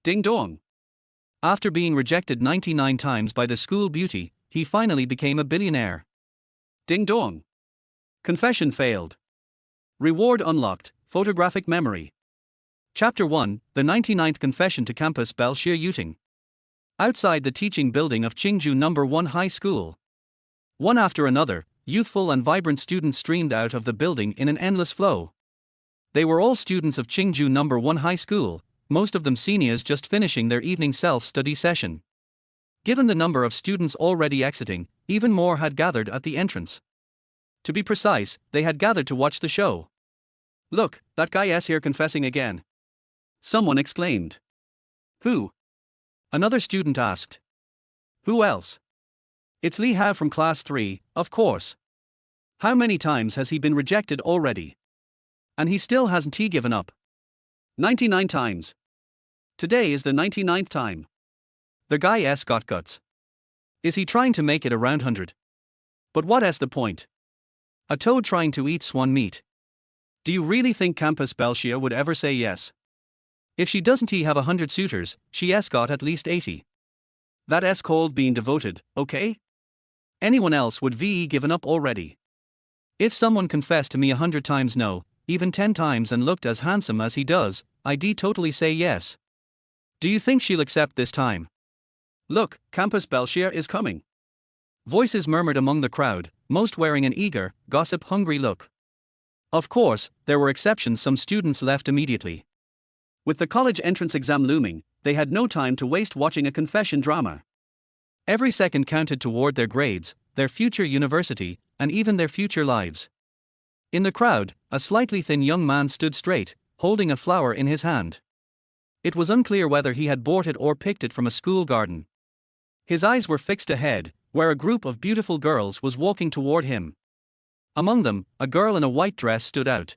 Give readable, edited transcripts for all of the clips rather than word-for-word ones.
Ding dong. After being rejected 99 times by the school beauty, he finally became a billionaire. Ding dong. Confession failed. Reward unlocked. Photographic Memory. Chapter 1, The 99th Confession to Campus Belle Xie Yuting. Outside the teaching building of Qingju No. 1 High School. One after another, youthful and vibrant students streamed out of the building in an endless flow. They were all students of Qingju No. 1 High School, most of them seniors just finishing their evening self-study session. Given the number of students already exiting, even more had gathered at the entrance. To be precise, they had gathered to watch the show. "Look, that guy S here confessing again," someone exclaimed. "Who?" another student asked. "Who else? It's Li Hao from class 3, of course. How many times has he been rejected already? And he still hasn't given up. 99 times. Today is the 99th time. The guy S got guts. Is he trying to make it around 100? But what is the point? A toad trying to eat swan meat. Do you really think Campus Belle Xie would ever say yes? If she doesn't have 100 suitors, she has got at least 80. That is called being devoted, okay? Anyone else would have given up already. If someone confessed to me 100 times no, even 10 times and looked as handsome as he does, I'd totally say yes. Do you think she'll accept this time? Look, Campus Belle Xie is coming. Voices murmured among the crowd, most wearing an eager, gossip-hungry look. Of course, there were exceptions. Some students left immediately. With the college entrance exam looming, they had no time to waste watching a confession drama. Every second counted toward their grades, their future university, and even their future lives. In the crowd, a slightly thin young man stood straight, holding a flower in his hand. It was unclear whether he had bought it or picked it from a school garden. His eyes were fixed ahead, where a group of beautiful girls was walking toward him. Among them, a girl in a white dress stood out.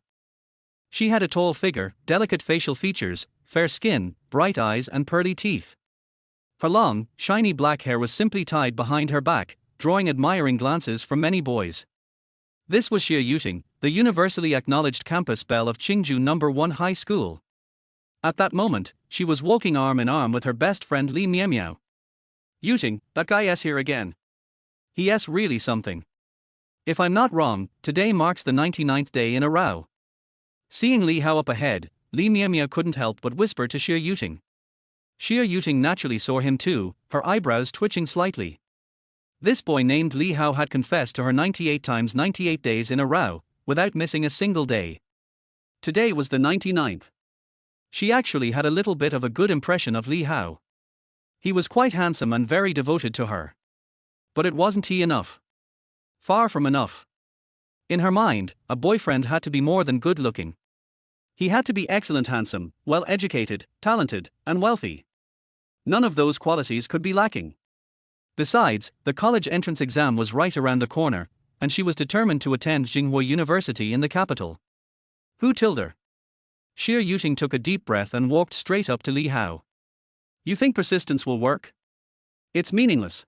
She had a tall figure, delicate facial features, fair skin, bright eyes and pearly teeth. Her long, shiny black hair was simply tied behind her back, drawing admiring glances from many boys. This was Xie Yuting, the universally acknowledged campus belle of Qingju No. 1 High School. At that moment, she was walking arm in arm with her best friend Li Miao. "Yuting, that guy is here again. He is really something. If I'm not wrong, today marks the 99th day in a row." Seeing Li Hao up ahead, Li Miao couldn't help but whisper to Xie Yuting. Xie Yuting naturally saw him too, her eyebrows twitching slightly. This boy named Li Hao had confessed to her 98 times 98 days in a row, without missing a single day. Today was the 99th. She actually had a little bit of a good impression of Li Hao. He was quite handsome and very devoted to her. But it wasn't enough. Far from enough. In her mind, a boyfriend had to be more than good-looking. He had to be excellent, handsome, well-educated, talented, and wealthy. None of those qualities could be lacking. Besides, the college entrance exam was right around the corner, and she was determined to attend Tsinghua University in the capital. Who told her? Xie Yuting took a deep breath and walked straight up to Li Hao. "You think persistence will work? It's meaningless."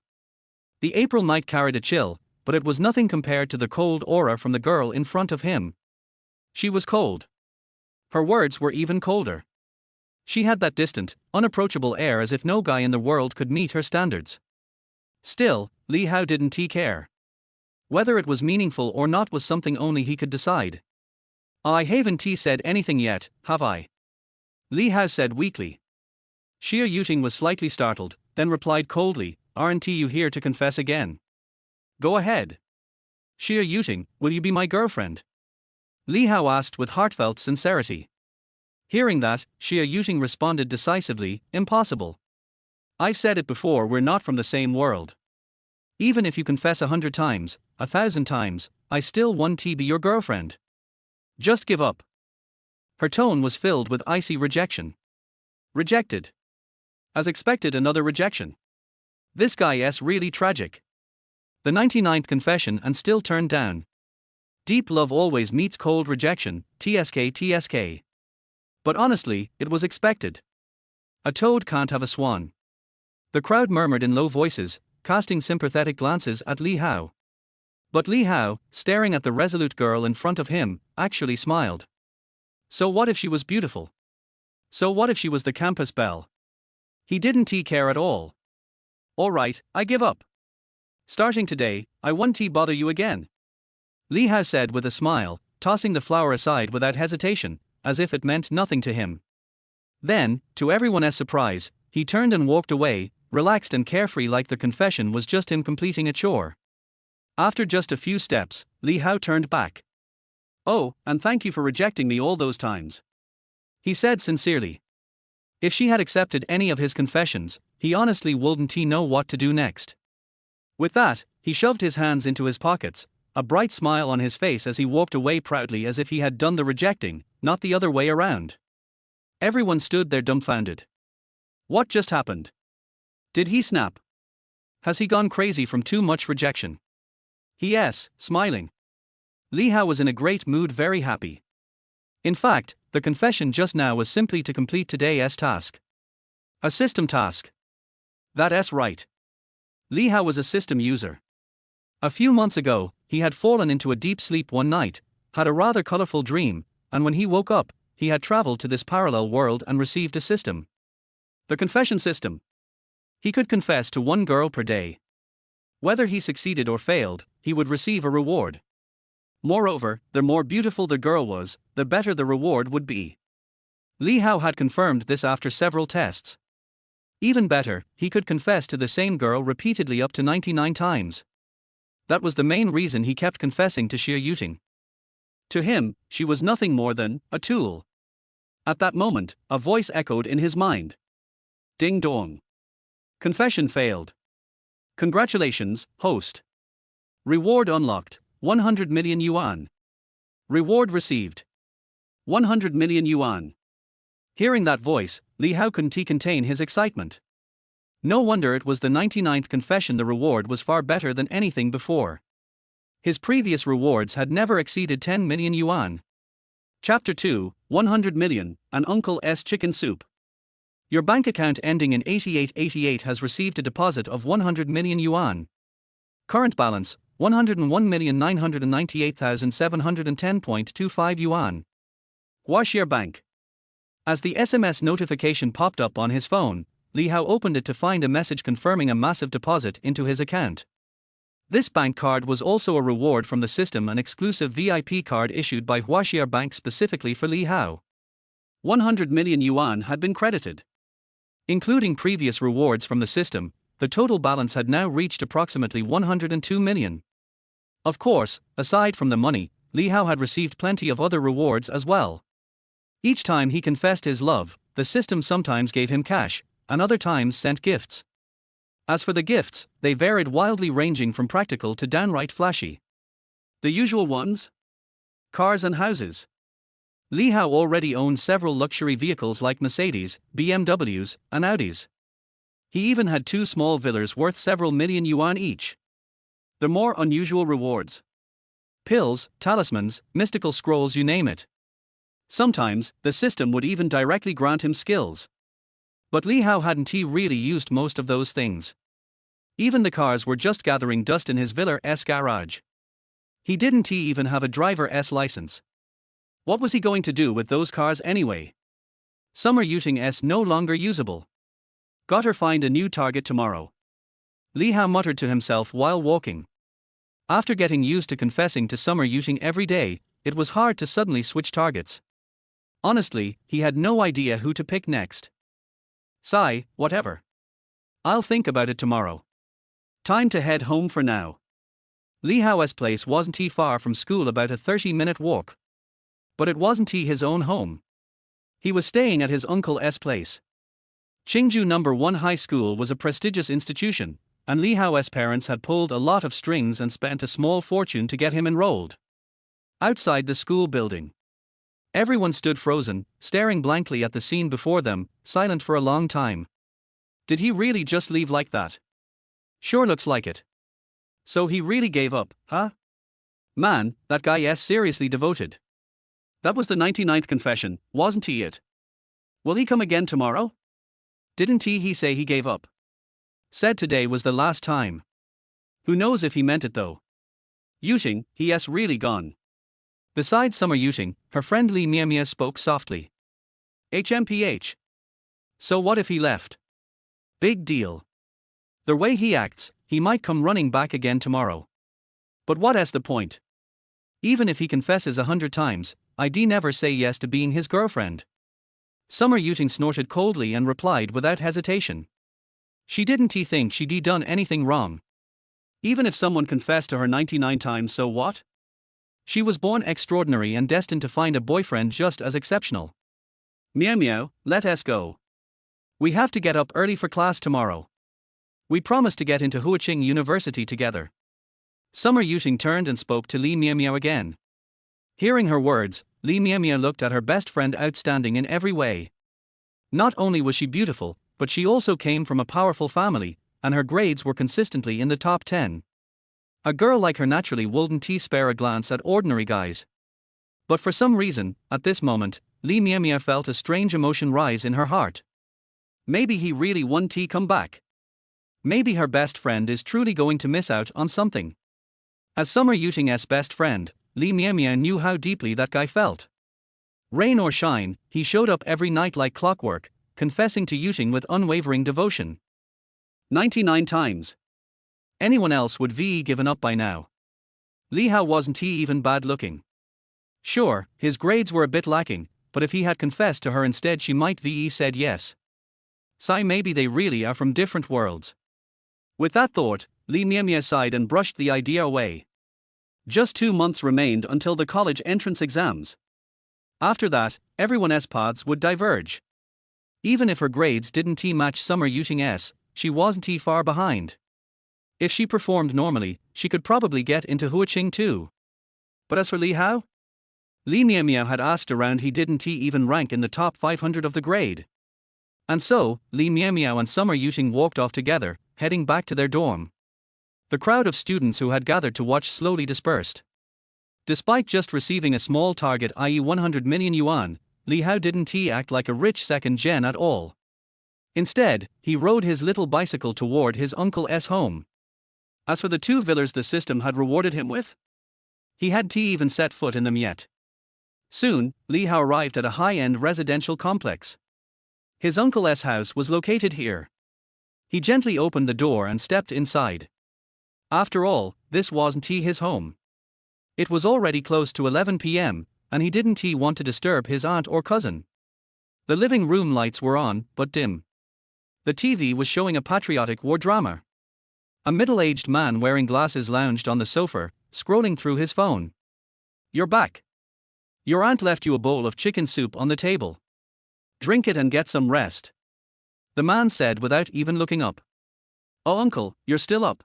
The April night carried a chill, but it was nothing compared to the cold aura from the girl in front of him. She was cold. Her words were even colder. She had that distant, unapproachable air as if no guy in the world could meet her standards. Still, Li Hao didn't care. Whether it was meaningful or not was something only he could decide. "I haven't said anything yet, have I?" Li Hao said weakly. Xie Yuting was slightly startled, then replied coldly, "Aren't you here to confess again? Go ahead. Xie Yuting, will you be my girlfriend?" Li Hao asked with heartfelt sincerity. Hearing that, Xie Yuting responded decisively, "Impossible. I've said it before, we're not from the same world. Even if you confess 100 times, 1,000 times, I still want to be your girlfriend. Just give up." Her tone was filled with icy rejection. Rejected. As expected, another rejection. This guy is really tragic. The 99th confession and still turned down. Deep love always meets cold rejection, tsk. But honestly, it was expected. A toad can't have a swan. The crowd murmured in low voices, casting sympathetic glances at Li Hao. But Li Hao, staring at the resolute girl in front of him, actually smiled. So what if she was beautiful? So what if she was the campus belle? He didn't care at all. Alright, I give up. Starting today, I won't bother you again. Li Hao said with a smile, tossing the flower aside without hesitation, as if it meant nothing to him. Then, to everyone's surprise, he turned and walked away, relaxed and carefree like the confession was just him completing a chore. After just a few steps, Li Hao turned back. Oh, and thank you for rejecting me all those times. He said sincerely. If she had accepted any of his confessions, he honestly wouldn't know what to do next. With that, he shoved his hands into his pockets, a bright smile on his face as he walked away proudly as if he had done the rejecting, not the other way around. Everyone stood there dumbfounded. What just happened? Did he snap? Has he gone crazy from too much rejection? Yes, smiling. Li Hao was in a great mood, very happy. In fact, the confession just now was simply to complete today's task. A system task. That's right. Li Hao was a system user. A few months ago, he had fallen into a deep sleep one night, had a rather colorful dream, and when he woke up, he had traveled to this parallel world and received a system. The confession system. He could confess to one girl per day. Whether he succeeded or failed, he would receive a reward. Moreover, the more beautiful the girl was, the better the reward would be. Li Hao had confirmed this after several tests. Even better, he could confess to the same girl repeatedly up to 99 times. That was the main reason he kept confessing to Xie Yuting. To him, she was nothing more than a tool. At that moment, a voice echoed in his mind. Ding dong. Confession failed. Congratulations, host. Reward unlocked, 100 million yuan. Reward received, 100 million yuan. Hearing that voice, Li Hao couldn't contain his excitement. No wonder it was the 99th confession. The reward was far better than anything before. His previous rewards had never exceeded 10 million yuan. Chapter 2, 100 million, an uncle's chicken soup. Your bank account ending in 8888 has received a deposit of 100 million yuan. Current balance, 101,998,710.25 yuan. Huaxia Bank. As the SMS notification popped up on his phone, Li Hao opened it to find a message confirming a massive deposit into his account. This bank card was also a reward from the system, an exclusive VIP card issued by Huaxia Bank specifically for Li Hao. 100 million yuan had been credited. Including previous rewards from the system, the total balance had now reached approximately 102 million. Of course, aside from the money, Li Hao had received plenty of other rewards as well. Each time he confessed his love, the system sometimes gave him cash, and other times sent gifts. As for the gifts, they varied wildly, ranging from practical to downright flashy. The usual ones? Cars and houses. Li Hao already owned several luxury vehicles like Mercedes, BMWs, and Audis. He even had 2 small villas worth several million yuan each. The more unusual rewards. Pills, talismans, mystical scrolls, you name it. Sometimes, the system would even directly grant him skills. But Li Hao hadn't really used most of those things. Even the cars were just gathering dust in his villa's garage. He didn't even have a driver's license. What was he going to do with those cars anyway? Summer Yuting's no longer usable. Gotta find a new target tomorrow. Li Hao muttered to himself while walking. After getting used to confessing to Summer Yuting every day, it was hard to suddenly switch targets. Honestly, he had no idea who to pick next. Sigh, whatever. I'll think about it tomorrow. Time to head home for now. Li Hao's place wasn't far from school, about a 30-minute walk. But it wasn't his own home. He was staying at his uncle's place. Qingju No. 1 High School was a prestigious institution, and Li Hao's parents had pulled a lot of strings and spent a small fortune to get him enrolled. Outside the school building, everyone stood frozen, staring blankly at the scene before them, silent for a long time. Did he really just leave like that? Sure looks like it. So he really gave up, huh? Man, that guy's seriously devoted. That was the 99th confession, wasn't it? Will he come again tomorrow? Didn't he say he gave up? Said today was the last time. Who knows if he meant it though. Yuting, he's really gone. Besides Summer Yuting, her friend Li Mia spoke softly. HMPH. So what if he left? Big deal. The way he acts, he might come running back again tomorrow. But what's the point? Even if he confesses 100 times, I'd never say yes to being his girlfriend. Summer Yuting snorted coldly and replied without hesitation. She didn't think she'd done anything wrong. Even if someone confessed to her 99 times, so what? She was born extraordinary and destined to find a boyfriend just as exceptional. Meow meow, let us go. We have to get up early for class tomorrow. We promised to get into Huaching University together. Summer Yuting turned and spoke to Li Meow Meow again. Hearing her words, Li Meow Meow looked at her best friend outstanding in every way. Not only was she beautiful, but she also came from a powerful family, and her grades were consistently in the top 10. A girl like her naturally wouldn't spare a glance at ordinary guys. But for some reason, at this moment, Li Meow Meow felt a strange emotion rise in her heart. Maybe he really won't come back. Maybe her best friend is truly going to miss out on something. As Summer Yuting's best friend, Li Meow Meow knew how deeply that guy felt. Rain or shine, he showed up every night like clockwork, confessing to Yuting with unwavering devotion. 99 times. Anyone else would have given up by now. Li Hao wasn't even bad looking. Sure, his grades were a bit lacking, but if he had confessed to her instead, she might have said yes. Sigh, maybe they really are from different worlds. With that thought, Li Meow Meow sighed and brushed the idea away. Just 2 months remained until the college entrance exams. After that, everyone's paths would diverge. Even if her grades didn't match Summer Yuting's, she wasn't far behind. If she performed normally, she could probably get into Huaching too. But as for Li Hao? Li Meow Meow had asked around, he didn't even rank in the top 500 of the grade. And so, Li Meow Meow and Summer Yuting walked off together, heading back to their dorm. The crowd of students who had gathered to watch slowly dispersed. Despite just receiving a small target, i.e. 100 million yuan, Li Hao didn't act like a rich second gen at all. Instead, he rode his little bicycle toward his uncle's home. As for the 2 villas the system had rewarded him with, he hadn't even set foot in them yet. Soon, Li Hao arrived at a high-end residential complex. His uncle's house was located here. He gently opened the door and stepped inside. After all, this wasn't his home. It was already close to 11 p.m., and he didn't want to disturb his aunt or cousin. The living room lights were on, but dim. The TV was showing a patriotic war drama. A middle-aged man wearing glasses lounged on the sofa, scrolling through his phone. "You're back. Your aunt left you a bowl of chicken soup on the table. Drink it and get some rest," the man said without even looking up. "Oh uncle, you're still up?"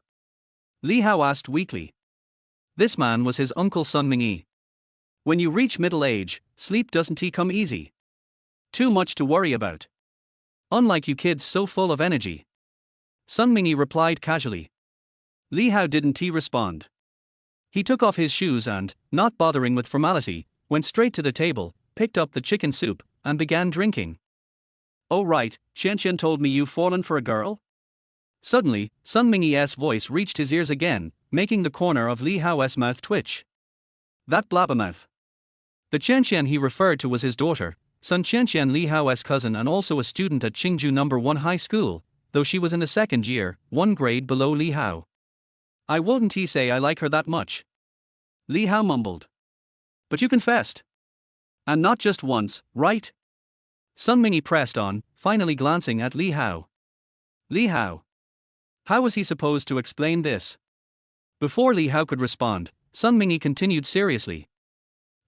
Li Hao asked weakly. This man was his uncle Sun Mingyi. When you reach middle age, sleep doesn't come easy. Too much to worry about. Unlike you kids so full of energy. Sun Mingyi replied casually. Li Hao didn't respond. He took off his shoes and, not bothering with formality, went straight to the table, picked up the chicken soup, and began drinking. "Oh right, Qian told me you've fallen for a girl?" Suddenly, Sun Mingyi's voice reached his ears again, making the corner of Li Hao's mouth twitch. That blabbermouth. The Qian he referred to was his daughter, Sun Qian, Li Hao's cousin and also a student at Qingju No. 1 High School, though she was in the second year, 1 grade below Li Hao. "I wouldn't say I like her that much," Li Hao mumbled. "But you confessed. And not just once, right?" Sun Mingyi pressed on, finally glancing at Li Hao. Li Hao. How was he supposed to explain this? Before Li Hao could respond, Sun Mingyi continued seriously.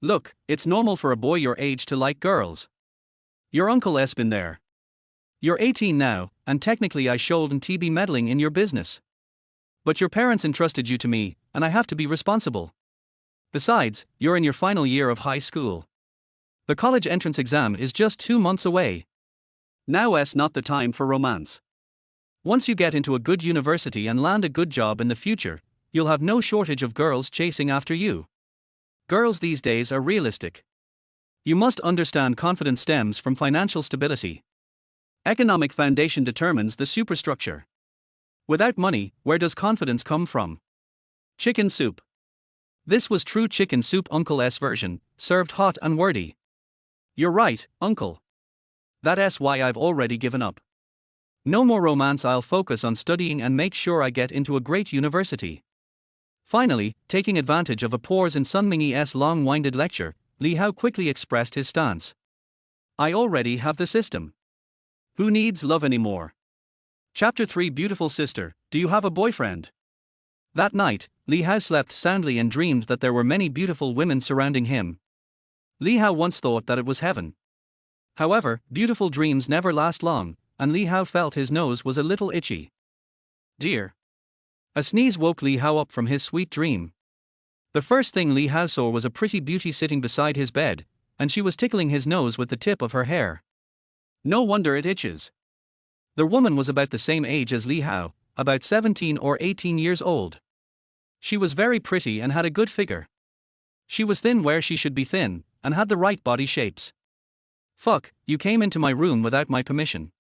"Look, it's normal for a boy your age to like girls. Your uncle's been there. You're 18 now, and technically I shouldn't be meddling in your business. But your parents entrusted you to me, and I have to be responsible. Besides, you're in your final year of high school. The college entrance exam is just 2 months away. Now's not the time for romance. Once you get into a good university and land a good job in the future, you'll have no shortage of girls chasing after you. Girls these days are realistic. You must understand confidence stems from financial stability. Economic foundation determines the superstructure. Without money, where does confidence come from? Chicken soup. This was true chicken soup Uncle's version, served hot and wordy. You're right, Uncle. That's why I've already given up. No more romance, I'll focus on studying and make sure I get into a great university. Finally, taking advantage of a pause in Sun Mingyi's long-winded lecture, Li Hao quickly expressed his stance. I already have the system. Who needs love anymore? Chapter 3 Beautiful sister, do you have a boyfriend? That night, Li Hao slept soundly and dreamed that there were many beautiful women surrounding him. Li Hao once thought that it was heaven. However, beautiful dreams never last long, and Li Hao felt his nose was a little itchy. Dear. A sneeze woke Li Hao up from his sweet dream. The first thing Li Hao saw was a pretty beauty sitting beside his bed, and she was tickling his nose with the tip of her hair. No wonder it itches. The woman was about the same age as Li Hao, about 17 or 18 years old. She was very pretty and had a good figure. She was thin where she should be thin, and had the right body shapes. Fuck, you came into my room without my permission.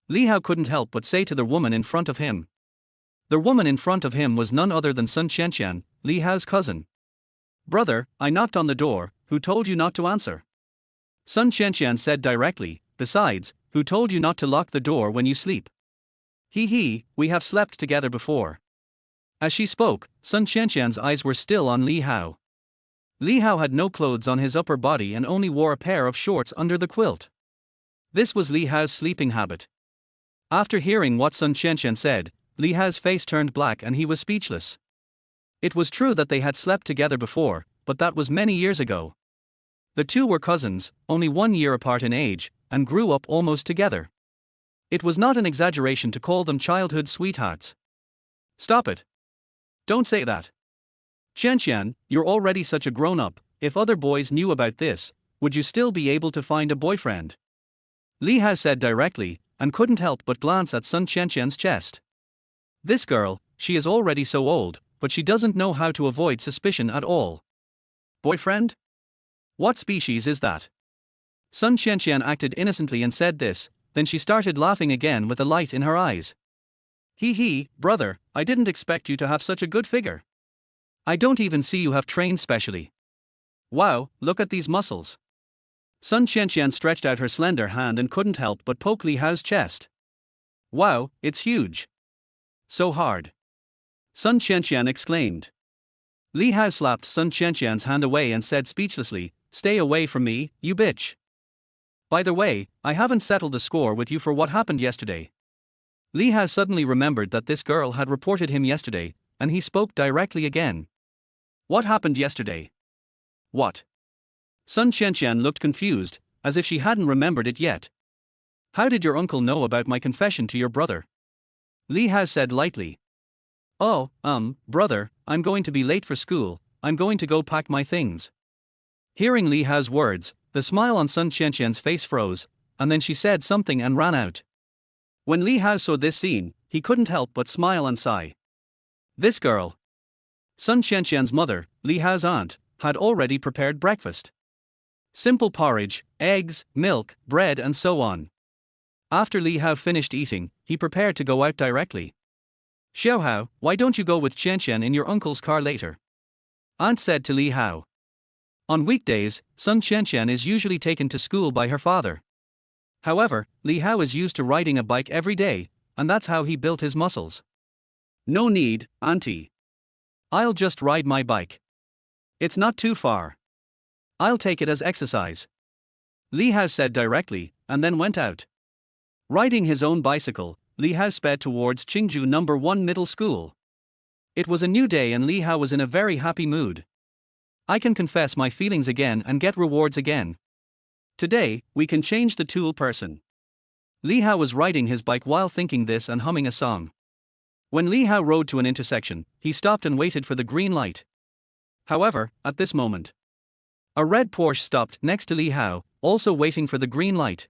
Li Hao couldn't help but say to the woman in front of him. The woman in front of him was none other than Sun Qianqian, Li Hao's cousin. Brother, I knocked on the door, who told you not to answer? Sun Qianqian said directly, besides, who told you not to lock the door when you sleep? We have slept together before. As she spoke, Sun Qianqian's eyes were still on Li Hao. Li Hao had no clothes on his upper body and only wore a pair of shorts under the quilt. This was Li Hao's sleeping habit. After hearing what Sun Qianqian said, Li Hao's face turned black and he was speechless. It was true that they had slept together before, but that was many years ago. The two were cousins, only 1 year apart in age, and grew up almost together. It was not an exaggeration to call them childhood sweethearts. Stop it. Don't say that. Qianqian, you're already such a grown-up, if other boys knew about this, would you still be able to find a boyfriend? Li Hao said directly, and couldn't help but glance at Sun Qianqian's chest. This girl, she is already so old, but she doesn't know how to avoid suspicion at all. Boyfriend? What species is that? Sun Qianqian acted innocently and said this, then she started laughing again with a light in her eyes. Brother, I didn't expect you to have such a good figure. I don't even see you have trained specially. Wow, look at these muscles. Sun Qianqian stretched out her slender hand and couldn't help but poke Li Hao's chest. Wow, it's huge. So hard. Sun Qianqian exclaimed. Li Hao slapped Sun Qianqian's hand away and said speechlessly, Stay away from me, you bitch. By the way, I haven't settled the score with you for what happened yesterday. Li Hao suddenly remembered that this girl had reported him yesterday, and he spoke directly again. What happened yesterday? What? Sun Qianqian looked confused, as if she hadn't remembered it yet. How did your uncle know about my confession to your brother? Li Hao said lightly. Oh, brother, I'm going to be late for school, I'm going to go pack my things. Hearing Li Hao's words, the smile on Sun Qianqian's face froze, and then she said something and ran out. When Li Hao saw this scene, he couldn't help but smile and sigh. This girl. Sun Qianqian's mother, Li Hao's aunt, had already prepared breakfast. Simple porridge, eggs, milk, bread and so on. After Li Hao finished eating, he prepared to go out directly. Xiaohao, why don't you go with Qianqian in your uncle's car later? Aunt said to Li Hao. On weekdays, Sun Qianqian is usually taken to school by her father. However, Li Hao is used to riding a bike every day, and that's how he built his muscles. No need, auntie. I'll just ride my bike. It's not too far. I'll take it as exercise. Li Hao said directly, and then went out. Riding his own bicycle, Li Hao sped towards Qingju No. 1 Middle School. It was a new day and Li Hao was in a very happy mood. I can confess my feelings again and get rewards again. Today, we can change the tool person. Li Hao was riding his bike while thinking this and humming a song. When Li Hao rode to an intersection, he stopped and waited for the green light. However, at this moment, a red Porsche stopped next to Li Hao, also waiting for the green light.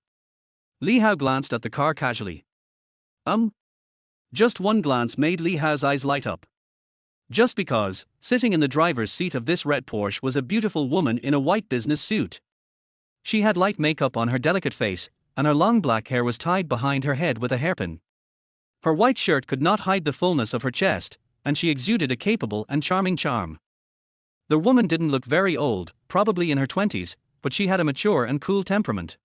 Li Hao glanced at the car casually. Just one glance made Li Hao's eyes light up. Just because, sitting in the driver's seat of this red Porsche was a beautiful woman in a white business suit. She had light makeup on her delicate face, and her long black hair was tied behind her head with a hairpin. Her white shirt could not hide the fullness of her chest, and she exuded a capable and charming charm. The woman didn't look very old, probably in her 20s, but she had a mature and cool temperament.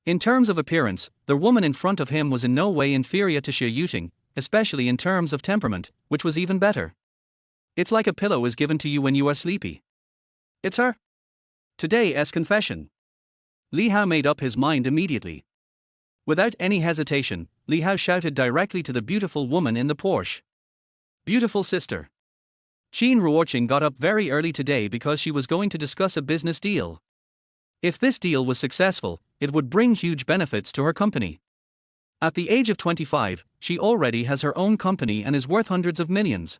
In terms of appearance, the woman in front of him was in no way inferior to Xie Yuting, especially in terms of temperament, which was even better. It's like a pillow is given to you when you are sleepy. It's her. Today's confession. Li Hao made up his mind immediately. Without any hesitation, Li Hao shouted directly to the beautiful woman in the Porsche. Beautiful sister. Qin Ruoqing got up very early today because she was going to discuss a business deal. If this deal was successful, it would bring huge benefits to her company. At the age of 25, she already has her own company and is worth hundreds of millions.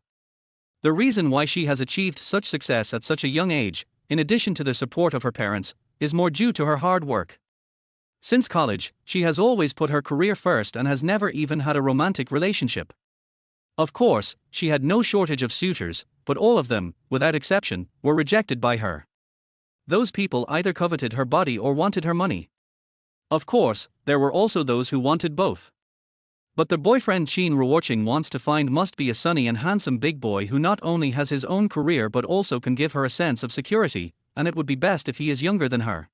The reason why she has achieved such success at such a young age, in addition to the support of her parents, is more due to her hard work. Since college, she has always put her career first and has never even had a romantic relationship. Of course, she had no shortage of suitors, but all of them, without exception, were rejected by her. Those people either coveted her body or wanted her money. Of course, there were also those who wanted both. But the boyfriend Qin Ruoqing wants to find must be a sunny and handsome big boy who not only has his own career but also can give her a sense of security, and it would be best if he is younger than her.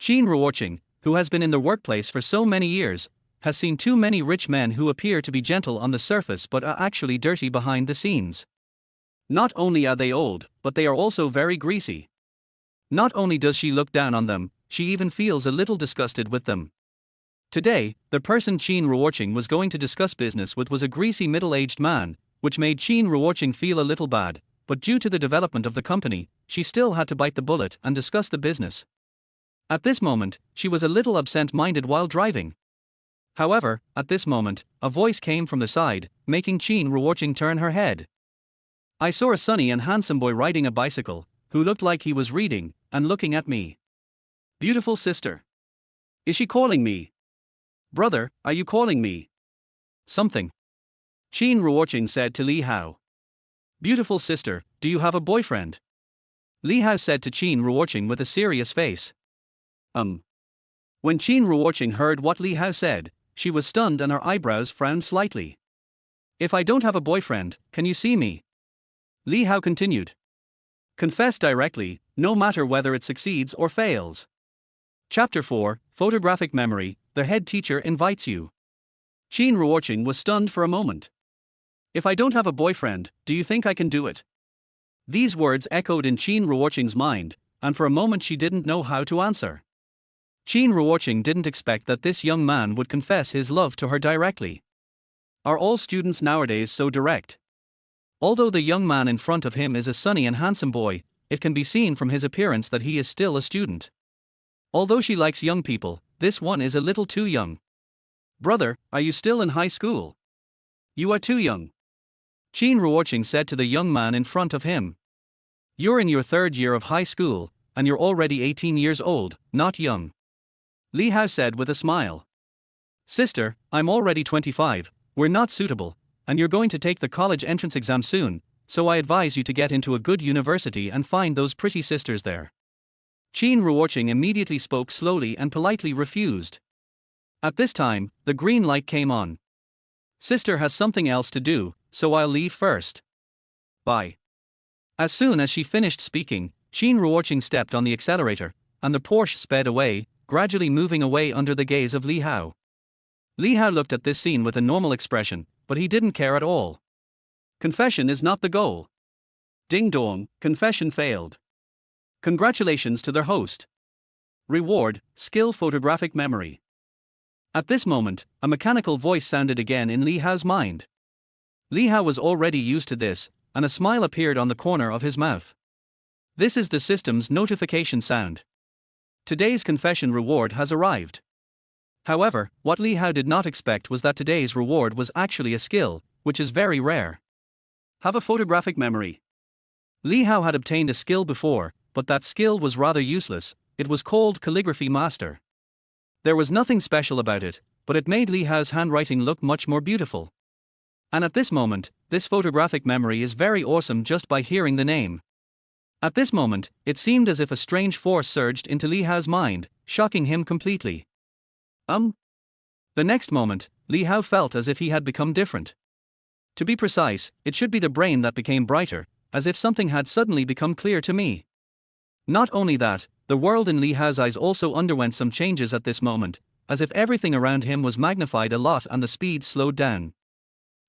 Qin Ruoqing, who has been in the workplace for so many years, has seen too many rich men who appear to be gentle on the surface but are actually dirty behind the scenes. Not only are they old, but they are also very greasy. Not only does she look down on them, she even feels a little disgusted with them. Today, the person Qin Ruoqing was going to discuss business with was a greasy middle-aged man, which made Qin Ruoqing feel a little bad, but due to the development of the company, she still had to bite the bullet and discuss the business. At this moment, she was a little absent-minded while driving. However, at this moment, a voice came from the side, making Qin Ruoqing turn her head. I saw a sunny and handsome boy riding a bicycle, who looked like he was reading, and looking at me. Beautiful sister. Is she calling me? Brother, are you calling me? Something. Qin Ruoqing said to Li Hao. Beautiful sister, do you have a boyfriend? Li Hao said to Qin Ruoqing with a serious face. When Qin Ruoqing heard what Li Hao said, she was stunned and her eyebrows frowned slightly. If I don't have a boyfriend, can you see me? Li Hao continued. Confess directly, no matter whether it succeeds or fails. Chapter 4, Photographic Memory, the head teacher invites you. Qin Ruoqing was stunned for a moment. If I don't have a boyfriend, do you think I can do it? These words echoed in Qin Ruoqing's mind, and for a moment she didn't know how to answer. Qin Ruoqing didn't expect that this young man would confess his love to her directly. Are all students nowadays so direct? Although the young man in front of him is a sunny and handsome boy, it can be seen from his appearance that he is still a student. Although she likes young people, this one is a little too young. Brother, are you still in high school? You are too young. Qin Ruoqing said to the young man in front of him. You're in your third year of high school, and you're already 18 years old, not young. Li Hao said with a smile. Sister, I'm already 25, we're not suitable, and you're going to take the college entrance exam soon, so I advise you to get into a good university and find those pretty sisters there. Qin Ruoqing immediately spoke slowly and politely refused. At this time, the green light came on. Sister has something else to do, so I'll leave first. Bye. As soon as she finished speaking, Qin Ruoqing stepped on the accelerator, and the Porsche sped away, gradually moving away under the gaze of Li Hao. Li Hao looked at this scene with a normal expression, but he didn't care at all. Confession is not the goal. Ding dong, confession failed. Congratulations to their host. Reward, skill photographic memory. At this moment, a mechanical voice sounded again in Li Hao's mind. Li Hao was already used to this, and a smile appeared on the corner of his mouth. This is the system's notification sound. Today's confession reward has arrived. However, what Li Hao did not expect was that today's reward was actually a skill, which is very rare. Have a photographic memory. Li Hao had obtained a skill before, but that skill was rather useless. It was called Calligraphy Master. There was nothing special about it, but it made Li Hao's handwriting look much more beautiful. And at this moment, this photographic memory is very awesome just by hearing the name. At this moment, it seemed as if a strange force surged into Li Hao's mind, shocking him completely. The next moment, Li Hao felt as if he had become different. To be precise, it should be the brain that became brighter, as if something had suddenly become clear to me. Not only that, the world in Li Hao's eyes also underwent some changes at this moment, as if everything around him was magnified a lot and the speed slowed down.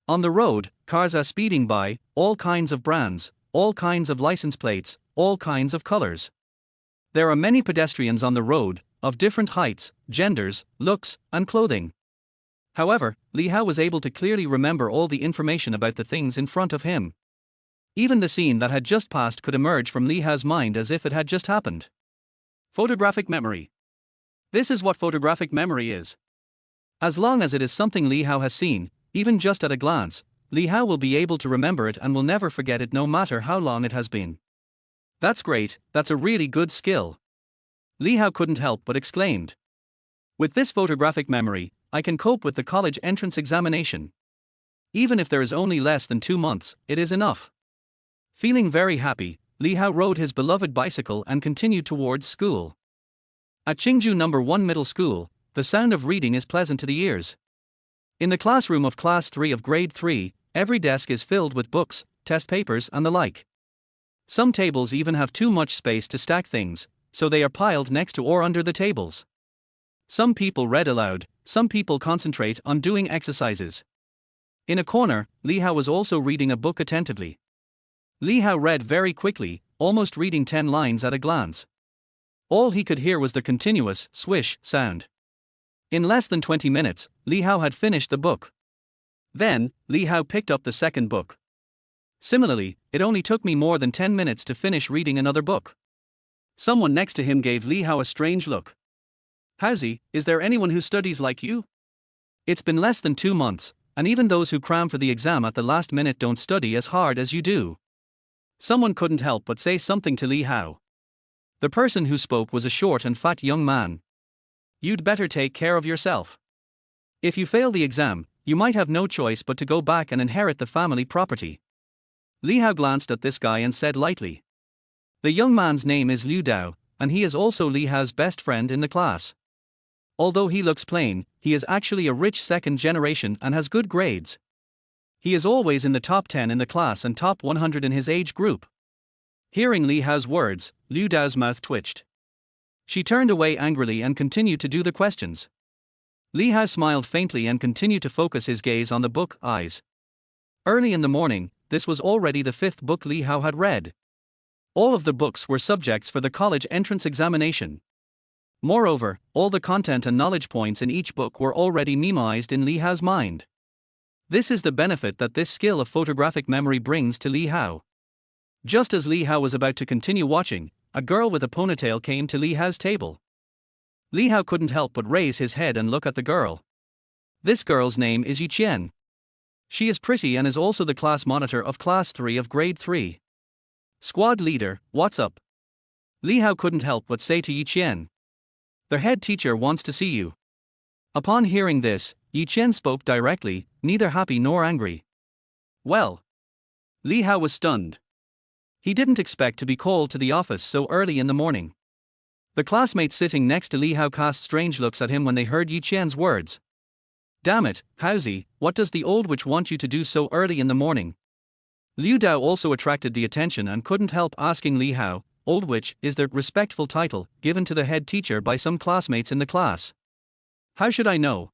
On the road, cars are speeding by, all kinds of brands, all kinds of license plates, all kinds of colors. There are many pedestrians on the road, of different heights, genders, looks, and clothing. However, Li Hao was able to clearly remember all the information about the things in front of him. Even the scene that had just passed could emerge from Li Hao's mind as if it had just happened. Photographic memory. This is what photographic memory is. As long as it is something Li Hao has seen, even just at a glance, Li Hao will be able to remember it and will never forget it no matter how long it has been. That's great, that's a really good skill. Li Hao couldn't help but exclaimed. With this photographic memory, I can cope with the college entrance examination. Even if there is only less than 2 months, it is enough. Feeling very happy, Li Hao rode his beloved bicycle and continued towards school. At Qingju No. 1 Middle School, the sound of reading is pleasant to the ears. In the classroom of Class 3 of Grade 3, every desk is filled with books, test papers and the like. Some tables even have too much space to stack things, so they are piled next to or under the tables. Some people read aloud, some people concentrate on doing exercises. In a corner, Li Hao was also reading a book attentively. Li Hao read very quickly, almost reading 10 lines at a glance. All he could hear was the continuous swish sound. In less than 20 minutes, Li Hao had finished the book. Then, Li Hao picked up the second book. Similarly, it only took me more than 10 minutes to finish reading another book. Someone next to him gave Li Hao a strange look. Haozi, is there anyone who studies like you? It's been less than 2 months, and even those who cram for the exam at the last minute don't study as hard as you do. Someone couldn't help but say something to Li Hao. The person who spoke was a short and fat young man. You'd better take care of yourself. If you fail the exam, you might have no choice but to go back and inherit the family property. Li Hao glanced at this guy and said lightly. The young man's name is Liu Dao, and he is also Li Hao's best friend in the class. Although he looks plain, he is actually a rich second generation and has good grades. He is always in the top 10 in the class and top 100 in his age group. Hearing Li Hao's words, Liu Dao's mouth twitched. She turned away angrily and continued to do the questions. Li Hao smiled faintly and continued to focus his gaze on the book, eyes. Early in the morning, this was already the 5th book Li Hao had read. All of the books were subjects for the college entrance examination. Moreover, all the content and knowledge points in each book were already memoized in Li Hao's mind. This is the benefit that this skill of photographic memory brings to Li Hao. Just as Li Hao was about to continue watching, a girl with a ponytail came to Li Hao's table. Li Hao couldn't help but raise his head and look at the girl. This girl's name is Yi Qian. She is pretty and is also the class monitor of Class 3 of Grade 3. Squad leader, what's up? Li Hao couldn't help but say to Yi Qian. The head teacher wants to see you. Upon hearing this, Yi Qian spoke directly, neither happy nor angry. Well. Li Hao was stunned. He didn't expect to be called to the office so early in the morning. The classmates sitting next to Li Hao cast strange looks at him when they heard Yi Qian's words. Damn it, Haozi, what does the old witch want you to do so early in the morning? Liu Dao also attracted the attention and couldn't help asking Li Hao, Old Witch is the respectful title given to the head teacher by some classmates in the class. How should I know?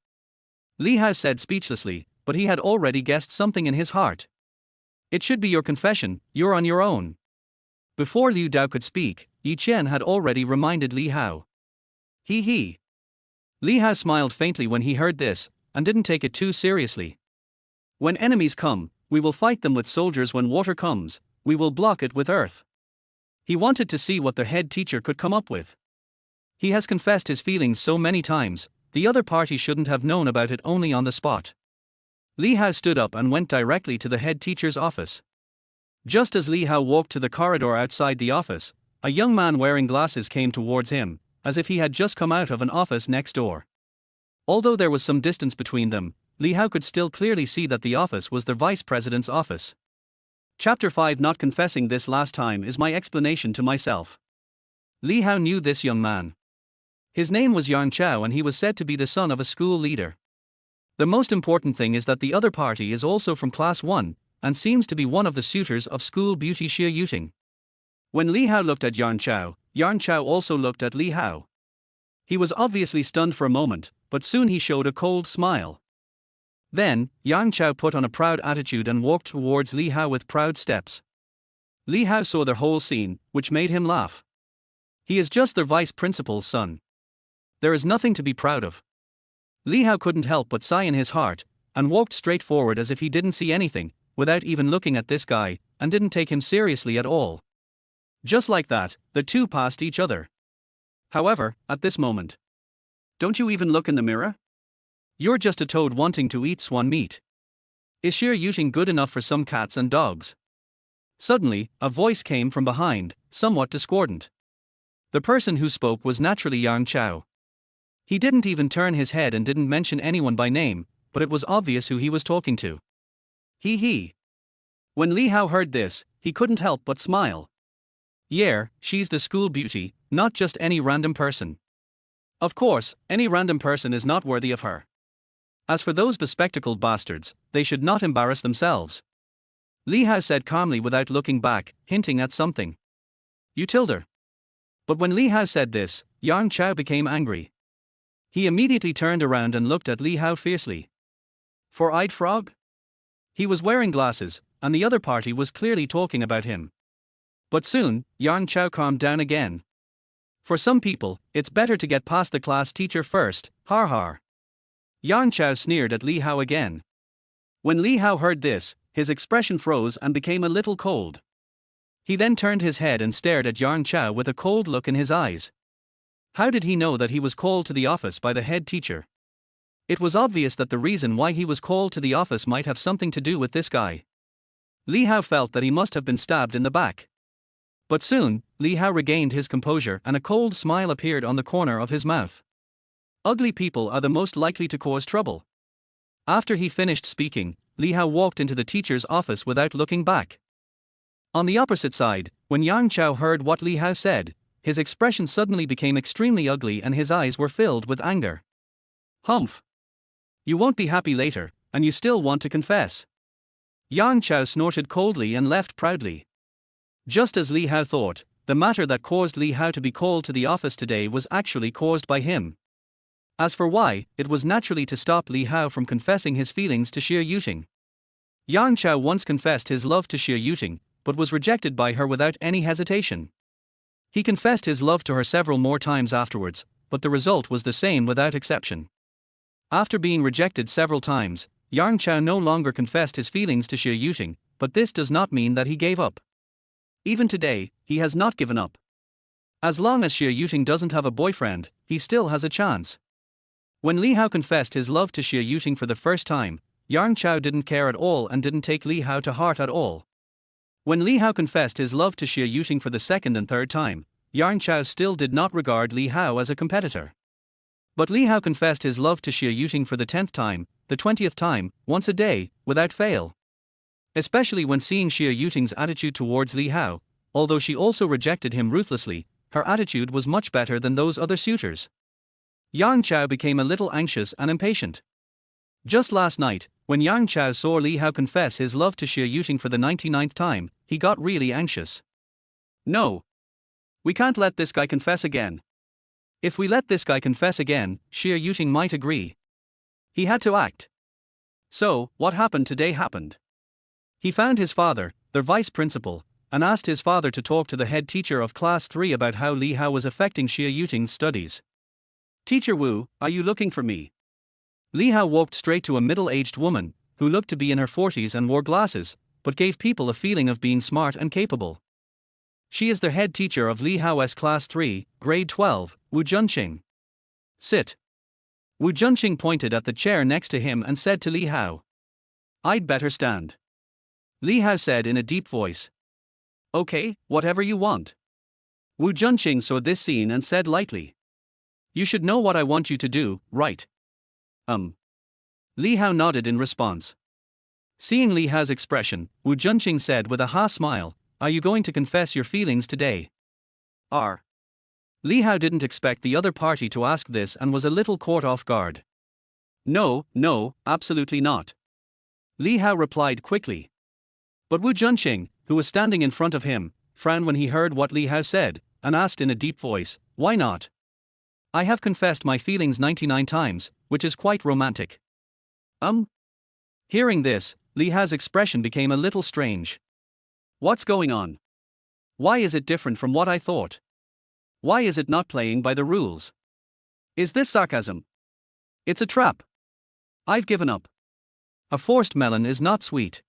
Li Hao said speechlessly, but he had already guessed something in his heart. It should be your confession, you're on your own. Before Liu Dao could speak, Yi Qian had already reminded Li Hao. He. Li Hao smiled faintly when he heard this, and didn't take it too seriously. When enemies come, we will fight them with soldiers. When water comes, we will block it with earth. He wanted to see what the head teacher could come up with. He has confessed his feelings so many times, the other party shouldn't have known about it only on the spot. Li Hao stood up and went directly to the head teacher's office. Just as Li Hao walked to the corridor outside the office, a young man wearing glasses came towards him, as if he had just come out of an office next door. Although there was some distance between them, Li Hao could still clearly see that the office was the vice president's office. Chapter 5 Not confessing this last time is my explanation to myself. Li Hao knew this young man. His name was Yang Chao and he was said to be the son of a school leader. The most important thing is that the other party is also from Class 1, and seems to be one of the suitors of school beauty Xie Yuting. When Li Hao looked at Yang Yang Chao also looked at Li Hao. He was obviously stunned for a moment, but soon he showed a cold smile. Then, Yang Chao put on a proud attitude and walked towards Li Hao with proud steps. Li Hao saw the whole scene, which made him laugh. He is just their vice principal's son. There is nothing to be proud of. Li Hao couldn't help but sigh in his heart, and walked straight forward as if he didn't see anything, without even looking at this guy, and didn't take him seriously at all. Just like that, the two passed each other. However, at this moment, don't you even look in the mirror? You're just a toad wanting to eat swan meat. Is sheer eating good enough for some cats and dogs? Suddenly, a voice came from behind, somewhat discordant. The person who spoke was naturally Yang Chao. He didn't even turn his head and didn't mention anyone by name, but it was obvious who he was talking to. He. When Li Hao heard this, he couldn't help but smile. Yeah, she's the school beauty, not just any random person. Of course, any random person is not worthy of her. As for those bespectacled bastards, they should not embarrass themselves. Li Hao said calmly without looking back, hinting at something. You told her. But when Li Hao said this, Yang Chao became angry. He immediately turned around and looked at Li Hao fiercely. Four-eyed frog? He was wearing glasses, and the other party was clearly talking about him. But soon, Yang Chao calmed down again. For some people, it's better to get past the class teacher first, har har. Yang Chao sneered at Li Hao again. When Li Hao heard this, his expression froze and became a little cold. He then turned his head and stared at Yang Chao with a cold look in his eyes. How did he know that he was called to the office by the head teacher? It was obvious that the reason why he was called to the office might have something to do with this guy. Li Hao felt that he must have been stabbed in the back. But soon, Li Hao regained his composure and a cold smile appeared on the corner of his mouth. Ugly people are the most likely to cause trouble. After he finished speaking, Li Hao walked into the teacher's office without looking back. On the opposite side, when Yang Chao heard what Li Hao said, his expression suddenly became extremely ugly and his eyes were filled with anger. Humph! You won't be happy later, and you still want to confess. Yang Chao snorted coldly and left proudly. Just as Li Hao thought, the matter that caused Li Hao to be called to the office today was actually caused by him. As for why, it was naturally to stop Li Hao from confessing his feelings to Xie Yuting. Yang Chao once confessed his love to Xie Yuting, but was rejected by her without any hesitation. He confessed his love to her several more times afterwards, but the result was the same without exception. After being rejected several times, Yang Chao no longer confessed his feelings to Xie Yuting, but this does not mean that he gave up. Even today, he has not given up. As long as Xie Yuting doesn't have a boyfriend, he still has a chance. When Li Hao confessed his love to Xie Yuting for the first time, Yang Chao didn't care at all and didn't take Li Hao to heart at all. When Li Hao confessed his love to Xie Yuting for the second and third time, Yang Chao still did not regard Li Hao as a competitor. But Li Hao confessed his love to Xie Yuting for the 10th time, the 20th time, once a day, without fail. Especially when seeing Xie Yuting's attitude towards Li Hao, although she also rejected him ruthlessly, her attitude was much better than those other suitors. Yang Chao became a little anxious and impatient. Just last night, when Yang Chao saw Li Hao confess his love to Xie Yuting for the 99th time, he got really anxious. No. We can't let this guy confess again. If we let this guy confess again, Xie Yuting might agree. He had to act. So, what happened today happened. He found his father, their vice principal, and asked his father to talk to the head teacher of class 3 about how Li Hao was affecting Xie Yuting's studies. Teacher Wu, are you looking for me? Li Hao walked straight to a middle-aged woman, who looked to be in her 40s and wore glasses, but gave people a feeling of being smart and capable. She is the head teacher of Li Hao's class 3, grade 12, Wu Junqing. Sit. Wu Junqing pointed at the chair next to him and said to Li Hao. I'd better stand. Li Hao said in a deep voice. Okay, whatever you want. Wu Junqing saw this scene and said lightly. You should know what I want you to do, right? Li Hao nodded in response. Seeing Li Hao's expression, Wu Junqing said with a half smile, are you going to confess your feelings today? Li Hao didn't expect the other party to ask this and was a little caught off guard. No, absolutely not. Li Hao replied quickly. But Wu Junqing, who was standing in front of him, frowned when he heard what Li Hao said, and asked in a deep voice, "Why not? I have confessed my feelings 99 times, which is quite romantic." Hearing this, Li Hao's expression became a little strange. What's going on? Why is it different from what I thought? Why is it not playing by the rules? Is this sarcasm? It's a trap. I've given up. A forced melon is not sweet.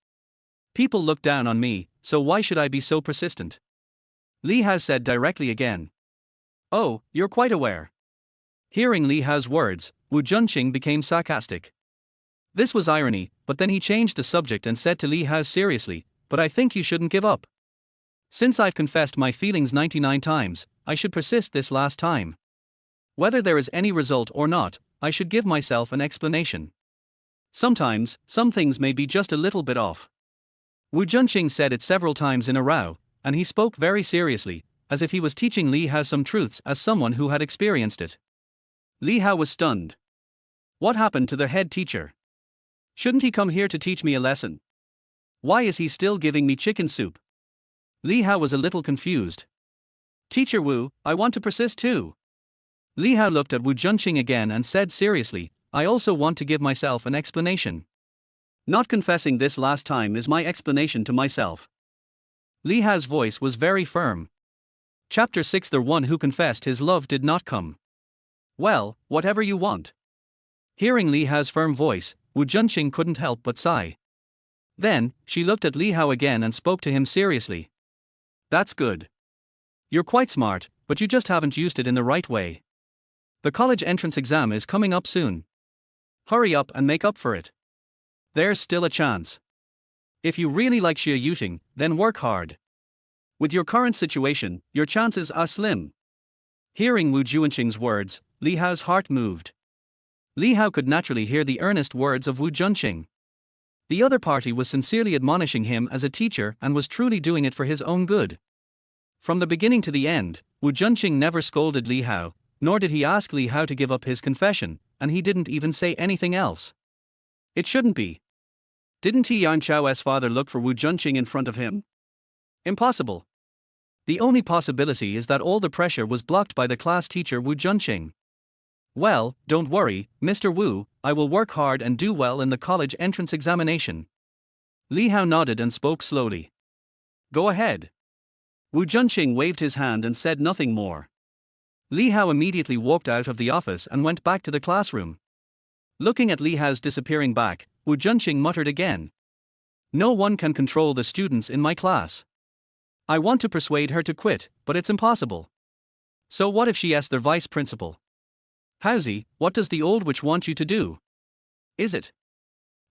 People look down on me, so why should I be so persistent? Li Hao said directly again. Oh, you're quite aware. Hearing Li Hao's words, Wu Junqing became sarcastic. This was irony, but then he changed the subject and said to Li Hao seriously, "But I think you shouldn't give up. Since I've confessed my feelings 99 times, I should persist this last time. Whether there is any result or not, I should give myself an explanation. Sometimes, some things may be just a little bit off." Wu Junqing said it several times in a row, and he spoke very seriously, as if he was teaching Li Hao some truths as someone who had experienced it. Li Hao was stunned. What happened to the head teacher? Shouldn't he come here to teach me a lesson? Why is he still giving me chicken soup? Li Hao was a little confused. Teacher Wu, I want to persist too. Li Hao looked at Wu Junqing again and said seriously, I also want to give myself an explanation. Not confessing this last time is my explanation to myself. Li Hao's voice was very firm. Chapter 6. The one who confessed his love did not come. Well, whatever you want. Hearing Li Hao's firm voice, Wu Junqing couldn't help but sigh. Then, she looked at Li Hao again and spoke to him seriously. That's good. You're quite smart, but you just haven't used it in the right way. The college entrance exam is coming up soon. Hurry up and make up for it. There's still a chance. If you really like Xie Yuting, then work hard. With your current situation, your chances are slim. Hearing Wu Junqing's words, Li Hao's heart moved. Li Hao could naturally hear the earnest words of Wu Junqing. The other party was sincerely admonishing him as a teacher and was truly doing it for his own good. From the beginning to the end, Wu Junqing never scolded Li Hao, nor did he ask Li Hao to give up his confession, and he didn't even say anything else. It shouldn't be. Didn't Ti Yanchao's father look for Wu Junqing in front of him? Impossible. The only possibility is that all the pressure was blocked by the class teacher Wu Junqing. Well, don't worry, Mr. Wu, I will work hard and do well in the college entrance examination. Li Hao nodded and spoke slowly. Go ahead. Wu Junqing waved his hand and said nothing more. Li Hao immediately walked out of the office and went back to the classroom. Looking at Li Hao's disappearing back, Wu Junqing muttered again. No one can control the students in my class. I want to persuade her to quit, but it's impossible. So what if she asks their vice principal? Haozi, what does the old witch want you to do? Is it?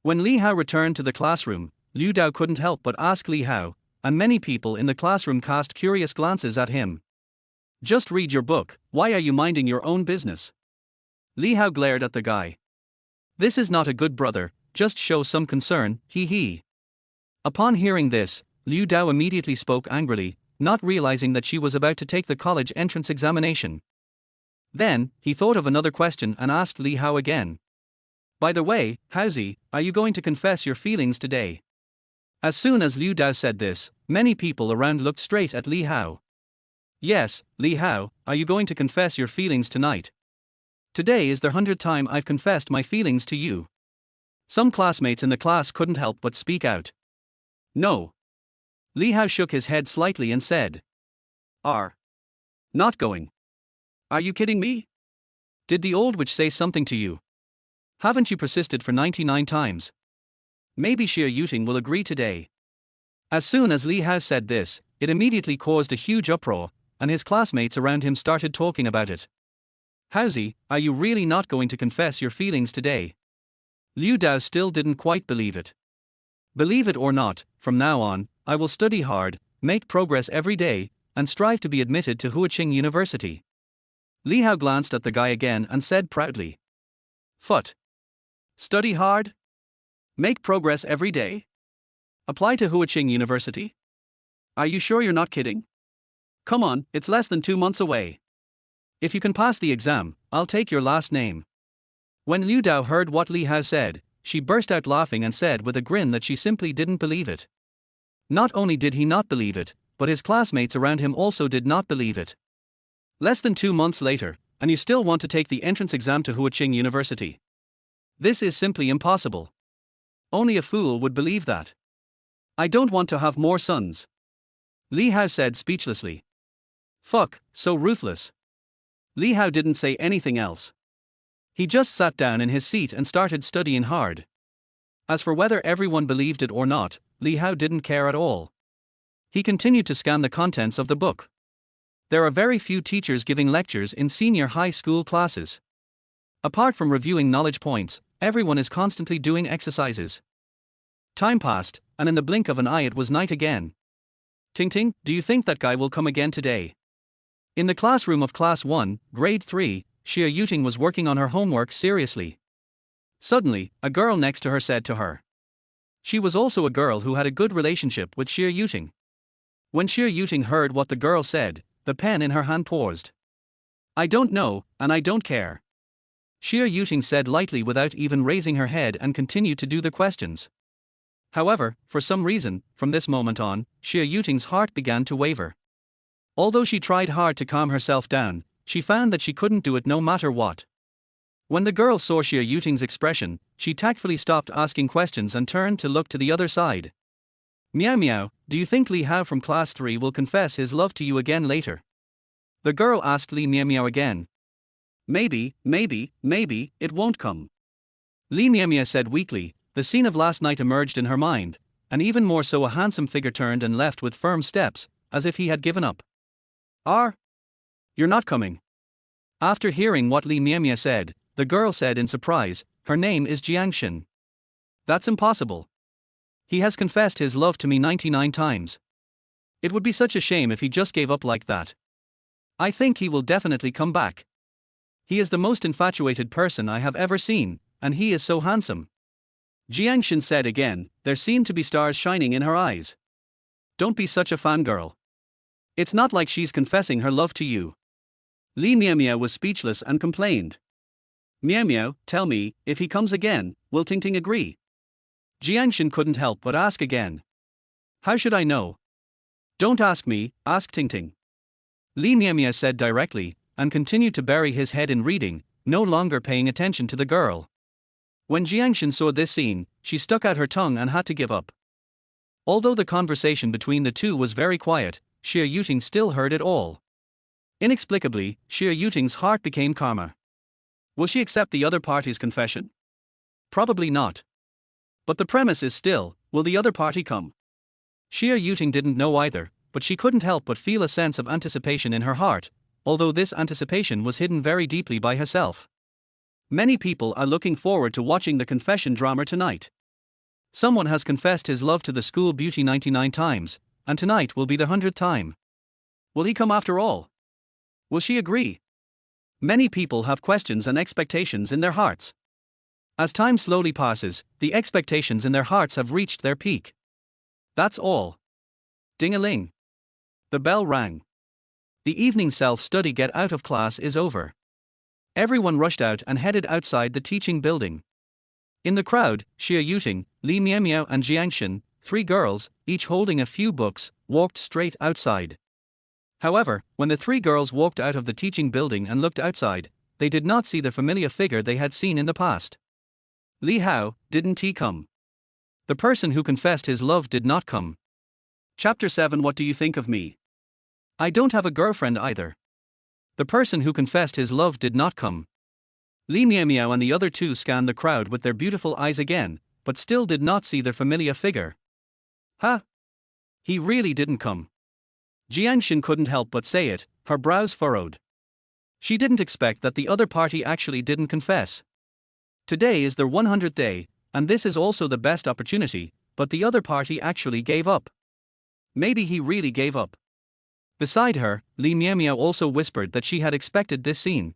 When Li Hao returned to the classroom, Liu Dao couldn't help but ask Li Hao, and many people in the classroom cast curious glances at him. Just read your book, why are you minding your own business? Li Hao glared at the guy. This is not a good brother, just show some concern, hee hee. Upon hearing this, Liu Dao immediately spoke angrily, not realizing that she was about to take the college entrance examination. Then, he thought of another question and asked Li Hao again. By the way, Haozi, are you going to confess your feelings today? As soon as Liu Dao said this, many people around looked straight at Li Hao. Yes, Li Hao, are you going to confess your feelings tonight? Today is the 100th time I've confessed my feelings to you. Some classmates in the class couldn't help but speak out. No. Li Hao shook his head slightly and said. Not going. Are you kidding me? Did the old witch say something to you? Haven't you persisted for 99 times? Maybe Xie Yuting will agree today. As soon as Li Hao said this, it immediately caused a huge uproar, and his classmates around him started talking about it. Haozi, are you really not going to confess your feelings today? Liu Dao still didn't quite believe it. Believe it or not, from now on, I will study hard, make progress every day, and strive to be admitted to Huaqing University. Li Hao glanced at the guy again and said proudly. Phut. Study hard? Make progress every day? Apply to Huaqing University? Are you sure you're not kidding? Come on, it's less than 2 months away. If you can pass the exam, I'll take your last name. When Liu Dao heard what Li Hao said, she burst out laughing and said with a grin that she simply didn't believe it. Not only did he not believe it, but his classmates around him also did not believe it. Less than 2 months later, and you still want to take the entrance exam to Huaching University. This is simply impossible. Only a fool would believe that. I don't want to have more sons. Li Hao said speechlessly. Fuck, so ruthless. Li Hao didn't say anything else. He just sat down in his seat and started studying hard. As for whether everyone believed it or not, Li Hao didn't care at all. He continued to scan the contents of the book. There are very few teachers giving lectures in senior high school classes. Apart from reviewing knowledge points, everyone is constantly doing exercises. Time passed, and in the blink of an eye it was night again. Ting Ting, do you think that guy will come again today? In the classroom of Class 1, Grade 3, Xia Yuting was working on her homework seriously. Suddenly, a girl next to her said to her. She was also a girl who had a good relationship with Xia Yuting. When Xia Yuting heard what the girl said, the pen in her hand paused. I don't know, and I don't care. Xia Yuting said lightly without even raising her head and continued to do the questions. However, for some reason, from this moment on, Xia Yuting's heart began to waver. Although she tried hard to calm herself down, she found that she couldn't do it no matter what. When the girl saw Xia Yuting's expression, she tactfully stopped asking questions and turned to look to the other side. Meow meow, do you think Li Hao from Class 3 will confess his love to you again later? The girl asked Li Meow Meow again. Maybe, it won't come. Li Meow Meow said weakly. The scene of last night emerged in her mind, and even more so a handsome figure turned and left with firm steps, as if he had given up. You're not coming. After hearing what Li Meow Meow said, the girl said in surprise, her name is Jiangshin. That's impossible. He has confessed his love to me 99 times. It would be such a shame if he just gave up like that. I think he will definitely come back. He is the most infatuated person I have ever seen, and he is so handsome. Jiangshin said again, there seemed to be stars shining in her eyes. Don't be such a fangirl. It's not like she's confessing her love to you. Li Meow Meow was speechless and complained. Meow Meow, tell me, if he comes again, will Ting Ting agree? Jiangshin couldn't help but ask again. How should I know? Don't ask me, ask Ting Ting. Li Meow Meow said directly, and continued to bury his head in reading, no longer paying attention to the girl. When Jiangshin saw this scene, she stuck out her tongue and had to give up. Although the conversation between the two was very quiet, Xia Yuting still heard it all. Inexplicably, Xia Yuting's heart became calmer. Will she accept the other party's confession? Probably not. But the premise is still, will the other party come? Xia Yuting didn't know either, but she couldn't help but feel a sense of anticipation in her heart, although this anticipation was hidden very deeply by herself. Many people are looking forward to watching the confession drama tonight. Someone has confessed his love to the school beauty 99 times, and tonight will be the 100th time. Will he come after all? Will she agree? Many people have questions and expectations in their hearts. As time slowly passes, the expectations in their hearts have reached their peak. That's all. Ding-a-ling. The bell rang. The evening self-study get out of class is over. Everyone rushed out and headed outside the teaching building. In the crowd, Xia Yuting, Li Meow Meow and Jiangshin, 3 girls, each holding a few books, walked straight outside. However, when the 3 girls walked out of the teaching building and looked outside, they did not see the familiar figure they had seen in the past. Li Hao, didn't he come? The person who confessed his love did not come. Chapter 7. What do you think of me? I don't have a girlfriend either. The person who confessed his love did not come. Li Meow Meow and the other 2 scanned the crowd with their beautiful eyes again, but still did not see their familiar figure. Huh? He really didn't come. Jiangshin couldn't help but say it, her brows furrowed. She didn't expect that the other party actually didn't confess. Today is their 100th day, and this is also the best opportunity, but the other party actually gave up. Maybe he really gave up. Beside her, Li Meow Meow also whispered that she had expected this scene.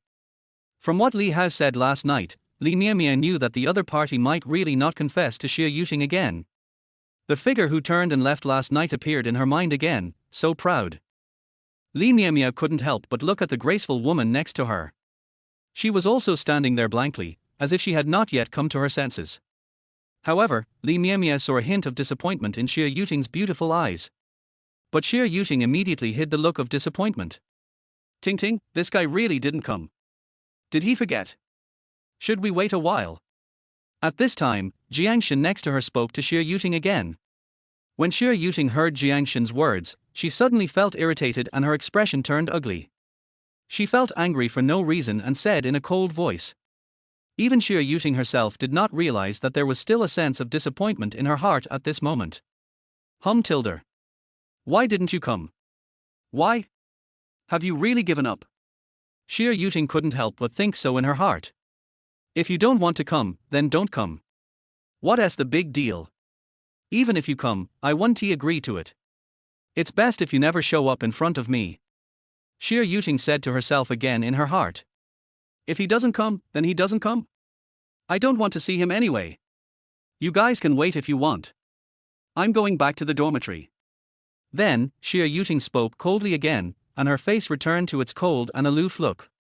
From what Li Hao said last night, Li Meow Meow knew that the other party might really not confess to Xia Yuting again. The figure who turned and left last night appeared in her mind again, so proud. Li Meow Meow couldn't help but look at the graceful woman next to her. She was also standing there blankly, as if she had not yet come to her senses. However, Li Meow Meow saw a hint of disappointment in Xia Yuting's beautiful eyes. But Xia Yuting immediately hid the look of disappointment. Ting Ting, this guy really didn't come. Did he forget? Should we wait a while? At this time, Jiangshan next to her spoke to Xie Yuting again. When Xie Yuting heard Jiangshan's words, she suddenly felt irritated and her expression turned ugly. She felt angry for no reason and said in a cold voice. Even Xie Yuting herself did not realize that there was still a sense of disappointment in her heart at this moment. Tilde. Why didn't you come? Why? Have you really given up? Xie Yuting couldn't help but think so in her heart. If you don't want to come, then don't come. What's the big deal? Even if you come, I won't agree to it. It's best if you never show up in front of me. Xie Yuting said to herself again in her heart. If he doesn't come, then he doesn't come. I don't want to see him anyway. You guys can wait if you want. I'm going back to the dormitory. Then, Xie Yuting spoke coldly again, and her face returned to its cold and aloof look.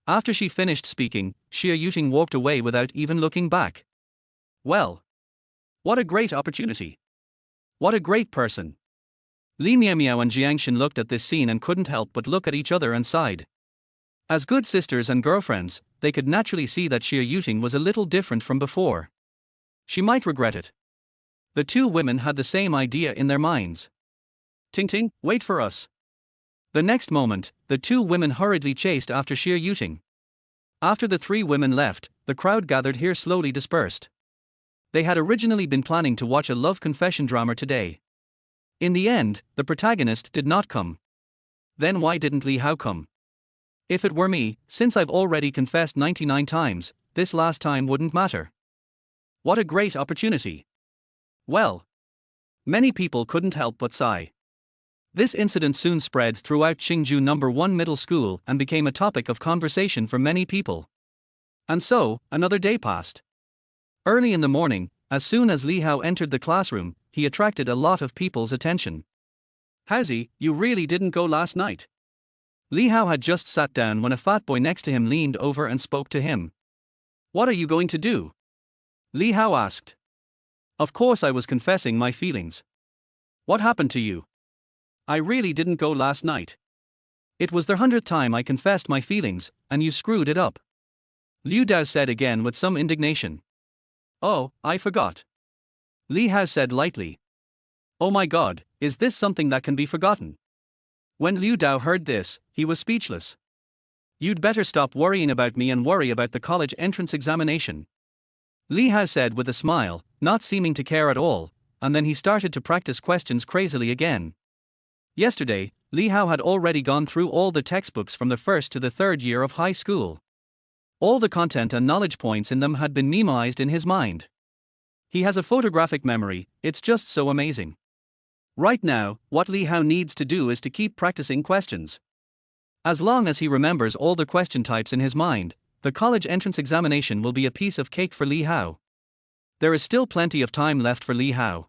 After she finished speaking, Xie Yuting walked away without even looking back. Well. What a great opportunity. What a great person. Li Miao and Jiangshan looked at this scene and couldn't help but look at each other and sighed. As good sisters and girlfriends, they could naturally see that Xie Yuting was a little different from before. She might regret it. The two women had the same idea in their minds. Ting Ting, wait for us. The next moment, the two women hurriedly chased after Xie Yuting. After the three women left, the crowd gathered here slowly dispersed. They had originally been planning to watch a love confession drama today. In the end, the protagonist did not come. Then why didn't Li Hao come? If it were me, since I've already confessed 99 times, this last time wouldn't matter. What a great opportunity. Well. Many people couldn't help but sigh. This incident soon spread throughout Qingju No. 1 Middle School and became a topic of conversation for many people. And so, another day passed. Early in the morning, as soon as Li Hao entered the classroom, he attracted a lot of people's attention. Haozi, you really didn't go last night? Li Hao had just sat down when a fat boy next to him leaned over and spoke to him. What are you going to do? Li Hao asked. Of course I was confessing my feelings. What happened to you? I really didn't go last night. It was the 100th time I confessed my feelings, and you screwed it up. Liu Dao said again with some indignation. Oh, I forgot. Li Hao said lightly. Oh my god, is this something that can be forgotten? When Liu Dao heard this, he was speechless. You'd better stop worrying about me and worry about the college entrance examination. Li Hao said with a smile, not seeming to care at all, and then he started to practice questions crazily again. Yesterday, Li Hao had already gone through all the textbooks from the first to the third year of high school. All the content and knowledge points in them had been memoized in his mind. He has a photographic memory, it's just so amazing. Right now, what Li Hao needs to do is to keep practicing questions. As long as he remembers all the question types in his mind, the college entrance examination will be a piece of cake for Li Hao. There is still plenty of time left for Li Hao.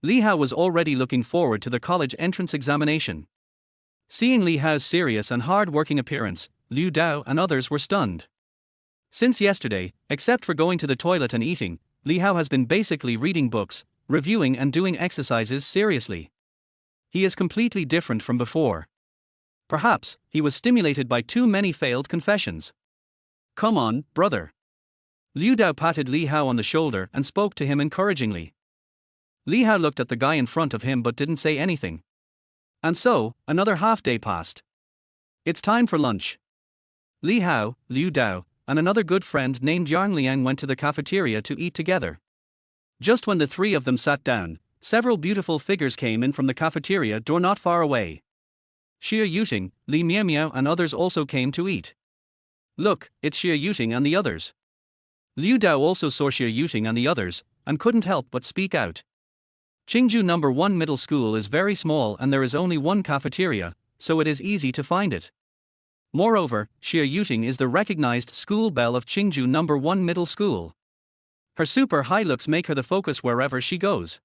Li Hao was already looking forward to the college entrance examination. Seeing Li Hao's serious and hard-working appearance, Liu Dao and others were stunned. Since yesterday, except for going to the toilet and eating, Li Hao has been basically reading books, reviewing and doing exercises seriously. He is completely different from before. Perhaps, he was stimulated by too many failed confessions. Come on, brother. Liu Dao patted Li Hao on the shoulder and spoke to him encouragingly. Li Hao looked at the guy in front of him but didn't say anything. And so, another half-day passed. It's time for lunch. Li Hao, Liu Dao, and another good friend named Yang Liang went to the cafeteria to eat together. Just when the three of them sat down, several beautiful figures came in from the cafeteria door not far away. Xie Yuting, Li Miao and others also came to eat. Look, it's Xie Yuting and the others. Liu Dao also saw Xie Yuting and the others, and couldn't help but speak out. Qingju No. 1 Middle School is very small and there is only one cafeteria, so it is easy to find it. Moreover, Xie Yuting is the recognized school belle of Qingju No. 1 Middle School. Her super high looks make her the focus wherever she goes.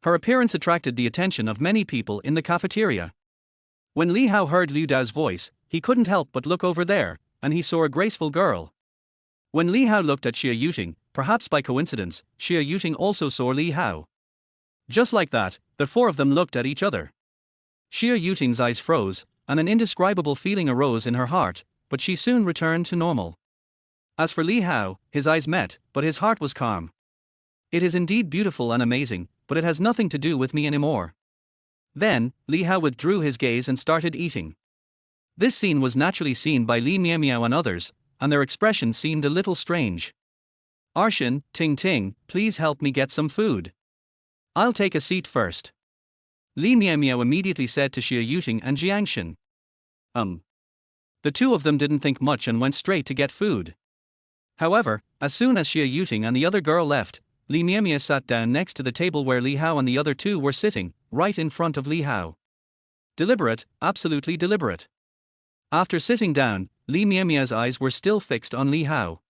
Her appearance attracted the attention of many people in the cafeteria. When Li Hao heard Liu Dao's voice, he couldn't help but look over there, and he saw a graceful girl. When Li Hao looked at Xie Yuting, perhaps by coincidence, Xie Yuting also saw Li Hao. Just like that, the four of them looked at each other. Xie Yuting's eyes froze, and an indescribable feeling arose in her heart, but she soon returned to normal. As for Li Hao, his eyes met, but his heart was calm. It is indeed beautiful and amazing, but it has nothing to do with me anymore. Then, Li Hao withdrew his gaze and started eating. This scene was naturally seen by Li Miao and others, and their expressions seemed a little strange. Arshin, Ting Ting, please help me get some food. I'll take a seat first. Li Miao immediately said to Xie Yuting and Jiangshan. The two of them didn't think much and went straight to get food. However, as soon as Xie Yuting and the other girl left, Li Miao sat down next to the table where Li Hao and the other two were sitting, right in front of Li Hao. Deliberate, absolutely deliberate. After sitting down, Li Miao's eyes were still fixed on Li Hao.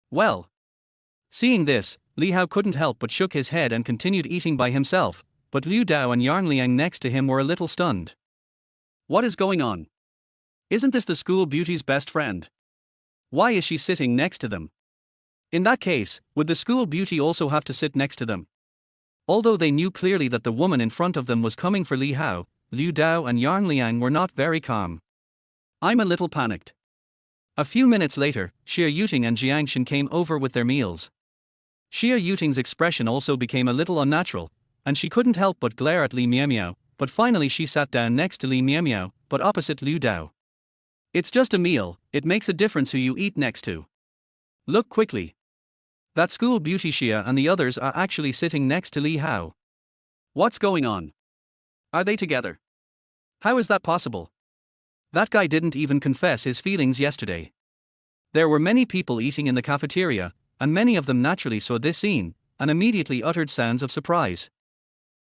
Well. Seeing this, Li Hao couldn't help but shook his head and continued eating by himself, but Liu Dao and Yang Liang next to him were a little stunned. What is going on? Isn't this the school beauty's best friend? Why is she sitting next to them? In that case, would the school beauty also have to sit next to them? Although they knew clearly that the woman in front of them was coming for Li Hao, Liu Dao and Yang Liang were not very calm. I'm a little panicked. A few minutes later, Xie Yuting and Jiangshan came over with their meals. Xie Yuting's expression also became a little unnatural, and she couldn't help but glare at Li Miao, but finally she sat down next to Li Miao, but opposite Liu Dao. It's just a meal, it makes a difference who you eat next to. Look quickly. That school beauty Xie and the others are actually sitting next to Li Hao. What's going on? Are they together? How is that possible? That guy didn't even confess his feelings yesterday. There were many people eating in the cafeteria, and many of them naturally saw this scene, and immediately uttered sounds of surprise.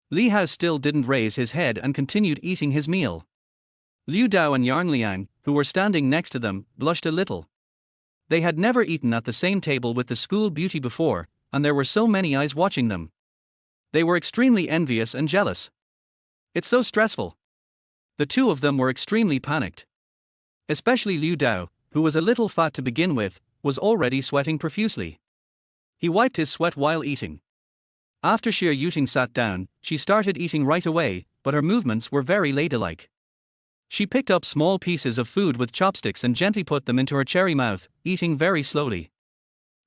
Li Hao still didn't raise his head and continued eating his meal. Liu Dao and Yang Liang, who were standing next to them, blushed a little. They had never eaten at the same table with the school beauty before, and there were so many eyes watching them. They were extremely envious and jealous. It's so stressful. The two of them were extremely panicked. Especially Liu Dao, who was a little fat to begin with, was already sweating profusely. He wiped his sweat while eating. After Xie Yuting sat down, she started eating right away, but her movements were very ladylike. She picked up small pieces of food with chopsticks and gently put them into her cherry mouth, eating very slowly.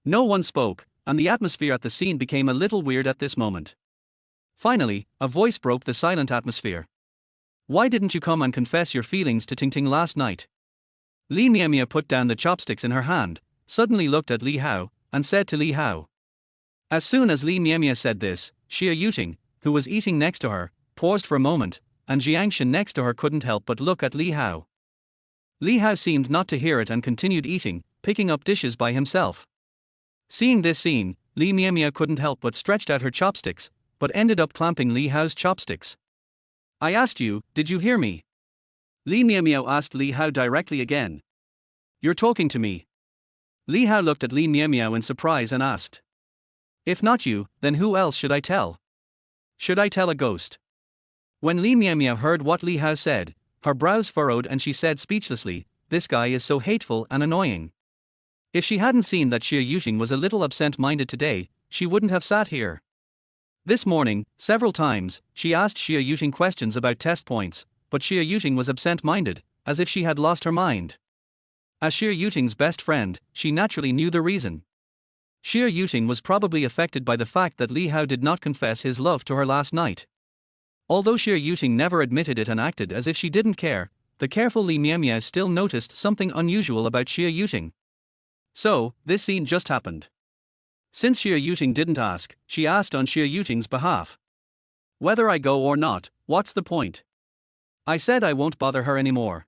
No one spoke, and the atmosphere at the scene became a little weird at this moment. Finally, a voice broke the silent atmosphere. Why didn't you come and confess your feelings to Ting Ting last night? Li Miao put down the chopsticks in her hand, suddenly looked at Li Hao, and said to Li Hao. As soon as Li Miao said this, Xie Yuting, who was eating next to her, paused for a moment, and Jiangshan next to her couldn't help but look at Li Hao. Li Hao seemed not to hear it and continued eating, picking up dishes by himself. Seeing this scene, Li Miao couldn't help but stretched out her chopsticks, but ended up clamping Li Hao's chopsticks. I asked you, did you hear me? Li Miao asked Li Hao directly again. You're talking to me. Li Hao looked at Li Miao in surprise and asked. If not you, then who else should I tell? Should I tell a ghost? When Li Miao heard what Li Hao said, her brows furrowed and she said speechlessly, this guy is so hateful and annoying. If she hadn't seen that Xie Yuting was a little absent-minded today, she wouldn't have sat here. This morning, several times, she asked Xie Yuting questions about test points, but Xie Yuting was absent-minded, as if she had lost her mind. As Xie Yuting's best friend, she naturally knew the reason. Xie Yuting was probably affected by the fact that Li Hao did not confess his love to her last night. Although Xie Yuting never admitted it and acted as if she didn't care, the careful Li Miao still noticed something unusual about Xie Yuting. So, this scene just happened. Since Xie Yuting didn't ask, she asked on Xie Yuting's behalf. Whether I go or not, what's the point? I said I won't bother her anymore.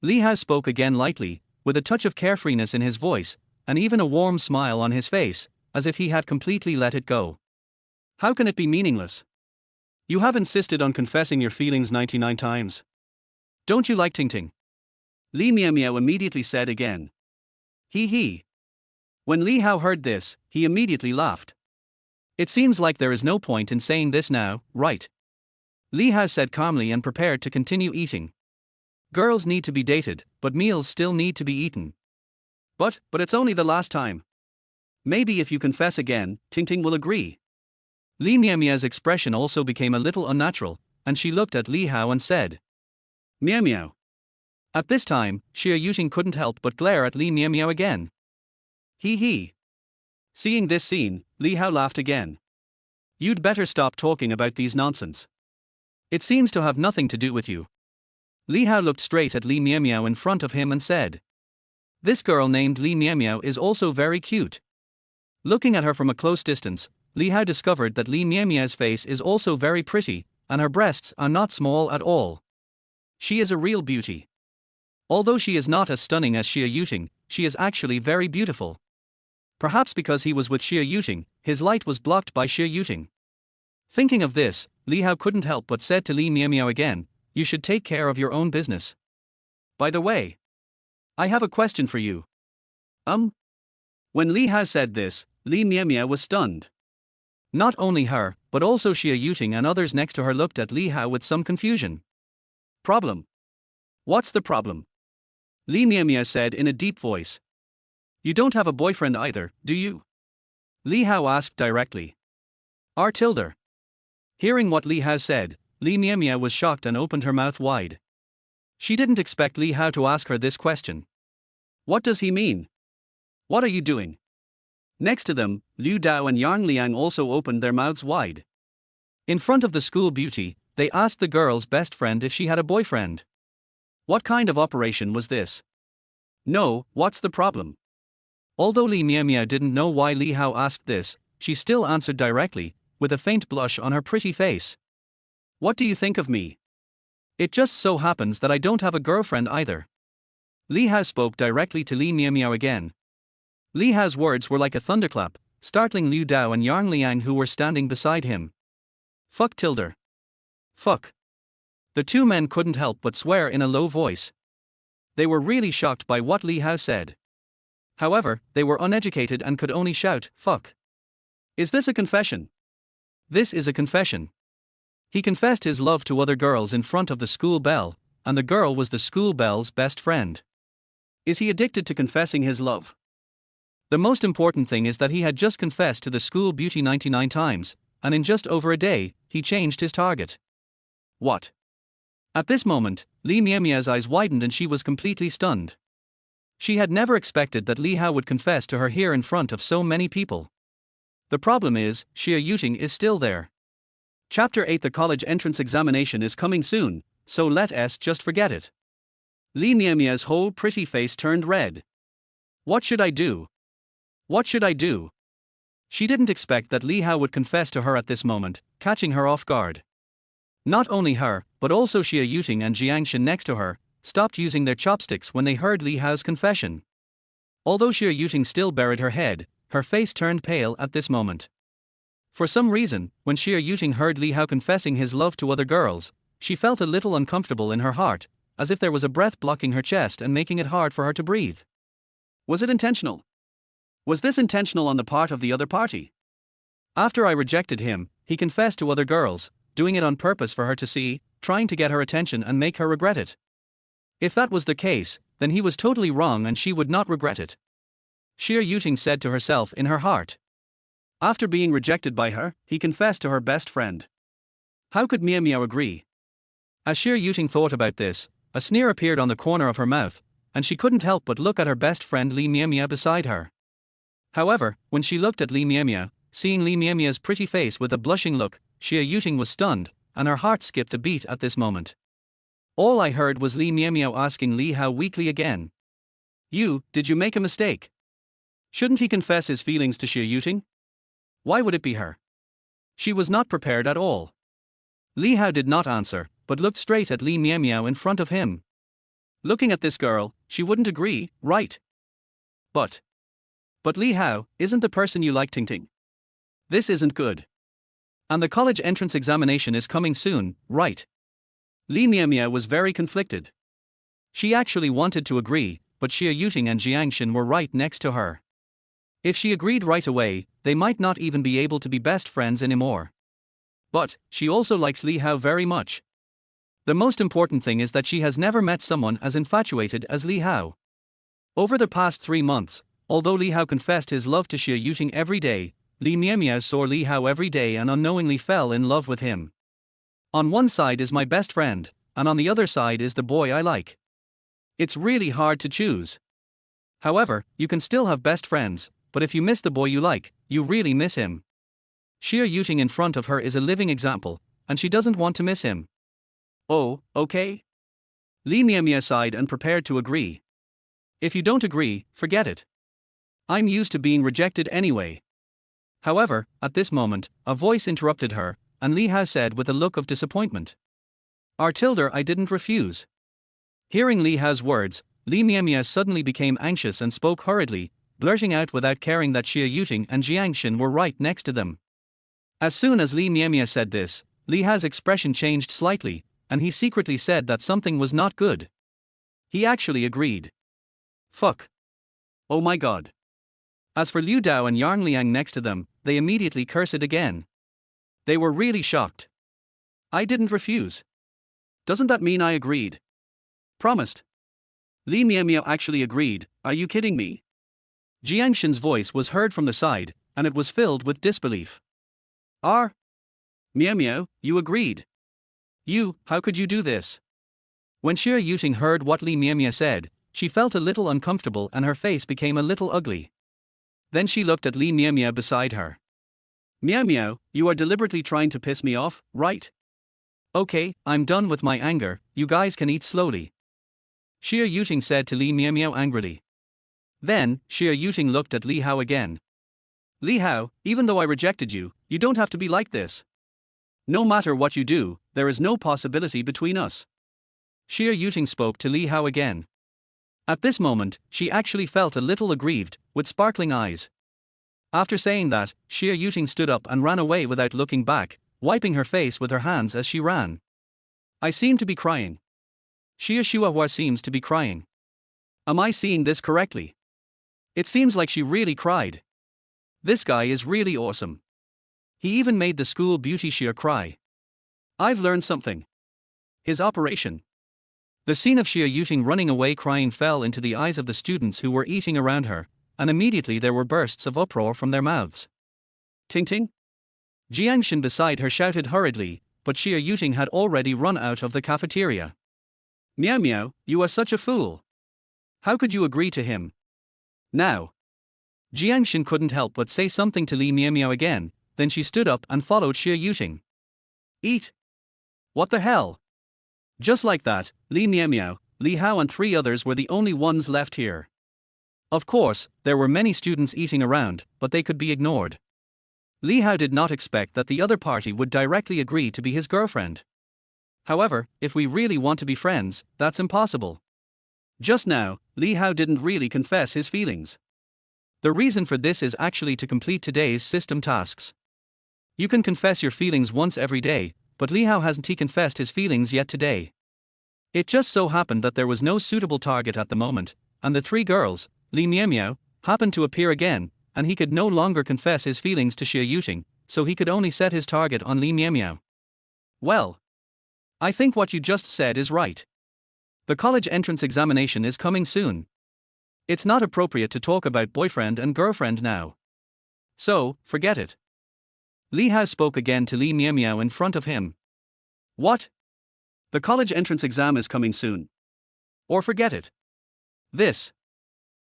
Li Hao spoke again lightly, with a touch of carefreeness in his voice, and even a warm smile on his face, as if he had completely let it go. How can it be meaningless? You have insisted on confessing your feelings 99 times. Don't you like Ting Ting? Li Miao immediately said again. He. When Li Hao heard this, he immediately laughed. It seems like there is no point in saying this now, right? Li Hao said calmly and prepared to continue eating. Girls need to be dated, but meals still need to be eaten. But it's only the last time. Maybe if you confess again, Ting Ting will agree. Li Miao's expression also became a little unnatural, and she looked at Li Hao and said. Miao. At this time, Xie Yuting couldn't help but glare at Li Miao again. Hee hee. Seeing this scene, Li Hao laughed again. You'd better stop talking about these nonsense. It seems to have nothing to do with you. Li Hao looked straight at Li Miao in front of him and said. This girl named Li Miao is also very cute. Looking at her from a close distance, Li Hao discovered that Li Miao's face is also very pretty, and her breasts are not small at all. She is a real beauty. Although she is not as stunning as Xie Yuting, she is actually very beautiful. Perhaps because he was with Xie Yuting, his light was blocked by Xie Yuting. Thinking of this, Li Hao couldn't help but said to Li Miao again, you should take care of your own business. By the way, I have a question for you. When Li Hao said this, Li Miao was stunned. Not only her, but also Xie Yuting and others next to her looked at Li Hao with some confusion. Problem? What's the problem? Li Miao said in a deep voice. You don't have a boyfriend either, do you? Li Hao asked directly. R tilde. Hearing what Li Hao said, Li Miao was shocked and opened her mouth wide. She didn't expect Li Hao to ask her this question. What does he mean? What are you doing? Next to them, Liu Dao and Yang Liang also opened their mouths wide. In front of the school beauty, they asked the girl's best friend if she had a boyfriend. What kind of operation was this? No, what's the problem? Although Li Miao didn't know why Li Hao asked this, she still answered directly, with a faint blush on her pretty face. What do you think of me? It just so happens that I don't have a girlfriend either. Li Hao spoke directly to Li Miao again. Li Hao's words were like a thunderclap, startling Liu Dao and Yang Liang who were standing beside him. Fuck tilde. Fuck. The two men couldn't help but swear in a low voice. They were really shocked by what Li Hao said. However, they were uneducated and could only shout, fuck. Is this a confession? This is a confession. He confessed his love to other girls in front of the school bell, and the girl was the school bell's best friend. Is he addicted to confessing his love? The most important thing is that he had just confessed to the school beauty 99 times, and in just over a day, he changed his target. What? At this moment, Li Miao's eyes widened and she was completely stunned. She had never expected that Li Hao would confess to her here in front of so many people. The problem is, Xie Yuting is still there. Chapter 8. The college entrance examination is coming soon, so let's just forget it. Li Miao's whole pretty face turned red. What should I do? What should I do? She didn't expect that Li Hao would confess to her at this moment, catching her off guard. Not only her, but also Xie Yuting and Jiang Shen next to her, stopped using their chopsticks when they heard Li Hao's confession. Although Xie Yuting still buried her head, her face turned pale at this moment. For some reason, when Xie Yuting heard Li Hao confessing his love to other girls, she felt a little uncomfortable in her heart, as if there was a breath blocking her chest and making it hard for her to breathe. Was it intentional? Was this intentional on the part of the other party? After I rejected him, he confessed to other girls, doing it on purpose for her to see, trying to get her attention and make her regret it. If that was the case, then he was totally wrong and she would not regret it. Xie Yuting said to herself in her heart. After being rejected by her, he confessed to her best friend. How could Miao agree? As Xie Yuting thought about this, a sneer appeared on the corner of her mouth, and she couldn't help but look at her best friend Li Miao beside her. However, when she looked at Li Miao, seeing Li Miao's pretty face with a blushing look, Xie Yuting was stunned, and her heart skipped a beat at this moment. All I heard was Li Miao asking Li Hao weakly again. Did you make a mistake? Shouldn't he confess his feelings to Xie Yuting? Why would it be her? She was not prepared at all. Li Hao did not answer, but looked straight at Li Miao in front of him. Looking at this girl, she wouldn't agree, right? But Li Hao isn't the person you like, Ting Ting. This isn't good. And the college entrance examination is coming soon, right? Li Miao was very conflicted. She actually wanted to agree, but Xie Yuting and Jiang Shen were right next to her. If she agreed right away, they might not even be able to be best friends anymore. But she also likes Li Hao very much. The most important thing is that she has never met someone as infatuated as Li Hao. Over the past 3 months, although Li Hao confessed his love to Xie Yuting every day, Li Miao saw Li Hao every day and unknowingly fell in love with him. On one side is my best friend, and on the other side is the boy I like. It's really hard to choose. However, you can still have best friends, but if you miss the boy you like, you really miss him. Xia Yuting in front of her is a living example, and she doesn't want to miss him. Oh, okay? Li Miamia sighed and prepared to agree. If you don't agree, forget it. I'm used to being rejected anyway. However, at this moment, a voice interrupted her, and Li Hao said with a look of disappointment. Tilde, I didn't refuse. Hearing Li Hao's words, Li Miamia suddenly became anxious and spoke hurriedly, blurting out without caring that Xia Yuting and Jiang Xin were right next to them. As soon as Li Miamia said this, Li Hao's expression changed slightly, and he secretly said that something was not good. He actually agreed. Fuck. Oh my god. As for Liu Dao and Yang Liang next to them, they immediately cursed again. They were really shocked. I didn't refuse. Doesn't that mean I agreed? Promised. Li Miamiao actually agreed, are you kidding me? Jiang Xin's voice was heard from the side, and it was filled with disbelief. Miamiao, you agreed. How could you do this? When Xia Yuting heard what Li Miamia said, she felt a little uncomfortable and her face became a little ugly. Then she looked at Li Miamia beside her. Miamiao, you are deliberately trying to piss me off, right? Okay, I'm done with my anger, you guys can eat slowly. Xia Yuting said to Li Miamiao angrily. Then, Xia Yuting looked at Li Hao again. Li Hao, even though I rejected you, you don't have to be like this. No matter what you do, there is no possibility between us. Xia Yuting spoke to Li Hao again. At this moment, she actually felt a little aggrieved, with sparkling eyes. After saying that, Xia Yuting stood up and ran away without looking back, wiping her face with her hands as she ran. I seem to be crying. Xia Shuahua seems to be crying. Am I seeing this correctly? It seems like she really cried. This guy is really awesome. He even made the school beauty Xia cry. I've learned something. His operation. The scene of Xia Yuting running away crying fell into the eyes of the students who were eating around her, and immediately there were bursts of uproar from their mouths. Ting ting? Jiang Xin beside her shouted hurriedly, but Xia Yuting had already run out of the cafeteria. Miao Miao, you are such a fool. How could you agree to him? Now. Jiang Xin couldn't help but say something to Li Miao Miao again, then she stood up and followed Xia Yuting. Eat. What the hell? Just like that, Li Miao Miao, Li Hao and 3 others were the only ones left here. Of course, there were many students eating around, but they could be ignored. Li Hao did not expect that the other party would directly agree to be his girlfriend. However, if we really want to be friends, that's impossible. Just now, Li Hao didn't really confess his feelings. The reason for this is actually to complete today's system tasks. You can confess your feelings once every day, but Li Hao hasn't confessed his feelings yet today. It just so happened that there was no suitable target at the moment, and the 3 girls, Li Miao Miao, happened to appear again, and he could no longer confess his feelings to Xia Yuting, so he could only set his target on Li Miao Miao. Well, I think what you just said is right. The college entrance examination is coming soon. It's not appropriate to talk about boyfriend and girlfriend now. So, forget it. Li Hao spoke again to Li Miao Miao in front of him. What? The college entrance exam is coming soon. Or forget it. This.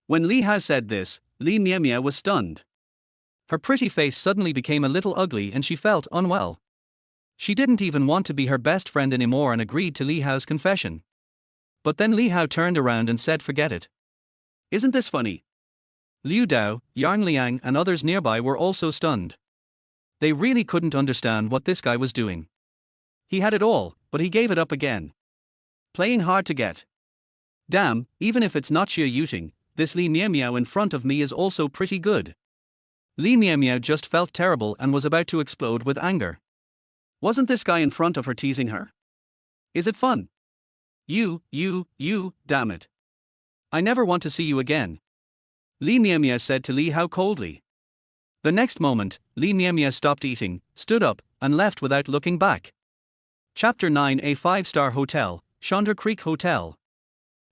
When Li Hao said this, Li Miao Miao was stunned. Her pretty face suddenly became a little ugly and she felt unwell. She didn't even want to be her best friend anymore and agreed to Li Hao's confession. But then Li Hao turned around and said forget it. Isn't this funny? Liu Dao, Yang Liang and others nearby were also stunned. They really couldn't understand what this guy was doing. He had it all, but he gave it up again. Playing hard to get. Damn, even if it's not Xia Yuting, this Li Miao Miao in front of me is also pretty good. Li Miao Miao just felt terrible and was about to explode with anger. Wasn't this guy in front of her teasing her? Is it fun? You, damn it. I never want to see you again. Li Miao Miao said to Li Hao coldly. The next moment, Li Miao Miao stopped eating, stood up, and left without looking back. Chapter 9 A 5-star hotel, Chandra Creek Hotel.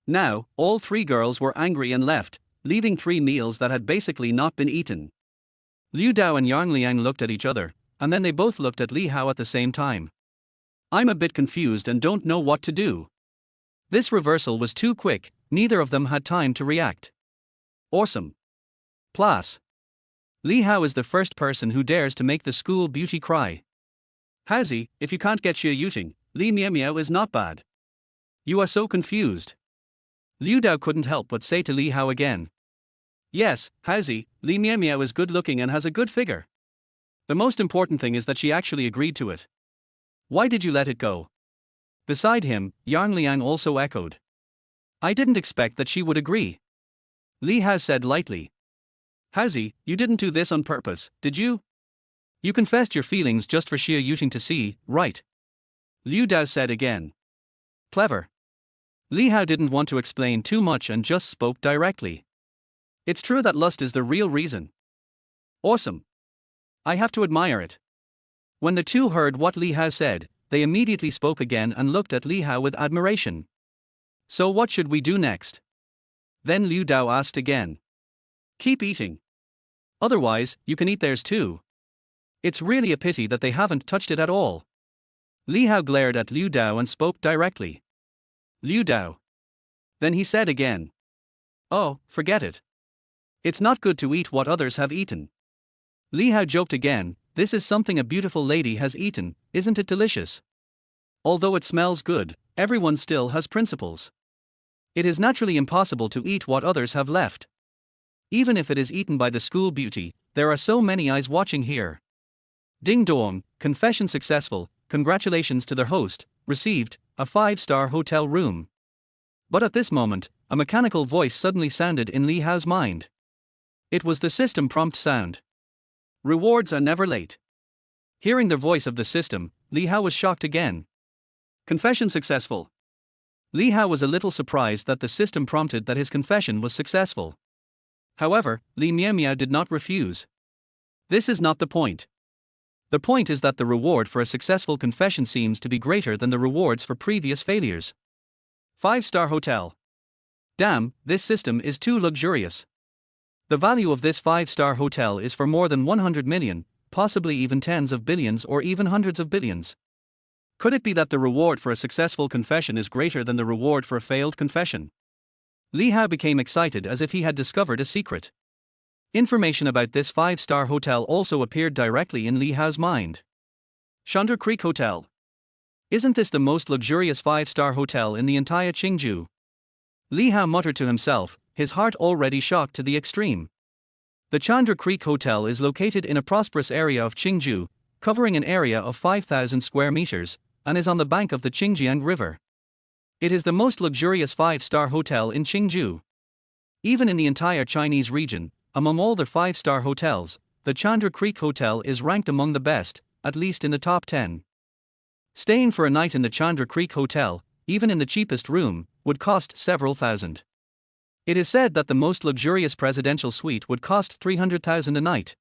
Now, all 3 girls were angry and left, leaving 3 meals that had basically not been eaten. Liu Dao and Yang Liang looked at each other, and then they both looked at Li Hao at the same time. I'm a bit confused and don't know what to do. This reversal was too quick, neither of them had time to react. Awesome. Plus, Li Hao is the first person who dares to make the school beauty cry. Howsy, if you can't get Xie Yuting, Li Miao Miao is not bad. You are so confused. Liu Dao couldn't help but say to Li Hao again. Yes, Howsy, Li Miao Miao is good looking and has a good figure. The most important thing is that she actually agreed to it. Why did you let it go? Beside him, Yang Liang also echoed. I didn't expect that she would agree. Li Hao said lightly. Howsy, you didn't do this on purpose, did you? You confessed your feelings just for Xie Yuting to see, right? Liu Dao said again. Clever. Li Hao didn't want to explain too much and just spoke directly. It's true that lust is the real reason. Awesome. I have to admire it. When the two heard what Li Hao said, they immediately spoke again and looked at Li Hao with admiration. So what should we do next? Then Liu Dao asked again. Keep eating. Otherwise, you can eat theirs too. It's really a pity that they haven't touched it at all. Li Hao glared at Liu Dao and spoke directly. Liu Dao. Then he said again. Oh, forget it. It's not good to eat what others have eaten. Li Hao joked again, this is something a beautiful lady has eaten, isn't it delicious? Although it smells good, everyone still has principles. It is naturally impossible to eat what others have left. Even if it is eaten by the school beauty, there are so many eyes watching here. Ding dong, confession successful, congratulations to their host, received a 5-star hotel room. But at this moment, a mechanical voice suddenly sounded in Li Hao's mind. It was the system prompt sound. Rewards are never late. Hearing the voice of the system, Li Hao was shocked again. Confession successful. Li Hao was a little surprised that the system prompted that his confession was successful. However, Li Miao Miao did not refuse. This is not the point. The point is that the reward for a successful confession seems to be greater than the rewards for previous failures. 5-star hotel. Damn, this system is too luxurious. The value of this 5-star hotel is for more than 100 million, possibly even tens of billions or even hundreds of billions. Could it be that the reward for a successful confession is greater than the reward for a failed confession? Li Hao became excited as if he had discovered a secret. Information about this 5-star hotel also appeared directly in Li Hao's mind. Chandra Creek Hotel. Isn't this the most luxurious 5-star hotel in the entire Qingju? Li Hao muttered to himself, his heart already shocked to the extreme. The Chandra Creek Hotel is located in a prosperous area of Qingju, covering an area of 5,000 square meters, and is on the bank of the Qingjiang River. It is the most luxurious 5-star hotel in Qingju. Even in the entire Chinese region, among all the 5-star hotels, the Chandra Creek Hotel is ranked among the best, at least in the top 10. Staying for a night in the Chandra Creek Hotel, even in the cheapest room, would cost several thousand. It is said that the most luxurious presidential suite would cost 300,000 a night.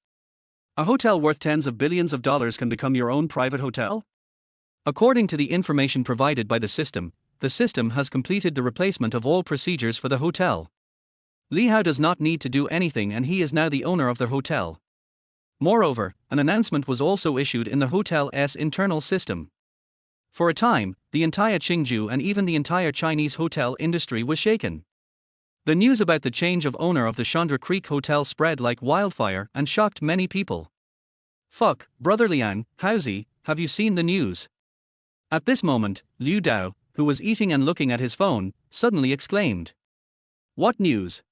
A hotel worth tens of billions of dollars can become your own private hotel? According to the information provided by the system has completed the replacement of all procedures for the hotel. Li Hao does not need to do anything and he is now the owner of the hotel. Moreover, an announcement was also issued in the hotel's internal system. For a time, the entire Qingju and even the entire Chinese hotel industry was shaken. The news about the change of owner of the Chandra Creek Hotel spread like wildfire and shocked many people. Fuck, Brother Liang, Howsy, have you seen the news? At this moment, Liu Dao, who was eating and looking at his phone, suddenly exclaimed. What news?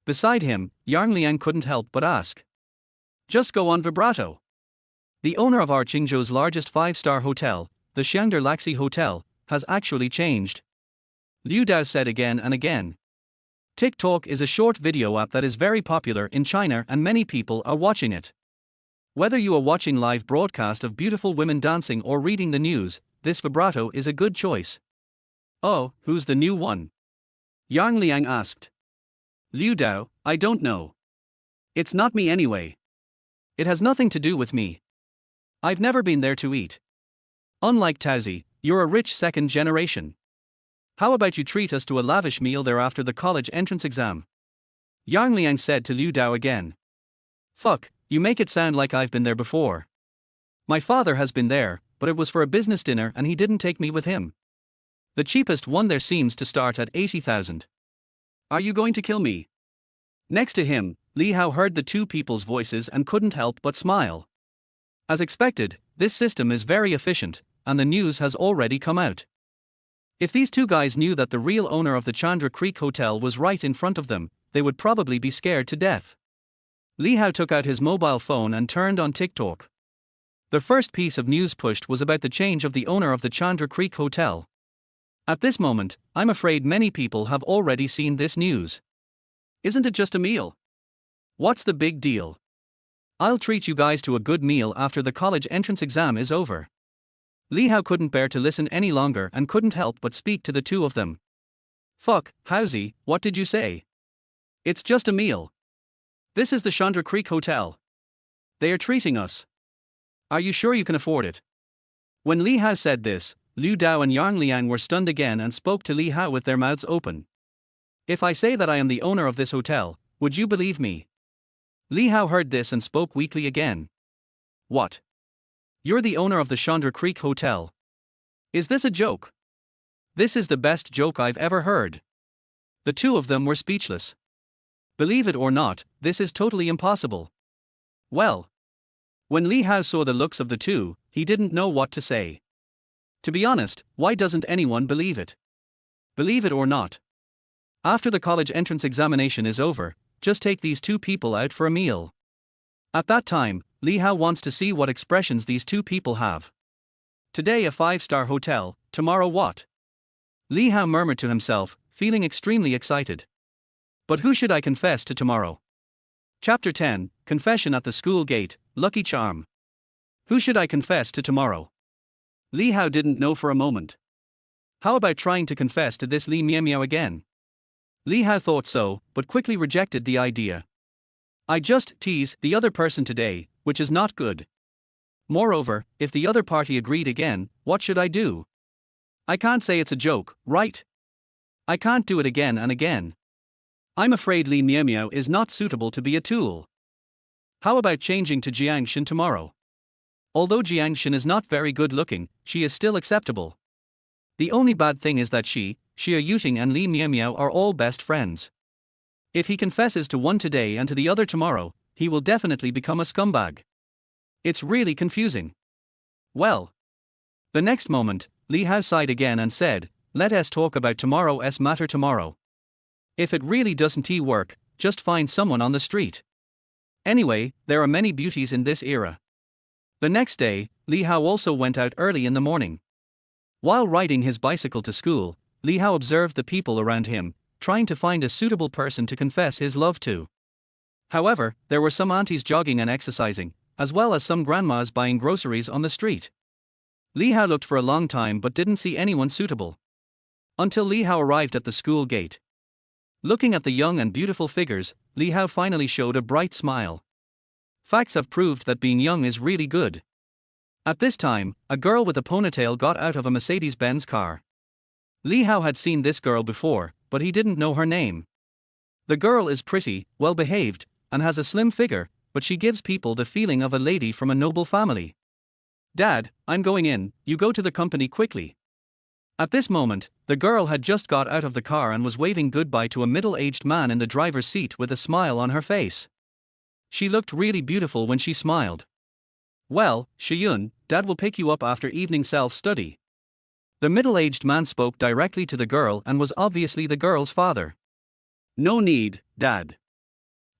Beside him, Yang Liang couldn't help but ask. Just go on vibrato. The owner of our Qingzhou's largest 5-star hotel, the Xiangder Laxi Hotel, has actually changed. Liu Dao said again and again. TikTok is a short video app that is very popular in China and many people are watching it. Whether you are watching live broadcast of beautiful women dancing or reading the news, this vibrato is a good choice. Oh, who's the new one? Yang Liang asked. Liu Dao, I don't know. It's not me anyway. It has nothing to do with me. I've never been there to eat. Unlike Taozi, you're a rich second generation. How about you treat us to a lavish meal there after the college entrance exam? Yang Liang said to Liu Dao again. Fuck, you make it sound like I've been there before. My father has been there, but it was for a business dinner and he didn't take me with him. The cheapest one there seems to start at 80,000. Are you going to kill me? Next to him, Li Hao heard the two people's voices and couldn't help but smile. As expected, this system is very efficient, and the news has already come out. If these two guys knew that the real owner of the Chandra Creek Hotel was right in front of them, they would probably be scared to death. Li Hao took out his mobile phone and turned on TikTok. The first piece of news pushed was about the change of the owner of the Chandra Creek Hotel. At this moment, I'm afraid many people have already seen this news. Isn't it just a meal? What's the big deal? I'll treat you guys to a good meal after the college entrance exam is over. Li Hao couldn't bear to listen any longer and couldn't help but speak to the two of them. Fuck, Howsy, what did you say? It's just a meal. This is the Chandra Creek Hotel. They are treating us. Are you sure you can afford it? When Li Hao said this, Liu Dao and Yang Liang were stunned again and spoke to Li Hao with their mouths open. If I say that I am the owner of this hotel, would you believe me? Li Hao heard this and spoke weakly again. What? You're the owner of the Chandra Creek Hotel? Is this a joke? This is the best joke I've ever heard. The two of them were speechless. Believe it or not, this is totally impossible. Well. When Li Hao saw the looks of the two, he didn't know what to say. To be honest, why doesn't anyone believe it? Believe it or not. After the college entrance examination is over, just take these two people out for a meal. At that time, Li Hao wants to see what expressions these two people have. Today a 5-star hotel, tomorrow what? Li Hao murmured to himself, feeling extremely excited. But who should I confess to tomorrow? Chapter 10, Confession at the School Gate, Lucky Charm. Who should I confess to tomorrow? Li Hao didn't know for a moment. How about trying to confess to this Li Miao Miao again? Li Hao thought so, but quickly rejected the idea. I just tease the other person today, which is not good. Moreover, if the other party agreed again, what should I do? I can't say it's a joke, right? I can't do it again and again. I'm afraid Li Miao Miao is not suitable to be a tool. How about changing to Jiang Shin tomorrow? Although Jiang Shin is not very good looking, she is still acceptable. The only bad thing is that Xia Yuting and Li Miao Miao are all best friends. If he confesses to one today and to the other tomorrow, he will definitely become a scumbag. It's really confusing. Well. The next moment, Li Hao sighed again and said, let us talk about tomorrow's matter tomorrow. If it really doesn't work, just find someone on the street. Anyway, there are many beauties in this era. The next day, Li Hao also went out early in the morning. While riding his bicycle to school, Li Hao observed the people around him, trying to find a suitable person to confess his love to. However, there were some aunties jogging and exercising, as well as some grandmas buying groceries on the street. Li Hao looked for a long time but didn't see anyone suitable. Until Li Hao arrived at the school gate. Looking at the young and beautiful figures, Li Hao finally showed a bright smile. Facts have proved that being young is really good. At this time, a girl with a ponytail got out of a Mercedes-Benz car. Li Hao had seen this girl before, but he didn't know her name. The girl is pretty, well-behaved, and has a slim figure, but she gives people the feeling of a lady from a noble family. Dad, I'm going in, you go to the company quickly. At this moment, the girl had just got out of the car and was waving goodbye to a middle-aged man in the driver's seat with a smile on her face. She looked really beautiful when she smiled. Well, Shiyun, Dad will pick you up after evening self-study. The middle-aged man spoke directly to the girl and was obviously the girl's father. No need, Dad.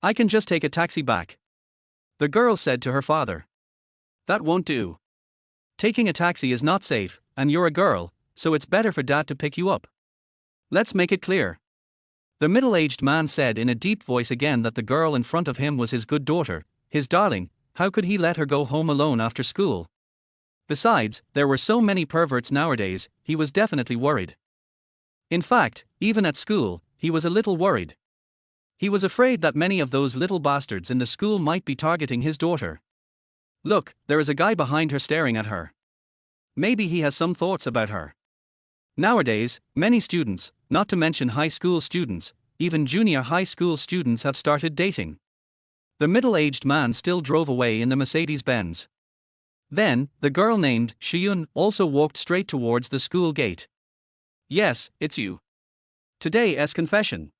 I can just take a taxi back. The girl said to her father. That won't do. Taking a taxi is not safe, and you're a girl, so it's better for Dad to pick you up. Let's make it clear. The middle-aged man said in a deep voice again that the girl in front of him was his good daughter, his darling. How could he let her go home alone after school? Besides, there were so many perverts nowadays, he was definitely worried. In fact, even at school, he was a little worried. He was afraid that many of those little bastards in the school might be targeting his daughter. Look, there is a guy behind her staring at her. Maybe he has some thoughts about her. Nowadays, many students, not to mention high school students, even junior high school students have started dating. The middle-aged man still drove away in the Mercedes-Benz. Then, the girl named Shiyun also walked straight towards the school gate. Yes, it's you. Today's confession.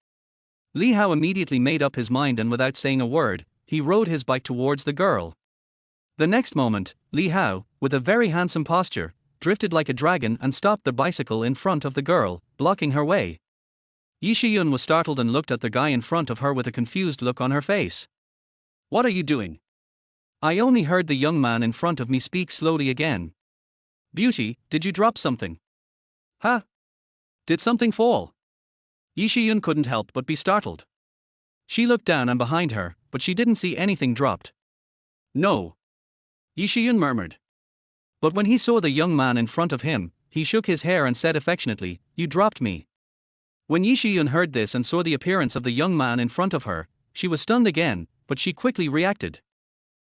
Li Hao immediately made up his mind, and without saying a word, he rode his bike towards the girl. The next moment, Li Hao, with a very handsome posture, drifted like a dragon and stopped the bicycle in front of the girl, blocking her way. Yi Shiyun was startled and looked at the guy in front of her with a confused look on her face. "What are you doing?" I only heard the young man in front of me speak slowly again. "Beauty, did you drop something?" "Huh? Did something fall?" Yi Shiyun couldn't help but be startled. She looked down and behind her, but she didn't see anything dropped. "No," Yi Shiyun murmured. But when he saw the young man in front of him, he shook his hair and said affectionately, "You dropped me." When Yi Shiyun heard this and saw the appearance of the young man in front of her, she was stunned again, but she quickly reacted.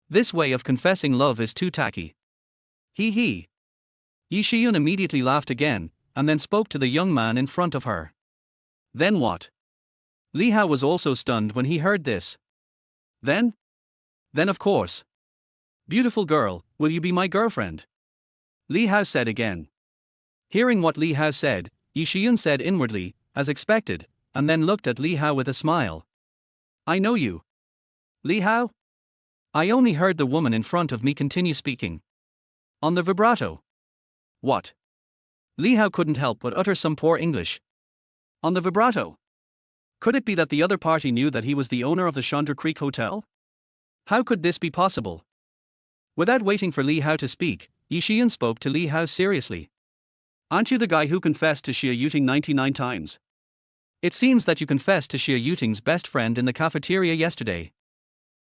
This way of confessing love is too tacky. Hee hee. Yi Shiyun immediately laughed again, and then spoke to the young man in front of her. "Then what?" Li Hao was also stunned when he heard this. Then? Then of course. "Beautiful girl, will you be my girlfriend?" Li Hao said again. Hearing what Li Hao said, Yi Shiyun said inwardly, as expected, and then looked at Li Hao with a smile. "I know you." "Li Hao?" I only heard the woman in front of me continue speaking. On the vibrato. "What?" Li Hao couldn't help but utter some poor English. On the vibrato. Could it be that the other party knew that he was the owner of the Chandra Creek Hotel? How could this be possible? Without waiting for Li Hao to speak, Yi Shiyun spoke to Li Hao seriously. "Aren't you the guy who confessed to Xia Yuting 99 times? It seems that you confessed to Xia Yuting's best friend in the cafeteria yesterday."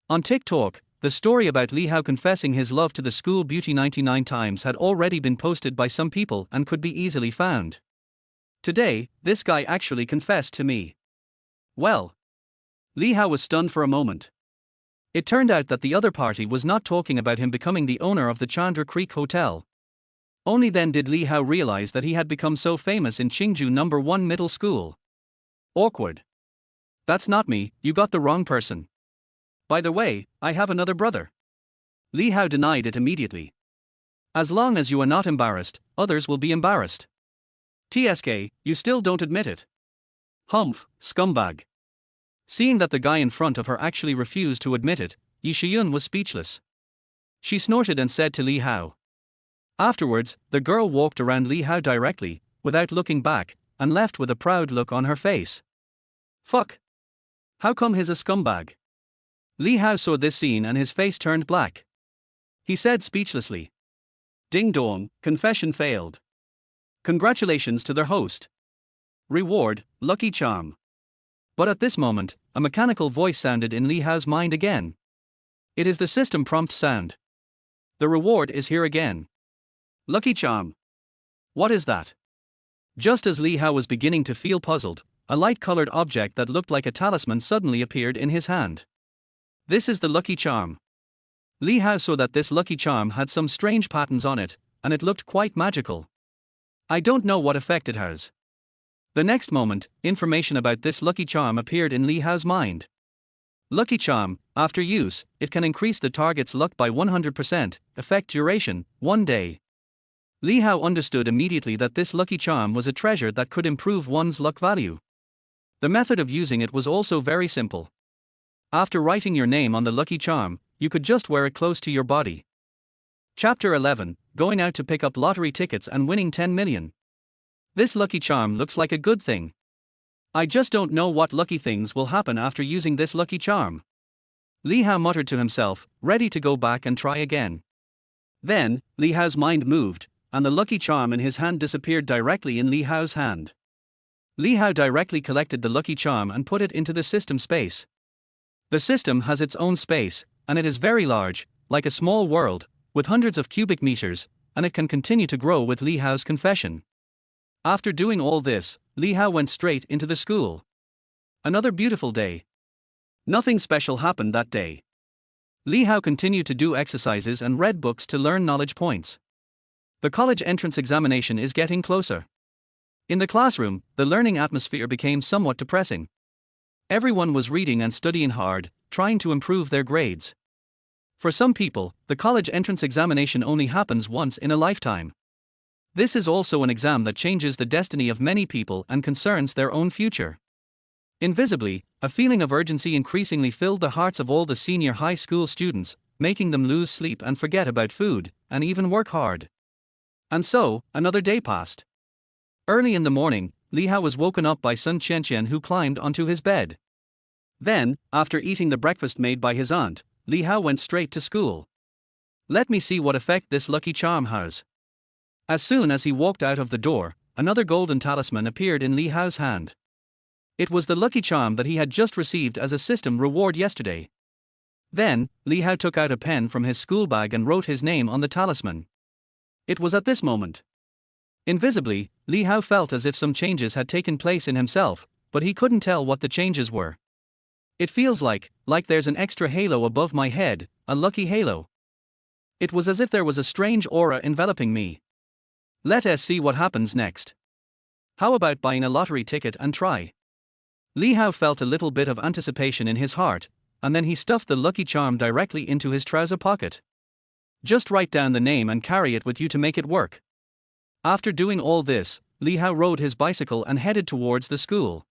On TikTok, the story about Li Hao confessing his love to the school beauty 99 times had already been posted by some people and could be easily found. Today, this guy actually confessed to me. Well. Li Hao was stunned for a moment. It turned out that the other party was not talking about him becoming the owner of the Chandra Creek Hotel. Only then did Li Hao realize that he had become so famous in Qingju No. 1 Middle School. Awkward. "That's not me, you got the wrong person. By the way, I have another brother." Li Hao denied it immediately. "As long as you are not embarrassed, others will be embarrassed. TSK, you still don't admit it. Humph, scumbag." Seeing that the guy in front of her actually refused to admit it, Yi Shiyun was speechless. She snorted and said to Li Hao. Afterwards, the girl walked around Li Hao directly, without looking back, and left with a proud look on her face. "Fuck. How come he's a scumbag?" Li Hao saw this scene and his face turned black. He said speechlessly. Ding dong, confession failed. Congratulations to their host. Reward, lucky charm. But at this moment, a mechanical voice sounded in Li Hao's mind again. It is the system prompt sound. The reward is here again. Lucky charm. What is that? Just as Li Hao was beginning to feel puzzled, a light-colored object that looked like a talisman suddenly appeared in his hand. This is the lucky charm. Li Hao saw that this lucky charm had some strange patterns on it, and it looked quite magical. I don't know what effect it has. The next moment, information about this lucky charm appeared in Li Hao's mind. Lucky charm, after use, it can increase the target's luck by 100%, effect duration, 1 day. Li Hao understood immediately that this lucky charm was a treasure that could improve one's luck value. The method of using it was also very simple. After writing your name on the lucky charm, you could just wear it close to your body. Chapter 11, Going out to pick up lottery tickets and winning 10 million. This lucky charm looks like a good thing. I just don't know what lucky things will happen after using this lucky charm. Li Hao muttered to himself, ready to go back and try again. Then, Li Hao's mind moved, and the lucky charm in his hand disappeared directly in Li Hao's hand. Li Hao directly collected the lucky charm and put it into the system space. The system has its own space, and it is very large, like a small world, with hundreds of cubic meters, and it can continue to grow with Li Hao's confession. After doing all this, Li Hao went straight into the school. Another beautiful day. Nothing special happened that day. Li Hao continued to do exercises and read books to learn knowledge points. The college entrance examination is getting closer. In the classroom, the learning atmosphere became somewhat depressing. Everyone was reading and studying hard, trying to improve their grades. For some people, the college entrance examination only happens once in a lifetime. This is also an exam that changes the destiny of many people and concerns their own future. Invisibly, a feeling of urgency increasingly filled the hearts of all the senior high school students, making them lose sleep and forget about food, and even work hard. And so, another day passed. Early in the morning, Li Hao was woken up by Sun Qianqian, who climbed onto his bed. Then, after eating the breakfast made by his aunt, Li Hao went straight to school. Let me see what effect this lucky charm has. As soon as he walked out of the door, another golden talisman appeared in Li Hao's hand. It was the lucky charm that he had just received as a system reward yesterday. Then, Li Hao took out a pen from his school bag and wrote his name on the talisman. It was at this moment. Invisibly, Li Hao felt as if some changes had taken place in himself, but he couldn't tell what the changes were. It feels like there's an extra halo above my head, a lucky halo. It was as if there was a strange aura enveloping me. Let us see what happens next. How about buying a lottery ticket and try? Li Hao felt a little bit of anticipation in his heart, and then he stuffed the lucky charm directly into his trouser pocket. Just write down the name and carry it with you to make it work. After doing all this, Li Hao rode his bicycle and headed towards the school.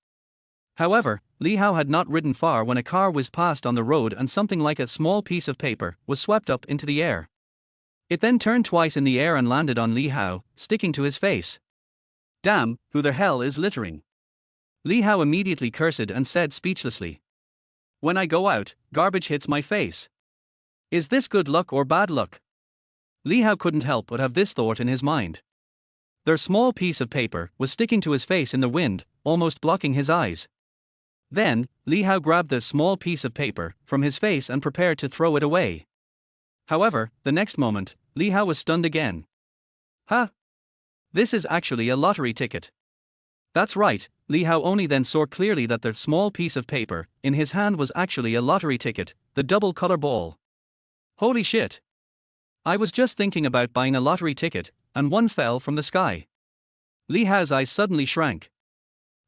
However, Li Hao had not ridden far when a car whizzed past on the road and something like a small piece of paper was swept up into the air. It then turned twice in the air and landed on Li Hao, sticking to his face. Damn, who the hell is littering? Li Hao immediately cursed and said speechlessly. When I go out, garbage hits my face. Is this good luck or bad luck? Li Hao couldn't help but have this thought in his mind. Their small piece of paper was sticking to his face in the wind, almost blocking his eyes. Then, Li Hao grabbed the small piece of paper from his face and prepared to throw it away. However, the next moment, Li Hao was stunned again. Huh? This is actually a lottery ticket. That's right, Li Hao only then saw clearly that the small piece of paper in his hand was actually a lottery ticket, the double color ball. Holy shit! I was just thinking about buying a lottery ticket, and one fell from the sky. Li Hao's eyes suddenly shrank.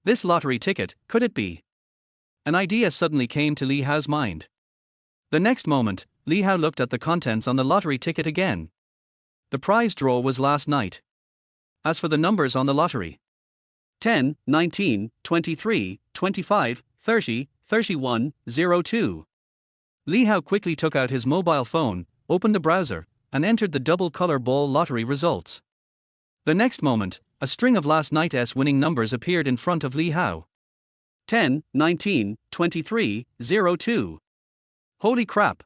This lottery ticket, could it be? An idea suddenly came to Li Hao's mind. The next moment, Li Hao looked at the contents on the lottery ticket again. The prize draw was last night. As for the numbers on the lottery: 10, 19, 23, 25, 30, 31, 02. Li Hao quickly took out his mobile phone, opened the browser, and entered the double color ball lottery results. The next moment, a string of last night's winning numbers appeared in front of Li Hao. 10, 19, 23, 02. Holy crap!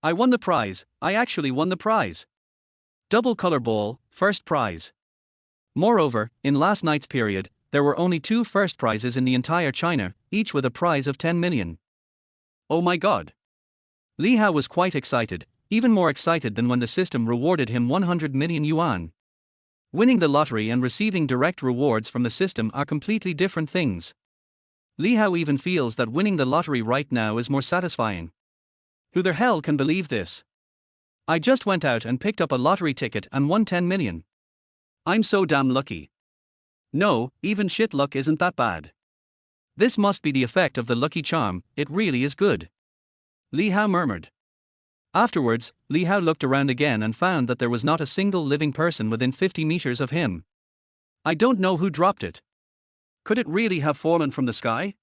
I won the prize, I actually won the prize. Double color ball, first prize. Moreover, in last night's period, there were only 2 first prizes in the entire China, each with a prize of 10 million. Oh my god! Li Hao was quite excited, even more excited than when the system rewarded him 100 million yuan. Winning the lottery and receiving direct rewards from the system are completely different things. Li Hao even feels that winning the lottery right now is more satisfying. Who the hell can believe this? I just went out and picked up a lottery ticket and won 10 million. I'm so damn lucky. No, even shit luck isn't that bad. This must be the effect of the lucky charm, it really is good. Li Hao murmured. Afterwards, Li Hao looked around again and found that there was not a single living person within 50 meters of him. I don't know who dropped it. Could it really have fallen from the sky?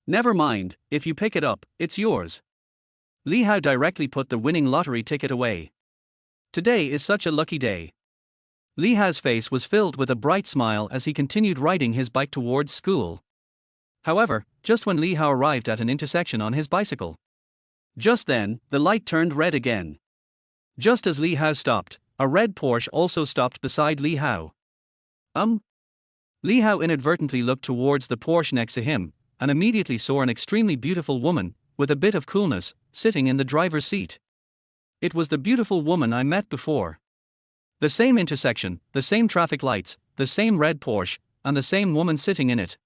Never mind, if you pick it up, it's yours. Li Hao directly put the winning lottery ticket away. Today is such a lucky day. Li Hao's face was filled with a bright smile as he continued riding his bike towards school. However, just when Li Hao arrived at an intersection on his bicycle, just then, the light turned red again. Just as Li Hao stopped, a red Porsche also stopped beside Li Hao. Li Hao inadvertently looked towards the Porsche next to him, and immediately saw an extremely beautiful woman, with a bit of coolness, sitting in the driver's seat. It was the beautiful woman I met before. The same intersection, the same traffic lights, the same red Porsche, and the same woman sitting in it.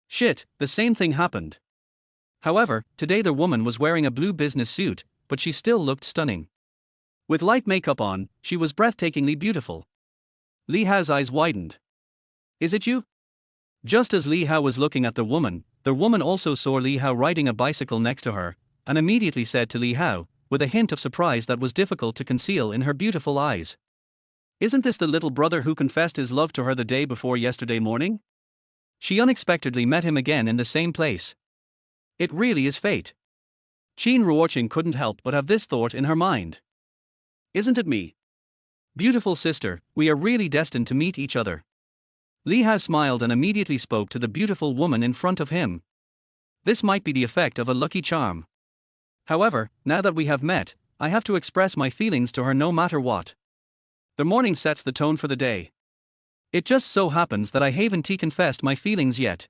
Shit, the same thing happened. However, today the woman was wearing a blue business suit, but she still looked stunning. With light makeup on, she was breathtakingly beautiful. Li Hao's eyes widened. Is it you? Just as Li Hao was looking at the woman also saw Li Hao riding a bicycle next to her, and immediately said to Li Hao, with a hint of surprise that was difficult to conceal in her beautiful eyes. Isn't this the little brother who confessed his love to her the day before yesterday morning? She unexpectedly met him again in the same place. It really is fate. Qin Ruoqing couldn't help but have this thought in her mind. Isn't it me? Beautiful sister, we are really destined to meet each other. Li Hao smiled and immediately spoke to the beautiful woman in front of him. This might be the effect of a lucky charm. However, now that we have met, I have to express my feelings to her no matter what. The morning sets the tone for the day. It just so happens that I haven't confessed my feelings yet.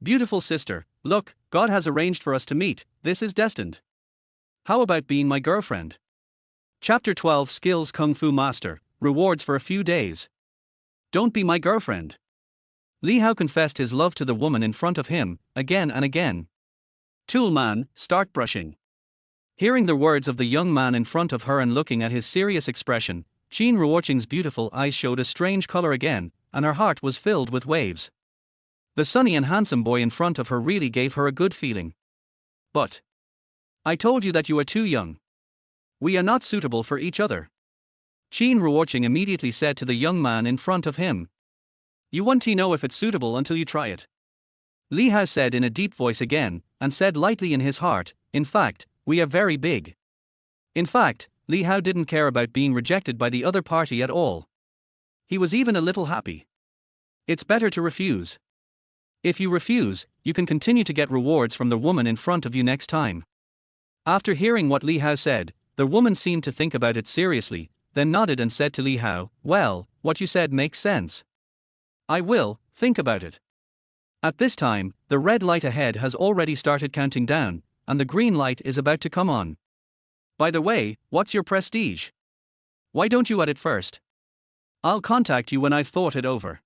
Beautiful sister, look, God has arranged for us to meet, this is destined. How about being my girlfriend? Chapter 12 Skills Kung Fu Master, Rewards for a Few Days. Don't be my girlfriend. Li Hao confessed his love to the woman in front of him, again and again. Tool man, start brushing. Hearing the words of the young man in front of her and looking at his serious expression, Qin Ruoqing's beautiful eyes showed a strange color again, and her heart was filled with waves. The sunny and handsome boy in front of her really gave her a good feeling. But I told you that you are too young. We are not suitable for each other. Qin Ruoqing immediately said to the young man in front of him. You won't know if it's suitable until you try it. Li Hao said in a deep voice again, and said lightly in his heart, in fact, we are very big. In fact, Li Hao didn't care about being rejected by the other party at all. He was even a little happy. It's better to refuse. If you refuse, you can continue to get rewards from the woman in front of you next time. After hearing what Li Hao said, the woman seemed to think about it seriously, then nodded and said to Li Hao, well, what you said makes sense. I will think about it. At this time, the red light ahead has already started counting down, and the green light is about to come on. By the way, what's your prestige? Why don't you add it first? I'll contact you when I've thought it over.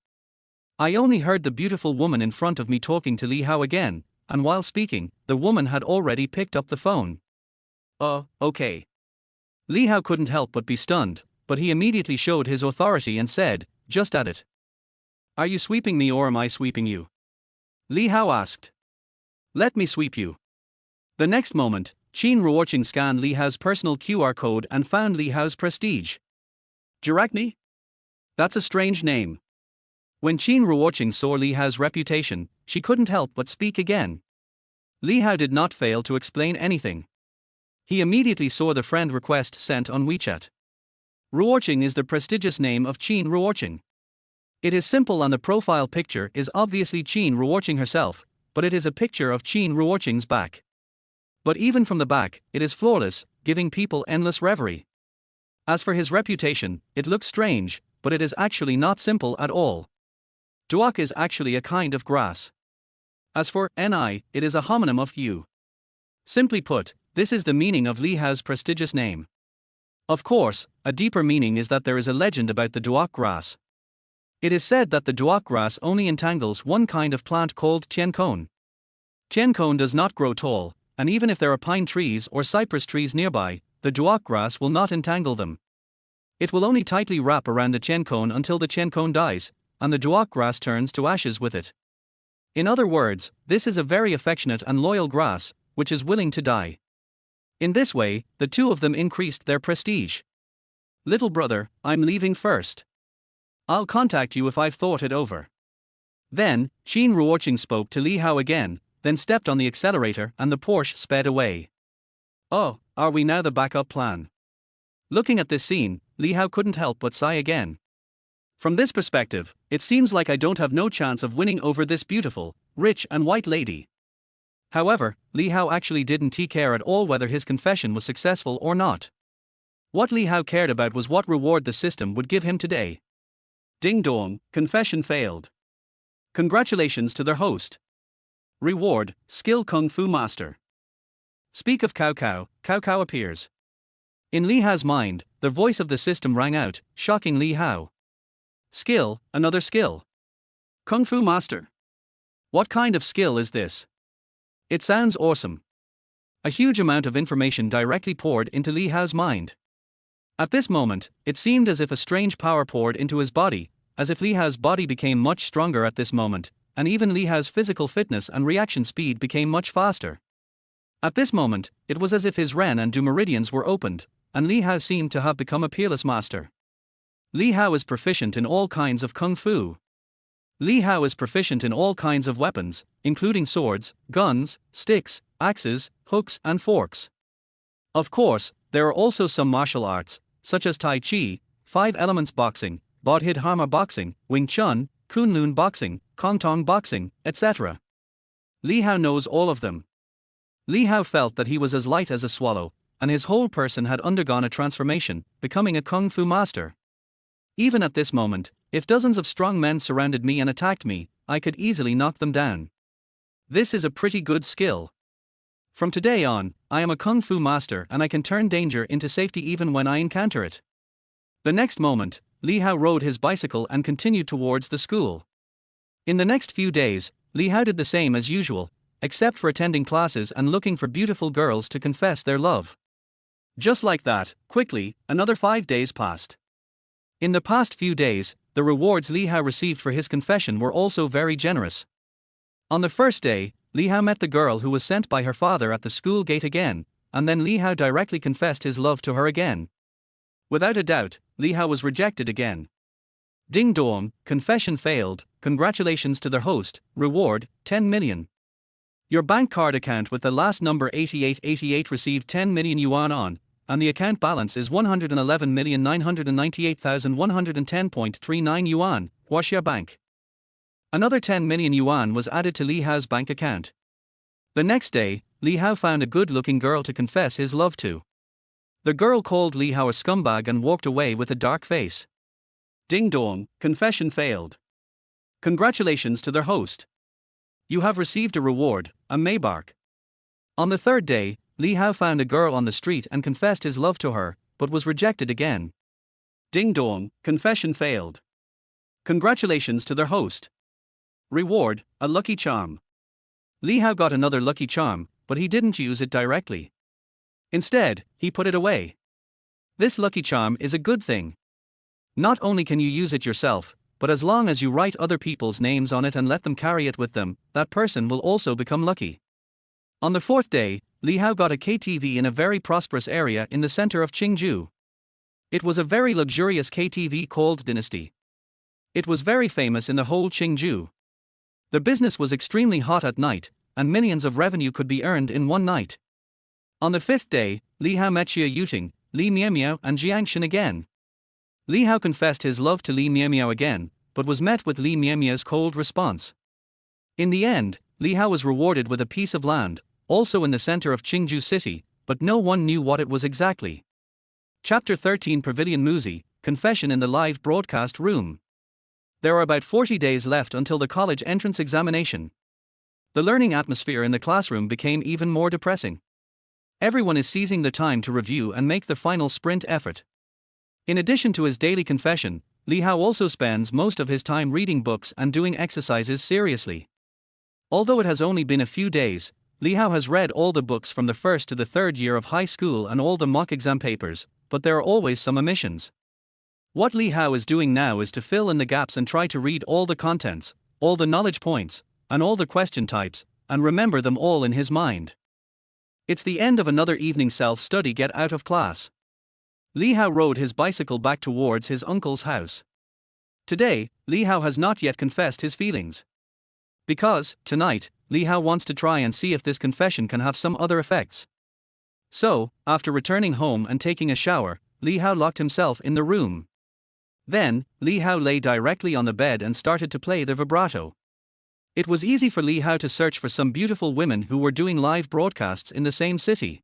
I only heard the beautiful woman in front of me talking to Li Hao again, and while speaking, the woman had already picked up the phone. Okay. Li Hao couldn't help but be stunned, but he immediately showed his authority and said, just add it. Are you sweeping me or am I sweeping you? Li Hao asked. Let me sweep you. The next moment, Qin Ruoqing scanned Li Hao's personal QR code and found Li Hao's prestige. Jirakni? That's a strange name. When Qin Ruoqing saw Li Hao's reputation, she couldn't help but speak again. Li Hao did not fail to explain anything. He immediately saw the friend request sent on WeChat. Ruoqing is the prestigious name of Qin Ruoqing. It is simple and the profile picture is obviously Qin Ruoqing herself, but it is a picture of Qin Ruoqing's back. But even from the back, it is flawless, giving people endless reverie. As for his reputation, it looks strange, but it is actually not simple at all. Duok is actually a kind of grass. As for Ni, it is a homonym of Yu. Simply put, this is the meaning of Li Hao's prestigious name. Of course, a deeper meaning is that there is a legend about the Duok grass. It is said that the Duok grass only entangles one kind of plant called tiencone. Tiencone does not grow tall, and even if there are pine trees or cypress trees nearby, the Duok grass will not entangle them. It will only tightly wrap around the tiencone until the tiencone dies, and the Duok grass turns to ashes with it. In other words, this is a very affectionate and loyal grass, which is willing to die. In this way, the two of them increased their prestige. Little brother, I'm leaving first. I'll contact you if I've thought it over. Then, Qin Ruoqing spoke to Li Hao again, then stepped on the accelerator and the Porsche sped away. Oh, are we now the backup plan? Looking at this scene, Li Hao couldn't help but sigh again. From this perspective, it seems like I don't have no chance of winning over this beautiful, rich and white lady. However, Li Hao actually didn't care at all whether his confession was successful or not. What Li Hao cared about was what reward the system would give him today. Ding dong, confession failed. Congratulations to their host. Reward, Skill Kung Fu Master. Speak of Cao Cao, Cao Cao appears. In Li Hao's mind, the voice of the system rang out, shocking Li Hao. Skill, another skill. Kung Fu Master. What kind of skill is this? It sounds awesome. A huge amount of information directly poured into Li Hao's mind. At this moment, it seemed as if a strange power poured into his body, as if Li Hao's body became much stronger at this moment, and even Li Hao's physical fitness and reaction speed became much faster. At this moment, it was as if his Ren and Du meridians were opened, and Li Hao seemed to have become a peerless master. Li Hao is proficient in all kinds of kung fu. Li Hao is proficient in all kinds of weapons, including swords, guns, sticks, axes, hooks, and forks. Of course, there are also some martial arts, such as Tai Chi, Five Elements boxing, Bodhidharma boxing, Wing Chun, Kunlun boxing, Kongtong boxing, etc. Li Hao knows all of them. Li Hao felt that he was as light as a swallow, and his whole person had undergone a transformation, becoming a kung fu master. Even at this moment, if dozens of strong men surrounded me and attacked me, I could easily knock them down. This is a pretty good skill. From today on, I am a kung fu master and I can turn danger into safety even when I encounter it. The next moment, Li Hao rode his bicycle and continued towards the school. In the next few days, Li Hao did the same as usual, except for attending classes and looking for beautiful girls to confess their love. Just like that, quickly, another 5 days passed. In the past few days, the rewards Li Hao received for his confession were also very generous. On the first day, Li Hao met the girl who was sent by her father at the school gate again, and then Li Hao directly confessed his love to her again. Without a doubt, Li Hao was rejected again. Ding dong, confession failed, congratulations to the host, reward, 10 million. Your bank card account with the last number 8888 received 10 million yuan on, and the account balance is 111,998,110.39 yuan, Huaxia Bank. Another 10 million yuan was added to Li Hao's bank account. The next day, Li Hao found a good-looking girl to confess his love to. The girl called Li Hao a scumbag and walked away with a dark face. Ding dong, confession failed. Congratulations to their host. You have received a reward, a Maybach. On the third day, Li Hao found a girl on the street and confessed his love to her, but was rejected again. Ding dong, confession failed. Congratulations to their host. Reward, a lucky charm. Li Hao got another lucky charm, but he didn't use it directly. Instead, he put it away. This lucky charm is a good thing. Not only can you use it yourself, but as long as you write other people's names on it and let them carry it with them, that person will also become lucky. On the fourth day, Li Hao got a KTV in a very prosperous area in the center of Qingju. It was a very luxurious KTV called Dynasty. It was very famous in the whole Qingju. The business was extremely hot at night, and millions of revenue could be earned in one night. On the fifth day, Li Hao met Xia Yuting, Li Miamiao and Jiangxin again. Li Hao confessed his love to Li Miamiao again, but was met with Li Miamiao's cold response. In the end, Li Hao was rewarded with a piece of land, also in the center of Qingju City, but no one knew what it was exactly. Chapter 13 Pavilion Muzi, Confession in the Live Broadcast Room. There are about 40 days left until the college entrance examination. The learning atmosphere in the classroom became even more depressing. Everyone is seizing the time to review and make the final sprint effort. In addition to his daily confession, Li Hao also spends most of his time reading books and doing exercises seriously. Although it has only been a few days, Li Hao has read all the books from the first to the third year of high school and all the mock exam papers, but there are always some omissions. What Li Hao is doing now is to fill in the gaps and try to read all the contents, all the knowledge points, and all the question types, and remember them all in his mind. It's the end of another evening self-study get out of class. Li Hao rode his bicycle back towards his uncle's house. Today, Li Hao has not yet confessed his feelings. Because, tonight, Li Hao wants to try and see if this confession can have some other effects. So, after returning home and taking a shower, Li Hao locked himself in the room. Then, Li Hao lay directly on the bed and started to play the vibrato. It was easy for Li Hao to search for some beautiful women who were doing live broadcasts in the same city.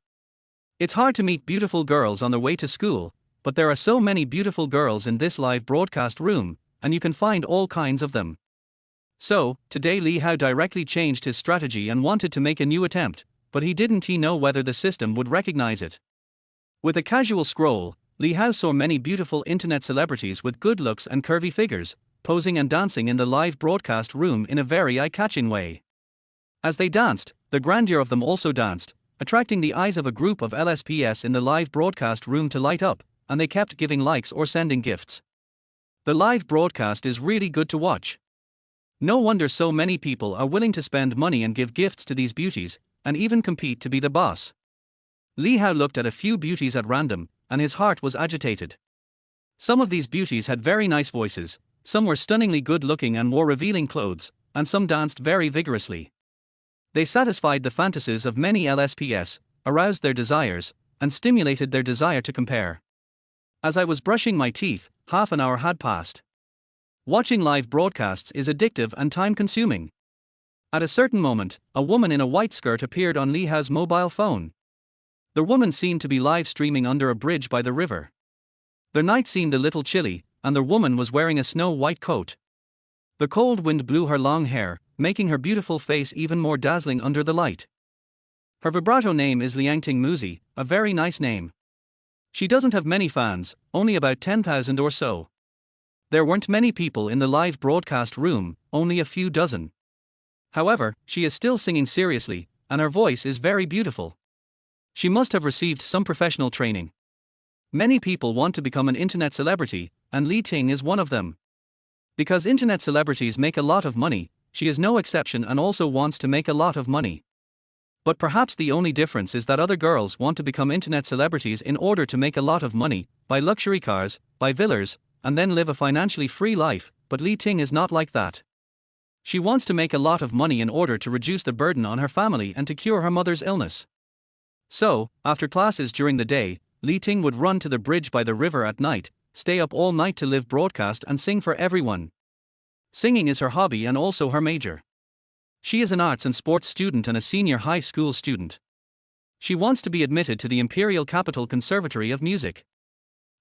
It's hard to meet beautiful girls on their way to school, but there are so many beautiful girls in this live broadcast room, and you can find all kinds of them. So, today Li Hao directly changed his strategy and wanted to make a new attempt, but he didn't know whether the system would recognize it. With a casual scroll, Li Hao saw many beautiful internet celebrities with good looks and curvy figures, posing and dancing in the live broadcast room in a very eye-catching way. As they danced, the grandeur of them also danced, attracting the eyes of a group of LSPs in the live broadcast room to light up, and they kept giving likes or sending gifts. The live broadcast is really good to watch. No wonder so many people are willing to spend money and give gifts to these beauties, and even compete to be the boss. Li Hao looked at a few beauties at random, and his heart was agitated. Some of these beauties had very nice voices, Some were stunningly good looking and wore revealing clothes, and some danced very vigorously. They satisfied the fantasies of many LSPS, aroused their desires, and stimulated their desire to compare. As I was brushing my teeth, half an hour had passed. Watching live broadcasts is addictive and time-consuming. At a certain moment, a woman in a white skirt appeared on Lee Hao's mobile phone. The woman seemed to be live streaming under a bridge by the river. The night seemed a little chilly, and the woman was wearing a snow-white coat. The cold wind blew her long hair, making her beautiful face even more dazzling under the light. Her vibrato name is Liangting Muzi, a very nice name. She doesn't have many fans, only about 10,000 or so. There weren't many people in the live broadcast room, only a few dozen. However, she is still singing seriously, and her voice is very beautiful. She must have received some professional training. Many people want to become an internet celebrity, and Li Ting is one of them. Because internet celebrities make a lot of money, she is no exception and also wants to make a lot of money. But perhaps the only difference is that other girls want to become internet celebrities in order to make a lot of money, buy luxury cars, buy villas, and then live a financially free life, but Li Ting is not like that. She wants to make a lot of money in order to reduce the burden on her family and to cure her mother's illness. So, after classes during the day, Li Ting would run to the bridge by the river at night, stay up all night to live broadcast and sing for everyone. Singing is her hobby and also her major. She is an arts and sports student and a senior high school student. She wants to be admitted to the Imperial Capital Conservatory of Music.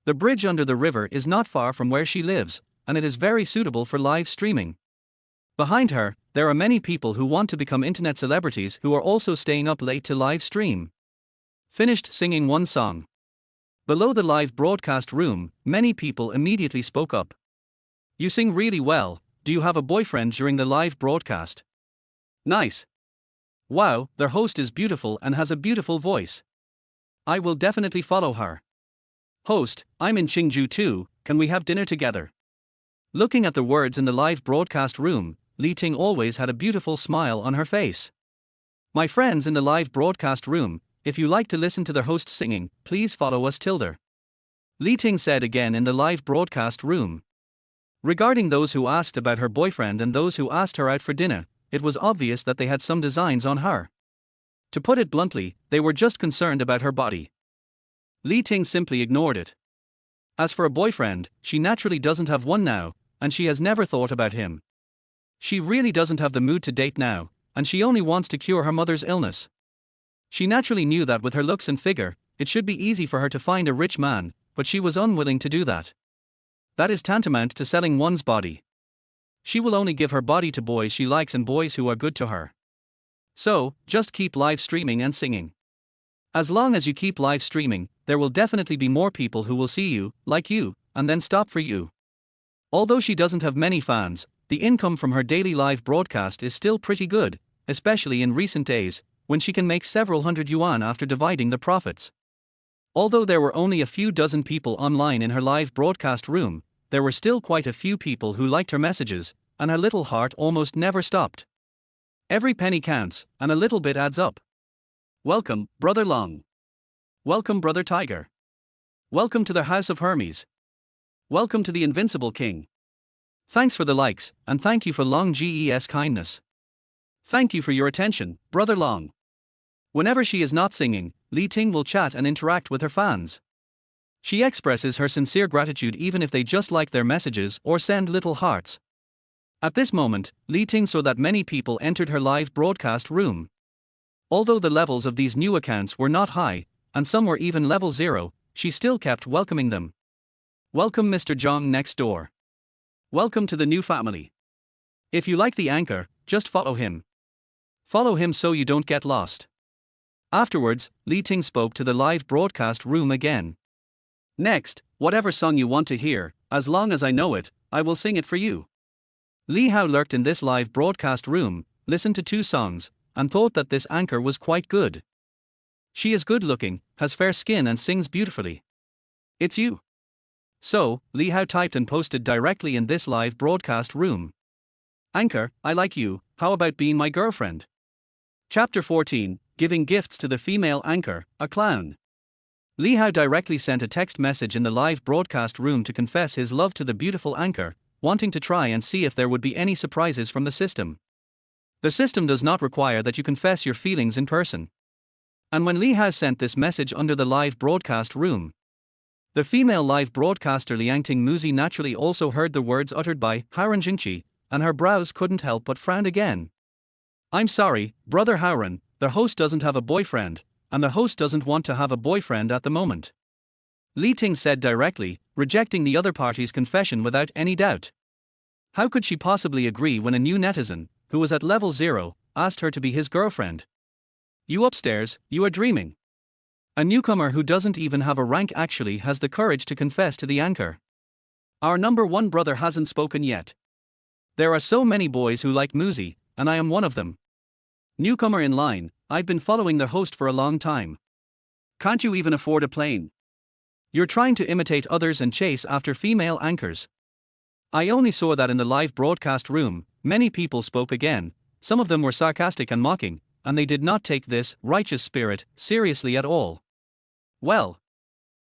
The bridge under the river is not far from where she lives, and it is very suitable for live streaming. Behind her, there are many people who want to become internet celebrities who are also staying up late to live stream. Finished singing one song. Below the live broadcast room, many people immediately spoke up. You sing really well. Do you have a boyfriend during the live broadcast? Nice. Wow, their host is beautiful and has a beautiful voice. I will definitely follow her. Host, I'm in Qingju too, can we have dinner together? Looking at the words in the live broadcast room, Li Ting always had a beautiful smile on her face. My friends in the live broadcast room, if you like to listen to the host singing, please follow us tilde. Li Ting said again in the live broadcast room. Regarding those who asked about her boyfriend and those who asked her out for dinner, it was obvious that they had some designs on her. To put it bluntly, they were just concerned about her body. Li Ting simply ignored it. As for a boyfriend, she naturally doesn't have one now, and she has never thought about him. She really doesn't have the mood to date now, and she only wants to cure her mother's illness. She naturally knew that with her looks and figure, it should be easy for her to find a rich man, but she was unwilling to do that. That is tantamount to selling one's body. She will only give her body to boys she likes and boys who are good to her. So, just keep live streaming and singing. As long as you keep live streaming, there will definitely be more people who will see you, like you, and then stop for you. Although she doesn't have many fans, the income from her daily live broadcast is still pretty good, especially in recent days, when she can make several hundred yuan after dividing the profits. Although there were only a few dozen people online in her live broadcast room, there were still quite a few people who liked her messages, and her little heart almost never stopped. Every penny counts, and a little bit adds up. Welcome, Brother Long. Welcome, Brother Tiger. Welcome to the House of Hermes. Welcome to the Invincible King. Thanks for the likes, and thank you for Long Ge's kindness. Thank you for your attention, Brother Long. Whenever she is not singing, Li Ting will chat and interact with her fans. She expresses her sincere gratitude even if they just like their messages or send little hearts. At this moment, Li Ting saw that many people entered her live broadcast room. Although the levels of these new accounts were not high, and some were even level 0, she still kept welcoming them. Welcome Mr. Zhang next door. Welcome to the new family. If you like the anchor, just follow him. Follow him so you don't get lost. Afterwards, Li Ting spoke to the live broadcast room again. Next, whatever song you want to hear, as long as I know it, I will sing it for you. Li Hao lurked in this live broadcast room, listened to 2 songs, and thought that this anchor was quite good. She is good looking, has fair skin and sings beautifully. It's you. So, Li Hao typed and posted directly in this live broadcast room. Anchor, I like you, how about being my girlfriend? Chapter 14, Giving Gifts to the Female Anchor, a Clown. Li Hao directly sent a text message in the live broadcast room to confess his love to the beautiful anchor, wanting to try and see if there would be any surprises from the system. The system does not require that you confess your feelings in person. And when Li Hao sent this message under the live broadcast room, the female live broadcaster Liangting Muzi naturally also heard the words uttered by Haoran Jingqi, and her brows couldn't help but frown again. I'm sorry, brother Haoran, the host doesn't have a boyfriend, and the host doesn't want to have a boyfriend at the moment. Li Ting said directly, rejecting the other party's confession without any doubt. How could she possibly agree when a new netizen, who was at level 0, asked her to be his girlfriend? You upstairs, you are dreaming. A newcomer who doesn't even have a rank actually has the courage to confess to the anchor. Our number one brother hasn't spoken yet. There are so many boys who like Muzi, and I am one of them. Newcomer in line, I've been following the host for a long time. Can't you even afford a plane? You're trying to imitate others and chase after female anchors. I only saw that in the live broadcast room. Many people spoke again, some of them were sarcastic and mocking, and they did not take this righteous spirit seriously at all. Well,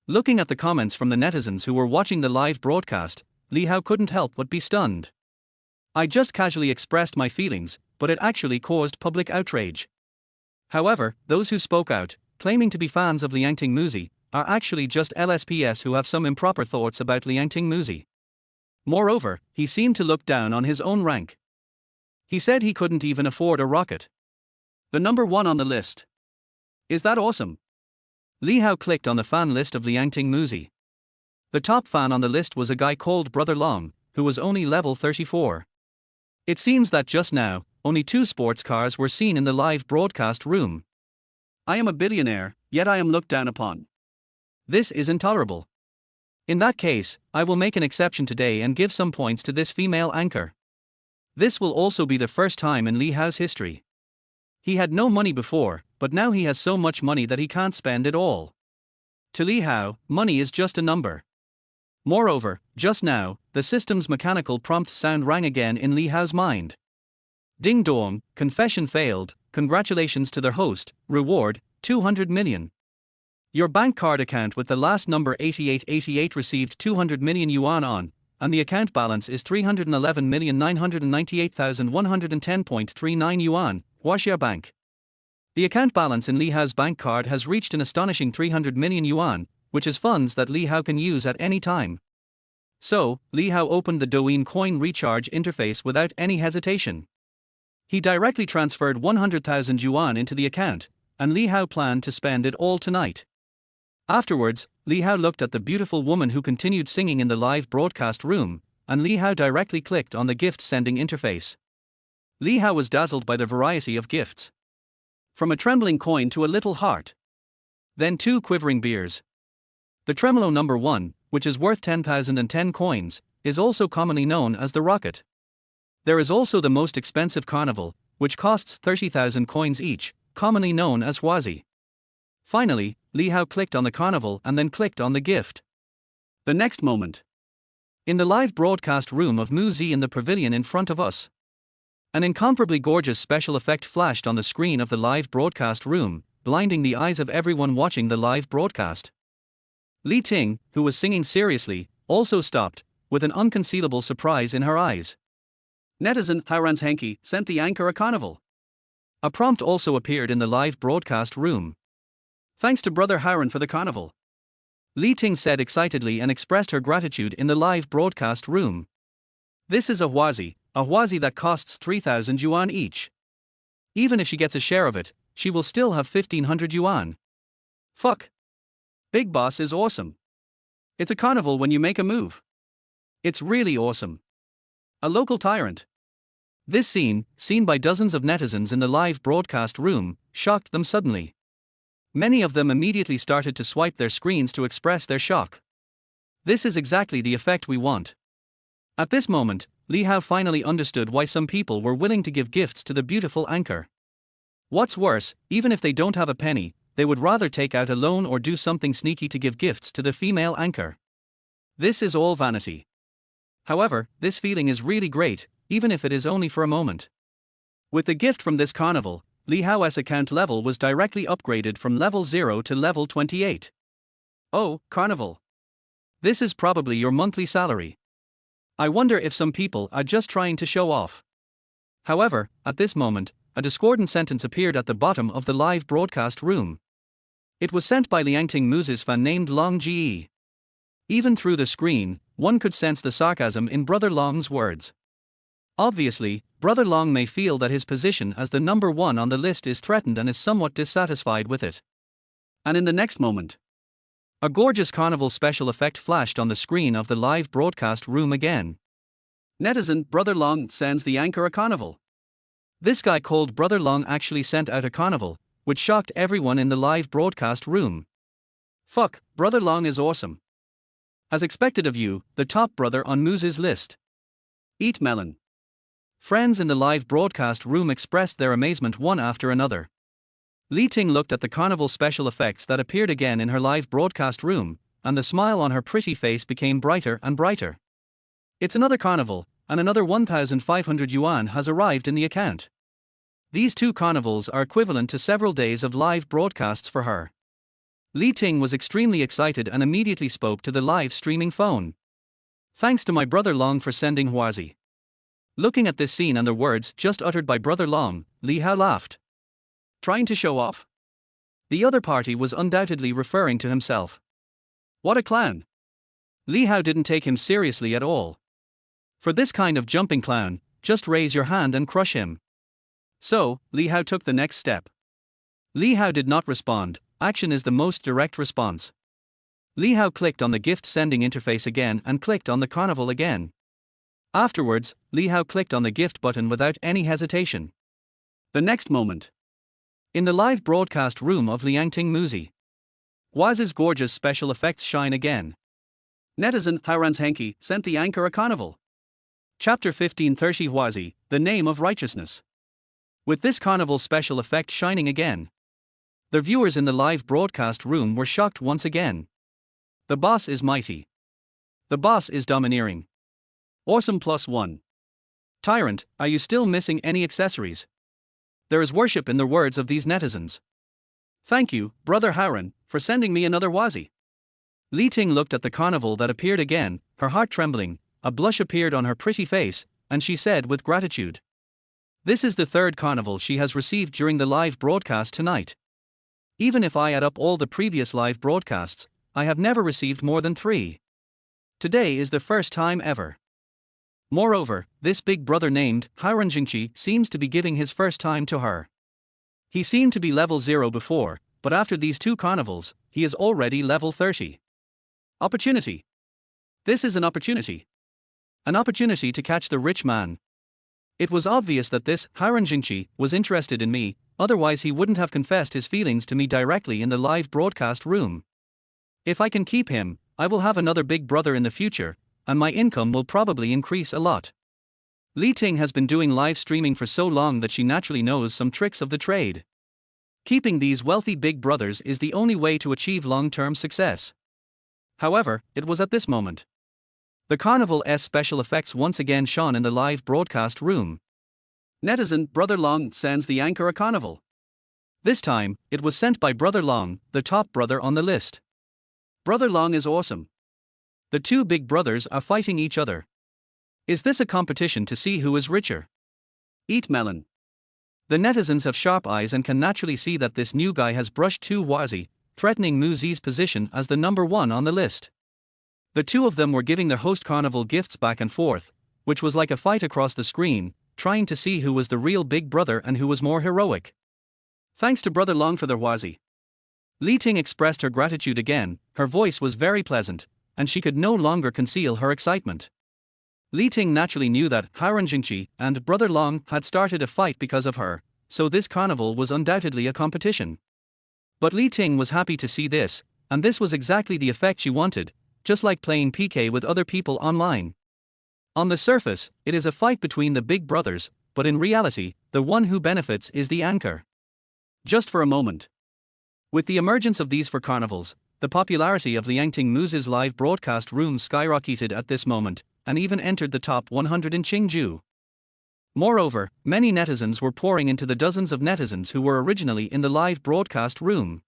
looking at the comments from the netizens who were watching the live broadcast, Li Hao couldn't help but be stunned. I just casually expressed my feelings, but it actually caused public outrage. However, those who spoke out, claiming to be fans of Liangting Muzi, are actually just LSPS who have some improper thoughts about Liangting Muzi. Moreover, he seemed to look down on his own rank. He said he couldn't even afford a rocket. The number one on the list. Is that awesome? Li Hao clicked on the fan list of Liangting Muzi. The top fan on the list was a guy called Brother Long, who was only level 34. It seems that just now, only 2 sports cars were seen in the live broadcast room. I am a billionaire, yet I am looked down upon. This is intolerable. In that case, I will make an exception today and give some points to this female anchor. This will also be the first time in Li Hao's history. He had no money before, but now he has so much money that he can't spend it all. To Li Hao, money is just a number. Moreover, just now, the system's mechanical prompt sound rang again in Li Hao's mind. Ding dong, confession failed, congratulations to their host, reward, 200 million. Your bank card account with the last number 8888 received 200 million yuan on, and the account balance is 311,998,110.39 yuan, Huaxia Bank. The account balance in Li Hao's bank card has reached an astonishing 300 million yuan, which is funds that Li Hao can use at any time. So, Li Hao opened the Douyin coin recharge interface without any hesitation. He directly transferred 100,000 yuan into the account, and Li Hao planned to spend it all tonight. Afterwards, Li Hao looked at the beautiful woman who continued singing in the live broadcast room, and Li Hao directly clicked on the gift-sending interface. Li Hao was dazzled by the variety of gifts. From a trembling coin to a little heart. Then 2 quivering beers. The tremolo number 1, which is worth 10,010 coins, is also commonly known as the rocket. There is also the most expensive carnival, which costs 30,000 coins each, commonly known as Huazi. Finally, Li Hao clicked on the carnival and then clicked on the gift. The next moment. In the live broadcast room of Muzi in the pavilion in front of us. An incomparably gorgeous special effect flashed on the screen of the live broadcast room, blinding the eyes of everyone watching the live broadcast. Li Ting, who was singing seriously, also stopped, with an unconcealable surprise in her eyes. Netizen Haoran's Henki sent the anchor a carnival. A prompt also appeared in the live broadcast room. Thanks to Brother Haoran for the carnival. Li Ting said excitedly and expressed her gratitude in the live broadcast room. This is a huazi that costs 3,000 yuan each. Even if she gets a share of it, she will still have 1,500 yuan. Fuck. Big Boss is awesome. It's a carnival when you make a move. It's really awesome. A local tyrant. This scene, seen by dozens of netizens in the live broadcast room, shocked them suddenly. Many of them immediately started to swipe their screens to express their shock. This is exactly the effect we want. At this moment, Li Hao finally understood why some people were willing to give gifts to the beautiful anchor. What's worse, even if they don't have a penny, they would rather take out a loan or do something sneaky to give gifts to the female anchor. This is all vanity. However, this feeling is really great, even if it is only for a moment. With the gift from this carnival, Li Hao's account level was directly upgraded from level 0 to level 28. Oh, carnival. This is probably your monthly salary. I wonder if some people are just trying to show off. However, at this moment, a discordant sentence appeared at the bottom of the live broadcast room. It was sent by Liangting Muse's fan named Long Ge. Even through the screen, one could sense the sarcasm in Brother Long's words. Obviously, Brother Long may feel that his position as the number one on the list is threatened and is somewhat dissatisfied with it. And in the next moment, a gorgeous carnival special effect flashed on the screen of the live broadcast room again. Netizen Brother Long sends the anchor a carnival. This guy called Brother Long actually sent out a carnival, which shocked everyone in the live broadcast room. Fuck, Brother Long is awesome. As expected of you, the top brother on Muse's list. Eat melon. Friends in the live broadcast room expressed their amazement one after another. Li Ting looked at the carnival special effects that appeared again in her live broadcast room, and the smile on her pretty face became brighter and brighter. It's another carnival, and another 1,500 yuan has arrived in the account. These two carnivals are equivalent to several days of live broadcasts for her. Li Ting was extremely excited and immediately spoke to the live streaming phone. Thanks to my brother Long for sending Huazi. Looking at this scene and the words just uttered by Brother Long, Li Hao laughed. Trying to show off? The other party was undoubtedly referring to himself. What a clown! Li Hao didn't take him seriously at all. For this kind of jumping clown, just raise your hand and crush him. So, Li Hao took the next step. Li Hao did not respond. Action is the most direct response. Li Hao clicked on the gift sending interface again and clicked on the carnival again. Afterwards, Li Hao clicked on the gift button without any hesitation. The next moment, in the live broadcast room of Liangting Muse, Huazi's gorgeous special effects shine again. Netizen Hairan's Henki sent the anchor a carnival. Chapter 1530 Huazi, the name of righteousness. With this carnival special effect shining again, the viewers in the live broadcast room were shocked once again. The boss is mighty. The boss is domineering. Awesome +1. Tyrant, are you still missing any accessories? There is worship in the words of these netizens. Thank you, Brother Hairan, for sending me another Huazi. Li Ting looked at the carnival that appeared again, her heart trembling, a blush appeared on her pretty face, and she said with gratitude. This is the third carnival she has received during the live broadcast tonight. Even if I add up all the previous live broadcasts, I have never received more than 3. Today is the first time ever. Moreover, this big brother named Hairan Jingqi seems to be giving his first time to her. He seemed to be level 0 before, but after these 2 carnivals, he is already level 30. Opportunity. This is an opportunity. An opportunity to catch the rich man. It was obvious that this Hairan Jingqi was interested in me, otherwise he wouldn't have confessed his feelings to me directly in the live broadcast room. If I can keep him, I will have another big brother in the future, and my income will probably increase a lot. Li Ting has been doing live streaming for so long that she naturally knows some tricks of the trade. Keeping these wealthy big brothers is the only way to achieve long-term success. However, it was at this moment. The Carnival's special effects once again shone in the live broadcast room. Netizen Brother Long sends the anchor a carnival. This time, it was sent by Brother Long, the top brother on the list. Brother Long is awesome. The 2 big brothers are fighting each other. Is this a competition to see who is richer? Eat melon. The netizens have sharp eyes and can naturally see that this new guy has brushed 2 Huazi, threatening Muzi's position as the number 1 on the list. The 2 of them were giving their host carnival gifts back and forth, which was like a fight across the screen, trying to see who was the real big brother and who was more heroic. Thanks to Brother Long for their Huazi. Li Ting expressed her gratitude again, her voice was very pleasant, and she could no longer conceal her excitement. Li Ting naturally knew that Hairan Jingqi and Brother Long had started a fight because of her, so this carnival was undoubtedly a competition. But Li Ting was happy to see this, and this was exactly the effect she wanted, just like playing PK with other people online. On the surface, it is a fight between the big brothers, but in reality, the one who benefits is the anchor. Just for a moment. With the emergence of these 4 carnivals, the popularity of Liangting Muse's live broadcast room skyrocketed at this moment, and even entered the top 100 in Qingju. Moreover, many netizens were pouring into the dozens of netizens who were originally in the live broadcast room.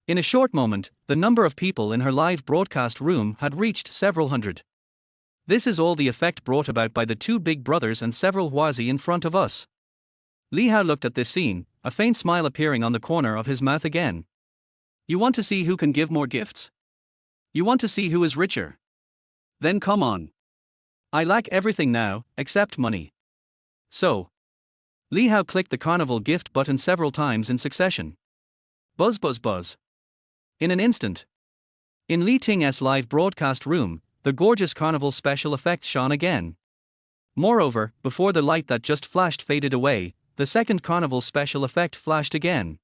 In a short moment, the number of people in her live broadcast room had reached several hundred. This is all the effect brought about by the two big brothers and several huazi in front of us. Li Hao looked at this scene, a faint smile appearing on the corner of his mouth again. You want to see who can give more gifts? You want to see who is richer? Then come on. I lack everything now, except money. So. Li Hao clicked the carnival gift button several times in succession. Buzz buzz buzz. In an instant. In Li Ting's live broadcast room, the gorgeous carnival special effects shone again. Moreover, before the light that just flashed faded away, the second carnival special effect flashed again.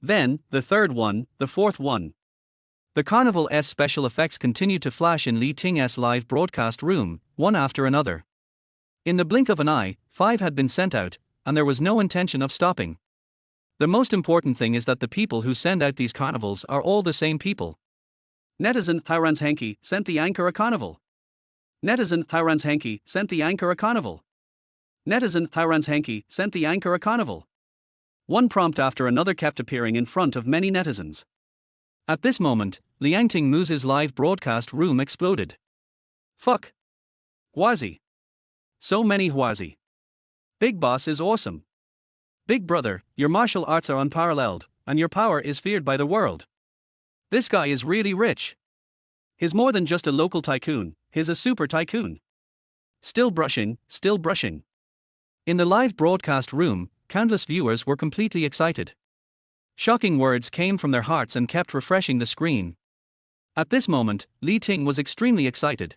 Then, the third one, the fourth one. The carnival's special effects continued to flash in Li Ting's live broadcast room, one after another. In the blink of an eye, 5 had been sent out, and there was no intention of stopping. The most important thing is that the people who send out these carnivals are all the same people. Netizen Hiran's Henki sent the anchor a carnival. Netizen Hiran's Henki sent the anchor a carnival. Netizen Hiran's Henki sent the anchor a carnival. One prompt after another kept appearing in front of many netizens. At this moment, Liang Tingmu's live broadcast room exploded. Fuck. Huazi. So many huazi. Big Boss is awesome. Big brother, your martial arts are unparalleled, and your power is feared by the world. This guy is really rich. He's more than just a local tycoon, he's a super tycoon. Still brushing, still brushing. In the live broadcast room, countless viewers were completely excited. Shocking words came from their hearts and kept refreshing the screen. At this moment, Li Ting was extremely excited.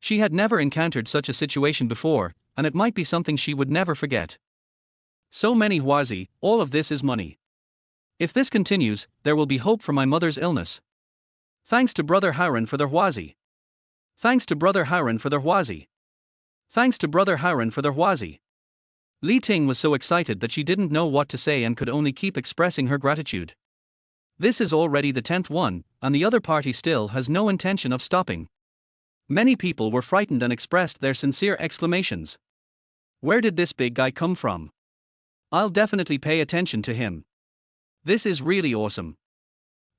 She had never encountered such a situation before, and it might be something she would never forget. So many huazi, all of this is money. If this continues, there will be hope for my mother's illness. Thanks to Brother Hiran for their huazi. Thanks to Brother Hiran for their huazi. Thanks to Brother Hiran for their huazi. Li Ting was so excited that she didn't know what to say and could only keep expressing her gratitude. This is already the 10th one, and the other party still has no intention of stopping. Many people were frightened and expressed their sincere exclamations. Where did this big guy come from? I'll definitely pay attention to him. This is really awesome.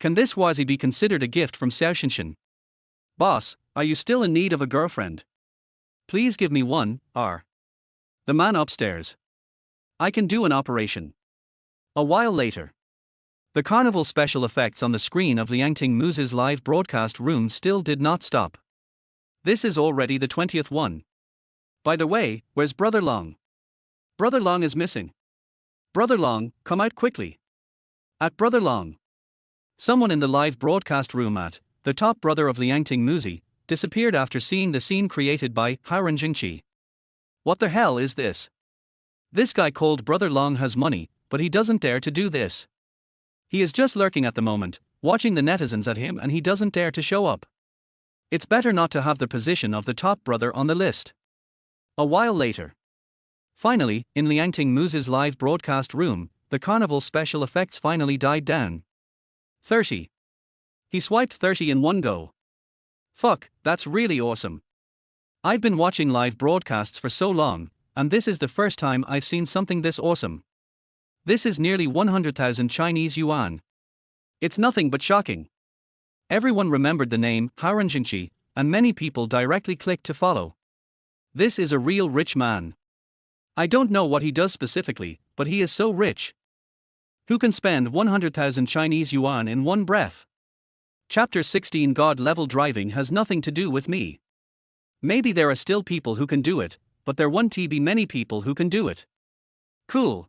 Can this huazi be considered a gift from Xiaoxinshan? Boss, are you still in need of a girlfriend? Please give me one, The man upstairs. I can do an operation. A while later. The carnival special effects on the screen of Liang Tingmu's live broadcast room still did not stop. This is already the 20th one. By the way, where's Brother Long? Brother Long is missing. Brother Long, come out quickly. At Brother Long. Someone in the live broadcast room the top brother of Liang Tingmu, disappeared after seeing the scene created by Hiran Jingqi. What the hell is this? This guy called Brother Long has money, but he doesn't dare to do this. He is just lurking at the moment, watching the netizens at him, and he doesn't dare to show up. It's better not to have the position of the top brother on the list. A while later. Finally, in Liang Tingmu's live broadcast room, the carnival special effects finally died down. 30. He swiped 30 in one go. Fuck, that's really awesome. I've been watching live broadcasts for so long, and this is the first time I've seen something this awesome. This is nearly 100,000 Chinese yuan. It's nothing but shocking. Everyone remembered the name Hiran Jingqi, and many people directly clicked to follow. This is a real rich man. I don't know what he does specifically, but he is so rich. Who can spend 100,000 Chinese yuan in one breath? Chapter 16 God level driving has nothing to do with me. Maybe there are still people who can do it, but there won't be many people who can do it. Cool.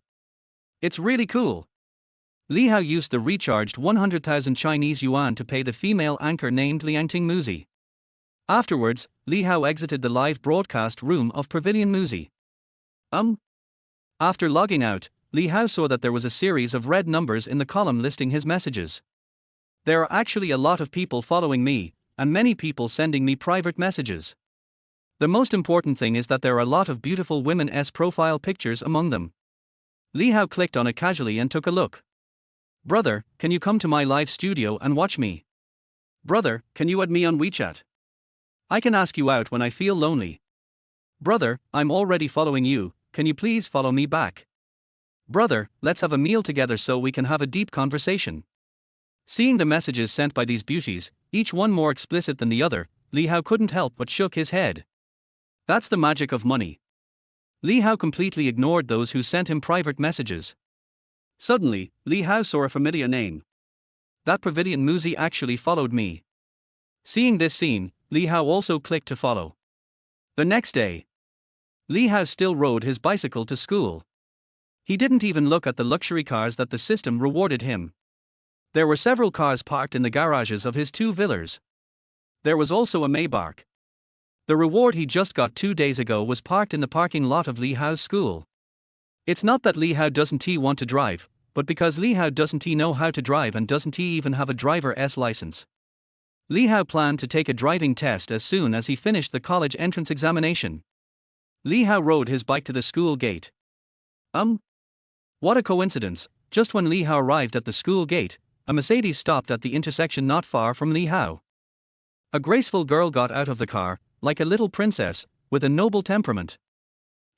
It's really cool. Li Hao used the recharged 100,000 Chinese yuan to pay the female anchor named Liang Tingmu. Afterwards, Li Hao exited the live broadcast room of Pavilion Muzi. After logging out, Li Hao saw that there was a series of red numbers in the column listing his messages. There are actually a lot of people following me, and many people sending me private messages. The most important thing is that there are a lot of beautiful women's profile pictures among them. Li Hao clicked on it casually and took a look. Brother, can you come to my live studio and watch me? Brother, can you add me on WeChat? I can ask you out when I feel lonely. Brother, I'm already following you, can you please follow me back? Brother, let's have a meal together so we can have a deep conversation. Seeing the messages sent by these beauties, each one more explicit than the other, Li Hao couldn't help but shook his head. That's the magic of money. Li Hao completely ignored those who sent him private messages. Suddenly, Li Hao saw a familiar name. That Pavilion Muzi actually followed me. Seeing this scene, Li Hao also clicked to follow. The next day, Li Hao still rode his bicycle to school. He didn't even look at the luxury cars that the system rewarded him. There were several cars parked in the garages of his 2 villas. There was also a Maybach. The reward he just got 2 days ago was parked in the parking lot of Li Hao's school. It's not that Li Hao doesn't want to drive, but because Li Hao doesn't know how to drive and doesn't even have a driver's license. Li Hao planned to take a driving test as soon as he finished the college entrance examination. Li Hao rode his bike to the school gate. What a coincidence, just when Li Hao arrived at the school gate, a Mercedes stopped at the intersection not far from Li Hao. A graceful girl got out of the car, like a little princess, with a noble temperament.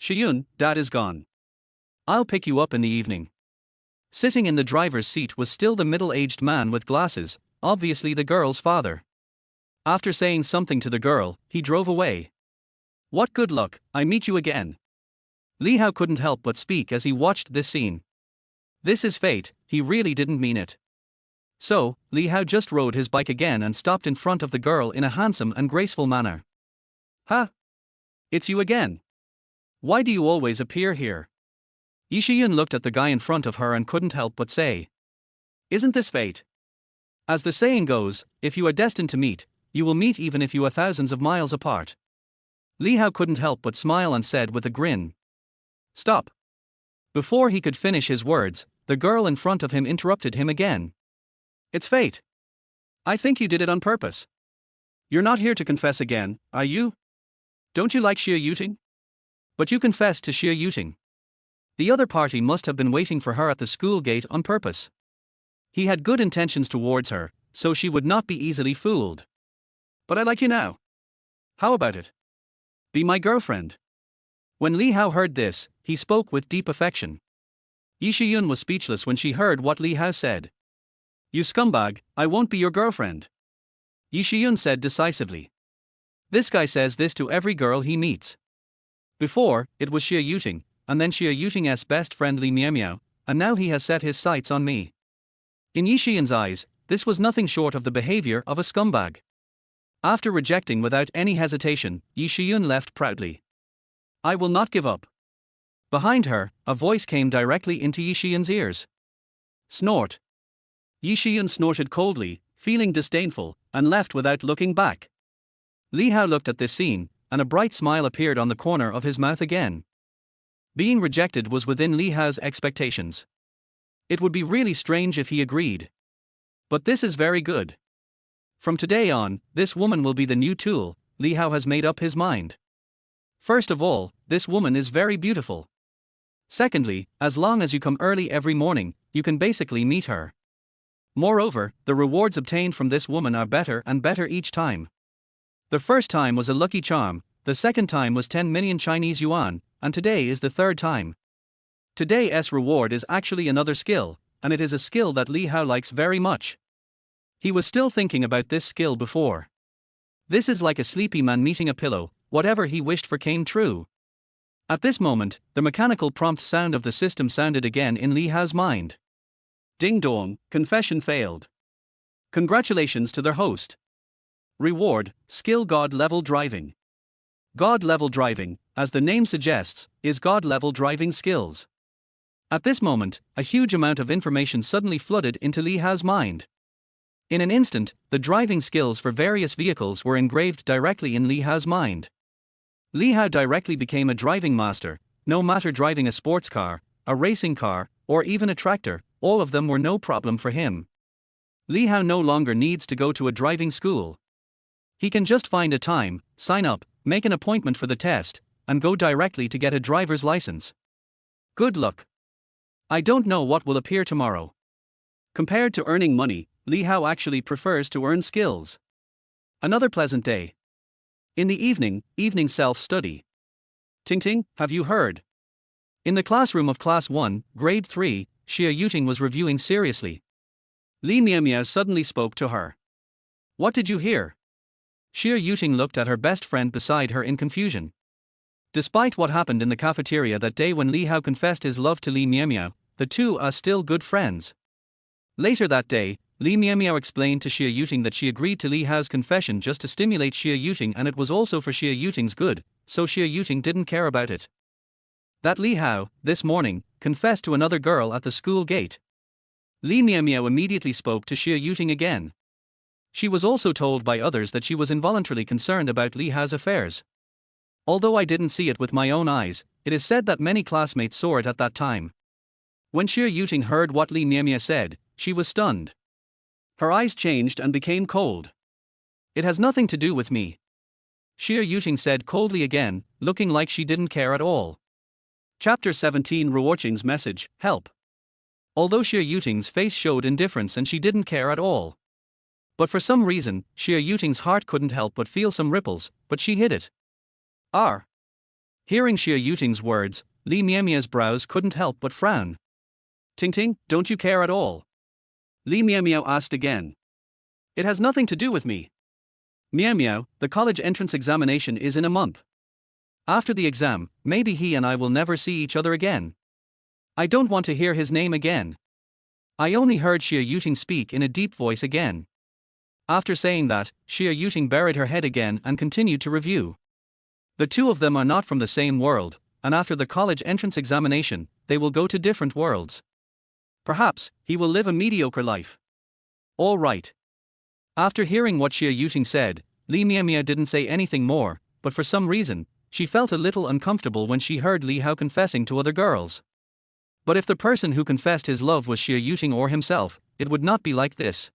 Shiyun, Dad is gone. I'll pick you up in the evening. Sitting in the driver's seat was still the middle-aged man with glasses, obviously the girl's father. After saying something to the girl, he drove away. What good luck, I meet you again. Li Hao couldn't help but speak as he watched this scene. This is fate, he really didn't mean it. So, Li Hao just rode his bike again and stopped in front of the girl in a handsome and graceful manner. Ha! It's you again. Why do you always appear here? Yishiyun looked at the guy in front of her and couldn't help but say. Isn't this fate? As the saying goes, if you are destined to meet, you will meet even if you are thousands of miles apart. Li Hao couldn't help but smile and said with a grin. Stop. Before he could finish his words, the girl in front of him interrupted him again. It's fate. I think you did it on purpose. You're not here to confess again, are you? Don't you like Xie Yuting? But you confessed to Xie Yuting. The other party must have been waiting for her at the school gate on purpose. He had good intentions towards her, so she would not be easily fooled. But I like you now. How about it? Be my girlfriend. When Li Hao heard this, he spoke with deep affection. Yishiyun was speechless when she heard what Li Hao said. You scumbag, I won't be your girlfriend. Yishiyun said decisively. This guy says this to every girl he meets. Before, it was Xie Yuting, and then Xie Yuting's best friend Li Miao, and now he has set his sights on me. In Yishiyun's eyes, this was nothing short of the behavior of a scumbag. After rejecting without any hesitation, Yishiyun left proudly. I will not give up. Behind her, a voice came directly into Yishiyun's ears. Snort. Yishiyun snorted coldly, feeling disdainful, and left without looking back. Li Hao looked at this scene, and a bright smile appeared on the corner of his mouth again. Being rejected was within Li Hao's expectations. It would be really strange if he agreed. But this is very good. From today on, this woman will be the new tool, Li Hao has made up his mind. First of all, this woman is very beautiful. Secondly, as long as you come early every morning, you can basically meet her. Moreover, the rewards obtained from this woman are better and better each time. The first time was a lucky charm, the second time was 10 million Chinese yuan, and today is the third time. Today's reward is actually another skill, and it is a skill that Li Hao likes very much. He was still thinking about this skill before. This is like a sleepy man meeting a pillow, whatever he wished for came true. At this moment, the mechanical prompt sound of the system sounded again in Li Hao's mind. Ding dong, confession failed. Congratulations to their host. Reward, skill God level driving. God level driving, as the name suggests, is God level driving skills. At this moment, a huge amount of information suddenly flooded into Li Hao's mind. In an instant, the driving skills for various vehicles were engraved directly in Li Hao's mind. Li Hao directly became a driving master, no matter driving a sports car, a racing car, or even a tractor, all of them were no problem for him. Li Hao no longer needs to go to a driving school. He can just find a time, sign up, make an appointment for the test, and go directly to get a driver's license. Good luck. I don't know what will appear tomorrow. Compared to earning money, Li Hao actually prefers to earn skills. Another pleasant day. In the evening self-study. Ting Ting, have you heard? In the classroom of Class 1, Grade 3, Xie Yuting was reviewing seriously. Li Miao suddenly spoke to her. What did you hear? Xie Yuting looked at her best friend beside her in confusion. Despite what happened in the cafeteria that day when Li Hao confessed his love to Li Miamiao, the two are still good friends. Later that day, Li Miamiao explained to Xie Yuting that she agreed to Li Hao's confession just to stimulate Xie Yuting, and it was also for Xie Yuting's good, so Xie Yuting didn't care about it. That Li Hao, this morning, confessed to another girl at the school gate. Li Miamiao immediately spoke to Xie Yuting again. She was also told by others that she was involuntarily concerned about Li Hao's affairs. Although I didn't see it with my own eyes, it is said that many classmates saw it at that time. When Xie Yuting heard what Li Miamiao said, she was stunned. Her eyes changed and became cold. It has nothing to do with me. Xie Yuting said coldly again, looking like she didn't care at all. Chapter 17 Ruoqing's message, help. Although Xie Yuting's face showed indifference and she didn't care at all. But for some reason, Xie Yuting's heart couldn't help but feel some ripples, but she hid it. Hearing Xie Yuting's words, Li Miamiao's brows couldn't help but frown. Ting, don't you care at all? Li Miamiao asked again. It has nothing to do with me. Miamiao, the college entrance examination is in a month. After the exam, maybe he and I will never see each other again. I don't want to hear his name again. I only heard Xie Yuting speak in a deep voice again. After saying that, Xie Yuting buried her head again and continued to review. The two of them are not from the same world, and after the college entrance examination, they will go to different worlds. Perhaps, he will live a mediocre life. All right. After hearing what Xie Yuting said, Li Miamiao didn't say anything more, but for some reason, she felt a little uncomfortable when she heard Li Hao confessing to other girls. But if the person who confessed his love was Xie Yuting or himself, it would not be like this.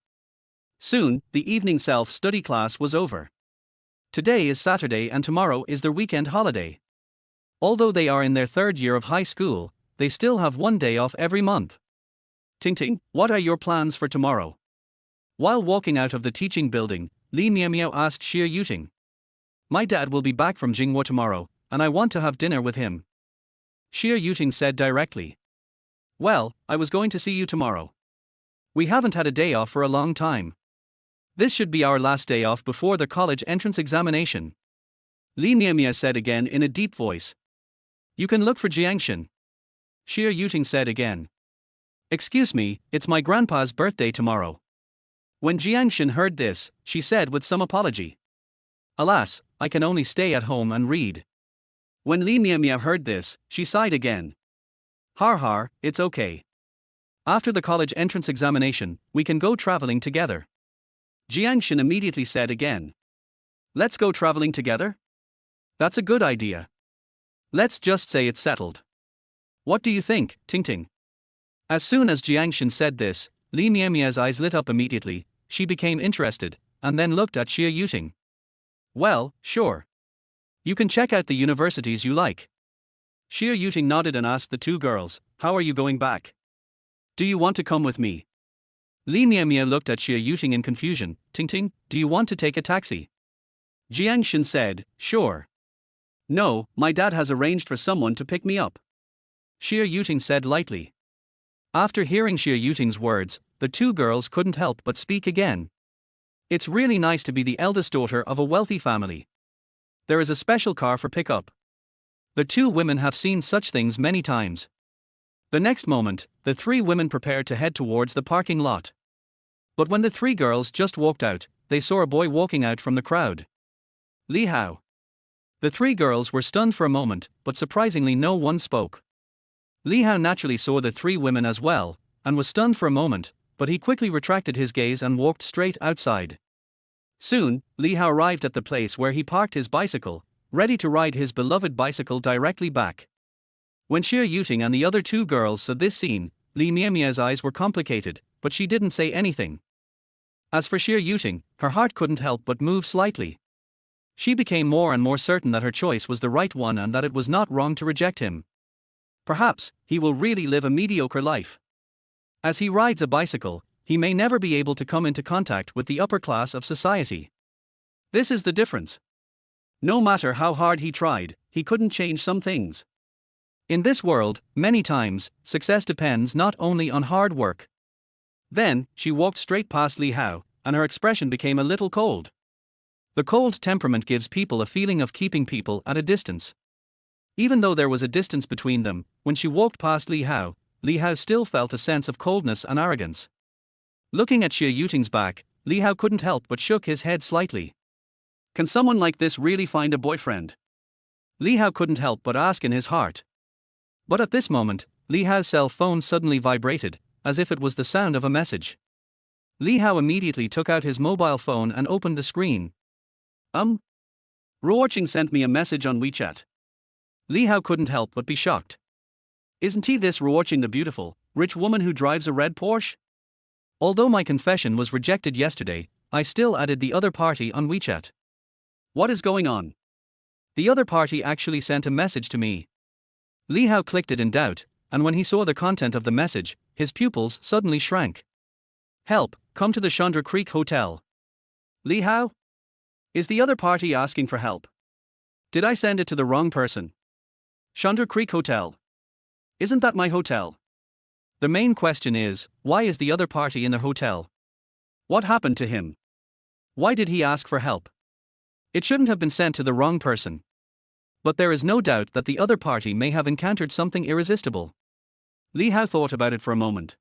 Soon, the evening self-study class was over. Today is Saturday and tomorrow is their weekend holiday. Although they are in their third year of high school, they still have one day off every month. Ting, what are your plans for tomorrow? While walking out of the teaching building, Li Miamiao asked Xie Yuting. My dad will be back from Jinghua tomorrow, and I want to have dinner with him. Xie Yuting said directly. Well, I was going to see you tomorrow. We haven't had a day off for a long time. This should be our last day off before the college entrance examination. Li Miamiao said again in a deep voice. You can look for Jiangshan. Xie Yuting said again. Excuse me, it's my grandpa's birthday tomorrow. When Jiangshan heard this, she said with some apology. Alas, I can only stay at home and read. When Li Miamiao heard this, she sighed again. Har, it's okay. After the college entrance examination, we can go traveling together. Jiangshan immediately said again. Let's go traveling together? That's a good idea. Let's just say it's settled. What do you think, Ting? As soon as Jiangshan said this, Li Miamiao's eyes lit up immediately. She became interested, and then looked at Xie Yuting. Well, sure. You can check out the universities you like. Xie Yuting nodded and asked the two girls, how are you going back? Do you want to come with me? Li Miamiao looked at Xie Yuting in confusion. Ting, do you want to take a taxi? Jiangshan said, sure. No, my dad has arranged for someone to pick me up. Xie Yuting said lightly. After hearing Xie Yuting's words, the two girls couldn't help but speak again. It's really nice to be the eldest daughter of a wealthy family. There is a special car for pickup. The two women have seen such things many times. The next moment, the three women prepared to head towards the parking lot. But when the three girls just walked out, they saw a boy walking out from the crowd. Li Hao. The three girls were stunned for a moment, but surprisingly no one spoke. Li Hao naturally saw the three women as well, and was stunned for a moment, but he quickly retracted his gaze and walked straight outside. Soon, Li Hao arrived at the place where he parked his bicycle, ready to ride his beloved bicycle directly back. When Xie Yuting and the other two girls saw this scene, Li Miamiao's eyes were complicated, but she didn't say anything. As for Xie Yuting, her heart couldn't help but move slightly. She became more and more certain that her choice was the right one and that it was not wrong to reject him. Perhaps, he will really live a mediocre life. As he rides a bicycle, he may never be able to come into contact with the upper class of society. This is the difference. No matter how hard he tried, he couldn't change some things. In this world, many times, success depends not only on hard work. Then, she walked straight past Li Hao, and her expression became a little cold. The cold temperament gives people a feeling of keeping people at a distance. Even though there was a distance between them, when she walked past Li Hao still felt a sense of coldness and arrogance. Looking at Xie Yuting's back, Li Hao couldn't help but shook his head slightly. Can someone like this really find a boyfriend? Li Hao couldn't help but ask in his heart. But at this moment, Li Hao's cell phone suddenly vibrated, as if it was the sound of a message. Li Hao immediately took out his mobile phone and opened the screen. Ruoqing sent me a message on WeChat. Li Hao couldn't help but be shocked. Isn't he this Ruoqing the beautiful, rich woman who drives a red Porsche? Although my confession was rejected yesterday, I still added the other party on WeChat. What is going on? The other party actually sent a message to me. Li Hao clicked it in doubt, and when he saw the content of the message, his pupils suddenly shrank. Help, come to the Chandra Creek Hotel. Li Hao? Is the other party asking for help? Did I send it to the wrong person? Chandra Creek Hotel. Isn't that my hotel? The main question is, why is the other party in the hotel? What happened to him? Why did he ask for help? It shouldn't have been sent to the wrong person. But there is no doubt that the other party may have encountered something irresistible. Li Hao thought about it for a moment.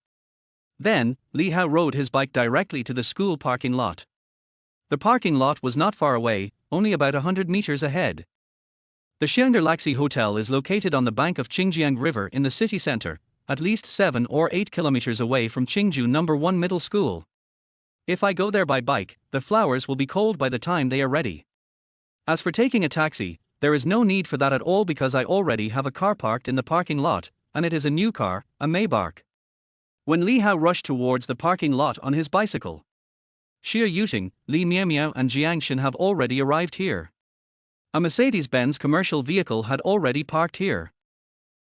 Then, Li Hao rode his bike directly to the school parking lot. The parking lot was not far away, only about 100 meters ahead. The Xiangderlaxi Hotel is located on the bank of Qingjiang River in the city center, at least 7 or 8 kilometers away from Qingju No. 1 Middle School. If I go there by bike, the flowers will be cold by the time they are ready. As for taking a taxi, there is no need for that at all because I already have a car parked in the parking lot, and it is a new car, a Maybach. When Li Hao rushed towards the parking lot on his bicycle, Xie Yuting, Li Miamiao and Jiang Xin have already arrived here. A Mercedes-Benz commercial vehicle had already parked here.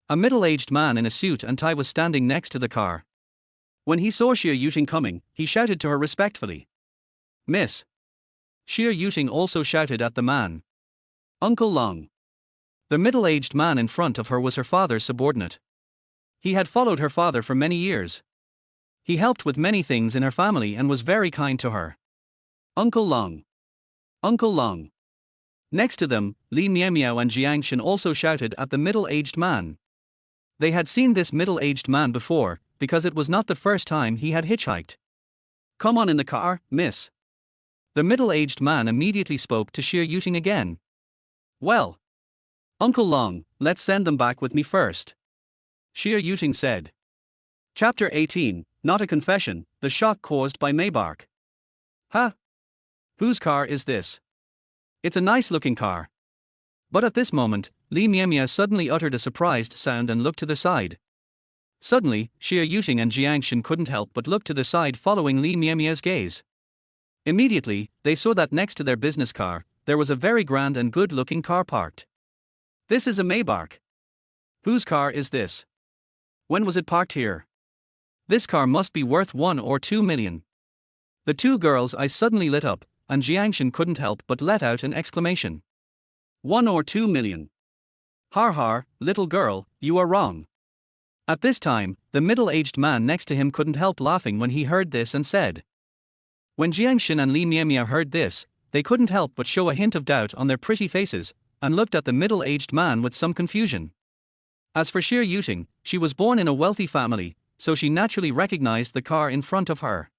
A middle-aged man in a suit and tie was standing next to the car. When he saw Xie Yuting coming, he shouted to her respectfully. Miss. Xie Yuting also shouted at the man. Uncle Long. The middle-aged man in front of her was her father's subordinate. He had followed her father for many years. He helped with many things in her family and was very kind to her. Uncle Long. Uncle Long. Next to them, Li Miamiao and Jiang Xin also shouted at the middle-aged man. They had seen this middle-aged man before, because it was not the first time he had hitchhiked. Come on in the car, miss. The middle-aged man immediately spoke to Xie Yuting again. Well, Uncle Long, let's send them back with me first. Xie Yuting said. Chapter 18, Not a Confession, The Shock Caused by Maybach. Huh? Whose car is this? It's a nice-looking car. But at this moment, Li Miamiao suddenly uttered a surprised sound and looked to the side. Suddenly, Xie Yuting and Jiang Xin couldn't help but look to the side following Li Miamiao's gaze. Immediately, they saw that next to their business car, there was a very grand and good-looking car parked. This is a Maybach. Whose car is this? When was it parked here? This car must be worth 1 or 2 million. The two girls' eyes suddenly lit up, and Jiang Xin couldn't help but let out an exclamation. 1 or 2 million. Har har, little girl, you are wrong. At this time, the middle-aged man next to him couldn't help laughing when he heard this and said. When Jiang Xin and Li Miamiao heard this, they couldn't help but show a hint of doubt on their pretty faces, and looked at the middle-aged man with some confusion. As for Xie Yuting, she was born in a wealthy family, so she naturally recognized the car in front of her.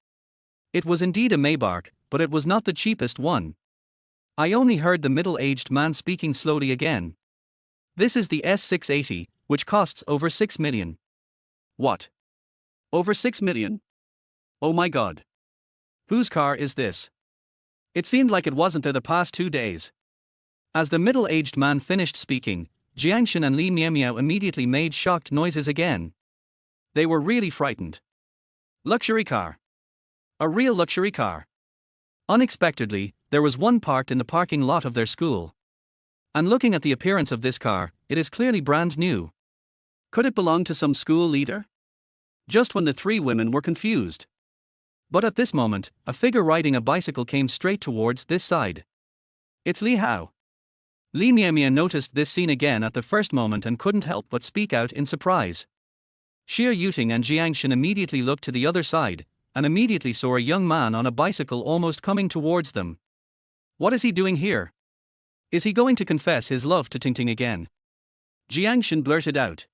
It was indeed a Maybach, but it was not the cheapest one. I only heard the middle-aged man speaking slowly again. This is the S680, which costs over 6 million. What? Over 6 million? Oh my god. Whose car is this? It seemed like it wasn't there the past 2 days. As the middle-aged man finished speaking, Jiang Xin and Li Miamiao immediately made shocked noises again. They were really frightened. Luxury car. A real luxury car. Unexpectedly, there was one parked in the parking lot of their school. And looking at the appearance of this car, it is clearly brand new. Could it belong to some school leader? Just when the three women were confused. But at this moment, a figure riding a bicycle came straight towards this side. It's Li Hao. Li Miamiao noticed this scene again at the first moment and couldn't help but speak out in surprise. Xie Yuting and Jiang Xin immediately looked to the other side, and immediately saw a young man on a bicycle almost coming towards them. What is he doing here? Is he going to confess his love to Tingting again? Jiangshan blurted out.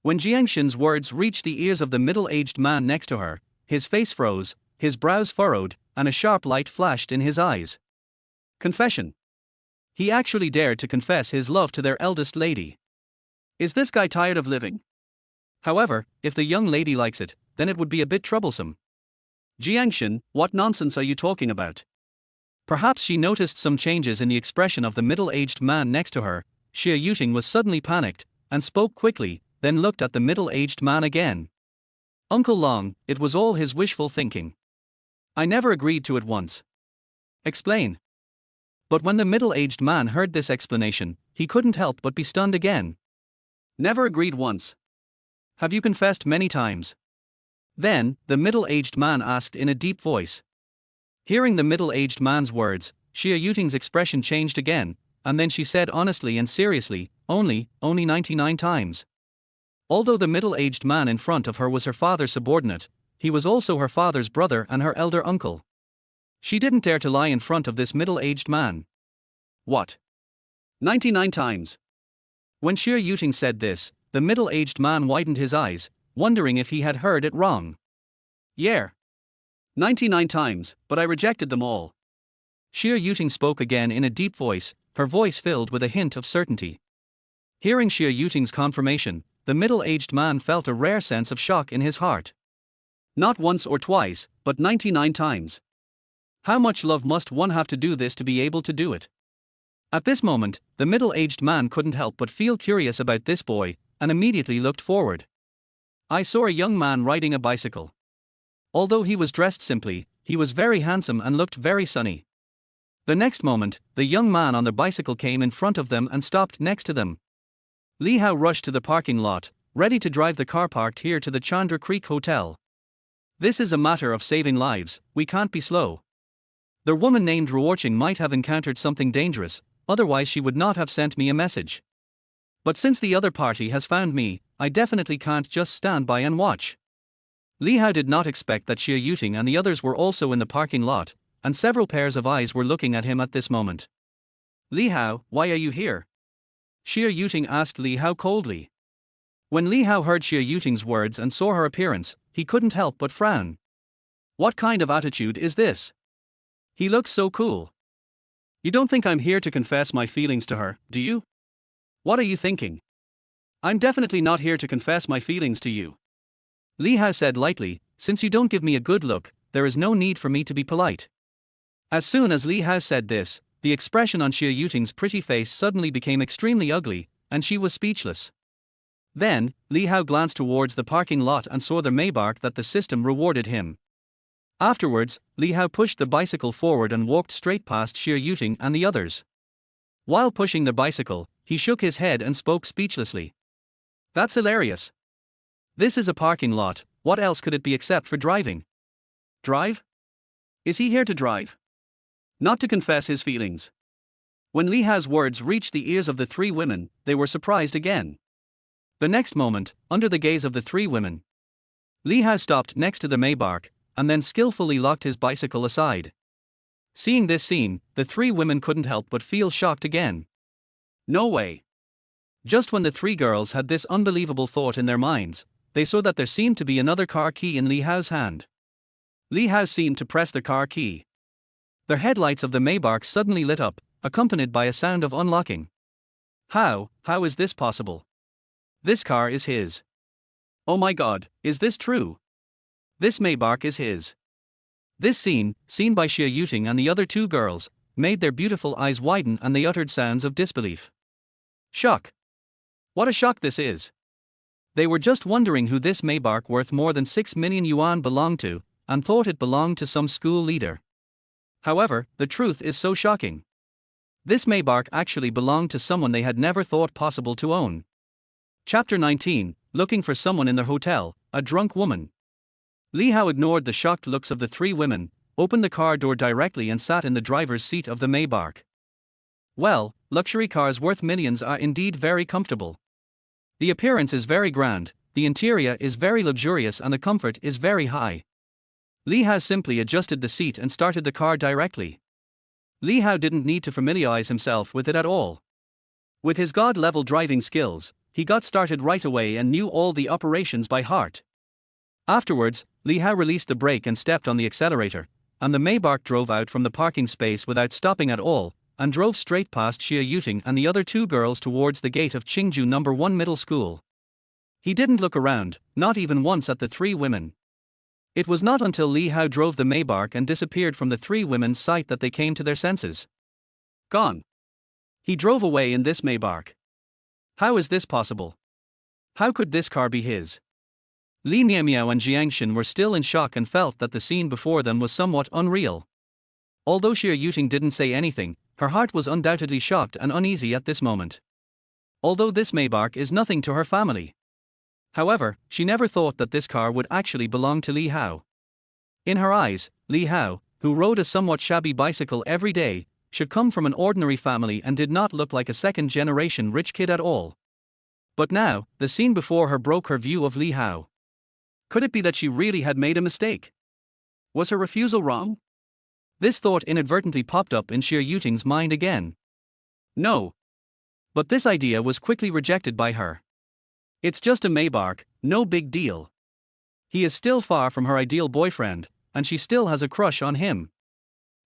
When Jiangshan's words reached the ears of the middle-aged man next to her, his face froze, his brows furrowed, and a sharp light flashed in his eyes. Confession. He actually dared to confess his love to their eldest lady. Is this guy tired of living? However, if the young lady likes it, then it would be a bit troublesome. Jiangshan, what nonsense are you talking about? Perhaps she noticed some changes in the expression of the middle-aged man next to her. Xie Yuting was suddenly panicked, and spoke quickly, then looked at the middle-aged man again. Uncle Long, it was all his wishful thinking. I never agreed to it once. Explain. But when the middle-aged man heard this explanation, he couldn't help but be stunned again. Never agreed once. Have you confessed many times? Then, the middle-aged man asked in a deep voice. Hearing the middle-aged man's words, Xie Yuting's expression changed again, and then she said honestly and seriously, only 99 times. Although the middle-aged man in front of her was her father's subordinate, he was also her father's brother and her elder uncle. She didn't dare to lie in front of this middle-aged man. What? 99 times. When Xie Yuting said this, the middle-aged man widened his eyes, wondering if he had heard it wrong. Yeah. 99 times, but I rejected them all. Xie Yuting spoke again in a deep voice, her voice filled with a hint of certainty. Hearing Xie Yuting's confirmation, the middle-aged man felt a rare sense of shock in his heart. Not once or twice, but 99 times. How much love must one have to do this to be able to do it? At this moment, the middle-aged man couldn't help but feel curious about this boy, and immediately looked forward. I saw a young man riding a bicycle. Although he was dressed simply, he was very handsome and looked very sunny. The next moment, the young man on the bicycle came in front of them and stopped next to them. Li Hao rushed to the parking lot, ready to drive the car parked here to the Chandra Creek Hotel. This is a matter of saving lives, we can't be slow. The woman named Ruorching might have encountered something dangerous, otherwise she would not have sent me a message. But since the other party has found me, I definitely can't just stand by and watch. Li Hao did not expect that Xie Yuting and the others were also in the parking lot, and several pairs of eyes were looking at him at this moment. Li Hao, why are you here? Xie Yuting asked Li Hao coldly. When Li Hao heard Xie Yuting's words and saw her appearance, he couldn't help but frown. What kind of attitude is this? He looks so cool. You don't think I'm here to confess my feelings to her, do you? What are you thinking? I'm definitely not here to confess my feelings to you. Li Hao said lightly, since you don't give me a good look, there is no need for me to be polite. As soon as Li Hao said this, the expression on Xie Yuting's pretty face suddenly became extremely ugly, and she was speechless. Then, Li Hao glanced towards the parking lot and saw the Maybach that the system rewarded him. Afterwards, Li Hao pushed the bicycle forward and walked straight past Xie Yuting and the others. While pushing the bicycle, he shook his head and spoke speechlessly. That's hilarious. This is a parking lot, what else could it be except for driving? Drive? Is he here to drive? Not to confess his feelings. When Li Hao's words reached the ears of the three women, they were surprised again. The next moment, under the gaze of the three women, Li Hao stopped next to the Maybach, and then skillfully locked his bicycle aside. Seeing this scene, the three women couldn't help but feel shocked again. No way. Just when the three girls had this unbelievable thought in their minds, they saw that there seemed to be another car key in Li Hao's hand. Li Hao seemed to press the car key. The headlights of the Maybach suddenly lit up, accompanied by a sound of unlocking. How is this possible? This car is his. Oh my god, is this true? This Maybach is his. This scene, seen by Xie Yuting and the other two girls, made their beautiful eyes widen and they uttered sounds of disbelief. Shock. What a shock this is. They were just wondering who this Maybach worth more than 6 million yuan belonged to, and thought it belonged to some school leader. However, the truth is so shocking. This Maybach actually belonged to someone they had never thought possible to own. Chapter 19, Looking for someone in their hotel, a drunk woman. Li Hao ignored the shocked looks of the three women, opened the car door directly and sat in the driver's seat of the Maybach. Well, luxury cars worth millions are indeed very comfortable. The appearance is very grand, the interior is very luxurious and the comfort is very high. Li Hao simply adjusted the seat and started the car directly. Li Hao didn't need to familiarize himself with it at all. With his god-level driving skills, he got started right away and knew all the operations by heart. Afterwards, Li Hao released the brake and stepped on the accelerator, and the Maybach drove out from the parking space without stopping at all, and drove straight past Xia Yuting and the other two girls towards the gate of Qingju No. 1 Middle School. He didn't look around, not even once at the three women. It was not until Li Hao drove the Maybach and disappeared from the three women's sight that they came to their senses. Gone. He drove away in this Maybach. How is this possible? How could this car be his? Li Miamiao and Jiangshan were still in shock and felt that the scene before them was somewhat unreal. Although Xia Yuting didn't say anything, her heart was undoubtedly shocked and uneasy at this moment. Although this Maybach is nothing to her family. However, she never thought that this car would actually belong to Li Hao. In her eyes, Li Hao, who rode a somewhat shabby bicycle every day, should come from an ordinary family and did not look like a second-generation rich kid at all. But now, the scene before her broke her view of Li Hao. Could it be that she really had made a mistake? Was her refusal wrong? This thought inadvertently popped up in Xia Yuting's mind again. No. But this idea was quickly rejected by her. It's just a Maybach, no big deal. He is still far from her ideal boyfriend, and she still has a crush on him.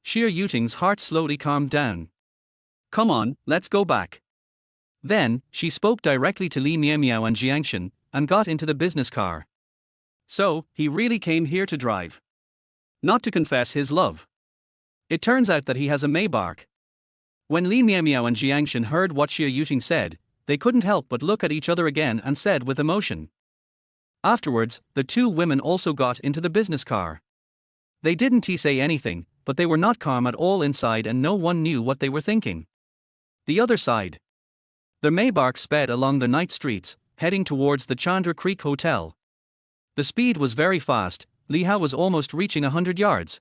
Xia Yuting's heart slowly calmed down. Come on, let's go back. Then, she spoke directly to Li Miamiao and Jiangshan, and got into the business car. So, he really came here to drive. Not to confess his love. It turns out that he has a Maybach. When Li Miamiao and Jiangshan heard what Xia Yuting said, they couldn't help but look at each other again and said with emotion. Afterwards, the two women also got into the business car. They didn't say anything, but they were not calm at all inside and no one knew what they were thinking. The other side. The Maybach sped along the night streets, heading towards the Chandra Creek Hotel. The speed was very fast. Li Hao was almost reaching 100 yards.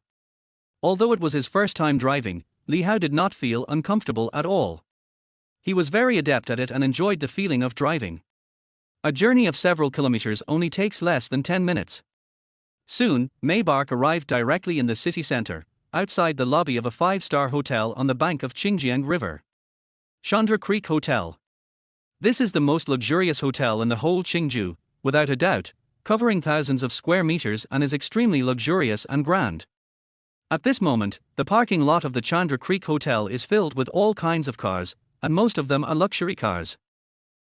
Although it was his first time driving, Li Hao did not feel uncomfortable at all. He was very adept at it and enjoyed the feeling of driving. A journey of several kilometers only takes less than 10 minutes. Soon, Maybach arrived directly in the city center, outside the lobby of a 5-star hotel on the bank of Qingjiang River. Chandra Creek Hotel. This is the most luxurious hotel in the whole Qingju, without a doubt, covering thousands of square meters and is extremely luxurious and grand. At this moment, the parking lot of the Chandra Creek Hotel is filled with all kinds of cars, and most of them are luxury cars.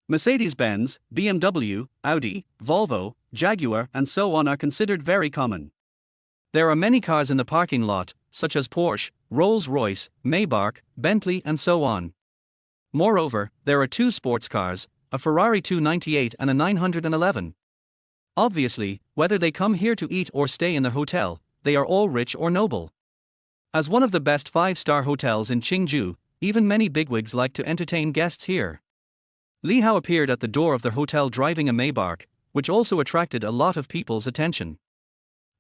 Mercedes-Benz, BMW, Audi, Volvo, Jaguar and so on are considered very common. There are many cars in the parking lot, such as Porsche, Rolls-Royce, Maybach, Bentley and so on. Moreover, there are two sports cars, a Ferrari 298 and a 911. Obviously, whether they come here to eat or stay in the hotel, they are all rich or noble. As one of the best 5-star hotels in Qingju, even many bigwigs like to entertain guests here. Li Hao appeared at the door of the hotel driving a Maybach, which also attracted a lot of people's attention.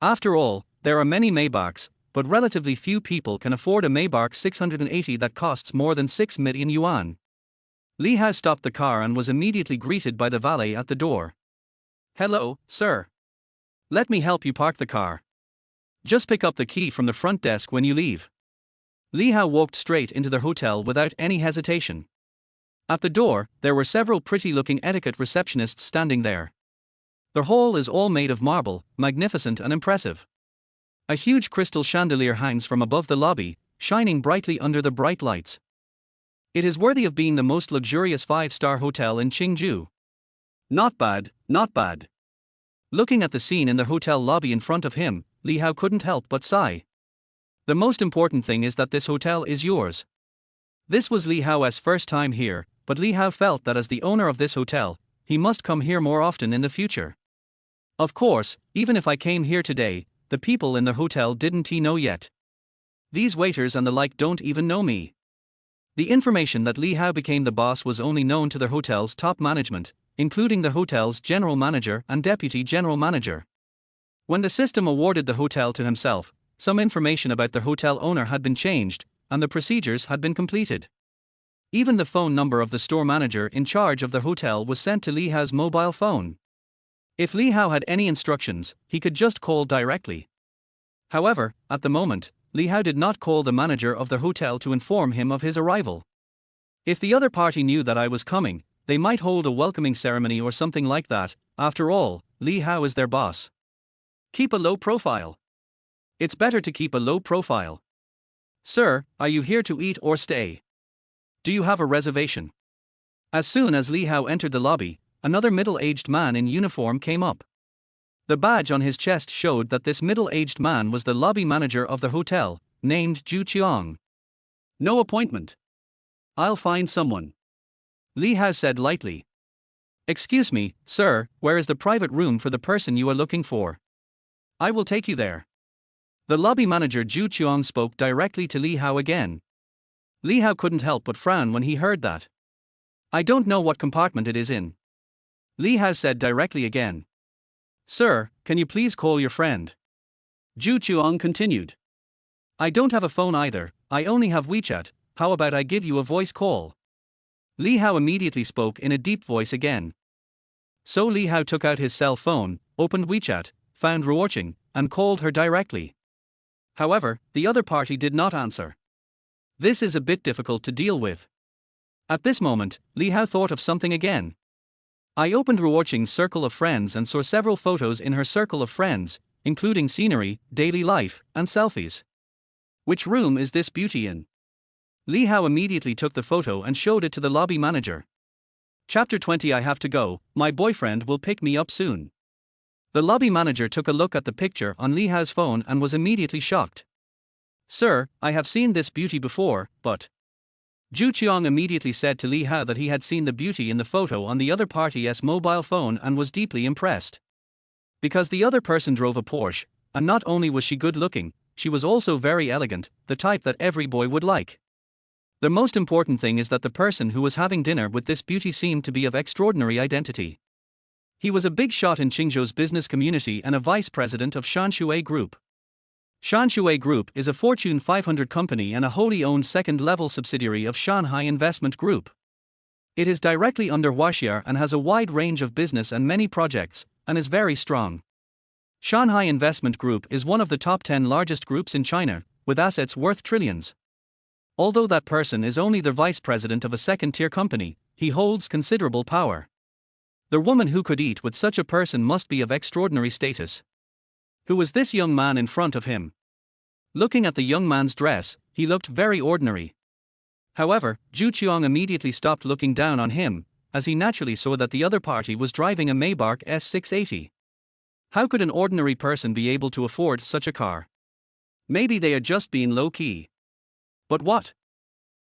After all, there are many Maybachs, but relatively few people can afford a Maybach 680 that costs more than 6 million yuan. Li Hao stopped the car and was immediately greeted by the valet at the door. Hello, sir. Let me help you park the car. Just pick up the key from the front desk when you leave. Li Hao walked straight into the hotel without any hesitation. At the door, there were several pretty-looking etiquette receptionists standing there. The hall is all made of marble, magnificent and impressive. A huge crystal chandelier hangs from above the lobby, shining brightly under the bright lights. It is worthy of being the most luxurious 5-star hotel in Qingju. Not bad, not bad. Looking at the scene in the hotel lobby in front of him, Li Hao couldn't help but sigh. The most important thing is that this hotel is yours. This was Li Hao's first time here, but Li Hao felt that as the owner of this hotel, he must come here more often in the future. Of course, even if I came here today, the people in the hotel didn't know yet. These waiters and the like don't even know me. The information that Li Hao became the boss was only known to the hotel's top management, including the hotel's general manager and deputy general manager. When the system awarded the hotel to himself, some information about the hotel owner had been changed, and the procedures had been completed. Even the phone number of the store manager in charge of the hotel was sent to Li Hao's mobile phone. If Li Hao had any instructions, he could just call directly. However, at the moment, Li Hao did not call the manager of the hotel to inform him of his arrival. If the other party knew that I was coming, they might hold a welcoming ceremony or something like that. After all, Li Hao is their boss. Keep a low profile. It's better to keep a low profile. Sir, are you here to eat or stay? Do you have a reservation? As soon as Li Hao entered the lobby, another middle-aged man in uniform came up. The badge on his chest showed that this middle-aged man was the lobby manager of the hotel, named Zhu Qiang. No appointment. I'll find someone. Li Hao said lightly. Excuse me, sir, where is the private room for the person you are looking for? I will take you there. The lobby manager Zhu Qiang spoke directly to Li Hao again. Li Hao couldn't help but frown when he heard that. I don't know what compartment it is in. Li Hao said directly again. Sir, can you please call your friend? Zhu Qiang continued. I don't have a phone either, I only have WeChat, how about I give you a voice call? Li Hao immediately spoke in a deep voice again. So Li Hao took out his cell phone, opened WeChat, found Ruoqing, and called her directly. However, the other party did not answer. This is a bit difficult to deal with. At this moment, Li Hao thought of something again. I opened Ruoqing's circle of friends and saw several photos in her circle of friends, including scenery, daily life, and selfies. Which room is this beauty in? Li Hao immediately took the photo and showed it to the lobby manager. Chapter 20. I have to go, my boyfriend will pick me up soon. The lobby manager took a look at the picture on Li Hao's phone and was immediately shocked. Sir, I have seen this beauty before, but... Zhu Qiang immediately said to Li Hao that he had seen the beauty in the photo on the other party's mobile phone and was deeply impressed. Because the other person drove a Porsche, and not only was she good looking, she was also very elegant, the type that every boy would like. The most important thing is that the person who was having dinner with this beauty seemed to be of extraordinary identity. He was a big shot in Qingzhou's business community and a vice president of Shanshui Group. Shanshui Group is a Fortune 500 company and a wholly owned second-level subsidiary of Shanghai Investment Group. It is directly under Huaxia and has a wide range of business and many projects, and is very strong. Shanghai Investment Group is one of the top 10 largest groups in China, with assets worth trillions. Although that person is only the vice president of a second-tier company, he holds considerable power. The woman who could eat with such a person must be of extraordinary status. Who was this young man in front of him? Looking at the young man's dress, he looked very ordinary. However, Zhu Qiang immediately stopped looking down on him, as he naturally saw that the other party was driving a Maybach S680. How could an ordinary person be able to afford such a car? Maybe they had just been low-key. But what?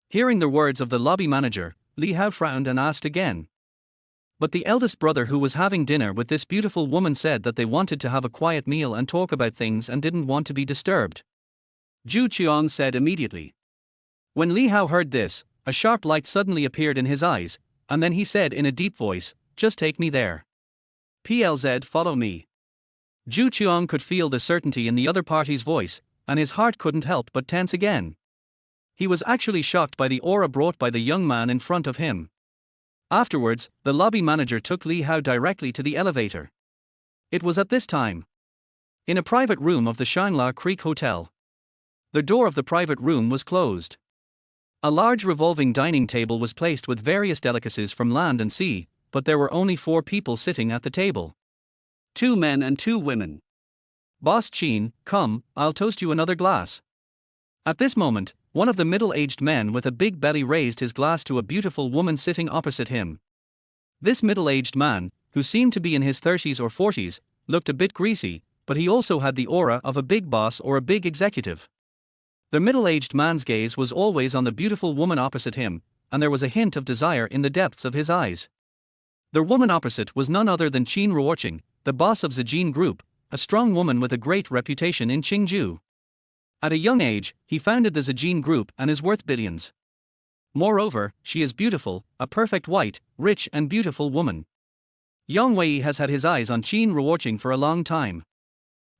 Hearing the words of the lobby manager, Li Hao frowned and asked again. But the eldest brother who was having dinner with this beautiful woman said that they wanted to have a quiet meal and talk about things and didn't want to be disturbed. Zhu Qiang said immediately. When Li Hao heard this, a sharp light suddenly appeared in his eyes, and then he said in a deep voice, just take me there. PLZ, follow me. Zhu Qiang could feel the certainty in the other party's voice, and his heart couldn't help but tense again. He was actually shocked by the aura brought by the young man in front of him. Afterwards, the lobby manager took Li Hao directly to the elevator. It was at this time. In a private room of the Shangla Creek Hotel. The door of the private room was closed. A large revolving dining table was placed with various delicacies from land and sea, but there were only 4 people sitting at the table. 2 men and 2 women. Boss Qin, come, I'll toast you another glass. At this moment, one of the middle-aged men with a big belly raised his glass to a beautiful woman sitting opposite him. This middle-aged man, who seemed to be in his 30s or 40s, looked a bit greasy, but he also had the aura of a big boss or a big executive. The middle-aged man's gaze was always on the beautiful woman opposite him, and there was a hint of desire in the depths of his eyes. The woman opposite was none other than Qin Ruoqing, the boss of Zijin Group, a strong woman with a great reputation in Qingzhou. At a young age, he founded the Zijin Group and is worth billions. Moreover, she is beautiful, a perfect white, rich and beautiful woman. Yang Wei has had his eyes on Qin Ruoqing for a long time.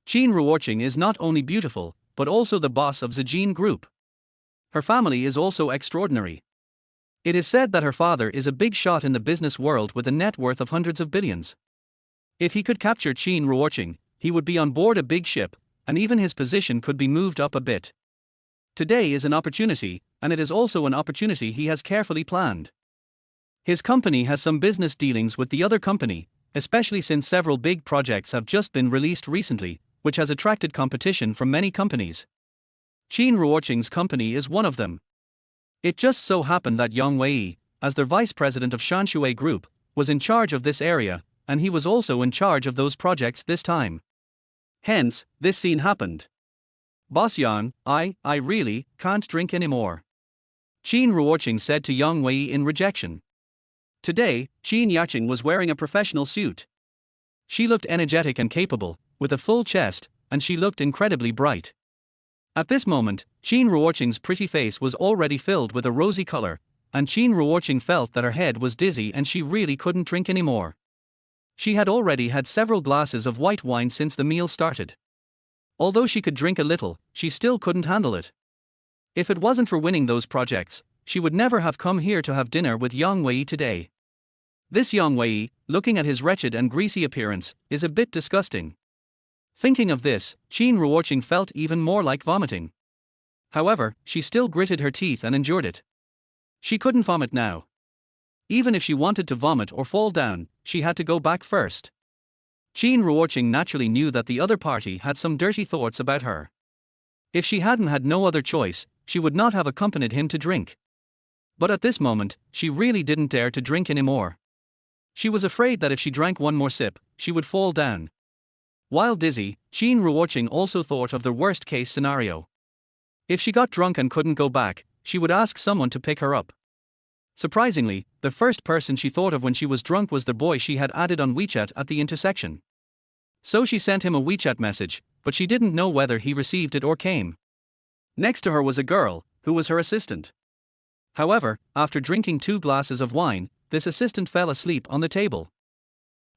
Qin Ruoqing is not only beautiful, but also the boss of Zijin Group. Her family is also extraordinary. It is said that her father is a big shot in the business world with a net worth of hundreds of billions. If he could capture Qin Ruoqing, he would be on board a big ship, and even his position could be moved up a bit. Today is an opportunity, and it is also an opportunity he has carefully planned. His company has some business dealings with the other company, especially since several big projects have just been released recently, which has attracted competition from many companies. Qin Ruoqing's company is one of them. It just so happened that Yang Wei, as the vice president of Shanshui Group, was in charge of this area, and he was also in charge of those projects this time. Hence, this scene happened. Boss Yang, I really can't drink anymore. Qin Ruoqing said to Yang Wei in rejection. Today, Qin Yaqing was wearing a professional suit. She looked energetic and capable, with a full chest, and she looked incredibly bright. At this moment, Qin Ruoqing's pretty face was already filled with a rosy color, and Qin Ruoqing felt that her head was dizzy and she really couldn't drink anymore. She had already had several glasses of white wine since the meal started. Although she could drink a little, she still couldn't handle it. If it wasn't for winning those projects, she would never have come here to have dinner with Yang Wei today. This Yang Wei, looking at his wretched and greasy appearance, is a bit disgusting. Thinking of this, Qin Ruoqing felt even more like vomiting. However, she still gritted her teeth and endured it. She couldn't vomit now. Even if she wanted to vomit or fall down, she had to go back first. Qin Ruoqing naturally knew that the other party had some dirty thoughts about her. If she hadn't had no other choice, she would not have accompanied him to drink. But at this moment, she really didn't dare to drink anymore. She was afraid that if she drank one more sip, she would fall down. While dizzy, Qin Ruoqing also thought of the worst-case scenario. If she got drunk and couldn't go back, she would ask someone to pick her up. Surprisingly, the first person she thought of when she was drunk was the boy she had added on WeChat at the intersection. So she sent him a WeChat message, but she didn't know whether he received it or came. Next to her was a girl, who was her assistant. However, after drinking 2 glasses of wine, this assistant fell asleep on the table.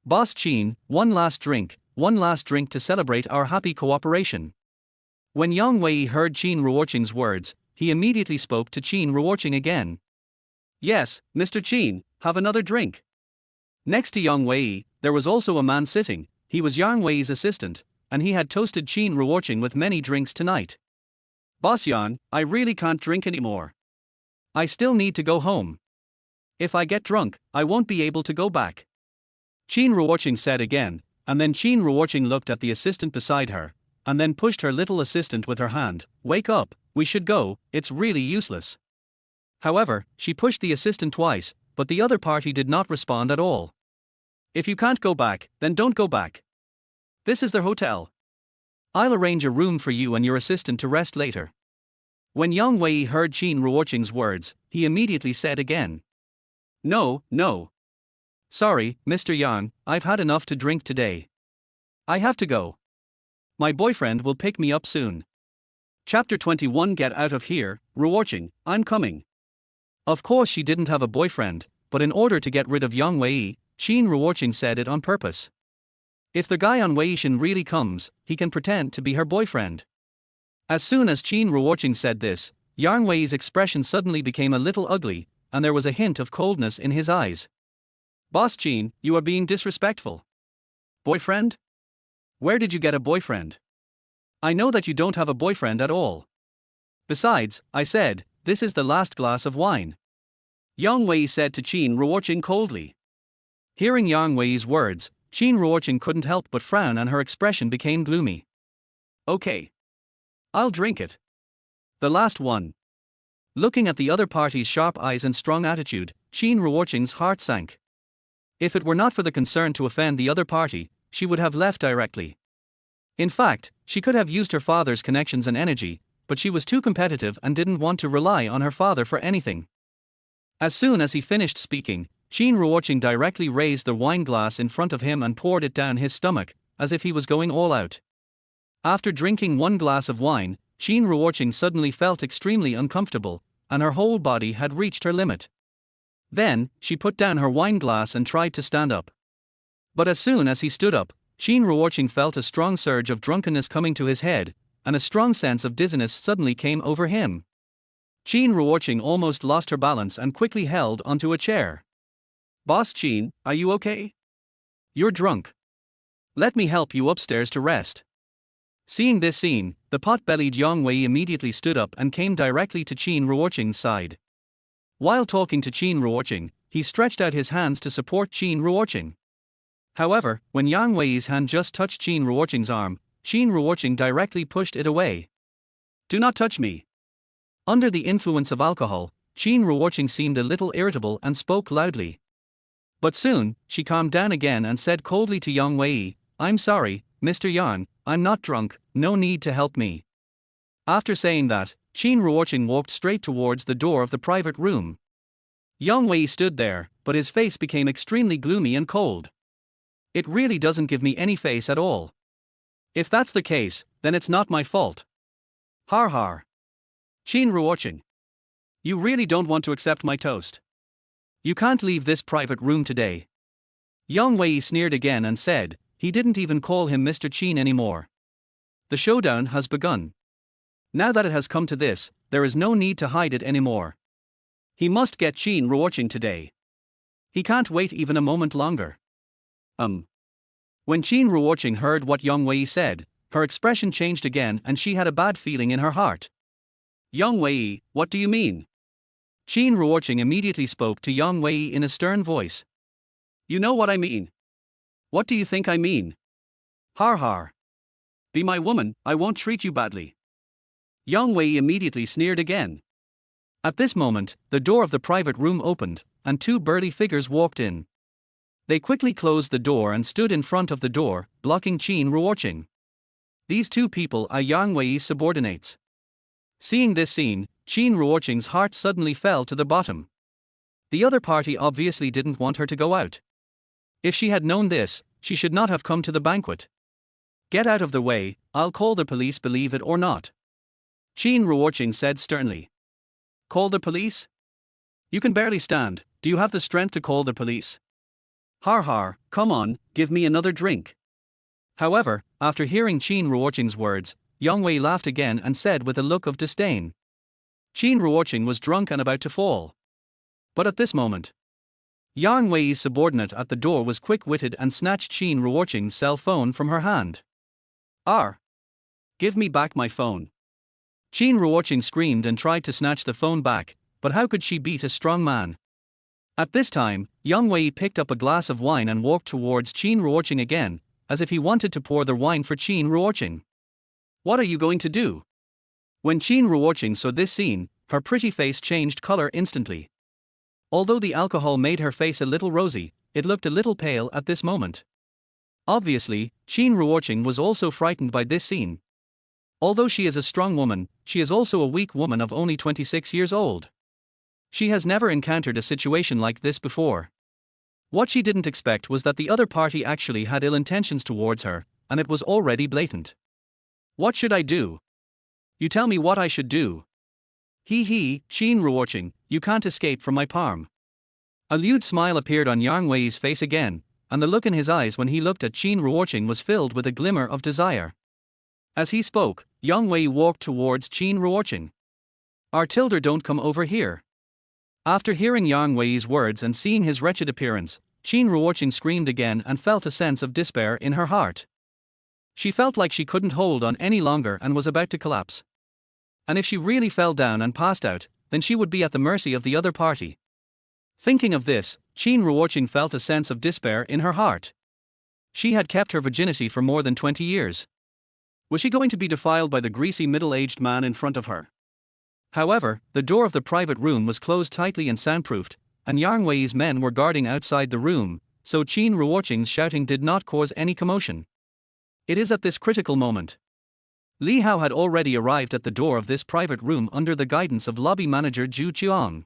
Boss Qin, one last drink to celebrate our happy cooperation. When Yang Wei heard Qin Ruoqing's words, he immediately spoke to Qin Ruoqing again. Yes, Mr. Qin, have another drink. Next to Yang Wei, there was also a man sitting. He was Yang Wei's assistant, and he had toasted Qin Ruoqing with many drinks tonight. Boss Yang, I really can't drink anymore. I still need to go home. If I get drunk, I won't be able to go back. Qin Ruoqing said again, and then Qin Ruoqing looked at the assistant beside her, and then pushed her little assistant with her hand. Wake up, we should go, it's really useless. However, she pushed the assistant twice, but the other party did not respond at all. If you can't go back, then don't go back. This is their hotel. I'll arrange a room for you and your assistant to rest later. When Yang Wei heard Qin Ruoqing's words, he immediately said again. No. Sorry, Mr. Yang, I've had enough to drink today. I have to go. My boyfriend will pick me up soon. Chapter 21. Get out of here, Ruoqing, I'm coming. Of course she didn't have a boyfriend, but in order to get rid of Yang Wei, Qin Ruoqing said it on purpose. If the guy on Weishan really comes, he can pretend to be her boyfriend. As soon as Qin Ruoqing said this, Yang Wei's expression suddenly became a little ugly, and there was a hint of coldness in his eyes. Boss Qin, you are being disrespectful. Boyfriend? Where did you get a boyfriend? I know that you don't have a boyfriend at all. Besides, I said, this is the last glass of wine. Yang Wei said to Qin Ruoqing coldly. Hearing Yang Wei's words, Qin Ruoqing couldn't help but frown and her expression became gloomy. Okay. I'll drink it. The last one. Looking at the other party's sharp eyes and strong attitude, Qin Ruoqing's heart sank. If it were not for the concern to offend the other party, she would have left directly. In fact, she could have used her father's connections and energy, but she was too competitive and didn't want to rely on her father for anything. As soon as he finished speaking, Qin Ruoqing directly raised the wine glass in front of him and poured it down his stomach, as if he was going all out. After drinking 1 glass of wine, Qin Ruoqing suddenly felt extremely uncomfortable, and her whole body had reached her limit. Then, she put down her wine glass and tried to stand up. But as soon as he stood up, Qin Ruoqing felt a strong surge of drunkenness coming to his head, and a strong sense of dizziness suddenly came over him. Qin Ruoqing almost lost her balance and quickly held onto a chair. Boss Qin, are you okay? You're drunk. Let me help you upstairs to rest. Seeing this scene, the pot-bellied Yang Wei immediately stood up and came directly to Qin Ruoqing's side. While talking to Qin Ruoqing, he stretched out his hands to support Qin Ruoqing. However, when Yang Wei's hand just touched Qin Ruoqing's arm, Qin Ruoqing directly pushed it away. "Do not touch me." Under the influence of alcohol, Qin Ruoqing seemed a little irritable and spoke loudly. But soon, she calmed down again and said coldly to Yang Wei, "I'm sorry, Mr. Yang, I'm not drunk, no need to help me." After saying that, Qin Ruoqing walked straight towards the door of the private room. Yang Wei stood there, but his face became extremely gloomy and cold. "It really doesn't give me any face at all. If that's the case, then it's not my fault." Har har. Qin Ruoqing. You really don't want to accept my toast. You can't leave this private room today. Yang Wei sneered again and said, he didn't even call him Mr. Qin anymore. The showdown has begun. Now that it has come to this, there is no need to hide it anymore. He must get Qin Ruoqing today. He can't wait even a moment longer. When Qin Ruoqing heard what Yang Wei said, her expression changed again and she had a bad feeling in her heart. "Yang Wei, what do you mean?" Qin Ruoqing immediately spoke to Yang Wei in a stern voice. "You know what I mean. What do you think I mean? Har har. Be my woman, I won't treat you badly." Yang Wei immediately sneered again. At this moment, the door of the private room opened, and two burly figures walked in. They quickly closed the door and stood in front of the door, blocking Qin Ruoqing. These two people are Yang Wei's subordinates. Seeing this scene, Qin Ruoqing's heart suddenly fell to the bottom. The other party obviously didn't want her to go out. If she had known this, she should not have come to the banquet. "Get out of the way, I'll call the police, believe it or not," Qin Ruoqing said sternly. "Call the police? You can barely stand, do you have the strength to call the police? Har har, come on, give me another drink." However, after hearing Qin Ruoqing's words, Yang Wei laughed again and said with a look of disdain. Qin Ruoqing was drunk and about to fall. But at this moment, Yang Wei's subordinate at the door was quick-witted and snatched Qin Ruoqing's cell phone from her hand. Give me back my phone." Qin Ruoqing screamed and tried to snatch the phone back, but how could she beat a strong man? At this time, Yang Wei picked up a glass of wine and walked towards Qin Ruoqing again, as if he wanted to pour the wine for Qin Ruoqing. "What are you going to do?" When Qin Ruoqing saw this scene, her pretty face changed color instantly. Although the alcohol made her face a little rosy, it looked a little pale at this moment. Obviously, Qin Ruoqing was also frightened by this scene. Although she is a strong woman, she is also a weak woman of only 26 years old. She has never encountered a situation like this before. What she didn't expect was that the other party actually had ill intentions towards her, and it was already blatant. "What should I do? You tell me what I should do." He, Qin Ruoqing, you can't escape from my palm." A lewd smile appeared on Yang Wei's face again, and the look in his eyes when he looked at Qin Ruoqing was filled with a glimmer of desire. As he spoke, Yang Wei walked towards Qin Ruoqing. "Artilder, don't come over here." After hearing Yang Wei's words and seeing his wretched appearance, Qin Ruoqing screamed again and felt a sense of despair in her heart. She felt like she couldn't hold on any longer and was about to collapse. And if she really fell down and passed out, then she would be at the mercy of the other party. Thinking of this, Qin Ruoqing felt a sense of despair in her heart. She had kept her virginity for more than 20 years. Was she going to be defiled by the greasy middle-aged man in front of her? However, the door of the private room was closed tightly and soundproofed, and Yang Wei's men were guarding outside the room, so Qin Ruoqing's shouting did not cause any commotion. It is at this critical moment. Li Hao had already arrived at the door of this private room under the guidance of lobby manager Zhu Qiang.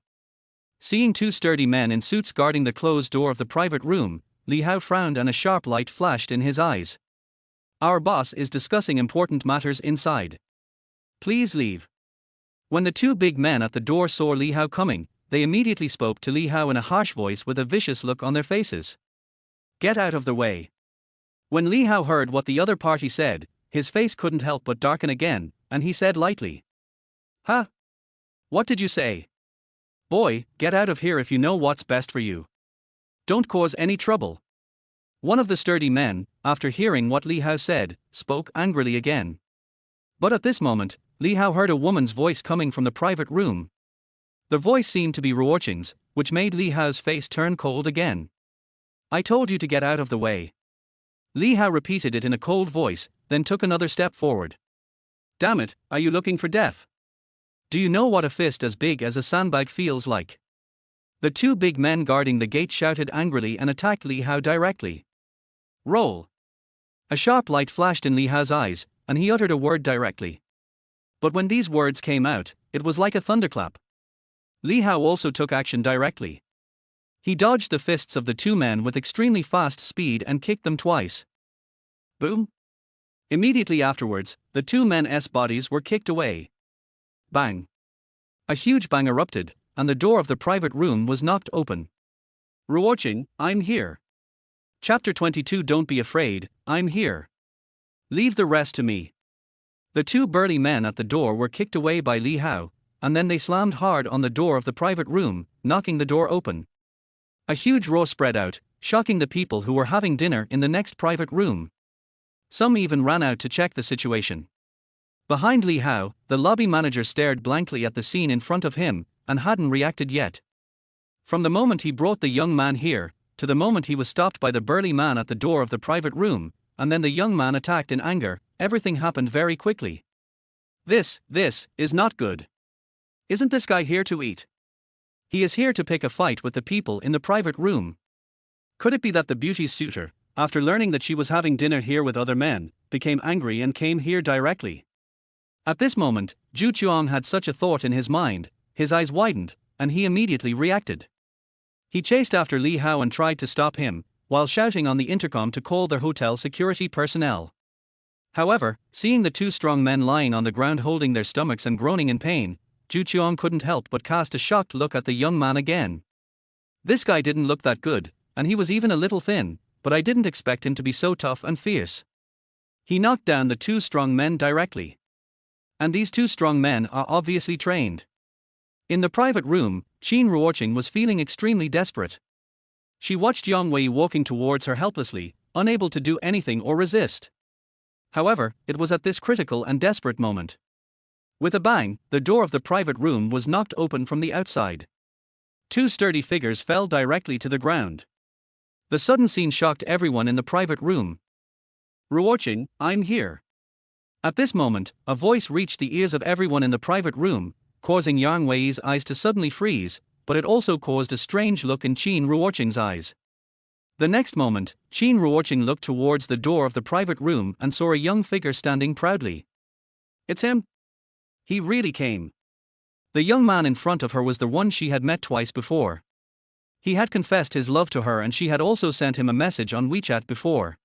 Seeing two sturdy men in suits guarding the closed door of the private room, Li Hao frowned and a sharp light flashed in his eyes. "Our boss is discussing important matters inside. Please leave." When the two big men at the door saw Li Hao coming, they immediately spoke to Li Hao in a harsh voice with a vicious look on their faces. "Get out of the way." When Li Hao heard what the other party said, his face couldn't help but darken again, and he said lightly, "Huh? What did you say? Boy, get out of here if you know what's best for you. Don't cause any trouble." One of the sturdy men, after hearing what Li Hao said, spoke angrily again. But at this moment, Li Hao heard a woman's voice coming from the private room. The voice seemed to be Ruoqing's, which made Li Hao's face turn cold again. "I told you to get out of the way." Li Hao repeated it in a cold voice, then took another step forward. "Damn it, are you looking for death? Do you know what a fist as big as a sandbag feels like?" The two big men guarding the gate shouted angrily and attacked Li Hao directly. "Roll!" A sharp light flashed in Li Hao's eyes, and he uttered a word directly. But when these words came out, it was like a thunderclap. Li Hao also took action directly. He dodged the fists of the two men with extremely fast speed and kicked them twice. Boom! Immediately afterwards, the two men's bodies were kicked away. Bang! A huge bang erupted, and the door of the private room was knocked open. "Ruoqing, I'm here." Chapter 22. Don't be afraid, I'm here. Leave the rest to me. The two burly men at the door were kicked away by Li Hao, and then they slammed hard on the door of the private room, knocking the door open. A huge roar spread out, shocking the people who were having dinner in the next private room. Some even ran out to check the situation. Behind Li Hao, the lobby manager stared blankly at the scene in front of him, and hadn't reacted yet. From the moment he brought the young man here, to the moment he was stopped by the burly man at the door of the private room, and then the young man attacked in anger, everything happened very quickly. This is not good. Isn't this guy here to eat? He is here to pick a fight with the people in the private room. Could it be that the beauty's suitor, after learning that she was having dinner here with other men, became angry and came here directly? At this moment, Zhu Chuang had such a thought in his mind, his eyes widened, and he immediately reacted. He chased after Li Hao and tried to stop him, while shouting on the intercom to call their hotel security personnel. However, seeing the two strong men lying on the ground holding their stomachs and groaning in pain, Zhu Chuang couldn't help but cast a shocked look at the young man again. This guy didn't look that good, and he was even a little thin, but I didn't expect him to be so tough and fierce. He knocked down the two strong men directly. And these two strong men are obviously trained. In the private room, Qin Ruoqing was feeling extremely desperate. She watched Yang Wei walking towards her helplessly, unable to do anything or resist. However, it was at this critical and desperate moment. With a bang, the door of the private room was knocked open from the outside. Two sturdy figures fell directly to the ground. The sudden scene shocked everyone in the private room. "Ruoqing, I'm here." At this moment, a voice reached the ears of everyone in the private room, causing Yang Wei's eyes to suddenly freeze, but it also caused a strange look in Qin Ruoqing's eyes. The next moment, Qin Ruoqing looked towards the door of the private room and saw a young figure standing proudly. "It's him. He really came." The young man in front of her was the one she had met twice before. He had confessed his love to her and she had also sent him a message on WeChat before.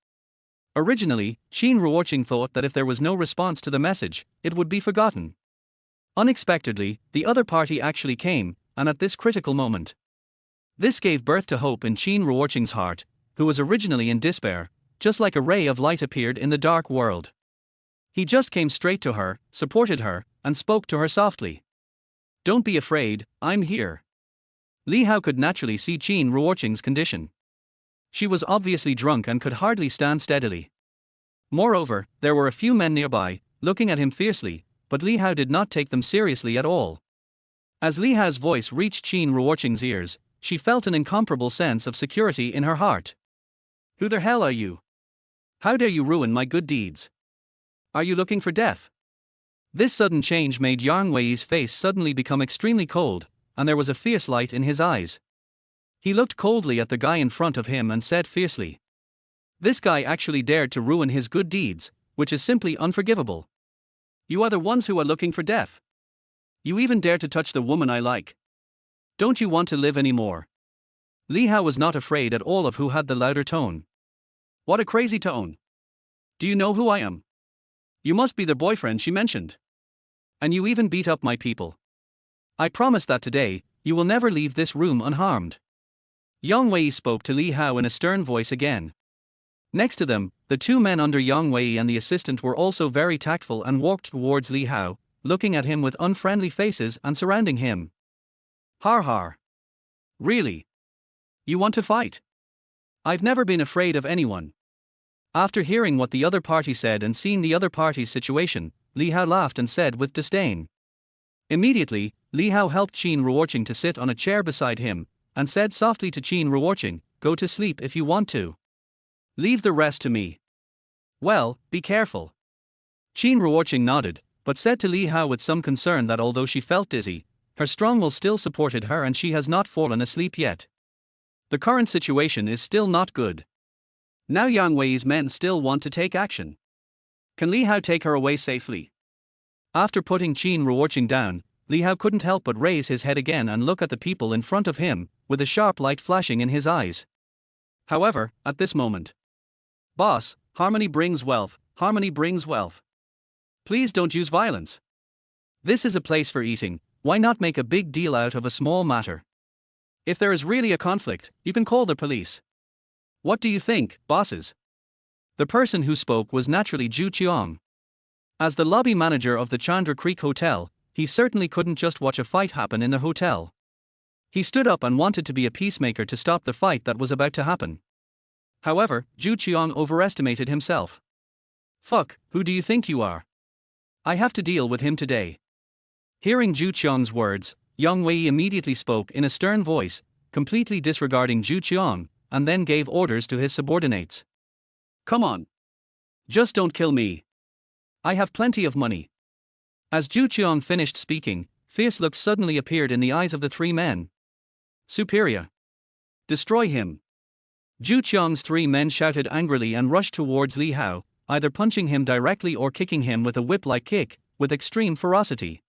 Originally, Qin Ruoqing thought that if there was no response to the message, it would be forgotten. Unexpectedly, the other party actually came, and at this critical moment. This gave birth to hope in Qin Ruoqing's heart, who was originally in despair, just like a ray of light appeared in the dark world. He just came straight to her, supported her, and spoke to her softly. "Don't be afraid, I'm here." Li Hao could naturally see Qin Ruoqing's condition. She was obviously drunk and could hardly stand steadily. Moreover, there were a few men nearby, looking at him fiercely, but Li Hao did not take them seriously at all. As Li Hao's voice reached Qin Ruoqing's ears, she felt an incomparable sense of security in her heart. "Who the hell are you? How dare you ruin my good deeds? Are you looking for death?" This sudden change made Yang Wei's face suddenly become extremely cold, and there was a fierce light in his eyes. He looked coldly at the guy in front of him and said fiercely. This guy actually dared to ruin his good deeds, which is simply unforgivable. "You are the ones who are looking for death. You even dare to touch the woman I like. Don't you want to live anymore?" Li Hao was not afraid at all of who had the louder tone. "What a crazy tone. Do you know who I am? You must be the boyfriend she mentioned. And you even beat up my people. I promise that today, you will never leave this room unharmed." Yang Wei spoke to Li Hao in a stern voice again. Next to them, the two men under Yang Wei and the assistant were also very tactful and walked towards Li Hao, looking at him with unfriendly faces and surrounding him. "Har har. Really? You want to fight? I've never been afraid of anyone." After hearing what the other party said and seeing the other party's situation, Li Hao laughed and said with disdain. Immediately, Li Hao helped Qin Ruoqing to sit on a chair beside him, and said softly to Qin Ruoqing, "Go to sleep if you want to. Leave the rest to me." "Well, be careful." Qin Ruoqing nodded, but said to Li Hao with some concern that although she felt dizzy, her strong will still supported her and she has not fallen asleep yet. The current situation is still not good. Now Yang Wei's men still want to take action. Can Li Hao take her away safely? After putting Qin Ruoqing down, Li Hao couldn't help but raise his head again and look at the people in front of him, with a sharp light flashing in his eyes. However, at this moment, "Boss, harmony brings wealth, harmony brings wealth. Please don't use violence. This is a place for eating, why not make a big deal out of a small matter? If there is really a conflict, you can call the police. What do you think, bosses?" The person who spoke was naturally Zhu Qiang. As the lobby manager of the Chandra Creek Hotel, he certainly couldn't just watch a fight happen in the hotel. He stood up and wanted to be a peacemaker to stop the fight that was about to happen. However, Zhu Qiang overestimated himself. "Fuck, who do you think you are? I have to deal with him today." Hearing Zhu Qiang's words, Yang Wei immediately spoke in a stern voice, completely disregarding Zhu Qiang, and then gave orders to his subordinates. "Come on. Just don't kill me. I have plenty of money." As Zhu Qiang finished speaking, fierce looks suddenly appeared in the eyes of the three men. "Superior. Destroy him." Zhu Qiang's three men shouted angrily and rushed towards Li Hao, either punching him directly or kicking him with a whip-like kick, with extreme ferocity.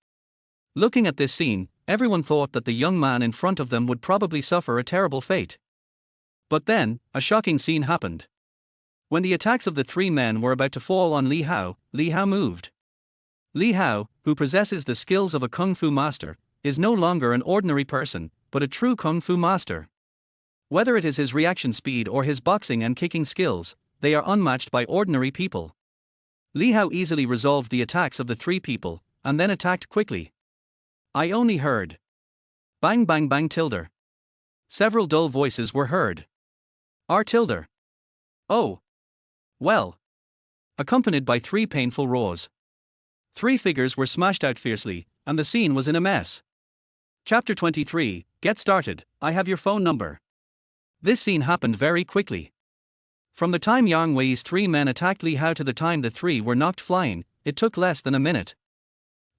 Looking at this scene, everyone thought that the young man in front of them would probably suffer a terrible fate. But then, a shocking scene happened. When the attacks of the three men were about to fall on Li Hao moved. Li Hao, who possesses the skills of a kung fu master, is no longer an ordinary person, but a true kung fu master. Whether it is his reaction speed or his boxing and kicking skills, they are unmatched by ordinary people. Li Hao easily resolved the attacks of the three people, and then attacked quickly. I only heard bang bang bang tilde. Several dull voices were heard. R tilde. Oh. Well. Accompanied by three painful roars. Three figures were smashed out fiercely, and the scene was in a mess. Chapter 23, Get Started, I have your phone number. This scene happened very quickly. From the time Yang Wei's three men attacked Li Hao to the time the three were knocked flying, it took less than a minute.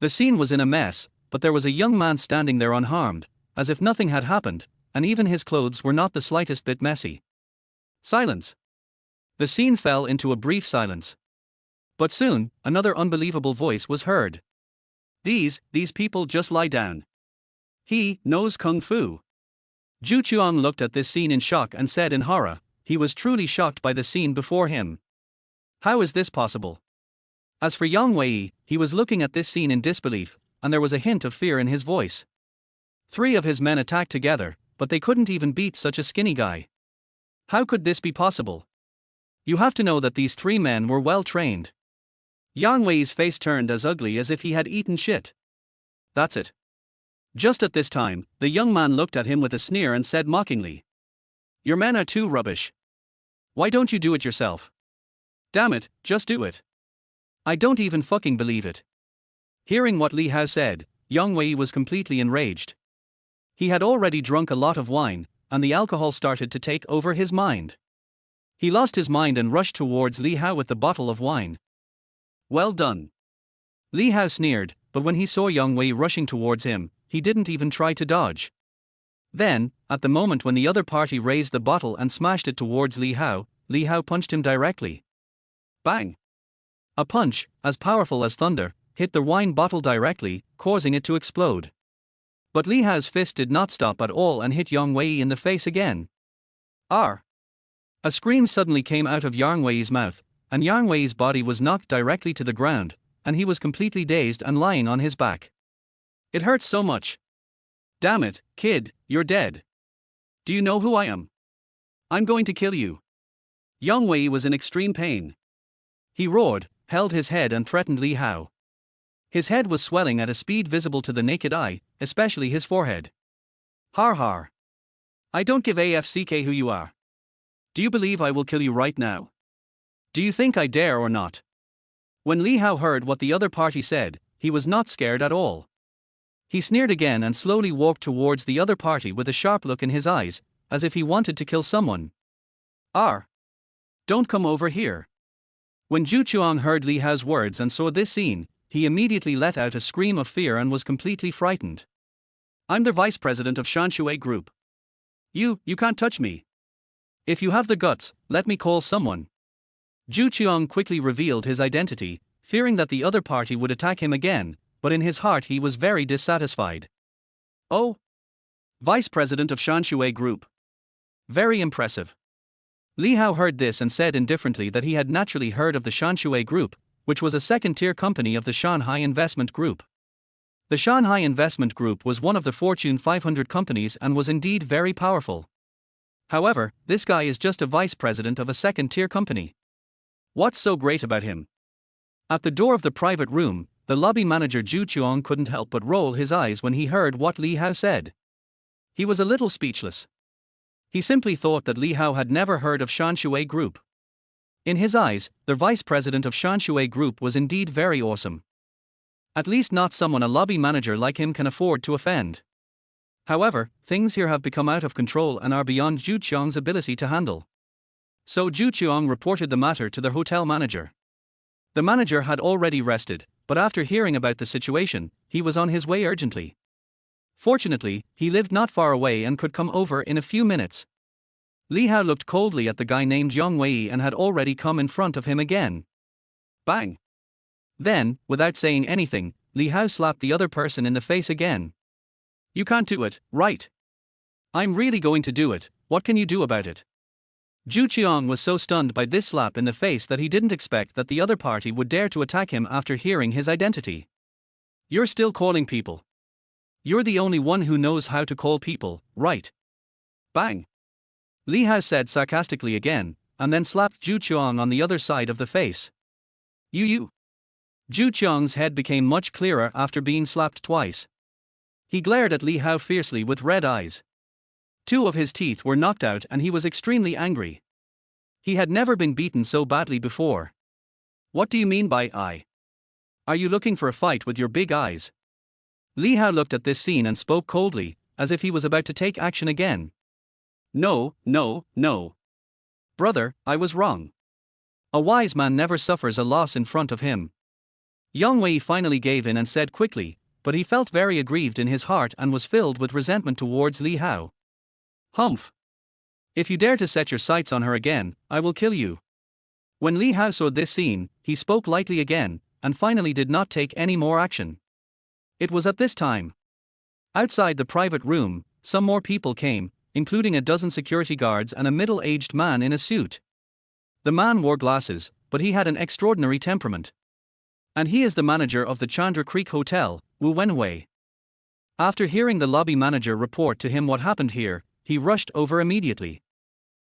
The scene was in a mess, but there was a young man standing there unharmed, as if nothing had happened, and even his clothes were not the slightest bit messy. Silence. The scene fell into a brief silence. But soon, another unbelievable voice was heard. These people just lie down. He knows Kung Fu. Zhu Qiang looked at this scene in shock and said in horror, he was truly shocked by the scene before him. How is this possible? As for Yang Wei, he was looking at this scene in disbelief, and there was a hint of fear in his voice. Three of his men attacked together, but they couldn't even beat such a skinny guy. How could this be possible? You have to know that these three men were well trained. Yang Wei's face turned as ugly as if he had eaten shit. That's it. Just at this time, the young man looked at him with a sneer and said mockingly, "Your men are too rubbish. Why don't you do it yourself? Damn it, just do it. I don't even fucking believe it." Hearing what Li Hao said, Yang Wei was completely enraged. He had already drunk a lot of wine, and the alcohol started to take over his mind. He lost his mind and rushed towards Li Hao with the bottle of wine. Well done. Li Hao sneered, but when he saw Yang Wei rushing towards him, he didn't even try to dodge. Then, at the moment when the other party raised the bottle and smashed it towards Li Hao punched him directly. Bang! A punch, as powerful as thunder, hit the wine bottle directly, causing it to explode. But Li Hao's fist did not stop at all and hit Yang Wei in the face again. R! A scream suddenly came out of Yang Wei's mouth, and Yang Wei's body was knocked directly to the ground, and he was completely dazed and lying on his back. It hurts so much. Damn it, kid, you're dead. Do you know who I am? I'm going to kill you. Yang Wei was in extreme pain. He roared, held his head and threatened Li Hao. His head was swelling at a speed visible to the naked eye, especially his forehead. Har har. I don't give a FCK who you are. Do you believe I will kill you right now? Do you think I dare or not? When Li Hao heard what the other party said, he was not scared at all. He sneered again and slowly walked towards the other party with a sharp look in his eyes, as if he wanted to kill someone. "R. Don't come over here." When Zhu Chuang heard Li Hao's words and saw this scene, he immediately let out a scream of fear and was completely frightened. "I'm the vice president of Shanshui Group. You can't touch me. If you have the guts, let me call someone." Zhu Chuang quickly revealed his identity, fearing that the other party would attack him again, but in his heart he was very dissatisfied. "Oh, vice president of Shanshui Group. Very impressive." Li Hao heard this and said indifferently that he had naturally heard of the Shanshui Group, which was a second-tier company of the Shanghai Investment Group. The Shanghai Investment Group was one of the Fortune 500 companies and was indeed very powerful. However, this guy is just a vice president of a second-tier company. What's so great about him? At the door of the private room, the lobby manager Zhu Chuang couldn't help but roll his eyes when he heard what Li Hao said. He was a little speechless. He simply thought that Li Hao had never heard of Shanshui Group. In his eyes, the vice president of Shanshui Group was indeed very awesome. At least not someone a lobby manager like him can afford to offend. However, things here have become out of control and are beyond Zhu Chuang's ability to handle. So Zhu Chuang reported the matter to the hotel manager. The manager had already rested, but after hearing about the situation, he was on his way urgently. Fortunately, he lived not far away and could come over in a few minutes. Li Hao looked coldly at the guy named Yang Wei and had already come in front of him again. Bang! Then, without saying anything, Li Hao slapped the other person in the face again. "You can't do it, right? I'm really going to do it, what can you do about it?" Zhu Chuang was so stunned by this slap in the face that he didn't expect that the other party would dare to attack him after hearing his identity. "You're still calling people. You're the only one who knows how to call people, right?" Bang! Li Hao said sarcastically again, and then slapped Zhu Chuang on the other side of the face. You. Zhu Chuang's head became much clearer after being slapped twice. He glared at Li Hao fiercely with red eyes. Two of his teeth were knocked out and he was extremely angry. He had never been beaten so badly before. "What do you mean by I? Are you looking for a fight with your big eyes?" Li Hao looked at this scene and spoke coldly, as if he was about to take action again. No. Brother, I was wrong. A wise man never suffers a loss in front of him. Yang Wei finally gave in and said quickly, but he felt very aggrieved in his heart and was filled with resentment towards Li Hao. "Humph! If you dare to set your sights on her again, I will kill you." When Li Hao saw this scene, he spoke lightly again, and finally did not take any more action. It was at this time. Outside the private room, some more people came, including a dozen security guards and a middle-aged man in a suit. The man wore glasses, but he had an extraordinary temperament. And he is the manager of the Chandra Creek Hotel, Wu Wenhui. After hearing the lobby manager report to him what happened here, he rushed over immediately.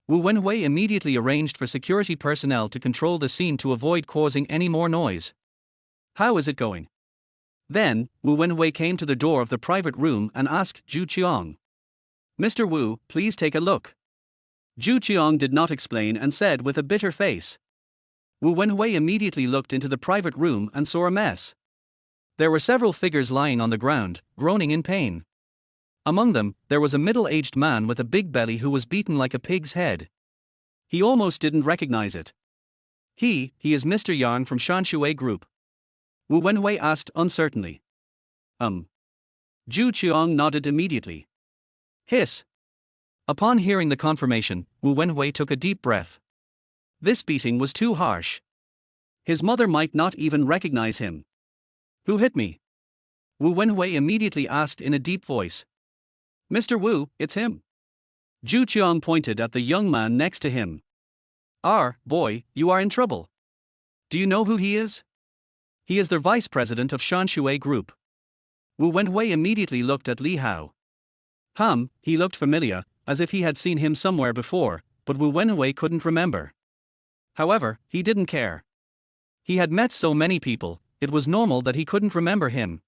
Wu Wenhui immediately arranged for security personnel to control the scene to avoid causing any more noise. "How is it going?" Then, Wu Wenhui came to the door of the private room and asked Zhu Chuang. "Mr. Wu, please take a look." Zhu Chuang did not explain and said with a bitter face. Wu Wenhui immediately looked into the private room and saw a mess. There were several figures lying on the ground, groaning in pain. Among them, there was a middle-aged man with a big belly who was beaten like a pig's head. He almost didn't recognize it. He is Mr. Yang from Shanshui Group. Wu Wenhui asked uncertainly. Zhu Chuang nodded immediately. Hiss. Upon hearing the confirmation, Wu Wenhui took a deep breath. This beating was too harsh. His mother might not even recognize him. "Who hit me?" Wu Wenhui immediately asked in a deep voice. "Mr. Wu, it's him." Zhu Chuang pointed at the young man next to him. Boy, you are in trouble. Do you know who he is?" "He is the vice president of Shanshui Group." Wu Wenhui immediately looked at Li Hao. He looked familiar, as if he had seen him somewhere before, but Wu Wenhui couldn't remember. However, he didn't care. He had met so many people, it was normal that he couldn't remember him.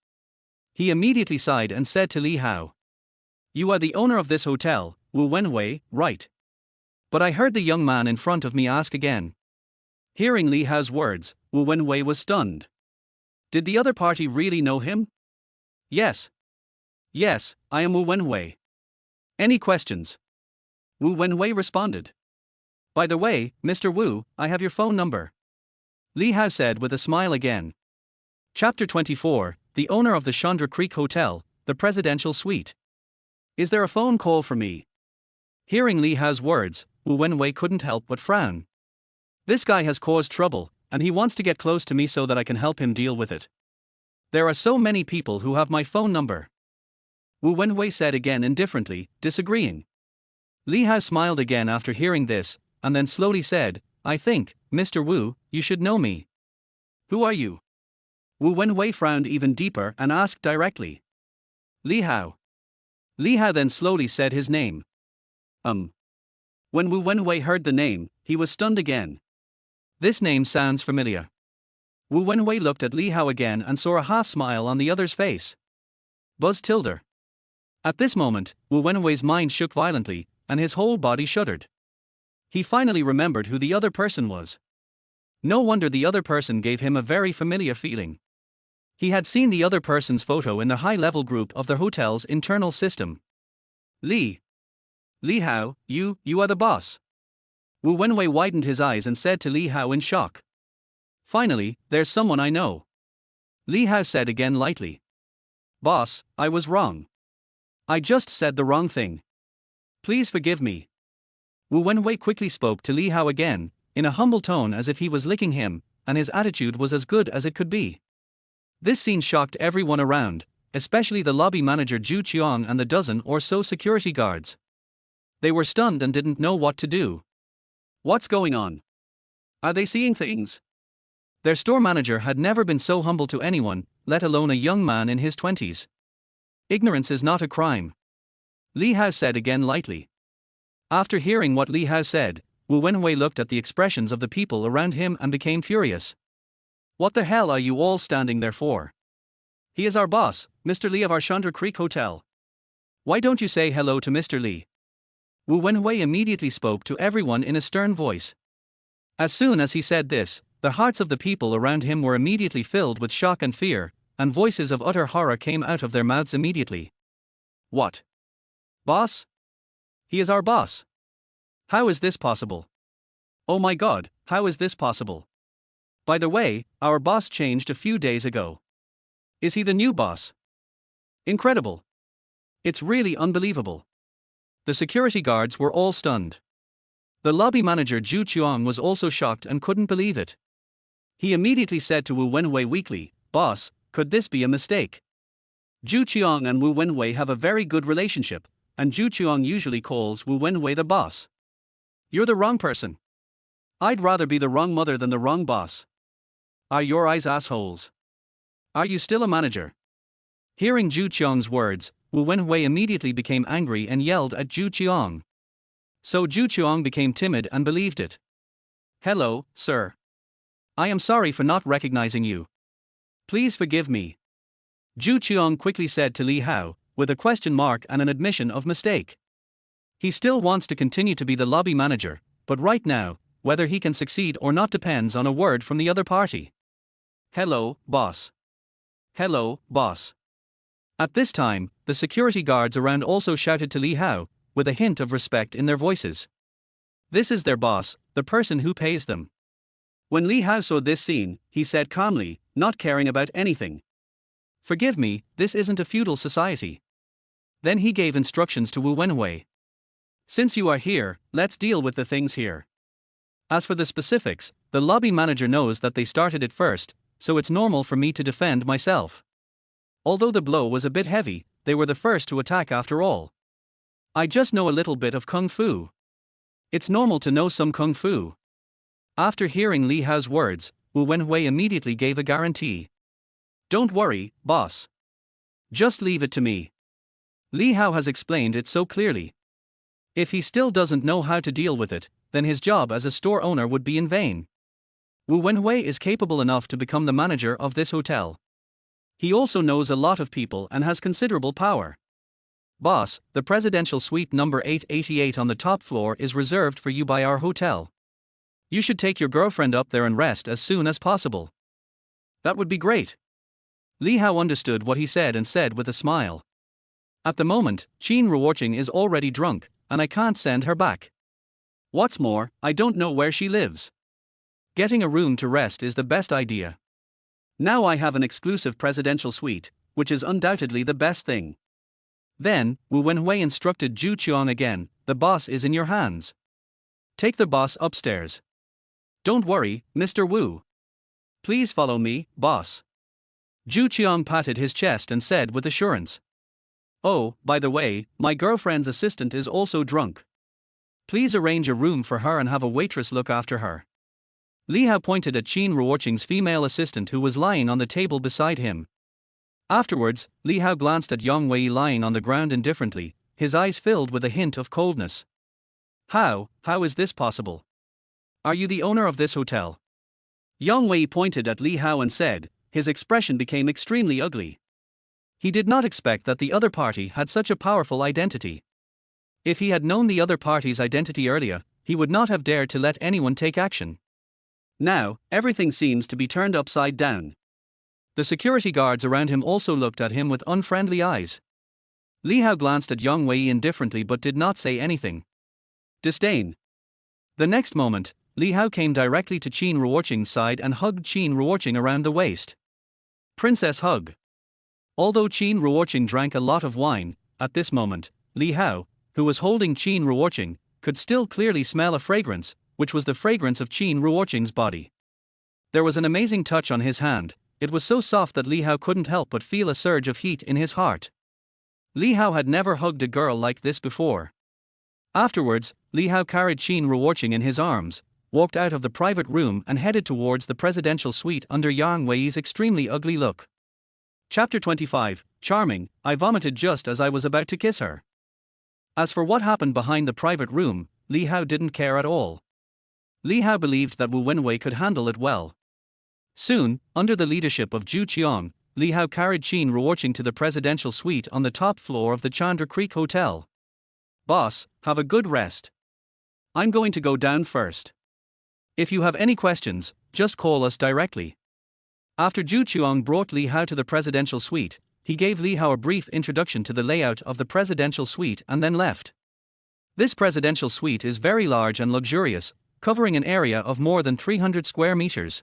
He immediately sighed and said to Li Hao. "You are the owner of this hotel, Wu Wenhui, right?" But I heard the young man in front of me ask again. Hearing Li Hao's words, Wu Wenwei was stunned. Did the other party really know him? Yes. Yes, I am Wu Wenwei. Any questions? Wu Wenwei responded. By the way, Mr. Wu, I have your phone number. Li Hao said with a smile again. Chapter 24, The owner of the Chandra Creek Hotel, the presidential suite. Is there a phone call for me? Hearing Li Hao's words, Wu Wenwei couldn't help but frown. This guy has caused trouble, and he wants to get close to me so that I can help him deal with it. There are so many people who have my phone number. Wu Wenwei said again indifferently, disagreeing. Li Hao smiled again after hearing this, and then slowly said, I think, Mr. Wu, you should know me. Who are you? Wu Wenwei frowned even deeper and asked directly. Li Hao. Li Hao then slowly said his name. When Wu Wenwei heard the name, he was stunned again. This name sounds familiar. Wu Wenwei looked at Li Hao again and saw a half-smile on the other's face. Buzz Tilder. At this moment, Wu Wenwei's mind shook violently, and his whole body shuddered. He finally remembered who the other person was. No wonder the other person gave him a very familiar feeling. He had seen the other person's photo in the high-level group of the hotel's internal system. Li Hao, you are the boss. Wu Wenwei widened his eyes and said to Li Hao in shock. Finally, there's someone I know. Li Hao said again lightly. Boss, I was wrong. I just said the wrong thing. Please forgive me. Wu Wenwei quickly spoke to Li Hao again, in a humble tone as if he was licking him, and his attitude was as good as it could be. This scene shocked everyone around, especially the lobby manager Zhu Qiang and the dozen or so security guards. They were stunned and didn't know what to do. What's going on? Are they seeing things? Their store manager had never been so humble to anyone, let alone a young man in his 20s. Ignorance is not a crime. Li Hao said again lightly. After hearing what Li Hao said, Wu Wenwei looked at the expressions of the people around him and became furious. What the hell are you all standing there for? He is our boss, Mr. Li of our Chandra Creek Hotel. Why don't you say hello to Mr. Li? Wu Wenwei immediately spoke to everyone in a stern voice. As soon as he said this, the hearts of the people around him were immediately filled with shock and fear, and voices of utter horror came out of their mouths immediately. What? Boss? He is our boss. How is this possible? Oh my God, how is this possible? By the way, our boss changed a few days ago. Is he the new boss? Incredible. It's really unbelievable. The security guards were all stunned. The lobby manager Zhu Qiang was also shocked and couldn't believe it. He immediately said to Wu Wenwei weakly, Boss, could this be a mistake? Zhu Qiang and Wu Wenwei have a very good relationship, and Zhu Qiang usually calls Wu Wenwei the boss. You're the wrong person. I'd rather be the wrong mother than the wrong boss. Are your eyes assholes? Are you still a manager? Hearing Zhu Qiang's words, Wu Wenwei immediately became angry and yelled at Zhu Qiang. So Zhu Qiang became timid and believed it. Hello, sir. I am sorry for not recognizing you. Please forgive me. Zhu Qiang quickly said to Li Hao, with a question mark and an admission of mistake. He still wants to continue to be the lobby manager, but right now, whether he can succeed or not depends on a word from the other party. Hello, boss. Hello, boss. At this time, the security guards around also shouted to Li Hao, with a hint of respect in their voices. This is their boss, the person who pays them. When Li Hao saw this scene, he said calmly, not caring about anything. Forgive me, this isn't a feudal society. Then he gave instructions to Wu Wenwei. Since you are here, let's deal with the things here. As for the specifics, the lobby manager knows that they started it first, so it's normal for me to defend myself. Although the blow was a bit heavy, they were the first to attack after all. I just know a little bit of Kung Fu. It's normal to know some Kung Fu. After hearing Li Hao's words, Wu Wenwei immediately gave a guarantee. Don't worry, boss. Just leave it to me. Li Hao has explained it so clearly. If he still doesn't know how to deal with it, then his job as a store owner would be in vain. Wu Wenwei is capable enough to become the manager of this hotel. He also knows a lot of people and has considerable power. Boss, the presidential suite number 888 on the top floor is reserved for you by our hotel. You should take your girlfriend up there and rest as soon as possible. That would be great. Li Hao understood what he said and said with a smile. At the moment, Qin Ruoqing is already drunk, and I can't send her back. What's more, I don't know where she lives. Getting a room to rest is the best idea. Now I have an exclusive presidential suite, which is undoubtedly the best thing. Then, Wu Wenhui instructed Zhu Qiang again, the boss is in your hands. Take the boss upstairs. Don't worry, Mr. Wu. Please follow me, boss. Zhu Qiang patted his chest and said with assurance. Oh, by the way, my girlfriend's assistant is also drunk. Please arrange a room for her and have a waitress look after her. Li Hao pointed at Qin Ruoqing's female assistant who was lying on the table beside him. Afterwards, Li Hao glanced at Yang Wei lying on the ground indifferently, his eyes filled with a hint of coldness. How is this possible? Are you the owner of this hotel? Yang Wei pointed at Li Hao and said, his expression became extremely ugly. He did not expect that the other party had such a powerful identity. If he had known the other party's identity earlier, he would not have dared to let anyone take action. Now, everything seems to be turned upside down. The security guards around him also looked at him with unfriendly eyes. Li Hao glanced at Yang Wei indifferently but did not say anything. Disdain. The next moment, Li Hao came directly to Qin Ruoqing's side and hugged Qin Ruoqing around the waist. Princess hug. Although Qin Ruoqing drank a lot of wine, at this moment, Li Hao, who was holding Qin Ruoqing, could still clearly smell a fragrance, which was the fragrance of Qin Ruoqing's body. There was an amazing touch on his hand. It was so soft that Li Hao couldn't help but feel a surge of heat in his heart. Li Hao had never hugged a girl like this before. Afterwards, Li Hao carried Qin Ruoqing in his arms, walked out of the private room and headed towards the presidential suite under Yang Wei's extremely ugly look. Chapter 25, Charming, I vomited just as I was about to kiss her. As for what happened behind the private room, Li Hao didn't care at all. Li Hao believed that Wu Wenhui could handle it well. Soon, under the leadership of Zhu Qiang, Li Hao carried Qin Ruoqing to the presidential suite on the top floor of the Chandra Creek Hotel. Boss, have a good rest. I'm going to go down first. If you have any questions, just call us directly. After Zhu Qiang brought Li Hao to the presidential suite, he gave Li Hao a brief introduction to the layout of the presidential suite and then left. This presidential suite is very large and luxurious, covering an area of more than 300 square meters.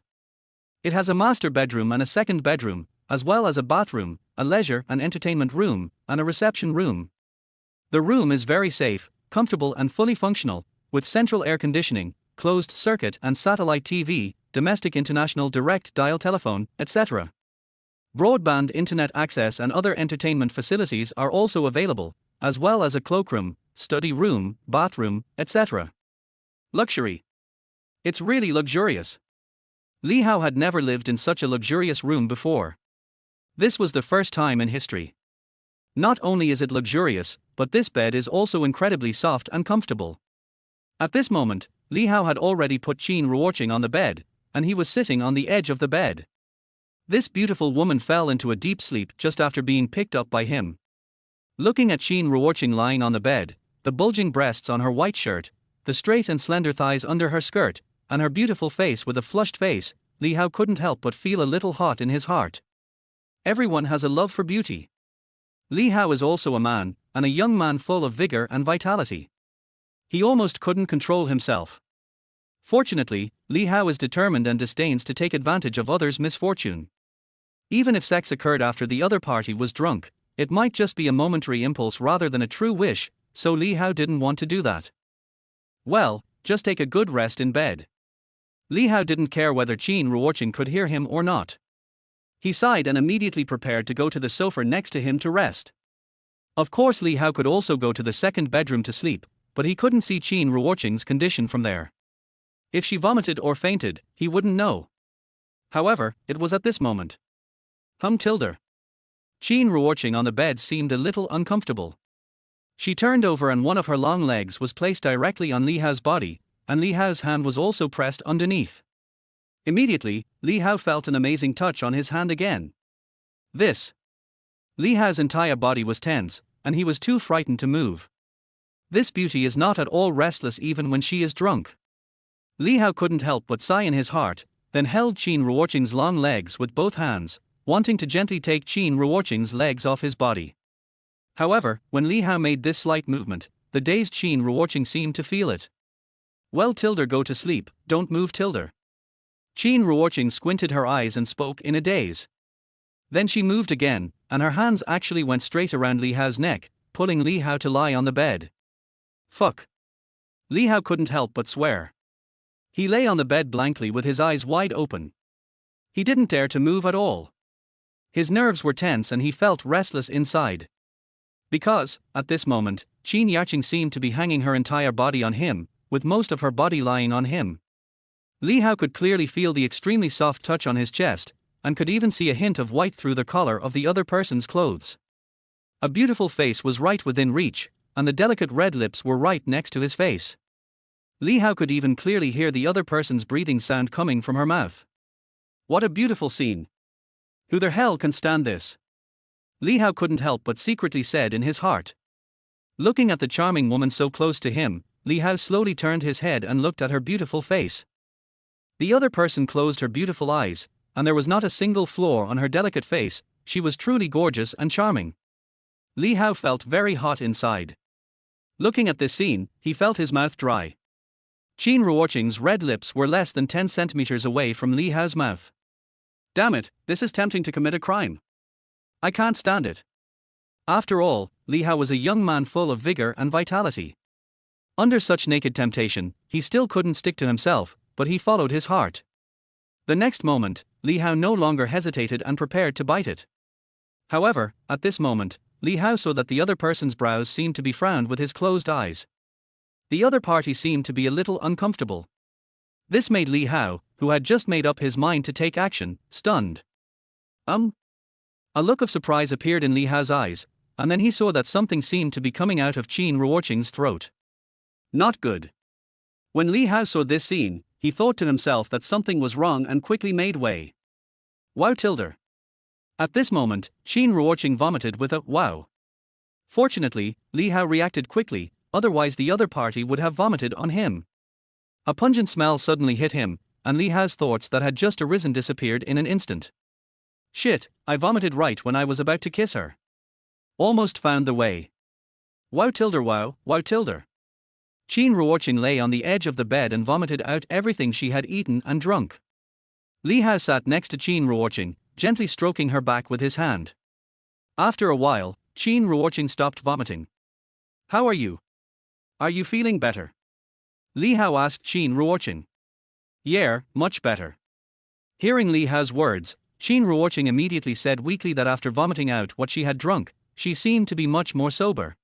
It has a master bedroom and a second bedroom, as well as a bathroom, a leisure and entertainment room, and a reception room. The room is very safe, comfortable and fully functional, with central air conditioning, closed circuit and satellite TV, domestic international direct dial telephone, etc. Broadband internet access and other entertainment facilities are also available, as well as a cloakroom, study room, bathroom, etc. Luxury. It's really luxurious. Li Hao had never lived in such a luxurious room before. This was the first time in history. Not only is it luxurious, but this bed is also incredibly soft and comfortable. At this moment, Li Hao had already put Qin Ruoqing on the bed, and he was sitting on the edge of the bed. This beautiful woman fell into a deep sleep just after being picked up by him. Looking at Qin Ruoqing lying on the bed, the bulging breasts on her white shirt, the straight and slender thighs under her skirt, and her beautiful face with a flushed face, Li Hao couldn't help but feel a little hot in his heart. Everyone has a love for beauty. Li Hao is also a man, and a young man full of vigor and vitality. He almost couldn't control himself. Fortunately, Li Hao is determined and disdains to take advantage of others' misfortune. Even if sex occurred after the other party was drunk, it might just be a momentary impulse rather than a true wish, so Li Hao didn't want to do that. Well, just take a good rest in bed. Li Hao didn't care whether Qin Ruoqing could hear him or not. He sighed and immediately prepared to go to the sofa next to him to rest. Of course Li Hao could also go to the second bedroom to sleep, but he couldn't see Qin Ruoqing's condition from there. If she vomited or fainted, he wouldn't know. However, it was at this moment. Qin Ruoqing on the bed seemed a little uncomfortable. She turned over and one of her long legs was placed directly on Li Hao's body, and Li Hao's hand was also pressed underneath. Immediately, Li Hao felt an amazing touch on his hand again. Li Hao's entire body was tense, and he was too frightened to move. This beauty is not at all restless even when she is drunk. Li Hao couldn't help but sigh in his heart, then held Qin Ruoqing's long legs with both hands, wanting to gently take Qin Ruoqing's legs off his body. However, when Li Hao made this slight movement, the dazed Qin Ruoqing seemed to feel it. Well, Tilder, go to sleep, don't move, Tilder. Qin Ruoqing squinted her eyes and spoke in a daze. Then she moved again, and her hands actually went straight around Li Hao's neck, pulling Li Hao to lie on the bed. Fuck. Li Hao couldn't help but swear. He lay on the bed blankly with his eyes wide open. He didn't dare to move at all. His nerves were tense and he felt restless inside. Because, at this moment, Qin Yaqing seemed to be hanging her entire body on him, with most of her body lying on him. Li Hao could clearly feel the extremely soft touch on his chest, and could even see a hint of white through the collar of the other person's clothes. A beautiful face was right within reach, and the delicate red lips were right next to his face. Li Hao could even clearly hear the other person's breathing sound coming from her mouth. What a beautiful scene. Who the hell can stand this? Li Hao couldn't help but secretly said in his heart. Looking at the charming woman so close to him, Li Hao slowly turned his head and looked at her beautiful face. The other person closed her beautiful eyes, and there was not a single flaw on her delicate face. She was truly gorgeous and charming. Li Hao felt very hot inside. Looking at this scene, he felt his mouth dry. Qin Ruoqing's red lips were less than 10 centimeters away from Li Hao's mouth. Damn it, this is tempting to commit a crime. I can't stand it. After all, Li Hao was a young man full of vigor and vitality. Under such naked temptation, he still couldn't stick to himself, but he followed his heart. The next moment, Li Hao no longer hesitated and prepared to bite it. However, at this moment, Li Hao saw that the other person's brows seemed to be frowned with his closed eyes. The other party seemed to be a little uncomfortable. This made Li Hao, who had just made up his mind to take action, stunned. A look of surprise appeared in Li Hao's eyes, and then he saw that something seemed to be coming out of Qin Ruoqing's throat. Not good. When Li Hao saw this scene, he thought to himself that something was wrong and quickly made way. Wow, Tilder. At this moment, Qin Ruoqing vomited with a wow. Fortunately, Li Hao reacted quickly, otherwise the other party would have vomited on him. A pungent smell suddenly hit him, and Li Hao's thoughts that had just arisen disappeared in an instant. Shit, I vomited right when I was about to kiss her. Almost found the way. Wow, Tilder, wow, wow, Tilder. Qin Ruoqing lay on the edge of the bed and vomited out everything she had eaten and drunk. Li Hao sat next to Qin Ruoqing, gently stroking her back with his hand. After a while, Qin Ruoqing stopped vomiting. How are you? Are you feeling better? Li Hao asked Qin Ruoqing. Yeah, much better. Hearing Li Hao's words, Qin Ruoqing immediately said weakly that after vomiting out what she had drunk, she seemed to be much more sober.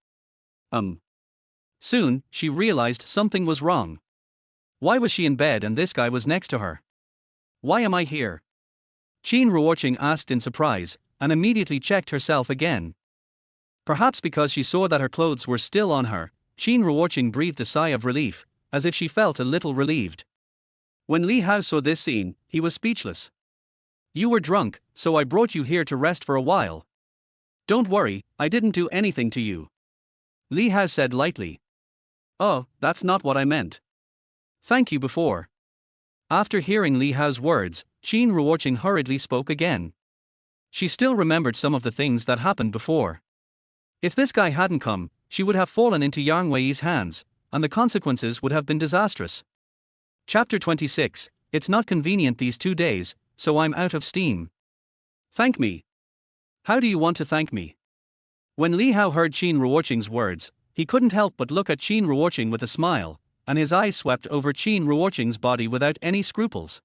Soon, she realized something was wrong. Why was she in bed and this guy was next to her? Why am I here? Qin Ruoqing asked in surprise, and immediately checked herself again. Perhaps because she saw that her clothes were still on her, Qin Ruoqing breathed a sigh of relief, as if she felt a little relieved. When Li Hao saw this scene, he was speechless. You were drunk, so I brought you here to rest for a while. Don't worry, I didn't do anything to you. Li Hao said lightly. Oh, that's not what I meant. Thank you before. After hearing Li Hao's words, Qin Ruoqing hurriedly spoke again. She still remembered some of the things that happened before. If this guy hadn't come, she would have fallen into Yang Wei's hands, and the consequences would have been disastrous. Chapter 26, It's not convenient these 2 days, so I'm out of steam. Thank me. How do you want to thank me? When Li Hao heard Qin Ruoqing's words, he couldn't help but look at Qin Ruoqing with a smile, and his eyes swept over Qin Ruoqing's body without any scruples.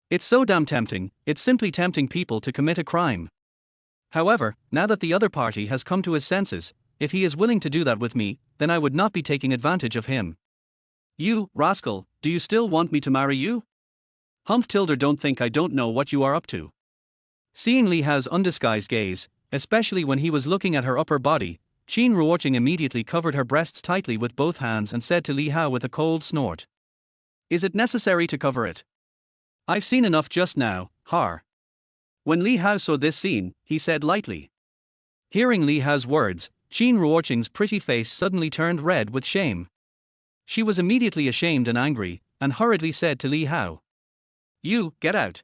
It's so damn tempting, it's simply tempting people to commit a crime. However, now that the other party has come to his senses, if he is willing to do that with me, then I would not be taking advantage of him. You, rascal, do you still want me to marry you? Humph, Tilder, don't think I don't know what you are up to. Seeing Li Hao's undisguised gaze, especially when he was looking at her upper body, Qin Ruoqing immediately covered her breasts tightly with both hands and said to Li Hao with a cold snort. Is it necessary to cover it? I've seen enough just now, har. When Li Hao saw this scene, he said lightly. Hearing Li Hao's words, Qin Ruoqing's pretty face suddenly turned red with shame. She was immediately ashamed and angry, and hurriedly said to Li Hao. You, get out.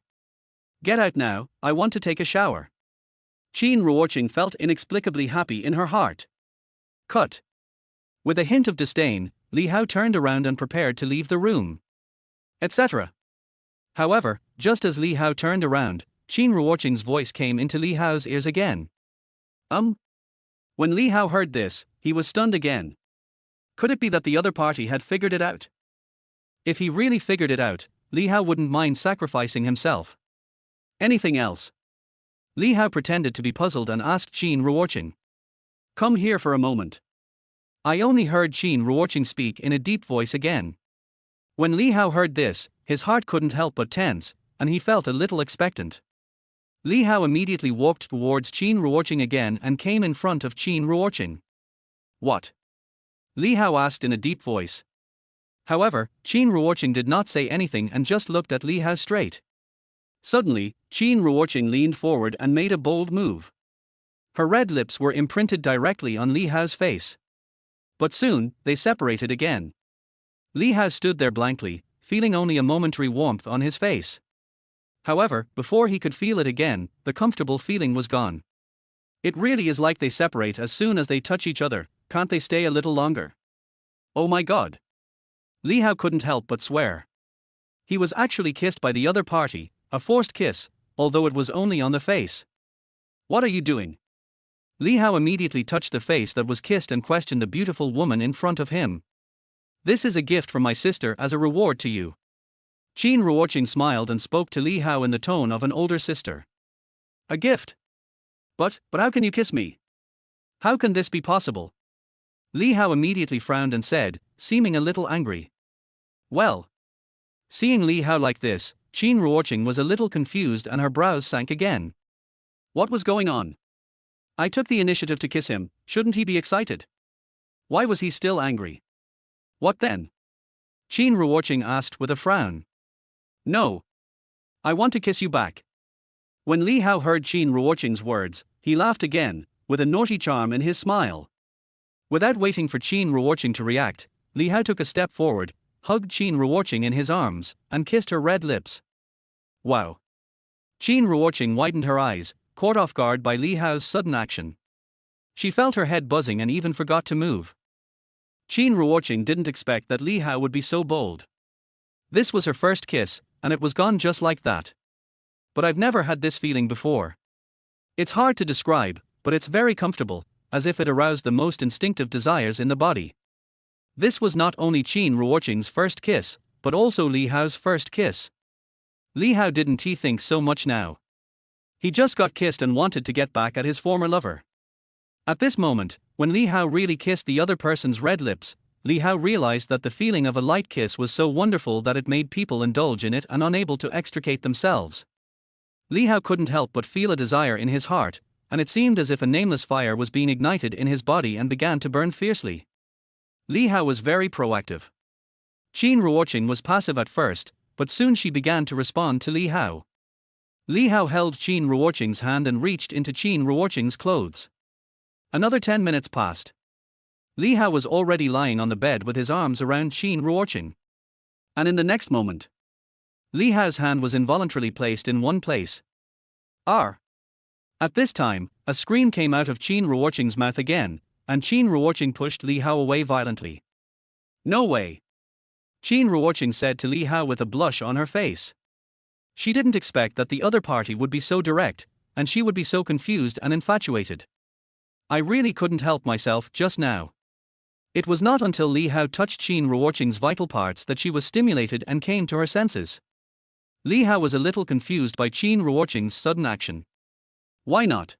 Get out now, I want to take a shower. Qin Ruoqing felt inexplicably happy in her heart. Cut. With a hint of disdain, Li Hao turned around and prepared to leave the room. Etc. However, just as Li Hao turned around, Qin Ruoqing's voice came into Li Hao's ears again. When Li Hao heard this, he was stunned again. Could it be that the other party had figured it out? If he really figured it out, Li Hao wouldn't mind sacrificing himself. Anything else? Li Hao pretended to be puzzled and asked Qin Ruoqing. Come here for a moment. I only heard Qin Ruoqing speak in a deep voice again. When Li Hao heard this, his heart couldn't help but tense, and he felt a little expectant. Li Hao immediately walked towards Qin Ruoqing again and came in front of Qin Ruoqing. What? Li Hao asked in a deep voice. However, Qin Ruoqing did not say anything and just looked at Li Hao straight. Suddenly, Qin Ruoqing leaned forward and made a bold move. Her red lips were imprinted directly on Li Hao's face. But soon, they separated again. Li Hao stood there blankly, feeling only a momentary warmth on his face. However, before he could feel it again, the comfortable feeling was gone. It really is like they separate as soon as they touch each other, can't they stay a little longer? Oh my god. Li Hao couldn't help but swear. He was actually kissed by the other party, a forced kiss, although it was only on the face. What are you doing? Li Hao immediately touched the face that was kissed and questioned the beautiful woman in front of him. This is a gift from my sister as a reward to you. Qin Ruoqing smiled and spoke to Li Hao in the tone of an older sister. A gift? But how can you kiss me? How can this be possible? Li Hao immediately frowned and said, seeming a little angry. Well. Seeing Li Hao like this, Qin Ruoqing was a little confused and her brows sank again. What was going on? I took the initiative to kiss him, shouldn't he be excited? Why was he still angry? What then? Qin Ruoqing asked with a frown. No. I want to kiss you back. When Li Hao heard Qin Ruoqing's words, he laughed again, with a naughty charm in his smile. Without waiting for Qin Ruoqing to react, Li Hao took a step forward, hugged Qin Ruoqing in his arms, and kissed her red lips. Wow. Qin Ruoqing widened her eyes, caught off guard by Li Hao's sudden action. She felt her head buzzing and even forgot to move. Qin Ruoqing didn't expect that Li Hao would be so bold. This was her first kiss, and it was gone just like that. But I've never had this feeling before. It's hard to describe, but it's very comfortable, as if it aroused the most instinctive desires in the body. This was not only Qin Ruoqing's first kiss, but also Li Hao's first kiss. Li Hao didn't think so much now. He just got kissed and wanted to get back at his former lover. At this moment, when Li Hao really kissed the other person's red lips, Li Hao realized that the feeling of a light kiss was so wonderful that it made people indulge in it and unable to extricate themselves. Li Hao couldn't help but feel a desire in his heart, and it seemed as if a nameless fire was being ignited in his body and began to burn fiercely. Li Hao was very proactive. Qin Ruoqing was passive at first, but soon she began to respond to Li Hao. Li Hao held Qin Ruoqing's hand and reached into Qin Ruoqing's clothes. Another 10 minutes passed. Li Hao was already lying on the bed with his arms around Qin Ruoqing. And in the next moment, Li Hao's hand was involuntarily placed in one place. R. At this time, a scream came out of Qin Ruoqing's mouth again, and Qin Ruoqing pushed Li Hao away violently. No way. Qin Ruoqing said to Li Hao with a blush on her face. She didn't expect that the other party would be so direct, and she would be so confused and infatuated. I really couldn't help myself just now. It was not until Li Hao touched Qin Ruoqing's vital parts that she was stimulated and came to her senses. Li Hao was a little confused by Qin Ruoqing's sudden action. Why not?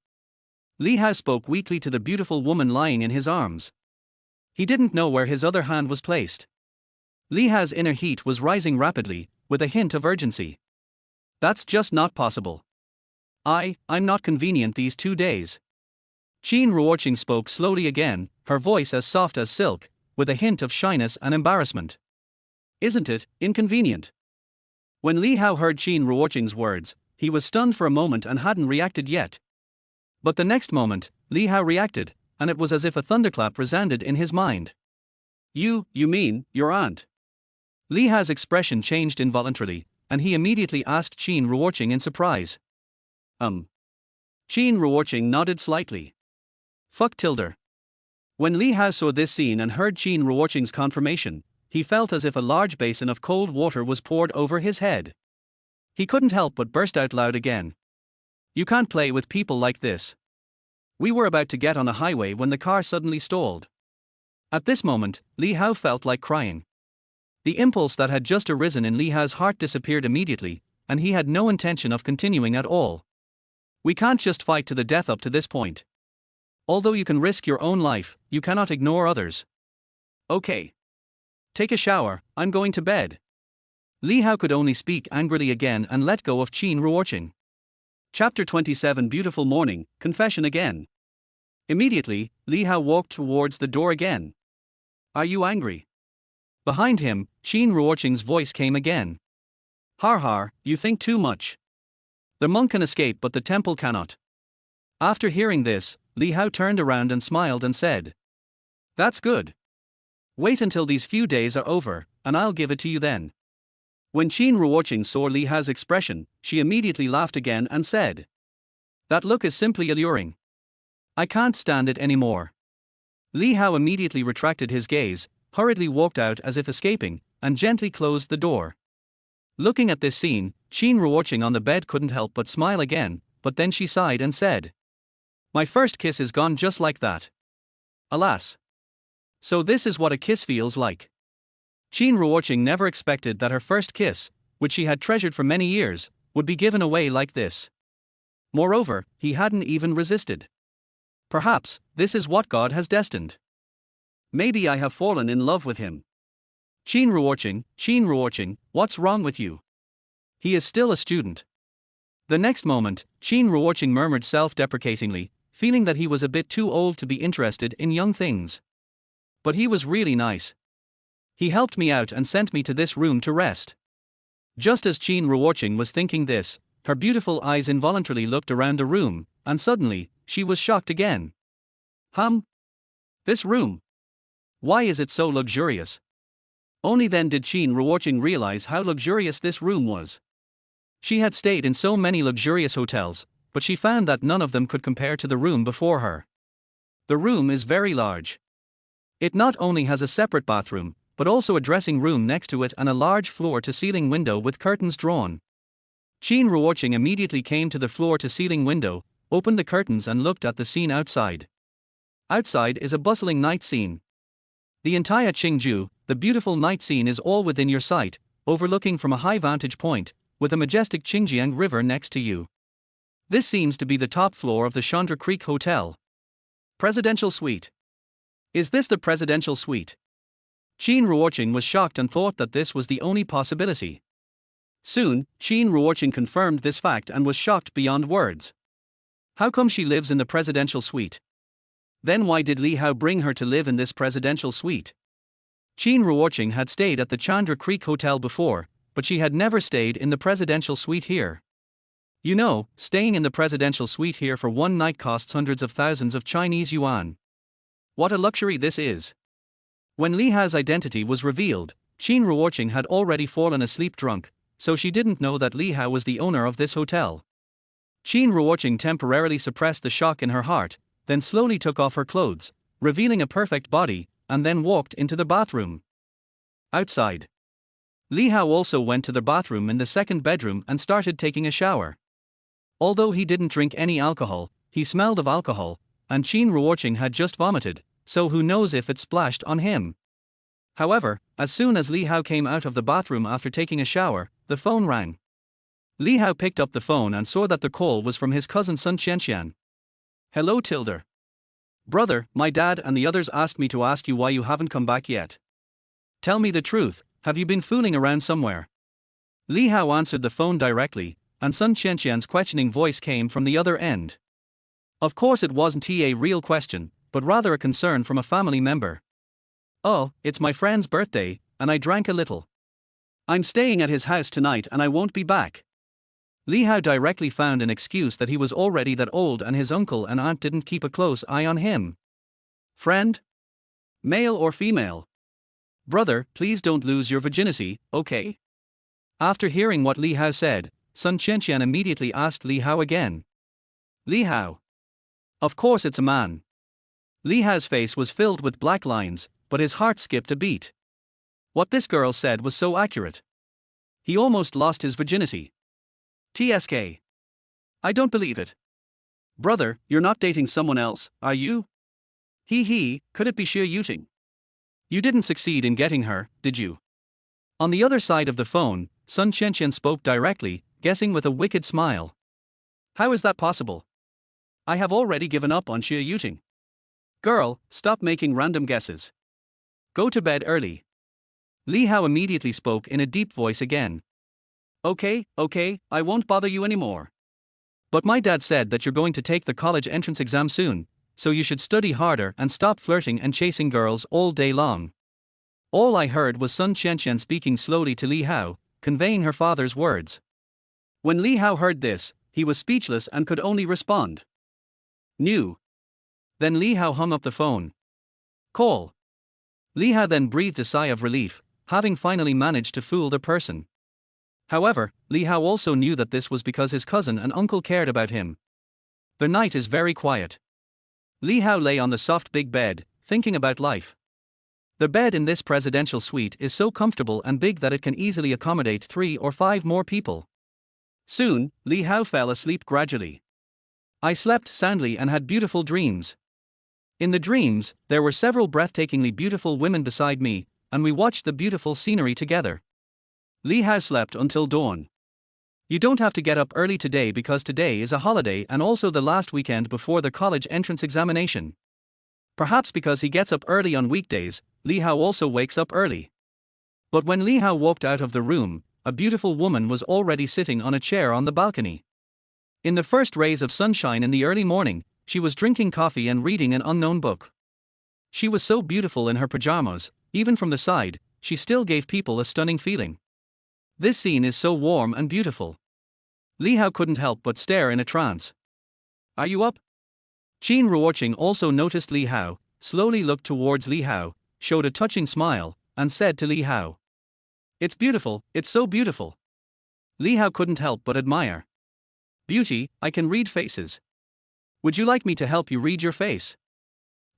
Li Hao spoke weakly to the beautiful woman lying in his arms. He didn't know where his other hand was placed. Li Hao's inner heat was rising rapidly, with a hint of urgency. That's just not possible. I'm not convenient these 2 days. Qin Ruoqing spoke slowly again, her voice as soft as silk, with a hint of shyness and embarrassment. Isn't it inconvenient? When Li Hao heard Qin Ruoqing's words, he was stunned for a moment and hadn't reacted yet. But the next moment, Li Hao reacted, and it was as if a thunderclap resounded in his mind. You mean, your aunt? Li Hao's expression changed involuntarily, and he immediately asked Qin Ruoqing in surprise. Qin Ruoqing nodded slightly. Fuck tilde. When Li Hao saw this scene and heard Qin Ruoqing's confirmation, he felt as if a large basin of cold water was poured over his head. He couldn't help but burst out loud again. You can't play with people like this. We were about to get on a highway when the car suddenly stalled. At this moment, Li Hao felt like crying. The impulse that had just arisen in Li Hao's heart disappeared immediately, and he had no intention of continuing at all. We can't just fight to the death up to this point. Although you can risk your own life, you cannot ignore others. Okay. Take a shower, I'm going to bed. Li Hao could only speak angrily again and let go of Qin Ruoqing. Chapter 27 Beautiful morning, confession again. Immediately, Li Hao walked towards the door again. Are you angry? Behind him, Qin Ruoqing's voice came again. Har har, you think too much. The monk can escape but the temple cannot. After hearing this, Li Hao turned around and smiled and said. That's good. Wait until these few days are over, and I'll give it to you then. When Qin Ruoqing saw Li Hao's expression, she immediately laughed again and said. That look is simply alluring. I can't stand it anymore. Li Hao immediately retracted his gaze, hurriedly walked out as if escaping, and gently closed the door. Looking at this scene, Qin Ruoqing on the bed couldn't help but smile again, but then she sighed and said. My first kiss is gone just like that. Alas. So this is what a kiss feels like. Qin Ruoqing never expected that her first kiss, which she had treasured for many years, would be given away like this. Moreover, he hadn't even resisted. Perhaps, this is what God has destined. Maybe I have fallen in love with him. Qin Ruoqing, what's wrong with you? He is still a student. The next moment, Qin Ruoqing murmured self-deprecatingly, feeling that he was a bit too old to be interested in young things. But he was really nice. He helped me out and sent me to this room to rest. Just as Qin Ruoqing was thinking this, her beautiful eyes involuntarily looked around the room, and suddenly, she was shocked again. This room. Why is it so luxurious? Only then did Qin Ruoqing realize how luxurious this room was. She had stayed in so many luxurious hotels, but she found that none of them could compare to the room before her. The room is very large. It not only has a separate bathroom, but also a dressing room next to it and a large floor-to-ceiling window with curtains drawn. Qin Ruoqing immediately came to the floor-to-ceiling window, opened the curtains and looked at the scene outside. Outside is a bustling night scene. The entire Qingju, the beautiful night scene is all within your sight, overlooking from a high vantage point, with a majestic Qingjiang River next to you. This seems to be the top floor of the Chandra Creek Hotel. Presidential Suite. Is this the presidential suite? Qin Ruoqing was shocked and thought that this was the only possibility. Soon, Qin Ruoqing confirmed this fact and was shocked beyond words. How come she lives in the presidential suite? Then why did Li Hao bring her to live in this presidential suite? Qin Ruoqing had stayed at the Chandra Creek Hotel before, but she had never stayed in the presidential suite here. You know, staying in the presidential suite here for one night costs hundreds of thousands of Chinese yuan. What a luxury this is. When Li Hao's identity was revealed, Qin Ruoqing had already fallen asleep drunk, so she didn't know that Li Hao was the owner of this hotel. Qin Ruoqing temporarily suppressed the shock in her heart, then slowly took off her clothes, revealing a perfect body, and then walked into the bathroom. Outside. Li Hao also went to the bathroom in the second bedroom and started taking a shower. Although he didn't drink any alcohol, he smelled of alcohol, and Qin Ruoqing had just vomited, so who knows if it splashed on him. However, as soon as Li Hao came out of the bathroom after taking a shower, the phone rang. Li Hao picked up the phone and saw that the call was from his cousin Sun Qianqian. Hello tilde. Brother, my dad and the others asked me to ask you why you haven't come back yet. Tell me the truth, have you been fooling around somewhere? Li Hao answered the phone directly, and Sun Qianqian's questioning voice came from the other end. Of course it wasn't a real question, but rather a concern from a family member. Oh, it's my friend's birthday, and I drank a little. I'm staying at his house tonight and I won't be back. Li Hao directly found an excuse that he was already that old and his uncle and aunt didn't keep a close eye on him. Friend? Male or female? Brother, please don't lose your virginity, okay? After hearing what Li Hao said, Sun Qianqian immediately asked Li Hao again. Li Hao. Of course it's a man. Li Hao's face was filled with black lines, but his heart skipped a beat. What this girl said was so accurate. He almost lost his virginity. TSK. I don't believe it. Brother, you're not dating someone else, are you? Could it be Xie Yuting? You didn't succeed in getting her, did you? On the other side of the phone, Sun Qianqian spoke directly, guessing with a wicked smile. How is that possible? I have already given up on Xie Yuting. Girl, stop making random guesses. Go to bed early. Li Hao immediately spoke in a deep voice again. Okay, I won't bother you anymore. But my dad said that you're going to take the college entrance exam soon, so you should study harder and stop flirting and chasing girls all day long. All I heard was Sun Qianqian speaking slowly to Li Hao, conveying her father's words. When Li Hao heard this, he was speechless and could only respond. New. Then Li Hao hung up the phone. Call. Li Hao then breathed a sigh of relief, having finally managed to fool the person. However, Li Hao also knew that this was because his cousin and uncle cared about him. The night is very quiet. Li Hao lay on the soft big bed, thinking about life. The bed in this presidential suite is so comfortable and big that it can easily accommodate 3 or 5 more people. Soon, Li Hao fell asleep gradually. I slept soundly and had beautiful dreams. In the dreams, there were several breathtakingly beautiful women beside me, and we watched the beautiful scenery together. Li Hao slept until dawn. You don't have to get up early today because today is a holiday and also the last weekend before the college entrance examination. Perhaps because he gets up early on weekdays, Li Hao also wakes up early. But when Li Hao walked out of the room, a beautiful woman was already sitting on a chair on the balcony. In the first rays of sunshine in the early morning, she was drinking coffee and reading an unknown book. She was so beautiful in her pajamas, even from the side, she still gave people a stunning feeling. This scene is so warm and beautiful. Li Hao couldn't help but stare in a trance. Are you up? Qin Ruoqing also noticed Li Hao, slowly looked towards Li Hao, showed a touching smile, and said to Li Hao. It's beautiful, it's so beautiful. Li Hao couldn't help but admire. Beauty, I can read faces. Would you like me to help you read your face?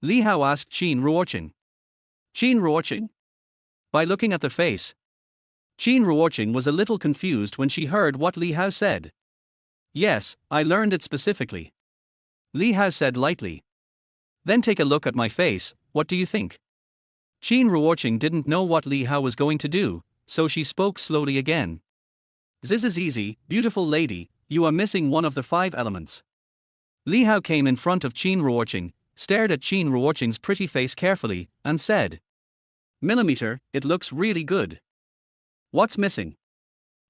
Li Hao asked Qin Ruoqing. Qin Ruoqing? By looking at the face. Qin Ruoqing was a little confused when she heard what Li Hao said. Yes, I learned it specifically. Li Hao said lightly. Then take a look at my face, what do you think? Qin Ruoqing didn't know what Li Hao was going to do, so she spoke slowly again. This is easy, beautiful lady, you are missing one of the 5 elements. Li Hao came in front of Qin Ruoqing, stared at Qin Ruoqing's pretty face carefully, and said. Millimeter, it looks really good. What's missing?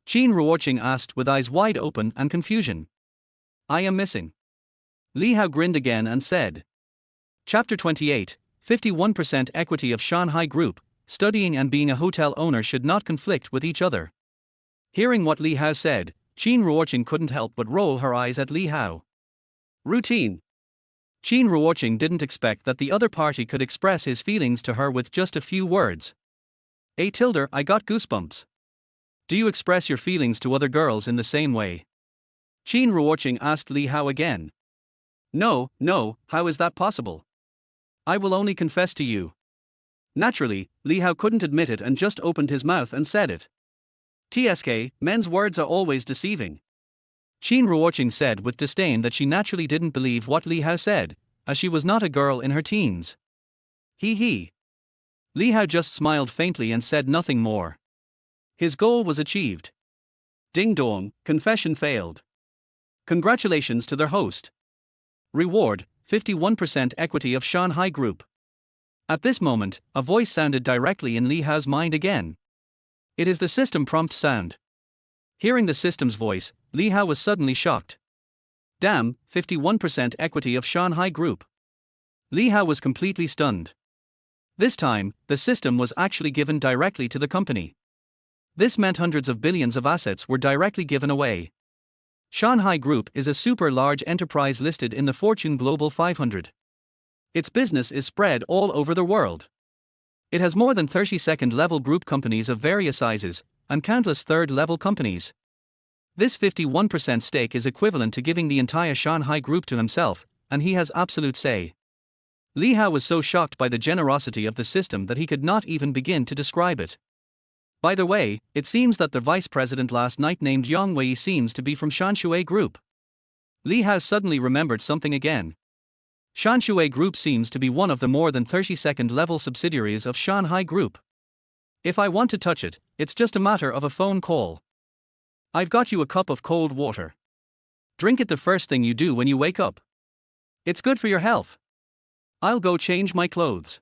Qin Ruoqing asked with eyes wide open and confusion. I am missing. Li Hao grinned again and said. Chapter 28, 51% equity of Shanghai Group, studying and being a hotel owner should not conflict with each other. Hearing what Li Hao said, Qin Ruoqing couldn't help but roll her eyes at Li Hao. Routine. Qin Ruoqing didn't expect that the other party could express his feelings to her with just a few words. I got goosebumps. Do you express your feelings to other girls in the same way? Qin Ruoqing asked Li Hao again. No, how is that possible? I will only confess to you. Naturally, Li Hao couldn't admit it and just opened his mouth and said it. TSK, men's words are always deceiving. Qin Ruoqing said with disdain that she naturally didn't believe what Li Hao said, as she was not a girl in her teens. Li Hao just smiled faintly and said nothing more. His goal was achieved. Ding dong, confession failed. Congratulations to their host. Reward, 51% equity of Shanghai Group. At this moment, a voice sounded directly in Li Hao's mind again. It is the system prompt sound. Hearing the system's voice, Li Hao was suddenly shocked. Damn, 51% equity of Shanghai Group. Li Hao was completely stunned. This time, the system was actually given directly to the company. This meant hundreds of billions of assets were directly given away. Shanghai Group is a super large enterprise listed in the Fortune Global 500. Its business is spread all over the world. It has more than 30 second-level group companies of various sizes, and countless third-level companies. This 51% stake is equivalent to giving the entire Shanghai group to himself, and he has absolute say. Li Hao was so shocked by the generosity of the system that he could not even begin to describe it. By the way, it seems that the vice president last night named Yang Wei seems to be from Shanshui Group. Li Hao suddenly remembered something again. Shanshui Group seems to be one of the more than 30 second-level subsidiaries of Shanghai Group. If I want to touch it, it's just a matter of a phone call. I've got you a cup of cold water. Drink it the first thing you do when you wake up. It's good for your health. I'll go change my clothes.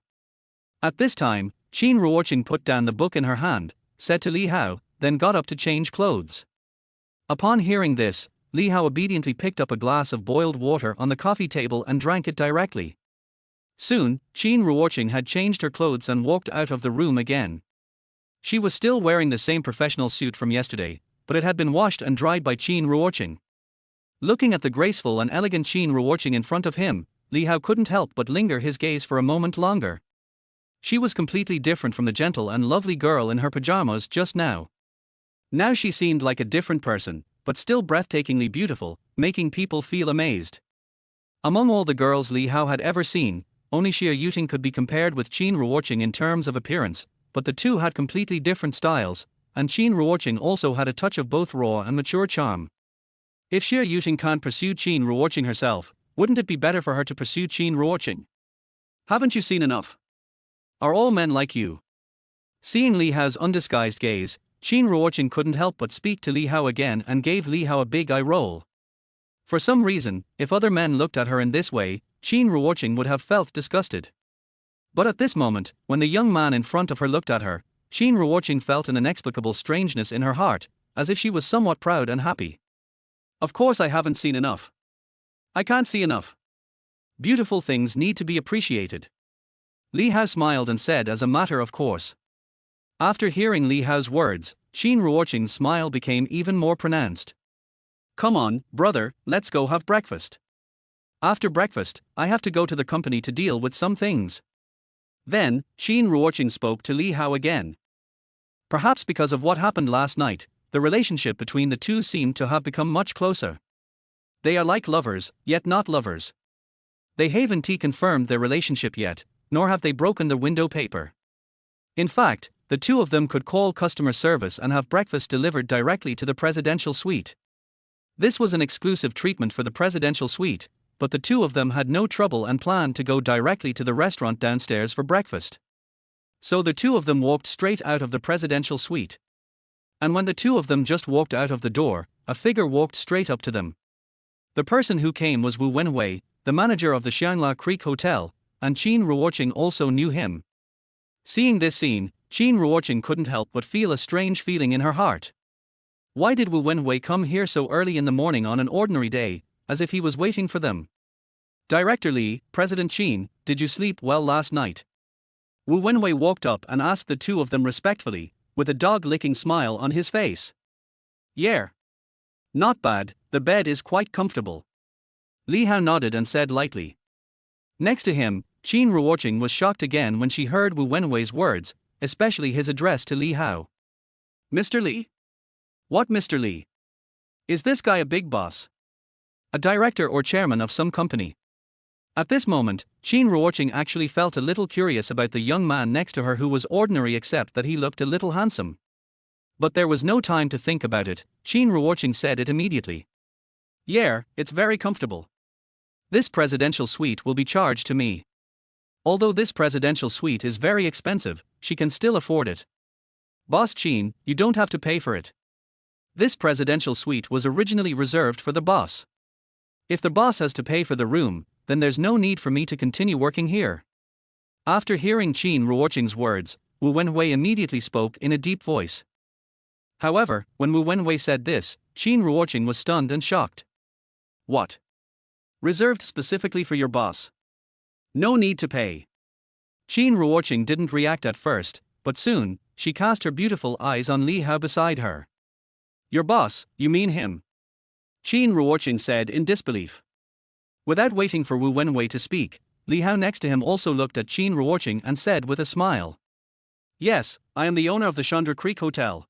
At this time, Qin Ruoqing put down the book in her hand, said to Li Hao, then got up to change clothes. Upon hearing this, Li Hao obediently picked up a glass of boiled water on the coffee table and drank it directly. Soon, Qin Ruoqing had changed her clothes and walked out of the room again. She was still wearing the same professional suit from yesterday, but it had been washed and dried by Qin Ruoqing. Looking at the graceful and elegant Qin Ruoqing in front of him, Li Hao couldn't help but linger his gaze for a moment longer. She was completely different from the gentle and lovely girl in her pajamas just now. Now she seemed like a different person, but still breathtakingly beautiful, making people feel amazed. Among all the girls Li Hao had ever seen, only Xia Yuting could be compared with Qin Ruoqing in terms of appearance, but the two had completely different styles, and Qin Ruoqing also had a touch of both raw and mature charm. If Xia Yuting can't pursue Qin Ruoqing herself, wouldn't it be better for her to pursue Qin Ruoqing? Haven't you seen enough? Are all men like you? Seeing Li Hao's undisguised gaze, Qin Ruoqing couldn't help but speak to Li Hao again and gave Li Hao a big eye roll. For some reason, if other men looked at her in this way, Qin Ruoqing would have felt disgusted. But at this moment, when the young man in front of her looked at her, Qin Ruoqing felt an inexplicable strangeness in her heart, as if she was somewhat proud and happy. Of course I haven't seen enough. I can't see enough. Beautiful things need to be appreciated. Li Hao smiled and said as a matter of course. After hearing Li Hao's words, Qin Ruoqing's smile became even more pronounced. Come on, brother, let's go have breakfast. After breakfast, I have to go to the company to deal with some things. Then, Qin Ruoqing spoke to Li Hao again. Perhaps because of what happened last night, the relationship between the two seemed to have become much closer. They are like lovers, yet not lovers. They haven't confirmed their relationship yet, nor have they broken the window paper. In fact, the two of them could call customer service and have breakfast delivered directly to the presidential suite. This was an exclusive treatment for the presidential suite, but the two of them had no trouble and planned to go directly to the restaurant downstairs for breakfast. So the two of them walked straight out of the presidential suite. And when the two of them just walked out of the door, a figure walked straight up to them. The person who came was Wu Wenhui, the manager of the Xiangla Creek Hotel, and Qin Ruoqing also knew him. Seeing this scene, Qin Ruoqing couldn't help but feel a strange feeling in her heart. Why did Wu Wenhui come here so early in the morning on an ordinary day, as if he was waiting for them? Director Li, President Qin, did you sleep well last night? Wu Wenhui walked up and asked the two of them respectfully, with a dog-licking smile on his face. Yeah. Not bad, the bed is quite comfortable. Li Hao nodded and said lightly. Next to him, Qin Ruoqing was shocked again when she heard Wu Wenhui's words, especially his address to Li Hao. Mr. Li? What Mr. Li? Is this guy a big boss? A director or chairman of some company? At this moment, Qin Ruoqing actually felt a little curious about the young man next to her who was ordinary except that he looked a little handsome. But there was no time to think about it, Qin Ruoqing said it immediately. Yeah, it's very comfortable. This presidential suite will be charged to me. Although this presidential suite is very expensive, she can still afford it. Boss Qin, you don't have to pay for it. This presidential suite was originally reserved for the boss. If the boss has to pay for the room, then there's no need for me to continue working here. After hearing Qin Ruoqing's words, Wu Wenhui immediately spoke in a deep voice. However, when Wu Wenhui said this, Qin Ruoqing was stunned and shocked. What? Reserved specifically for your boss? No need to pay. Qin Ruoqing didn't react at first, but soon, she cast her beautiful eyes on Li Hao beside her. Your boss, you mean him? Qin Ruoqing said in disbelief. Without waiting for Wu Wenhui to speak, Li Hao next to him also looked at Qin Ruoqing and said with a smile. Yes, I am the owner of the Chandra Creek Hotel.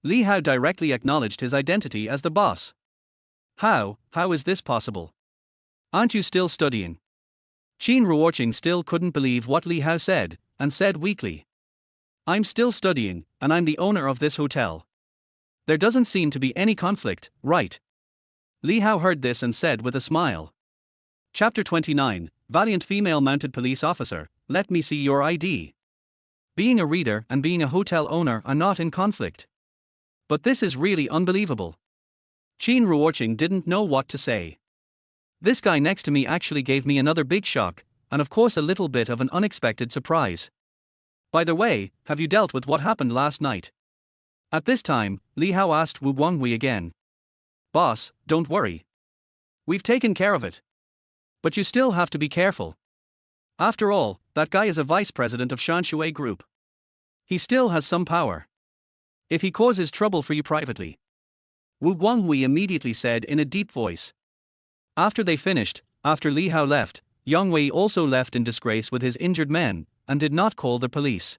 Li Hao directly acknowledged his identity as the boss. How is this possible? Aren't you still studying? Qin Ruoqing still couldn't believe what Li Hao said, and said weakly. I'm still studying, and I'm the owner of this hotel. There doesn't seem to be any conflict, right? Li Hao heard this and said with a smile. Chapter 29, Valiant Female Mounted Police Officer, let me see your ID. Being a reader and being a hotel owner are not in conflict. But this is really unbelievable. Qin Ruoqing didn't know what to say. This guy next to me actually gave me another big shock, and of course a little bit of an unexpected surprise. By the way, have you dealt with what happened last night? At this time, Li Hao asked Wu Guanghui again. Boss, don't worry. We've taken care of it. But you still have to be careful. After all, that guy is a vice president of Shanshui Group. He still has some power. If he causes trouble for you privately. Wu Guanghui immediately said in a deep voice. After they finished, after Li Hao left, Yang Wei also left in disgrace with his injured men, and did not call the police.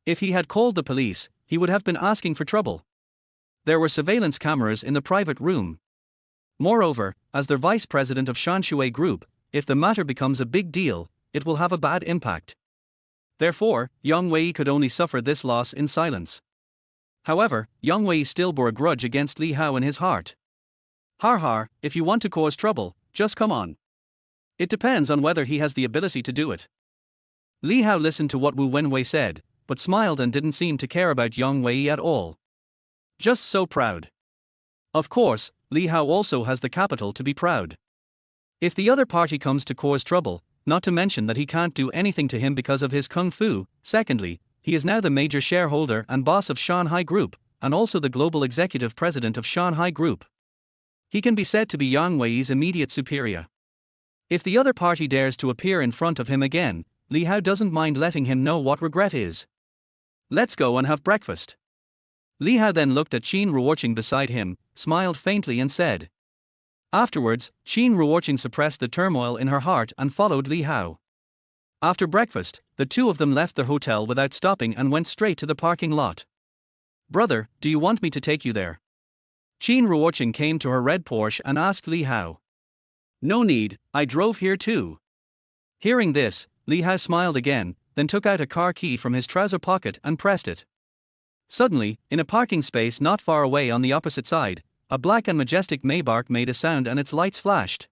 If he had called the police, he would have been asking for trouble. There were surveillance cameras in the private room. Moreover, as the vice president of Shanshui Group, if the matter becomes a big deal, it will have a bad impact. Therefore, Yang Wei could only suffer this loss in silence. However, Yang Wei still bore a grudge against Li Hao in his heart. Har, if you want to cause trouble, just come on. It depends on whether he has the ability to do it. Li Hao listened to what Wu Wenwei said, but smiled and didn't seem to care about Yang Wei at all. Just so proud. Of course, Li Hao also has the capital to be proud. If the other party comes to cause trouble, not to mention that he can't do anything to him because of his kung fu, secondly, he is now the major shareholder and boss of Shanghai Group, and also the global executive president of Shanghai Group. He can be said to be Yang Wei's immediate superior. If the other party dares to appear in front of him again, Li Hao doesn't mind letting him know what regret is. Let's go and have breakfast. Li Hao then looked at Qin Ruoqing beside him, smiled faintly and said. Afterwards, Qin Ruoqing suppressed the turmoil in her heart and followed Li Hao. After breakfast, the two of them left the hotel without stopping and went straight to the parking lot. Brother, do you want me to take you there? Qin Ruoqing came to her red Porsche and asked Li Hao. No need, I drove here too. Hearing this, Li Hao smiled again, then took out a car key from his trouser pocket and pressed it. Suddenly, in a parking space not far away on the opposite side, a black and majestic Maybach made a sound and its lights flashed.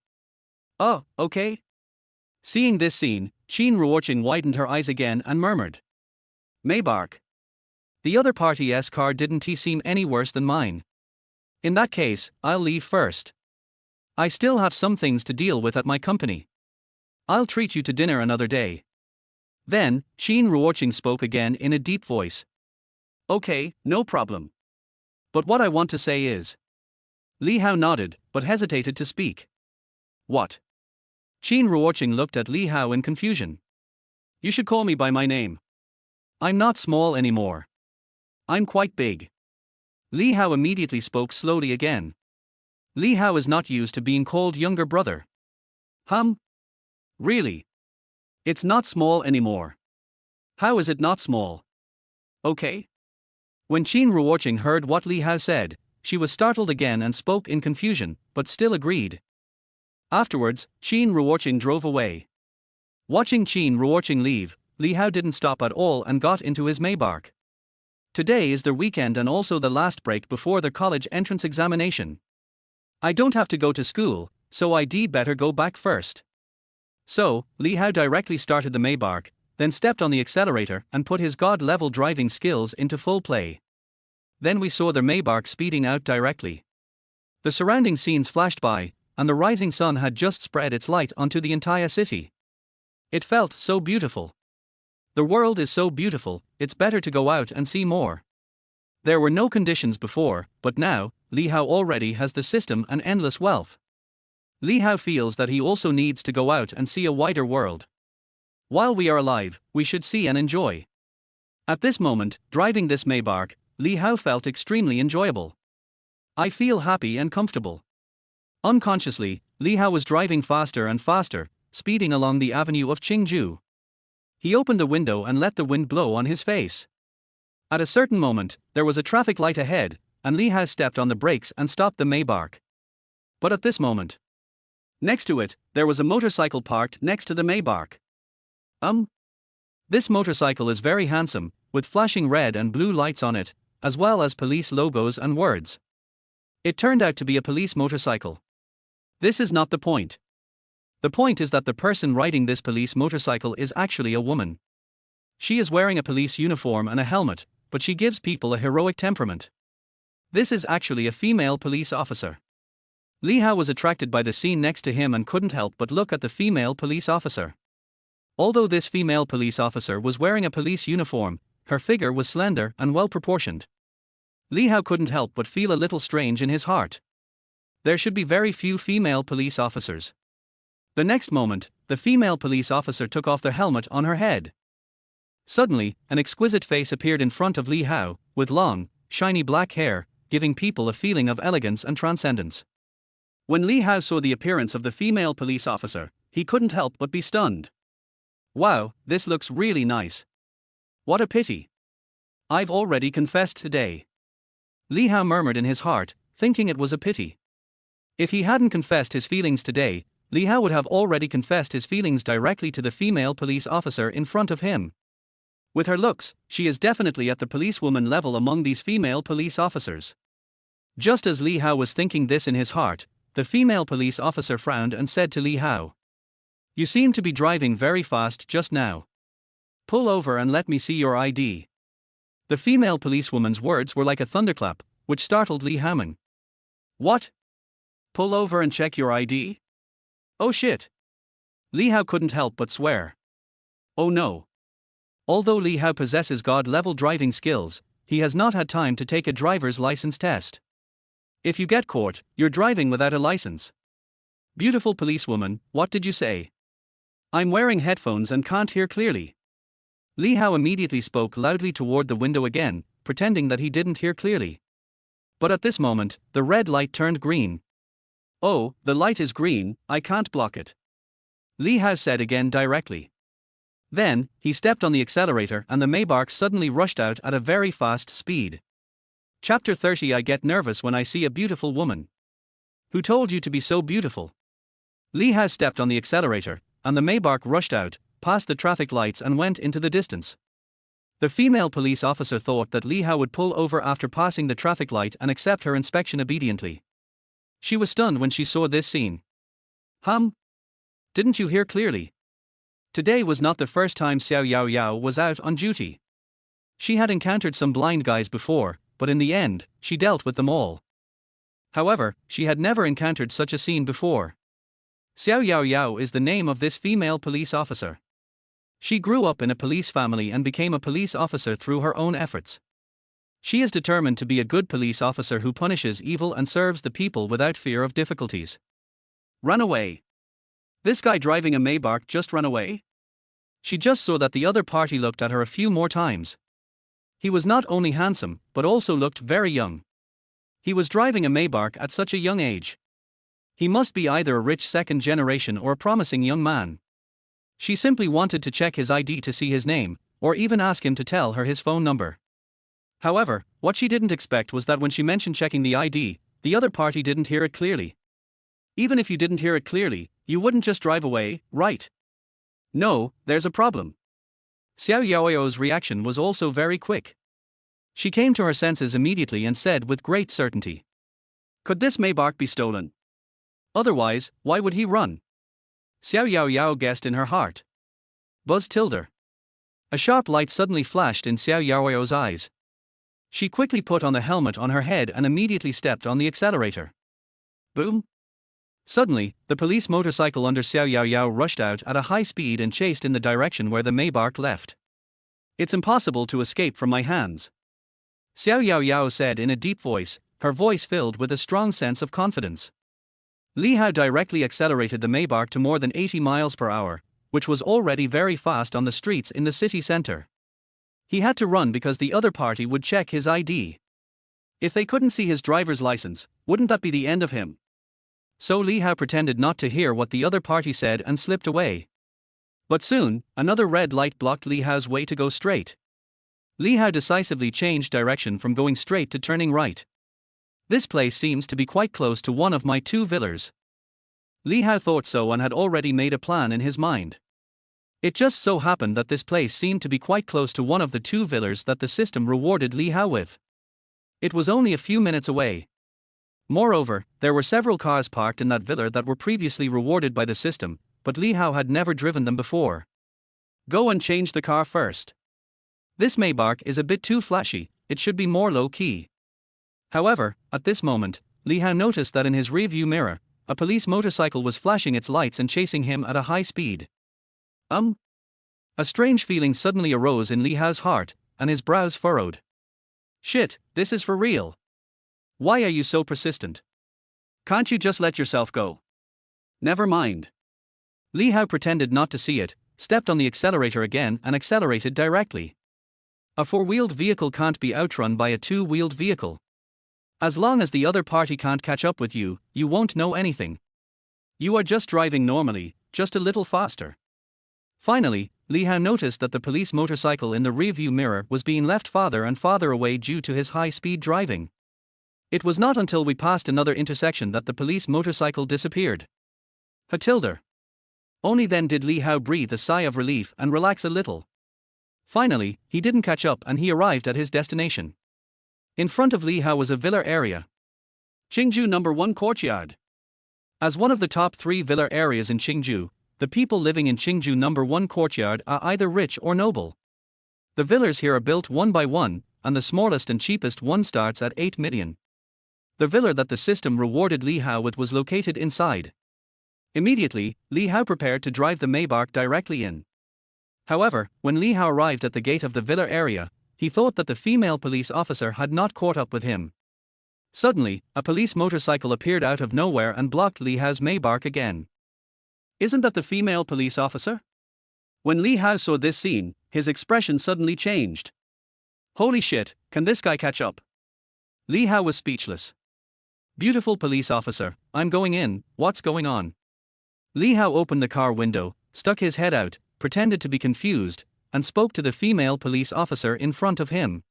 Oh, okay. Seeing this scene, Qin Ruoqing widened her eyes again and murmured. Maybach. The other party's car didn't seem any worse than mine. In that case, I'll leave first. I still have some things to deal with at my company. I'll treat you to dinner another day. Then, Qin Ruoqing spoke again in a deep voice. Okay, no problem. But what I want to say is. Li Hao nodded, but hesitated to speak. What? Qin Ruoqing looked at Li Hao in confusion. You should call me by my name. I'm not small anymore. I'm quite big. Li Hao immediately spoke slowly again. Li Hao is not used to being called younger brother. Really? It's not small anymore. How is it not small? Okay. When Qin Ruoqing heard what Li Hao said, she was startled again and spoke in confusion, but still agreed. Afterwards, Qin Ruoqing drove away. Watching Qin Ruoqing leave, Li Hao didn't stop at all and got into his Maybach. Today is their weekend and also the last break before their college entrance examination. I don't have to go to school, so I'd better go back first. So, Li Hao directly started the Maybach, then stepped on the accelerator and put his god-level driving skills into full play. Then we saw their Maybach speeding out directly. The surrounding scenes flashed by, and the rising sun had just spread its light onto the entire city. It felt so beautiful. The world is so beautiful, it's better to go out and see more. There were no conditions before, but now, Li Hao already has the system and endless wealth. Li Hao feels that he also needs to go out and see a wider world. While we are alive, we should see and enjoy. At this moment, driving this Maybach, Li Hao felt extremely enjoyable. I feel happy and comfortable. Unconsciously, Li Hao was driving faster and faster, speeding along the avenue of Qingju. He opened the window and let the wind blow on his face. At a certain moment, there was a traffic light ahead, and Li Hao stepped on the brakes and stopped the Maybach. But at this moment, next to it, there was a motorcycle parked next to the Maybach. This motorcycle is very handsome, with flashing red and blue lights on it, as well as police logos and words. It turned out to be a police motorcycle. This is not the point. The point is that the person riding this police motorcycle is actually a woman. She is wearing a police uniform and a helmet, but she gives people a heroic temperament. This is actually a female police officer. Li Hao was attracted by the scene next to him and couldn't help but look at the female police officer. Although this female police officer was wearing a police uniform, her figure was slender and well proportioned. Li Hao couldn't help but feel a little strange in his heart. There should be very few female police officers. The next moment, the female police officer took off the helmet on her head. Suddenly, an exquisite face appeared in front of Li Hao, with long, shiny black hair, giving people a feeling of elegance and transcendence. When Li Hao saw the appearance of the female police officer, he couldn't help but be stunned. Wow, this looks really nice. What a pity. I've already confessed today. Li Hao murmured in his heart, thinking it was a pity. If he hadn't confessed his feelings today, Li Hao would have already confessed his feelings directly to the female police officer in front of him. With her looks, she is definitely at the policewoman level among these female police officers. Just as Li Hao was thinking this in his heart, the female police officer frowned and said to Li Hao, "You seem to be driving very fast just now. Pull over and let me see your ID." The female policewoman's words were like a thunderclap, which startled Li Hao. What? Pull over and check your ID? Oh shit. Li Hao couldn't help but swear. Oh no. Although Li Hao possesses God-level driving skills, he has not had time to take a driver's license test. If you get caught, you're driving without a license. Beautiful policewoman, what did you say? I'm wearing headphones and can't hear clearly. Li Hao immediately spoke loudly toward the window again, pretending that he didn't hear clearly. But at this moment, the red light turned green. Oh, the light is green, I can't block it. Li Hao said again directly. Then, he stepped on the accelerator and the Maybach suddenly rushed out at a very fast speed. Chapter 30. I get nervous when I see a beautiful woman. Who told you to be so beautiful? Li Hao stepped on the accelerator, and the Maybach rushed out, past the traffic lights and went into the distance. The female police officer thought that Li Hao would pull over after passing the traffic light and accept her inspection obediently. She was stunned when she saw this scene. Didn't you hear clearly? Today was not the first time Xiao Yao Yao was out on duty. She had encountered some blind guys before, but in the end, she dealt with them all. However, she had never encountered such a scene before. Xiao Yao Yao is the name of this female police officer. She grew up in a police family and became a police officer through her own efforts. She is determined to be a good police officer who punishes evil and serves the people without fear of difficulties. Run away. This guy driving a Maybach just ran away? She just saw that the other party looked at her a few more times. He was not only handsome, but also looked very young. He was driving a Maybach at such a young age. He must be either a rich second generation or a promising young man. She simply wanted to check his ID to see his name, or even ask him to tell her his phone number. However, what she didn't expect was that when she mentioned checking the ID, the other party didn't hear it clearly. Even if you didn't hear it clearly, you wouldn't just drive away, right? No, there's a problem. Xiao Yaoyao's reaction was also very quick. She came to her senses immediately and said with great certainty, "Could this Maybach be stolen? Otherwise, why would he run?" Xiao Yao Yao guessed in her heart. Buzz Tilder. A sharp light suddenly flashed in Xiao Yaoyao's eyes. She quickly put on the helmet on her head and immediately stepped on the accelerator. Boom! Suddenly, the police motorcycle under Xiao Yao Yao rushed out at a high speed and chased in the direction where the Maybach left. "It's impossible to escape from my hands," Xiao Yao Yao said in a deep voice, her voice filled with a strong sense of confidence. Li Hao directly accelerated the Maybach to more than 80 miles per hour, which was already very fast on the streets in the city center. He had to run because the other party would check his ID. If they couldn't see his driver's license, wouldn't that be the end of him? So Li Hao pretended not to hear what the other party said and slipped away. But soon, another red light blocked Li Hao's way to go straight. Li Hao decisively changed direction from going straight to turning right. This place seems to be quite close to one of my two villas. Li Hao thought so and had already made a plan in his mind. It just so happened that this place seemed to be quite close to one of the two villas that the system rewarded Li Hao with. It was only a few minutes away. Moreover, there were several cars parked in that villa that were previously rewarded by the system, but Li Hao had never driven them before. Go and change the car first. This Maybach is a bit too flashy, it should be more low-key. However, at this moment, Li Hao noticed that in his rearview mirror, a police motorcycle was flashing its lights and chasing him at a high speed. A strange feeling suddenly arose in Li Hao's heart, and his brows furrowed. Shit, this is for real. Why are you so persistent? Can't you just let yourself go? Never mind. Li Hao pretended not to see it, stepped on the accelerator again and accelerated directly. A four-wheeled vehicle can't be outrun by a two-wheeled vehicle. As long as the other party can't catch up with you, you won't know anything. You are just driving normally, just a little faster. Finally, Li Hao noticed that the police motorcycle in the rearview mirror was being left farther and farther away due to his high-speed driving. It was not until we passed another intersection that the police motorcycle disappeared. Hatilda. Only then did Li Hao breathe a sigh of relief and relax a little. Finally, he didn't catch up and he arrived at his destination. In front of Li Hao was a villa area. Qingju No. 1 Courtyard. As one of the top 3 villa areas in Qingju, the people living in Qingju No. 1 Courtyard are either rich or noble. The villas here are built one by one, and the smallest and cheapest one starts at 8 million. The villa that the system rewarded Li Hao with was located inside. Immediately, Li Hao prepared to drive the Maybach directly in. However, when Li Hao arrived at the gate of the villa area, he thought that the female police officer had not caught up with him. Suddenly, a police motorcycle appeared out of nowhere and blocked Li Hao's Maybach again. Isn't that the female police officer? When Li Hao saw this scene, his expression suddenly changed. Holy shit, can this guy catch up? Li Hao was speechless. Beautiful police officer, I'm going in, what's going on? Li Hao opened the car window, stuck his head out, pretended to be confused, and spoke to the female police officer in front of him.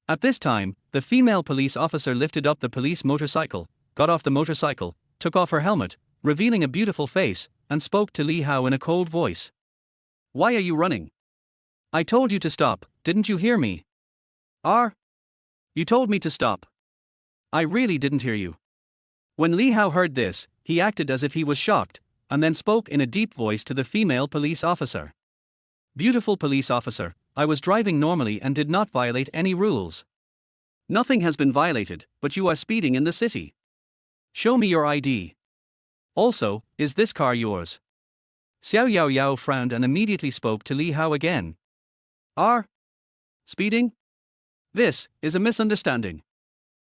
At this time, the female police officer lifted up the police motorcycle, got off the motorcycle, took off her helmet, revealing a beautiful face, and spoke to Li Hao in a cold voice. Why are you running? I told you to stop, didn't you hear me? You told me to stop. I really didn't hear you. When Li Hao heard this, he acted as if he was shocked, and then spoke in a deep voice to the female police officer. Beautiful police officer, I was driving normally and did not violate any rules. Nothing has been violated, but you are speeding in the city. Show me your ID. Also, is this car yours? Xiao Yao Yao frowned and immediately spoke to Li Hao again. Speeding? This is a misunderstanding.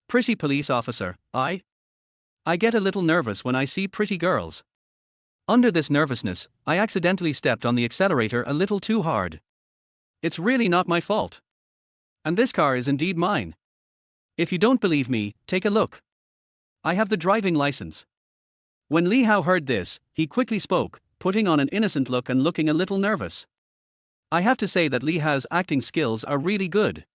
Pretty police officer, I get a little nervous when I see pretty girls. Under this nervousness, I accidentally stepped on the accelerator a little too hard. It's really not my fault. And this car is indeed mine. If you don't believe me, take a look. I have the driving license. When Li Hao heard this, he quickly spoke, putting on an innocent look and looking a little nervous. I have to say that Li Hao's acting skills are really good.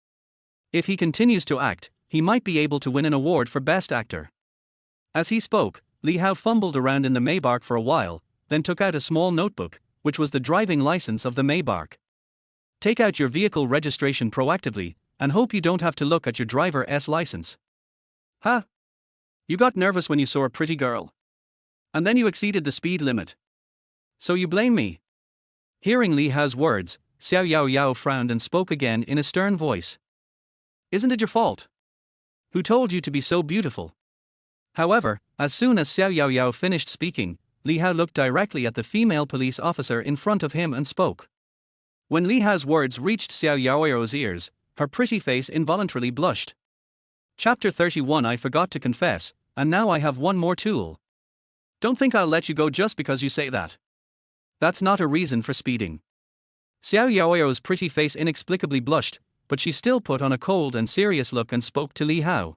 If he continues to act, he might be able to win an award for Best Actor. As he spoke, Li Hao fumbled around in the Maybach for a while, then took out a small notebook, which was the driving license of the Maybach. Take out your vehicle registration proactively, and hope you don't have to look at your driver's license. You got nervous when you saw a pretty girl. And then you exceeded the speed limit. So you blame me? Hearing Li Hao's words, Xiao Yao Yao frowned and spoke again in a stern voice. Isn't it your fault? Who told you to be so beautiful? However, as soon as Xiao Yao Yao finished speaking, Li Hao looked directly at the female police officer in front of him and spoke. When Li Hao's words reached Xiao Yao Yao's ears, her pretty face involuntarily blushed. Chapter 31 I forgot to confess, and now I have one more tool. Don't think I'll let you go just because you say that. That's not a reason for speeding. Xiao Yao Yao's pretty face inexplicably blushed, but she still put on a cold and serious look and spoke to Li Hao.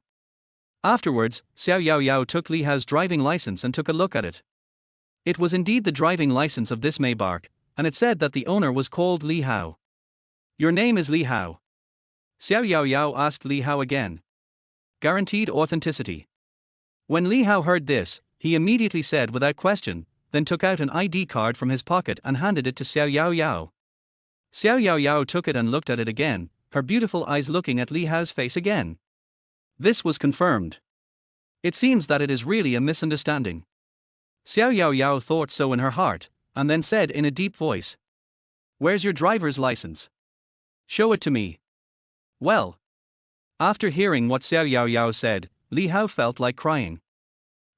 Afterwards, Xiao Yao Yao took Li Hao's driving license and took a look at it. It was indeed the driving license of this Maybach, and it said that the owner was called Li Hao. Your name is Li Hao? Xiao Yao Yao asked Li Hao again. Guaranteed authenticity. When Li Hao heard this, he immediately said without question, then took out an ID card from his pocket and handed it to Xiao Yao Yao. Xiao Yao Yao took it and looked at it again, her beautiful eyes looking at Li Hao's face again. This was confirmed. It seems that it is really a misunderstanding. Xiao Yao Yao thought so in her heart, and then said in a deep voice, "Where's your driver's license? Show it to me." Well. After hearing what Xiao Yao Yao said, Li Hao felt like crying.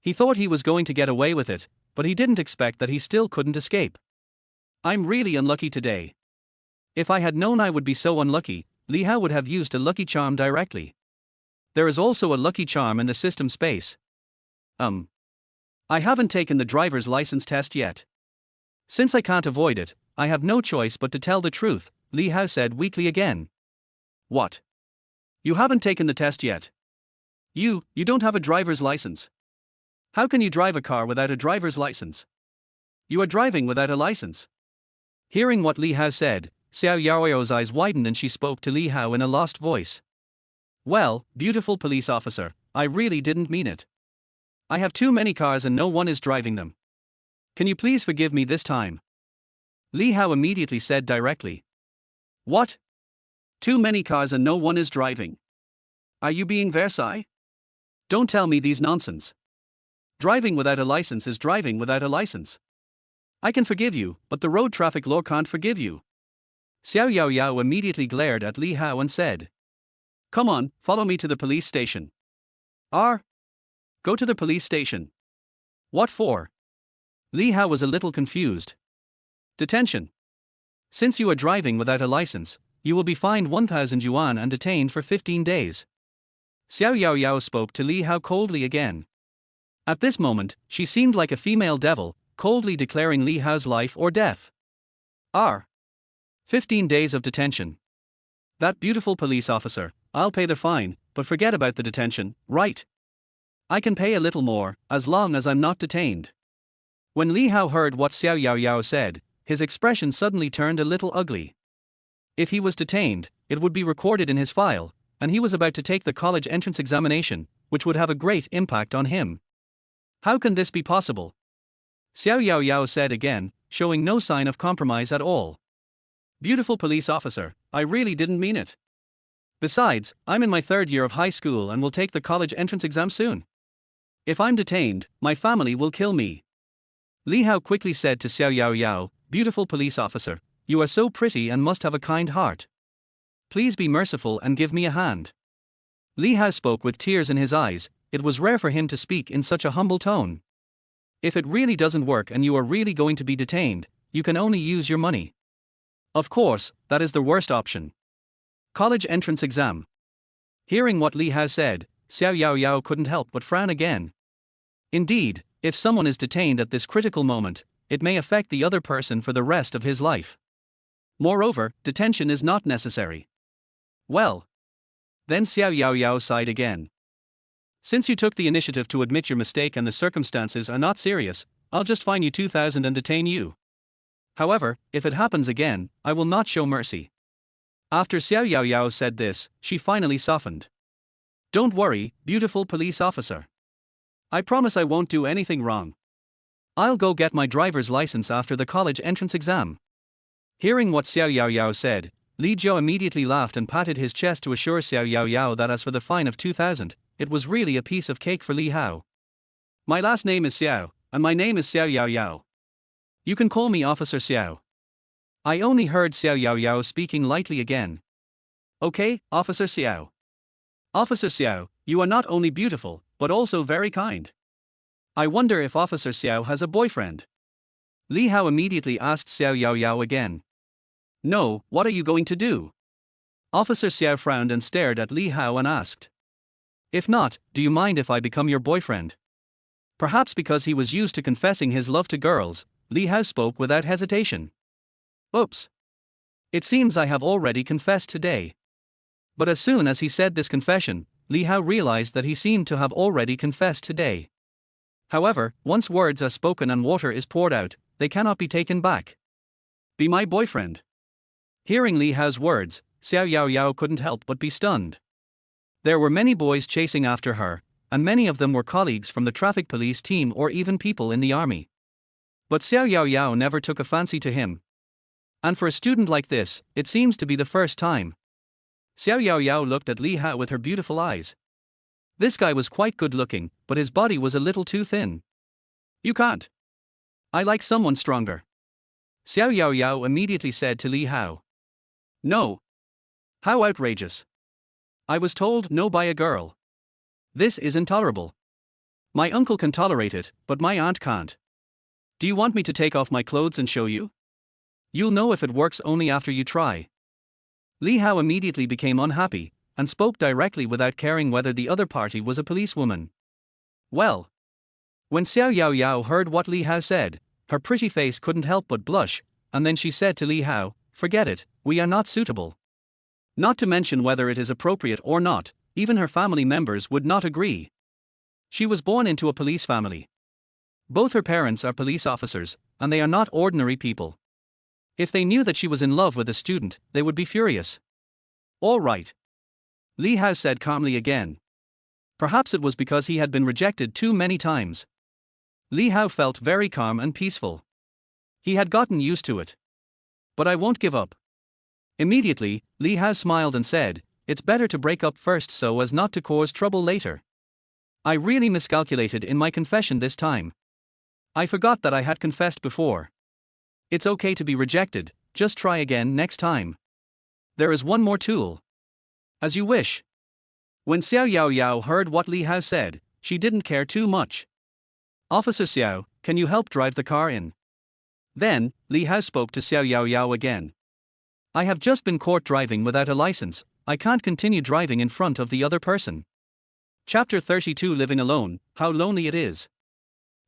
He thought he was going to get away with it, but he didn't expect that he still couldn't escape. I'm really unlucky today. If I had known I would be so unlucky, Li Hao would have used a lucky charm directly. There is also a lucky charm in the system space. I haven't taken the driver's license test yet. Since I can't avoid it, I have no choice but to tell the truth, Li Hao said weakly again. What? You haven't taken the test yet? You don't have a driver's license. How can you drive a car without a driver's license? You are driving without a license. Hearing what Li Hao said, Xiao Yaoyao's eyes widened and she spoke to Li Hao in a lost voice. Well, beautiful police officer, I really didn't mean it. I have too many cars and no one is driving them. Can you please forgive me this time? Li Hao immediately said directly. What? Too many cars and no one is driving. Are you being Versailles? Don't tell me these nonsense. Driving without a license is driving without a license. I can forgive you, but the road traffic law can't forgive you. Xiao Yao Yao immediately glared at Li Hao and said. Come on, follow me to the police station. Go to the police station. What for? Li Hao was a little confused. Detention. Since you are driving without a license, you will be fined 1,000 yuan and detained for 15 days. Xiao Yao Yao spoke to Li Hao coldly again. At this moment, she seemed like a female devil, coldly declaring Li Hao's life or death. 15 days of detention. That beautiful police officer, I'll pay the fine, but forget about the detention, right? I can pay a little more, as long as I'm not detained. When Li Hao heard what Xiao Yao Yao said, his expression suddenly turned a little ugly. If he was detained, it would be recorded in his file, and he was about to take the college entrance examination, which would have a great impact on him. How can this be possible? Xiao Yao Yao said again, showing no sign of compromise at all. Beautiful police officer, I really didn't mean it. Besides, I'm in my 3rd year of high school and will take the college entrance exam soon. If I'm detained, my family will kill me. Li Hao quickly said to Xiao Yao Yao, beautiful police officer, you are so pretty and must have a kind heart. Please be merciful and give me a hand. Li Hao spoke with tears in his eyes. It was rare for him to speak in such a humble tone. If it really doesn't work and you are really going to be detained, you can only use your money. Of course, that is the worst option. College entrance exam. Hearing what Li Hao said, Xiao Yao Yao couldn't help but frown again. Indeed, if someone is detained at this critical moment, it may affect the other person for the rest of his life. Moreover, detention is not necessary. Well. Then Xiao Yao Yao sighed again. Since you took the initiative to admit your mistake and the circumstances are not serious, I'll just fine you 2,000 and detain you. However, if it happens again, I will not show mercy. After Xiao Yao Yao said this, she finally softened. Don't worry, beautiful police officer. I promise I won't do anything wrong. I'll go get my driver's license after the college entrance exam. Hearing what Xiao Yao Yao said, Li Zhou immediately laughed and patted his chest to assure Xiao Yao Yao that as for the fine of 2,000, it was really a piece of cake for Li Hao. My last name is Xiao, and my name is Xiao Yao Yao. You can call me Officer Xiao. I only heard Xiao Yao Yao speaking lightly again. Okay, Officer Xiao. Officer Xiao, you are not only beautiful, but also very kind. I wonder if Officer Xiao has a boyfriend. Li Hao immediately asked Xiao Yao Yao again. No, what are you going to do? Officer Xiao frowned and stared at Li Hao and asked. If not, do you mind if I become your boyfriend? Perhaps because he was used to confessing his love to girls, Li Hao spoke without hesitation. Oops. It seems I have already confessed today. But as soon as he said this confession, Li Hao realized that he seemed to have already confessed today. However, once words are spoken and water is poured out, they cannot be taken back. Be my boyfriend. Hearing Li Hao's words, Xiao Yao Yao couldn't help but be stunned. There were many boys chasing after her, and many of them were colleagues from the traffic police team or even people in the army. But Xiao Yao Yao never took a fancy to him. And for a student like this, it seems to be the first time. Xiao Yao Yao looked at Li Hao with her beautiful eyes. This guy was quite good looking, but his body was a little too thin. You can't. I like someone stronger. Xiao Yao Yao immediately said to Li Hao. No. How outrageous. I was told no by a girl. This is intolerable. My uncle can tolerate it, but my aunt can't. Do you want me to take off my clothes and show you? You'll know if it works only after you try. Li Hao immediately became unhappy, and spoke directly without caring whether the other party was a policewoman. Well. When Xiao Yao Yao heard what Li Hao said, her pretty face couldn't help but blush, and then she said to Li Hao, forget it, we are not suitable. Not to mention whether it is appropriate or not, even her family members would not agree. She was born into a police family. Both her parents are police officers, and they are not ordinary people. If they knew that she was in love with a student, they would be furious. All right. Li Hao said calmly again. Perhaps it was because he had been rejected too many times. Li Hao felt very calm and peaceful. He had gotten used to it. But I won't give up. Immediately, Li Hao smiled and said, it's better to break up first so as not to cause trouble later. I really miscalculated in my confession this time. I forgot that I had confessed before. It's okay to be rejected, just try again next time. There is one more tool. As you wish. When Xiao Yao Yao heard what Li Hao said, she didn't care too much. Officer Xiao, can you help drive the car in? Then, Li Hao spoke to Xiao Yao Yao again. I have just been caught driving without a license, I can't continue driving in front of the other person. Chapter 32 Living Alone, How Lonely It Is.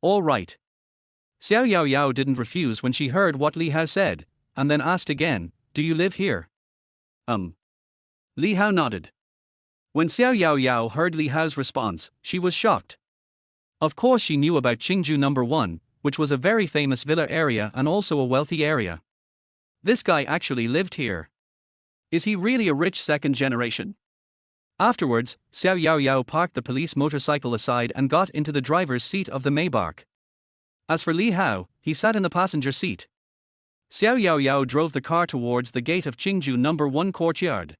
All right. Xiao Yao Yao didn't refuse when she heard what Li Hao said, and then asked again, do you live here? Li Hao nodded. When Xiao Yao Yao heard Li Hao's response, she was shocked. Of course she knew about Qingju No. 1, which was a very famous villa area and also a wealthy area. This guy actually lived here. Is he really a rich second generation? Afterwards, Xiao Yao Yao parked the police motorcycle aside and got into the driver's seat of the Maybach. As for Li Hao, he sat in the passenger seat. Xiao Yao Yao drove the car towards the gate of Qingju No. 1 courtyard.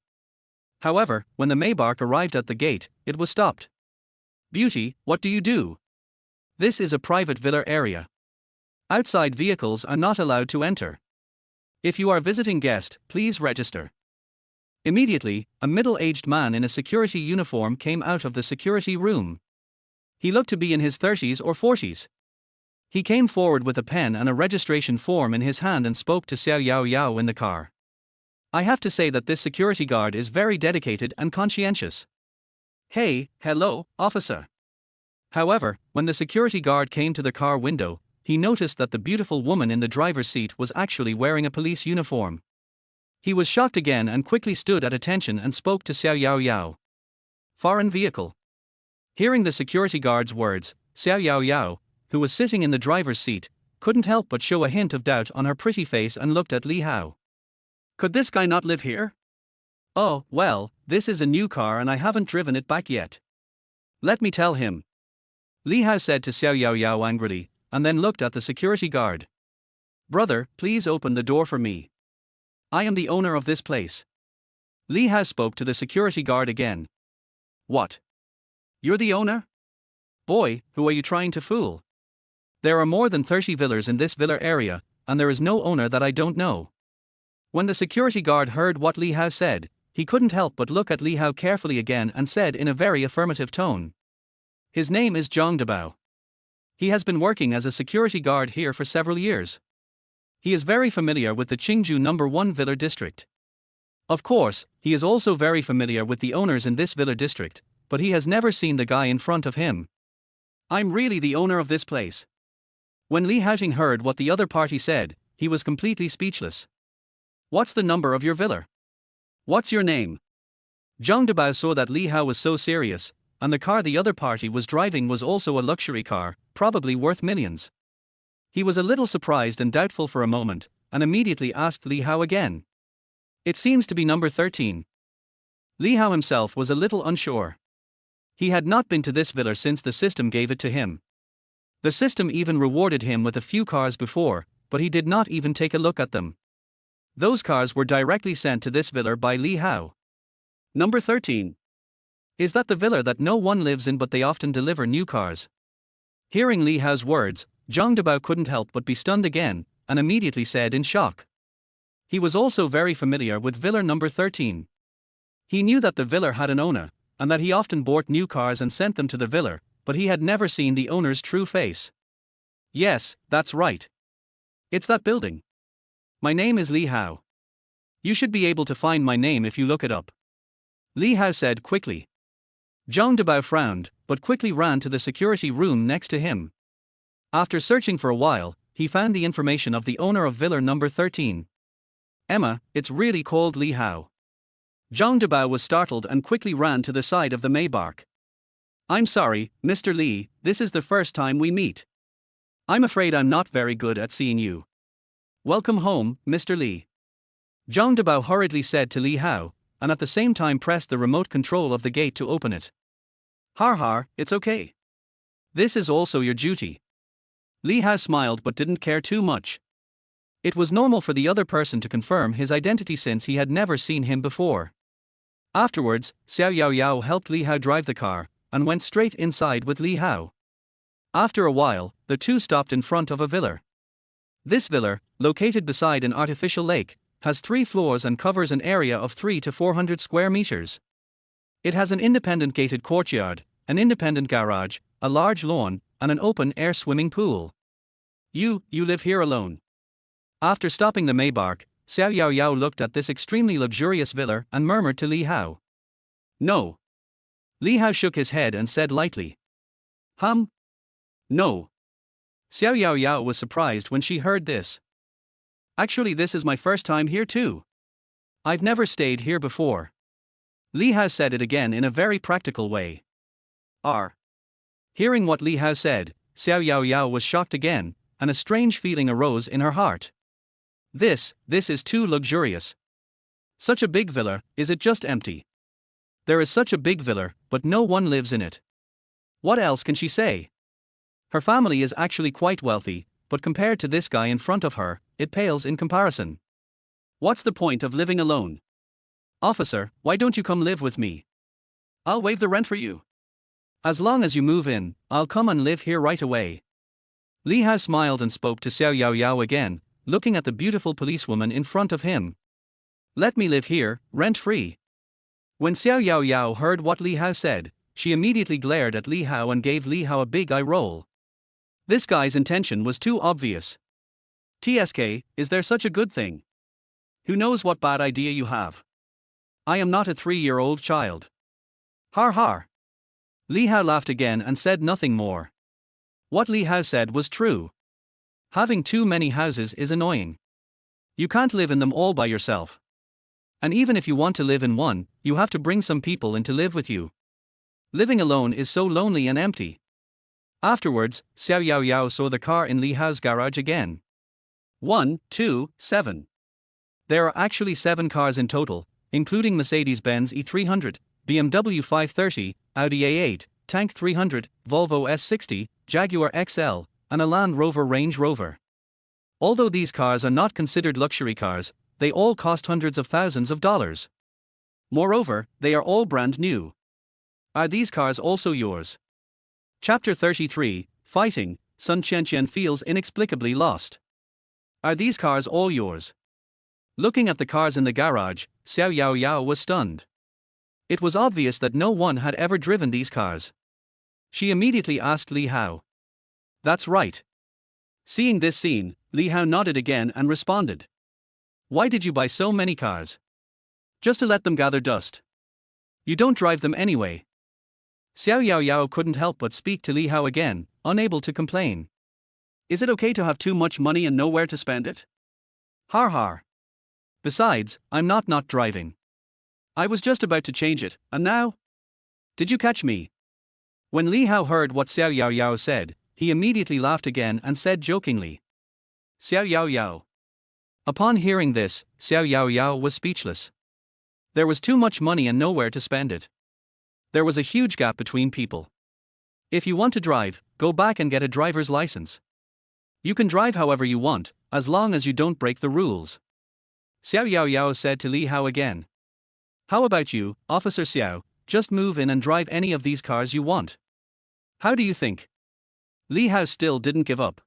However, when the Maybach arrived at the gate, it was stopped. Beauty, what do you do? This is a private villa area. Outside vehicles are not allowed to enter. If you are a visiting guest, please register. Immediately, a middle-aged man in a security uniform came out of the security room. He looked to be in his 30s or 40s. He came forward with a pen and a registration form in his hand and spoke to Xiao Yao Yao in the car. I have to say that this security guard is very dedicated and conscientious. Hey, hello, officer. However, when the security guard came to the car window, he noticed that the beautiful woman in the driver's seat was actually wearing a police uniform. He was shocked again and quickly stood at attention and spoke to Xiao Yao Yao. Foreign vehicle. Hearing the security guard's words, Xiao Yao Yao, who was sitting in the driver's seat, couldn't help but show a hint of doubt on her pretty face and looked at Li Hao. Could this guy not live here? Oh, well, this is a new car and I haven't driven it back yet. Let me tell him. Li Hao said to Xiao Yao Yao angrily, and then looked at the security guard. Brother, please open the door for me. I am the owner of this place. Li Hao spoke to the security guard again. What? You're the owner? Boy, who are you trying to fool? There are more than 30 villas in this villa area, and there is no owner that I don't know. When the security guard heard what Li Hao said, he couldn't help but look at Li Hao carefully again and said in a very affirmative tone. His name is Zhang Dabao. He has been working as a security guard here for several years. He is very familiar with the Qingju No. 1 villa district. Of course, he is also very familiar with the owners in this villa district, but he has never seen the guy in front of him. I'm really the owner of this place. When Li Haoting heard what the other party said, he was completely speechless. What's the number of your villa? What's your name? Zhang Dabao saw that Li Hao was so serious, and the car the other party was driving was also a luxury car, probably worth millions. He was a little surprised and doubtful for a moment, and immediately asked Li Hao again. It seems to be number 13. Li Hao himself was a little unsure. He had not been to this villa since the system gave it to him. The system even rewarded him with a few cars before, but he did not even take a look at them. Those cars were directly sent to this villa by Li Hao. Number 13. Is that the villa that no one lives in but they often deliver new cars? Hearing Li Hao's words, Zhang Debao couldn't help but be stunned again, and immediately said in shock. He was also very familiar with villa number 13. He knew that the villa had an owner, and that he often bought new cars and sent them to the villa, but he had never seen the owner's true face. Yes, that's right. It's that building. My name is Li Hao. You should be able to find my name if you look it up. Li Hao said quickly. Zhang Debao frowned, but quickly ran to the security room next to him. After searching for a while, he found the information of the owner of villa number 13. Emma, it's really called Li Hao. Zhang Debao was startled and quickly ran to the side of the Maybach. I'm sorry, Mr. Li, this is the first time we meet. I'm afraid I'm not very good at seeing you. Welcome home, Mr. Li. Zhang Debao hurriedly said to Li Hao, and at the same time pressed the remote control of the gate to open it. Har, it's okay. This is also your duty. Li Hao smiled but didn't care too much. It was normal for the other person to confirm his identity since he had never seen him before. Afterwards, Xiao Yaoyao helped Li Hao drive the car, and went straight inside with Li Hao. After a while, the two stopped in front of a villa. This villa, located beside an artificial lake, has 3 floors and covers an area of 300 to 400 square meters. It has an independent gated courtyard, an independent garage, a large lawn, and an open-air swimming pool. You live here alone. After stopping the Maybach, Xiao Yaoyao looked at this extremely luxurious villa and murmured to Li Hao. No. Li Hao shook his head and said lightly. No. Xiao Yaoyao was surprised when she heard this. Actually, this is my first time here too. I've never stayed here before. Li Hao said it again in a very practical way. Hearing what Li Hao said, Xiao Yaoyao was shocked again, and a strange feeling arose in her heart. This is too luxurious. Such a big villa, is it just empty? There is such a big villa, but no one lives in it. What else can she say? Her family is actually quite wealthy, but compared to this guy in front of her, it pales in comparison. What's the point of living alone? Officer, why don't you come live with me? I'll waive the rent for you. As long as you move in, I'll come and live here right away. Li Hao smiled and spoke to Xiao Yaoyao again, looking at the beautiful policewoman in front of him. Let me live here, rent-free. When Xiao Yaoyao heard what Li Hao said, she immediately glared at Li Hao and gave Li Hao a big eye roll. This guy's intention was too obvious. TSK, is there such a good thing? Who knows what bad idea you have? I am not a 3-year-old child. Har. Li Hao laughed again and said nothing more. What Li Hao said was true. Having too many houses is annoying. You can't live in them all by yourself. And even if you want to live in one, you have to bring some people in to live with you. Living alone is so lonely and empty. Afterwards, Xiao Yaoyao saw the car in Li Hao's garage again. 1, 2, 7. There are actually 7 cars in total, including Mercedes-Benz E300, BMW 530, Audi A8, Tank 300, Volvo S60, Jaguar XL, and a Land Rover Range Rover. Although these cars are not considered luxury cars, they all cost hundreds of thousands of dollars. Moreover, they are all brand new. Are these cars also yours? Chapter 33, Fighting, Sun Qianqian feels inexplicably lost. Are these cars all yours? Looking at the cars in the garage, Xiao Yaoyao was stunned. It was obvious that no one had ever driven these cars. She immediately asked Li Hao. That's right. Seeing this scene, Li Hao nodded again and responded. Why did you buy so many cars? Just to let them gather dust. You don't drive them anyway. Xiao Yaoyao couldn't help but speak to Li Hao again, unable to complain. Is it okay to have too much money and nowhere to spend it? Har. Besides, I'm not driving. I was just about to change it, and now? Did you catch me? When Li Hao heard what Xiao Yaoyao said, he immediately laughed again and said jokingly. Xiao Yaoyao. Upon hearing this, Xiao Yao Yao was speechless. There was too much money and nowhere to spend it. There was a huge gap between people. If you want to drive, go back and get a driver's license. You can drive however you want, as long as you don't break the rules. Xiao Yao Yao said to Li Hao again. How about you, Officer Xiao, just move in and drive any of these cars you want. How do you think? Li Hao still didn't give up.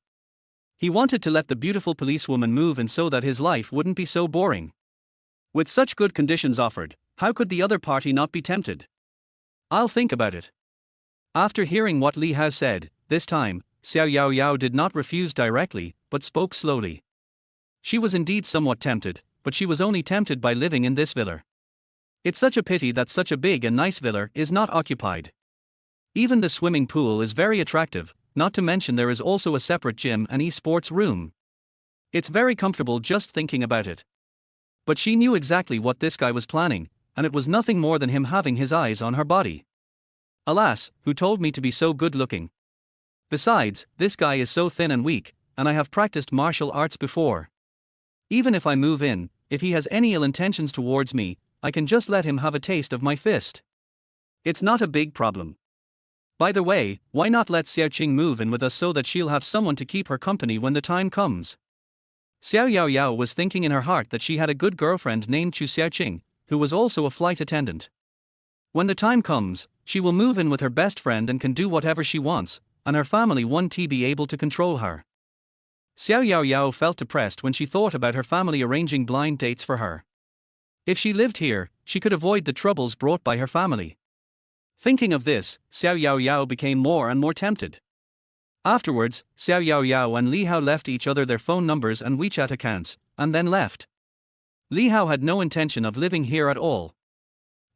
He wanted to let the beautiful policewoman move in so that his life wouldn't be so boring. With such good conditions offered, how could the other party not be tempted? I'll think about it. After hearing what Li Hao said, this time, Xiao Yao Yao did not refuse directly, but spoke slowly. She was indeed somewhat tempted, but she was only tempted by living in this villa. It's such a pity that such a big and nice villa is not occupied. Even the swimming pool is very attractive, not to mention there is also a separate gym and e-sports room. It's very comfortable just thinking about it. But she knew exactly what this guy was planning, and it was nothing more than him having his eyes on her body. Alas, who told me to be so good looking? Besides, this guy is so thin and weak, and I have practiced martial arts before. Even if I move in, if he has any ill intentions towards me, I can just let him have a taste of my fist. It's not a big problem. By the way, why not let Xiao Qing move in with us so that she'll have someone to keep her company when the time comes? Xiao Yao Yao was thinking in her heart that she had a good girlfriend named Chu Xiao Qing, who was also a flight attendant. When the time comes, she will move in with her best friend and can do whatever she wants, and her family won't be able to control her. Xiao Yao Yao felt depressed when she thought about her family arranging blind dates for her. If she lived here, she could avoid the troubles brought by her family. Thinking of this, Xiao Yao Yao became more and more tempted. Afterwards, Xiao Yao Yao and Li Hao left each other their phone numbers and WeChat accounts, and then left. Li Hao had no intention of living here at all.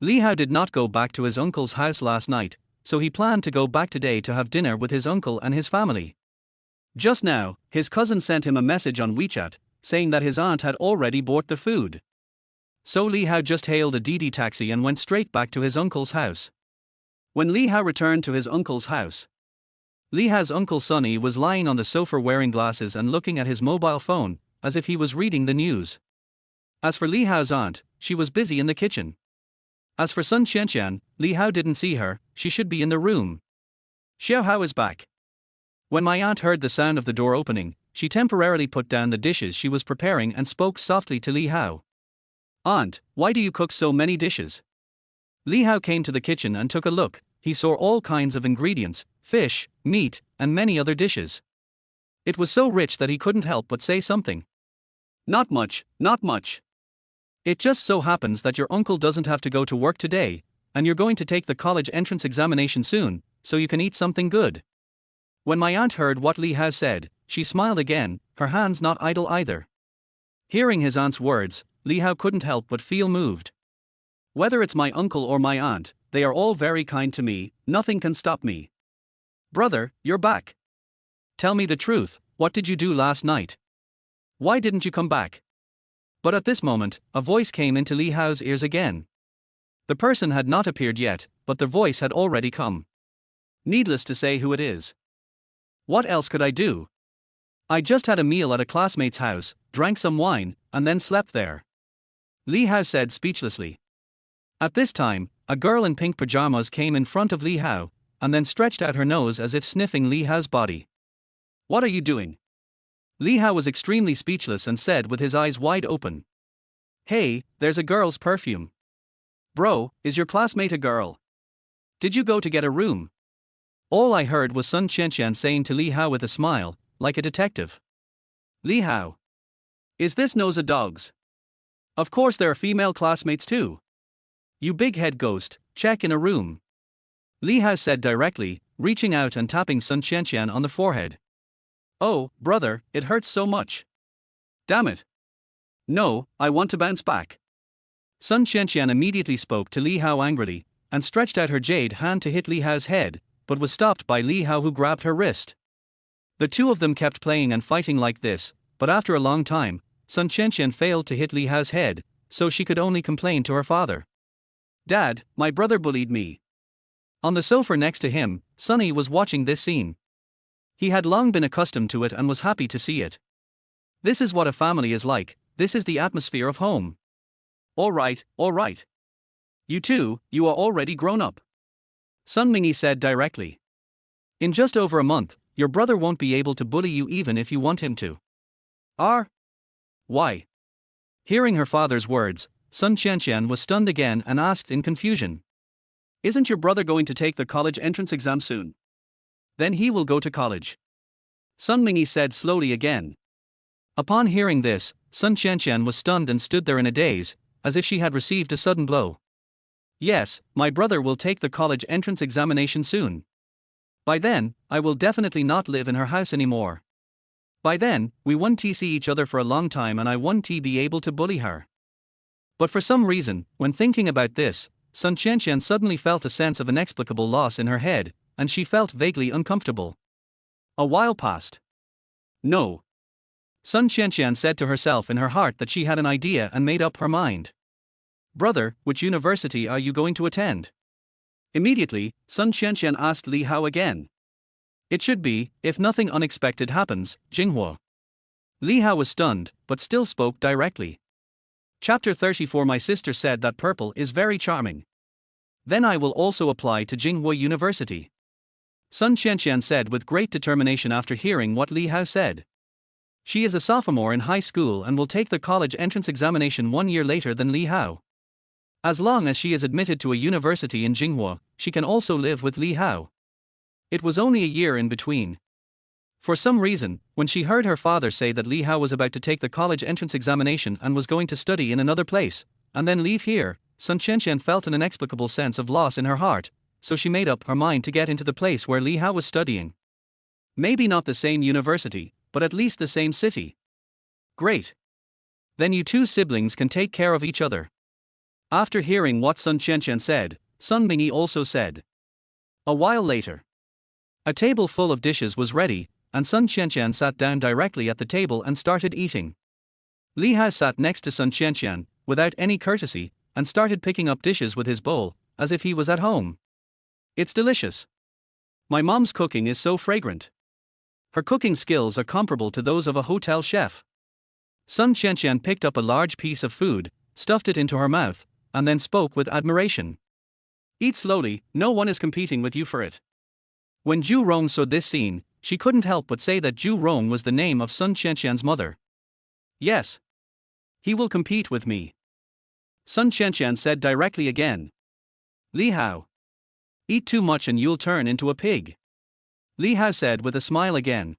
Li Hao did not go back to his uncle's house last night, so he planned to go back today to have dinner with his uncle and his family. Just now, his cousin sent him a message on WeChat, saying that his aunt had already bought the food. So Li Hao just hailed a Didi taxi and went straight back to his uncle's house. When Li Hao returned to his uncle's house, Li Hao's uncle Sunny was lying on the sofa wearing glasses and looking at his mobile phone, as if he was reading the news. As for Li Hao's aunt, she was busy in the kitchen. As for Sun Qianqian, Li Hao didn't see her, she should be in the room. Xiao Hao is back. When my aunt heard the sound of the door opening, she temporarily put down the dishes she was preparing and spoke softly to Li Hao. Aunt, why do you cook so many dishes? Li Hao came to the kitchen and took a look. He saw all kinds of ingredients, fish, meat, and many other dishes. It was so rich that he couldn't help but say something. Not much, not much. It just so happens that your uncle doesn't have to go to work today, and you're going to take the college entrance examination soon, so you can eat something good. When my aunt heard what Li Hao said, she smiled again, her hands not idle either. Hearing his aunt's words, Li Hao couldn't help but feel moved. Whether it's my uncle or my aunt, they are all very kind to me, nothing can stop me. Brother, you're back. Tell me the truth, what did you do last night? Why didn't you come back? But at this moment, a voice came into Li Hao's ears again. The person had not appeared yet, but the voice had already come. Needless to say who it is. What else could I do? I just had a meal at a classmate's house, drank some wine, and then slept there. Li Hao said speechlessly. At this time, a girl in pink pajamas came in front of Li Hao, and then stretched out her nose as if sniffing Li Hao's body. What are you doing? Li Hao was extremely speechless and said with his eyes wide open. Hey, there's a girl's perfume. Bro, is your classmate a girl? Did you go to get a room? All I heard was Sun Qianqian saying to Li Hao with a smile, like a detective. Li Hao. Is this nose a dog's? Of course there are female classmates too. You big head ghost, check in a room. Li Hao said directly, reaching out and tapping Sun Qianqian on the forehead. Oh, brother, it hurts so much. Damn it. No, I want to bounce back. Sun Qianqian immediately spoke to Li Hao angrily, and stretched out her jade hand to hit Li Hao's head, but was stopped by Li Hao who grabbed her wrist. The two of them kept playing and fighting like this, but after a long time, Sun Qianqian failed to hit Li Hao's head, so she could only complain to her father. Dad, my brother bullied me. On the sofa next to him, Sunny was watching this scene. He had long been accustomed to it and was happy to see it. This is what a family is like, this is the atmosphere of home. All right, all right. You two, you are already grown up. Sun Mingyi said directly. In just over a month, your brother won't be able to bully you even if you want him to. Why? Hearing her father's words, Sun Qianqian was stunned again and asked in confusion. Isn't your brother going to take the college entrance exam soon? Then he will go to college. Sun Mingyi said slowly again. Upon hearing this, Sun Qianqian was stunned and stood there in a daze, as if she had received a sudden blow. Yes, my brother will take the college entrance examination soon. By then, I will definitely not live in her house anymore. By then, we won't see each other for a long time and I won't be able to bully her. But for some reason, when thinking about this, Sun Qianqian suddenly felt a sense of inexplicable loss in her head, and she felt vaguely uncomfortable. A while passed. No. Sun Qianqian said to herself in her heart that she had an idea and made up her mind. Brother, which university are you going to attend? Immediately, Sun Qianqian asked Li Hao again. It should be, if nothing unexpected happens, Jinghua. Li Hao was stunned, but still spoke directly. Chapter 34. My sister said that purple is very charming. Then I will also apply to Jinghua University. Sun Qianqian said with great determination after hearing what Li Hao said. She is a sophomore in high school and will take the college entrance examination 1 year later than Li Hao. As long as she is admitted to a university in Jinghua, she can also live with Li Hao. It was only a year in between. For some reason, when she heard her father say that Li Hao was about to take the college entrance examination and was going to study in another place, and then leave here, Sun Qianqian felt an inexplicable sense of loss in her heart, so she made up her mind to get into the place where Li Hao was studying. Maybe not the same university, but at least the same city. Great. Then you two siblings can take care of each other. After hearing what Sun Qianqian said, Sun Mingyi also said. A while later. A table full of dishes was ready, and Sun Qianqian sat down directly at the table and started eating. Li Hao sat next to Sun Qianqian, without any courtesy, and started picking up dishes with his bowl, as if he was at home. It's delicious. My mom's cooking is so fragrant. Her cooking skills are comparable to those of a hotel chef. Sun Qianqian picked up a large piece of food, stuffed it into her mouth, and then spoke with admiration. Eat slowly, no one is competing with you for it. When Zhu Rong saw this scene, she couldn't help but say that Zhu Rong was the name of Sun Qianqian's mother. Yes. He will compete with me. Sun Qianqian said directly again. Li Hao. Eat too much and you'll turn into a pig. Li Hao said with a smile again.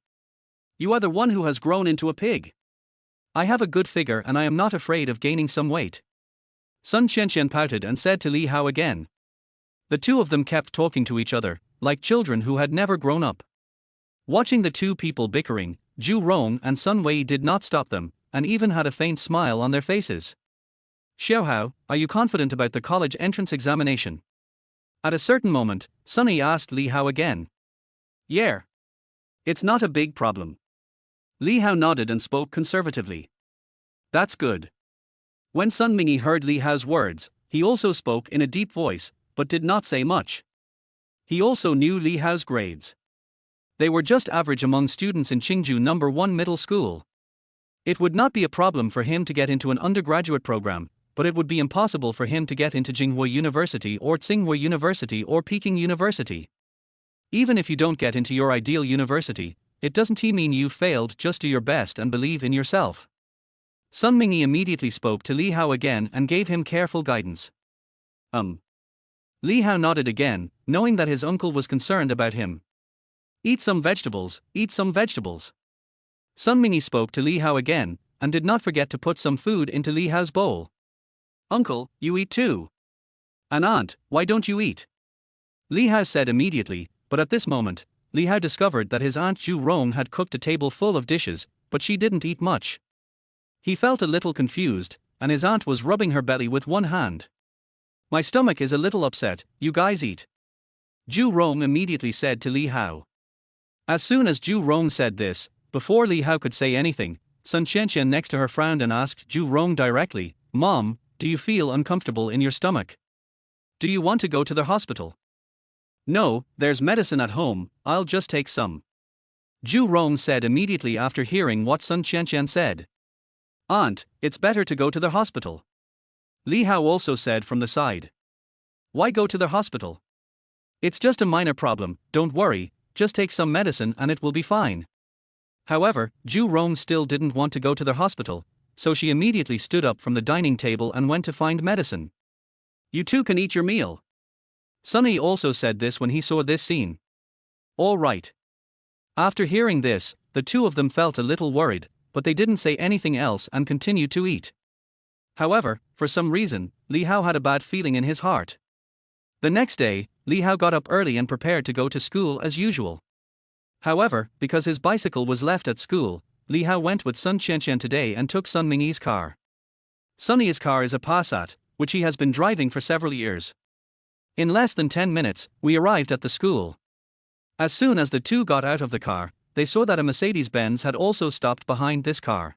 You are the one who has grown into a pig. I have a good figure and I am not afraid of gaining some weight. Sun Qianqian pouted and said to Li Hao again. The two of them kept talking to each other, like children who had never grown up. Watching the two people bickering, Zhu Rong and Sun Wei did not stop them, and even had a faint smile on their faces. Xiaohao, are you confident about the college entrance examination? At a certain moment, Sunny asked Li Hao again. Yeah. It's not a big problem. Li Hao nodded and spoke conservatively. That's good. When Sun Mingyi heard Li Hao's words, he also spoke in a deep voice, but did not say much. He also knew Li Hao's grades. They were just average among students in Qingju No. 1 middle school. It would not be a problem for him to get into an undergraduate program, but it would be impossible for him to get into Jinghua University or Tsinghua University or Peking University. Even if you don't get into your ideal university, it doesn't mean you failed. Just do your best and believe in yourself. Sun Mingyi immediately spoke to Li Hao again and gave him careful guidance. Li Hao nodded again, knowing that his uncle was concerned about him. Eat some vegetables, eat some vegetables. Sun Mingyi spoke to Li Hao again, and did not forget to put some food into Li Hao's bowl. Uncle, you eat too. And aunt, why don't you eat? Li Hao said immediately, but at this moment, Li Hao discovered that his aunt Zhu Rong had cooked a table full of dishes, but she didn't eat much. He felt a little confused, and his aunt was rubbing her belly with one hand. My stomach is a little upset, you guys eat. Zhu Rong immediately said to Li Hao. As soon as Zhu Rong said this, before Li Hao could say anything, Sun Qianqian next to her frowned and asked Zhu Rong directly, Mom, do you feel uncomfortable in your stomach? Do you want to go to the hospital? No, there's medicine at home, I'll just take some. Zhu Rong said immediately after hearing what Sun Qianqian said. Aunt, it's better to go to the hospital. Li Hao also said from the side. Why go to the hospital? It's just a minor problem, don't worry, just take some medicine and it will be fine. However, Ju Rong still didn't want to go to the hospital, so she immediately stood up from the dining table and went to find medicine. You two can eat your meal. Sunny also said this when he saw this scene. All right. After hearing this, the two of them felt a little worried, but they didn't say anything else and continued to eat. However, for some reason, Li Hao had a bad feeling in his heart. The next day, Li Hao got up early and prepared to go to school as usual. However, because his bicycle was left at school, Li Hao went with Sun Qianqian today and took Sun Mingyi's car. Sunny's car is a Passat, which he has been driving for several years. In less than 10 minutes, we arrived at the school. As soon as the two got out of the car, they saw that a Mercedes-Benz had also stopped behind this car.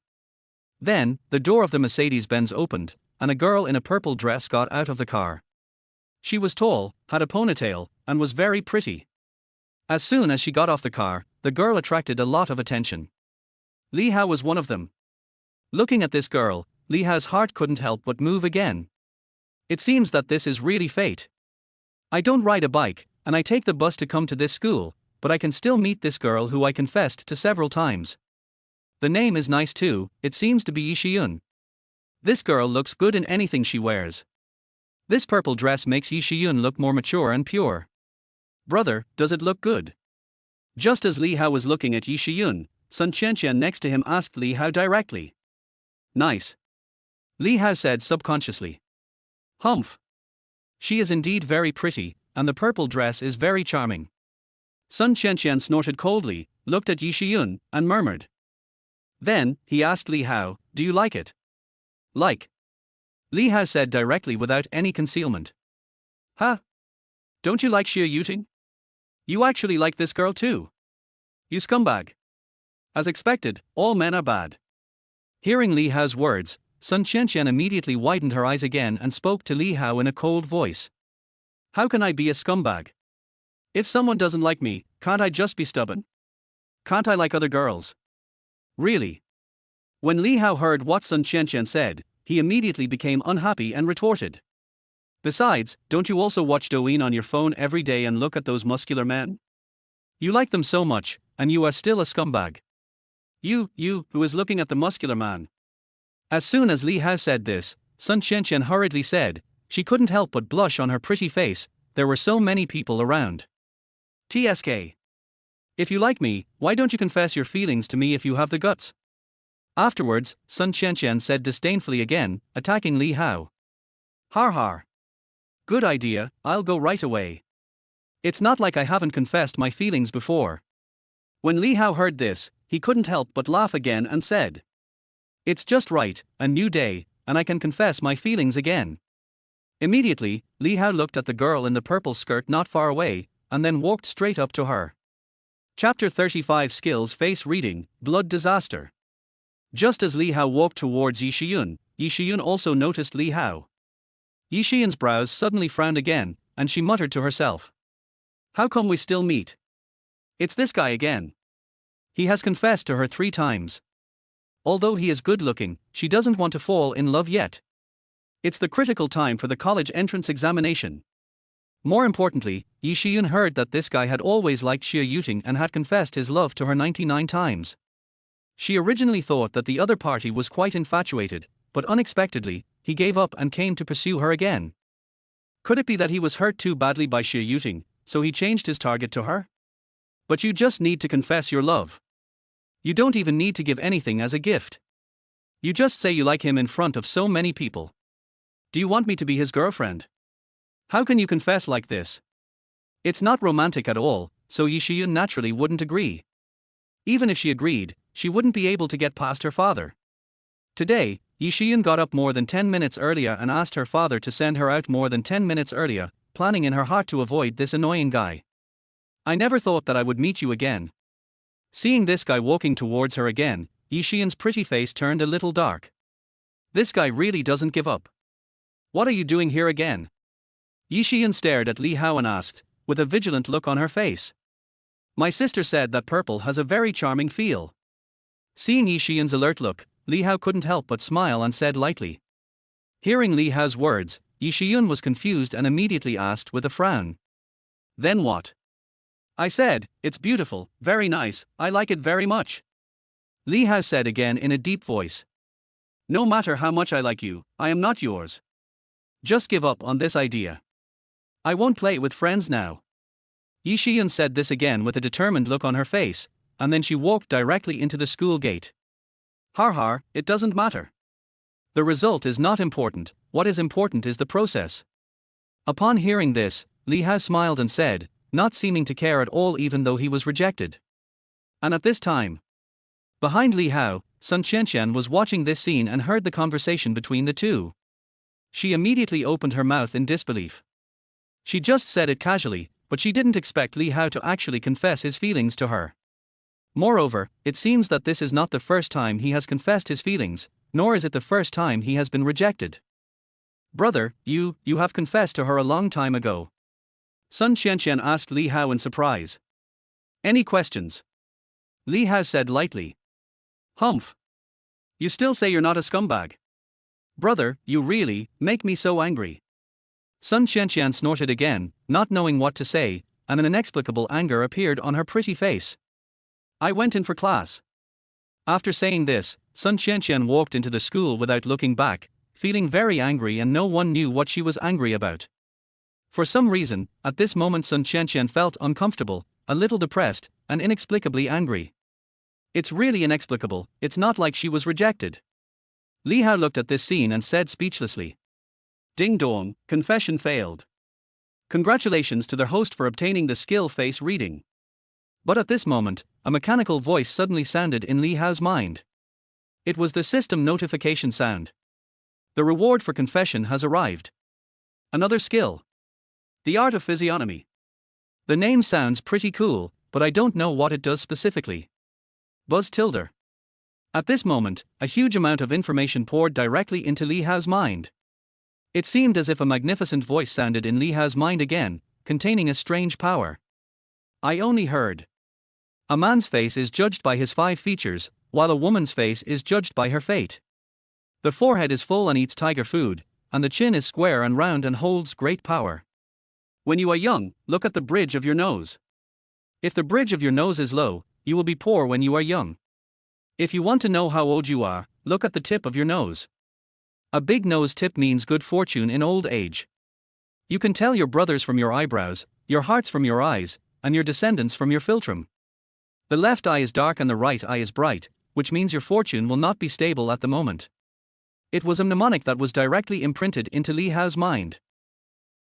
Then, the door of the Mercedes-Benz opened, and a girl in a purple dress got out of the car. She was tall, had a ponytail, and was very pretty. As soon as she got off the car, the girl attracted a lot of attention. Li Hao was one of them. Looking at this girl, Li Hao's heart couldn't help but move again. It seems that this is really fate. I don't ride a bike, and I take the bus to come to this school, but I can still meet this girl who I confessed to several times. The name is nice too, it seems to be Yi Shiyun. This girl looks good in anything she wears. This purple dress makes Yi Shiyun look more mature and pure. Brother, does it look good? Just as Li Hao was looking at Yi Shiyun, Sun Qianqian next to him asked Li Hao directly. Nice. Li Hao said subconsciously. Humph. She is indeed very pretty, and the purple dress is very charming. Sun Qianqian snorted coldly, looked at Yi Shiyun, and murmured. Then, he asked Li Hao, do you like it? Like. Li Hao said directly without any concealment. Huh? Don't you like Xie Yuting? You actually like this girl too? You scumbag. As expected, all men are bad. Hearing Li Hao's words, Sun Qianqian immediately widened her eyes again and spoke to Li Hao in a cold voice. How can I be a scumbag? If someone doesn't like me, can't I just be stubborn? Can't I like other girls? Really? When Li Hao heard what Sun Qianqian said, he immediately became unhappy and retorted. Besides, don't you also watch Douyin on your phone every day and look at those muscular men? You like them so much, and you are still a scumbag. You who is looking at the muscular man. As soon as Li Hao said this, Sun Qianqian hurriedly said, she couldn't help but blush on her pretty face, there were so many people around. TSK. If you like me, why don't you confess your feelings to me if you have the guts? Afterwards, Sun Qianqian said disdainfully again, attacking Li Hao. Har har. Good idea, I'll go right away. It's not like I haven't confessed my feelings before. When Li Hao heard this, he couldn't help but laugh again and said. It's just right, a new day, and I can confess my feelings again. Immediately, Li Hao looked at the girl in the purple skirt not far away, and then walked straight up to her. Chapter 35 Skills Face Reading, Blood Disaster. Just as Li Hao walked towards Yi Shiyun also noticed Li Hao. Yi Shiyun's brows suddenly frowned again, and she muttered to herself. How come we still meet? It's this guy again. He has confessed to her 3 times. Although he is good looking, she doesn't want to fall in love yet. It's the critical time for the college entrance examination. More importantly, Yi Shiyun heard that this guy had always liked Xie Yuting and had confessed his love to her 99 times. She originally thought that the other party was quite infatuated, but unexpectedly, he gave up and came to pursue her again. Could it be that he was hurt too badly by Xie Yuting, so he changed his target to her? But you just need to confess your love. You don't even need to give anything as a gift. You just say you like him in front of so many people. Do you want me to be his girlfriend? How can you confess like this? It's not romantic at all, so Yi Shiyun naturally wouldn't agree. Even if she agreed, she wouldn't be able to get past her father. Today, Yi Shiyun got up more than 10 minutes earlier and asked her father to send her out more than 10 minutes earlier, planning in her heart to avoid this annoying guy. I never thought that I would meet you again. Seeing this guy walking towards her again, Yi Shiyun's pretty face turned a little dark. This guy really doesn't give up. What are you doing here again? Yi Shiyun stared at Li Hao and asked, with a vigilant look on her face. My sister said that purple has a very charming feel. Seeing Yi Shiyun's alert look, Li Hao couldn't help but smile and said lightly. Hearing Li Hao's words, Yi Shiyun was confused and immediately asked with a frown. Then what? I said, it's beautiful, very nice, I like it very much. Li Hao said again in a deep voice. No matter how much I like you, I am not yours. Just give up on this idea. I won't play with friends now. Yi Shiyun said this again with a determined look on her face, and then she walked directly into the school gate. Har, it doesn't matter. The result is not important, what is important is the process. Upon hearing this, Li Hao smiled and said, not seeming to care at all even though he was rejected. And at this time, behind Li Hao, Sun Qianqian was watching this scene and heard the conversation between the two. She immediately opened her mouth in disbelief. She just said it casually, but she didn't expect Li Hao to actually confess his feelings to her. Moreover, it seems that this is not the first time he has confessed his feelings, nor is it the first time he has been rejected. Brother, you have confessed to her a long time ago. Sun Qianqian asked Li Hao in surprise. Any questions? Li Hao said lightly. Humph. You still say you're not a scumbag? Brother, you really make me so angry. Sun Qianqian snorted again, not knowing what to say, and an inexplicable anger appeared on her pretty face. I went in for class. After saying this, Sun Qianqian walked into the school without looking back, feeling very angry and no one knew what she was angry about. For some reason, at this moment Sun Qianqian felt uncomfortable, a little depressed, and inexplicably angry. It's really inexplicable, it's not like she was rejected. Li Hao looked at this scene and said speechlessly. Ding dong, confession failed. Congratulations to their host for obtaining the skill face reading. But at this moment, a mechanical voice suddenly sounded in Li Hao's mind. It was the system notification sound. The reward for confession has arrived. Another skill. The art of physiognomy. The name sounds pretty cool, but I don't know what it does specifically. Buzz tilde. At this moment, a huge amount of information poured directly into Li Hao's mind. It seemed as if a magnificent voice sounded in Li Hao's mind again, containing a strange power. I only heard. A man's face is judged by his 5 features, while a woman's face is judged by her fate. The forehead is full and eats tiger food, and the chin is square and round and holds great power. When you are young, look at the bridge of your nose. If the bridge of your nose is low, you will be poor when you are young. If you want to know how old you are, look at the tip of your nose. A big nose tip means good fortune in old age. You can tell your brothers from your eyebrows, your hearts from your eyes, and your descendants from your philtrum. The left eye is dark and the right eye is bright, which means your fortune will not be stable at the moment. It was a mnemonic that was directly imprinted into Li Hao's mind.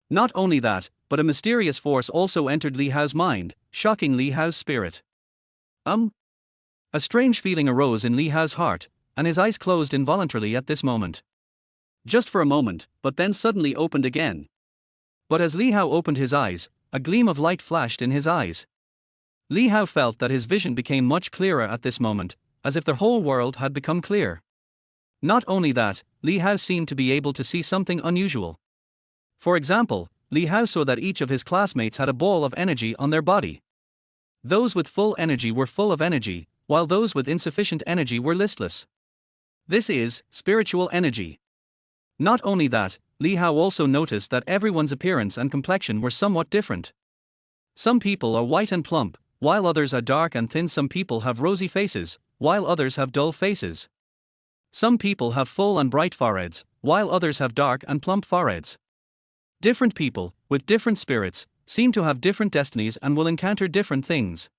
Not only that, but a mysterious force also entered Li Hao's mind, shocking Li Hao's spirit. A strange feeling arose in Li Hao's heart, and his eyes closed involuntarily at this moment. Just for a moment, but then suddenly opened again. But as Li Hao opened his eyes, a gleam of light flashed in his eyes. Li Hao felt that his vision became much clearer at this moment, as if the whole world had become clear. Not only that, Li Hao seemed to be able to see something unusual. For example, Li Hao saw that each of his classmates had a ball of energy on their body. Those with full energy were full of energy, while those with insufficient energy were listless. This is spiritual energy. Not only that, Li Hao also noticed that everyone's appearance and complexion were somewhat different. Some people are white and plump, while others are dark and thin. Some people have rosy faces, while others have dull faces. Some people have full and bright foreheads, while others have dark and plump foreheads. Different people, with different spirits, seem to have different destinies and will encounter different things.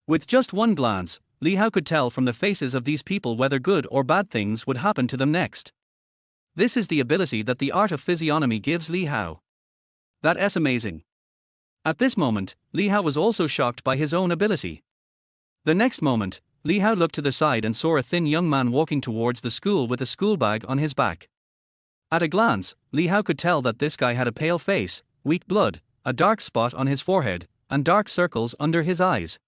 With just one glance, Li Hao could tell from the faces of these people whether good or bad things would happen to them next. This is the ability that the art of physiognomy gives Li Hao. That's amazing. At this moment, Li Hao was also shocked by his own ability. The next moment, Li Hao looked to the side and saw a thin young man walking towards the school with a school bag on his back. At a glance, Li Hao could tell that this guy had a pale face, weak blood, a dark spot on his forehead, and dark circles under his eyes.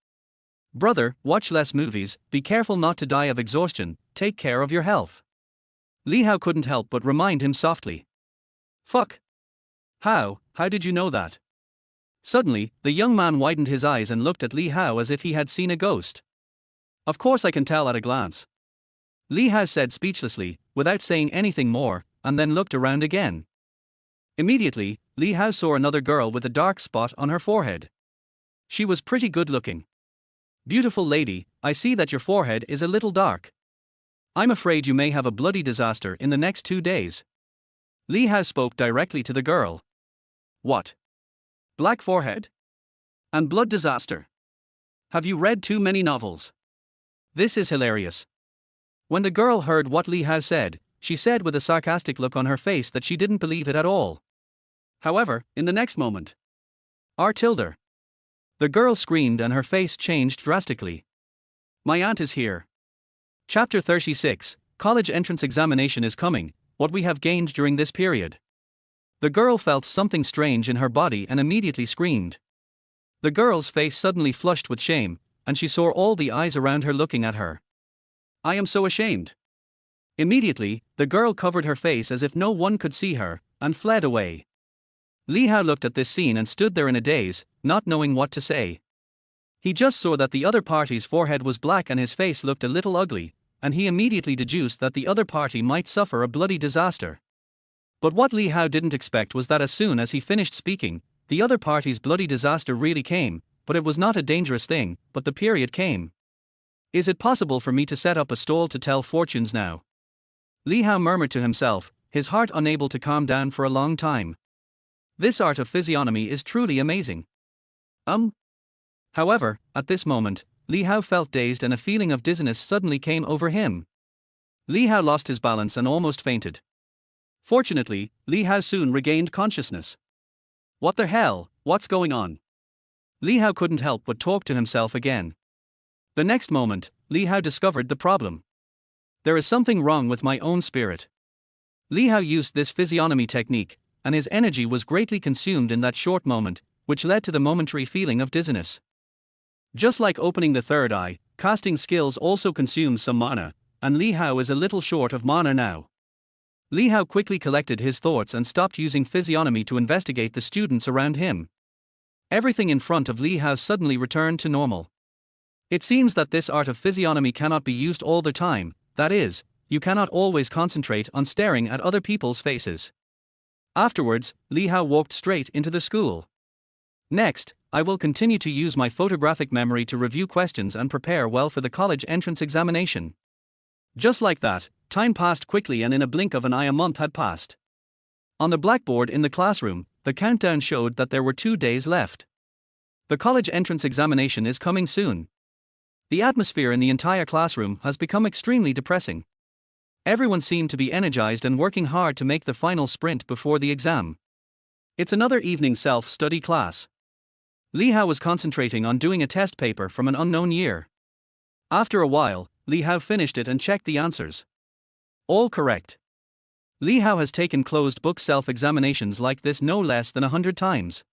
Brother, watch less movies, be careful not to die of exhaustion, take care of your health. Li Hao couldn't help but remind him softly. Fuck. How did you know that? Suddenly, the young man widened his eyes and looked at Li Hao as if he had seen a ghost. Of course I can tell at a glance. Li Hao said speechlessly, without saying anything more, and then looked around again. Immediately, Li Hao saw another girl with a dark spot on her forehead. She was pretty good looking. "Beautiful lady, I see that your forehead is a little dark. I'm afraid you may have a bloody disaster in the next 2 days." Li Hao spoke directly to the girl. "What? Black forehead? And blood disaster? Have you read too many novels? This is hilarious." When the girl heard what Li Hao said, she said with a sarcastic look on her face that she didn't believe it at all. However, in the next moment, R tilde. The girl screamed and her face changed drastically. "My aunt is here." Chapter 36, College Entrance Examination is coming, what we have gained during this period. The girl felt something strange in her body and immediately screamed. The girl's face suddenly flushed with shame, and she saw all the eyes around her looking at her. "I am so ashamed." Immediately, the girl covered her face as if no one could see her, and fled away. Li Hao looked at this scene and stood there in a daze, not knowing what to say. He just saw that the other party's forehead was black and his face looked a little ugly, and he immediately deduced that the other party might suffer a bloody disaster. But what Li Hao didn't expect was that as soon as he finished speaking, the other party's bloody disaster really came, but it was not a dangerous thing, but the period came. "Is it possible for me to set up a stall to tell fortunes now?" Li Hao murmured to himself, his heart unable to calm down for a long time. This art of physiognomy is truly amazing. However, at this moment, Li Hao felt dazed and a feeling of dizziness suddenly came over him. Li Hao lost his balance and almost fainted. Fortunately, Li Hao soon regained consciousness. "What the hell, what's going on?" Li Hao couldn't help but talk to himself again. The next moment, Li Hao discovered the problem. "There is something wrong with my own spirit." Li Hao used this physiognomy technique, and his energy was greatly consumed in that short moment, which led to the momentary feeling of dizziness. Just like opening the third eye, casting skills also consumes some mana, and Li Hao is a little short of mana now. Li Hao quickly collected his thoughts and stopped using physiognomy to investigate the students around him. Everything in front of Li Hao suddenly returned to normal. It seems that this art of physiognomy cannot be used all the time, that is, you cannot always concentrate on staring at other people's faces. Afterwards, Li Hao walked straight into the school. "Next, I will continue to use my photographic memory to review questions and prepare well for the college entrance examination." Just like that, time passed quickly and in a blink of an eye a month had passed. On the blackboard in the classroom, the countdown showed that there were 2 days left. The college entrance examination is coming soon. The atmosphere in the entire classroom has become extremely depressing. Everyone seemed to be energized and working hard to make the final sprint before the exam. It's another evening self-study class. Li Hao was concentrating on doing a test paper from an unknown year. After a while, Li Hao finished it and checked the answers. All correct. Li Hao has taken closed book self-examinations like this no less than 100 times.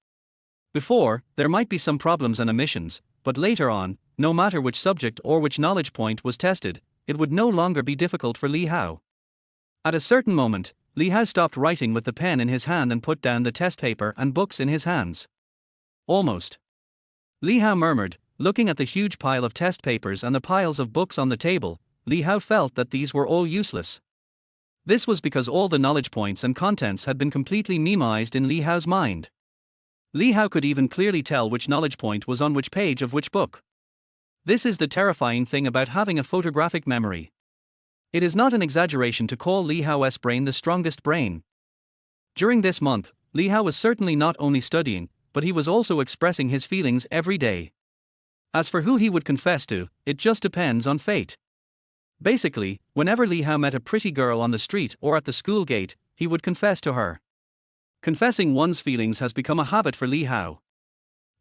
Before, there might be some problems and omissions, but later on, no matter which subject or which knowledge point was tested, it would no longer be difficult for Li Hao. At a certain moment, Li Hao stopped writing with the pen in his hand and put down the test paper and books in his hands. "Almost." Li Hao murmured, looking at the huge pile of test papers and the piles of books on the table. Li Hao felt that these were all useless. This was because all the knowledge points and contents had been completely memoized in Li Hao's mind. Li Hao could even clearly tell which knowledge point was on which page of which book. This is the terrifying thing about having a photographic memory. It is not an exaggeration to call Li Hao's brain the strongest brain. During this month, Li Hao was certainly not only studying, but he was also expressing his feelings every day. As for who he would confess to, it just depends on fate. Basically, whenever Li Hao met a pretty girl on the street or at the school gate, he would confess to her. Confessing one's feelings has become a habit for Li Hao.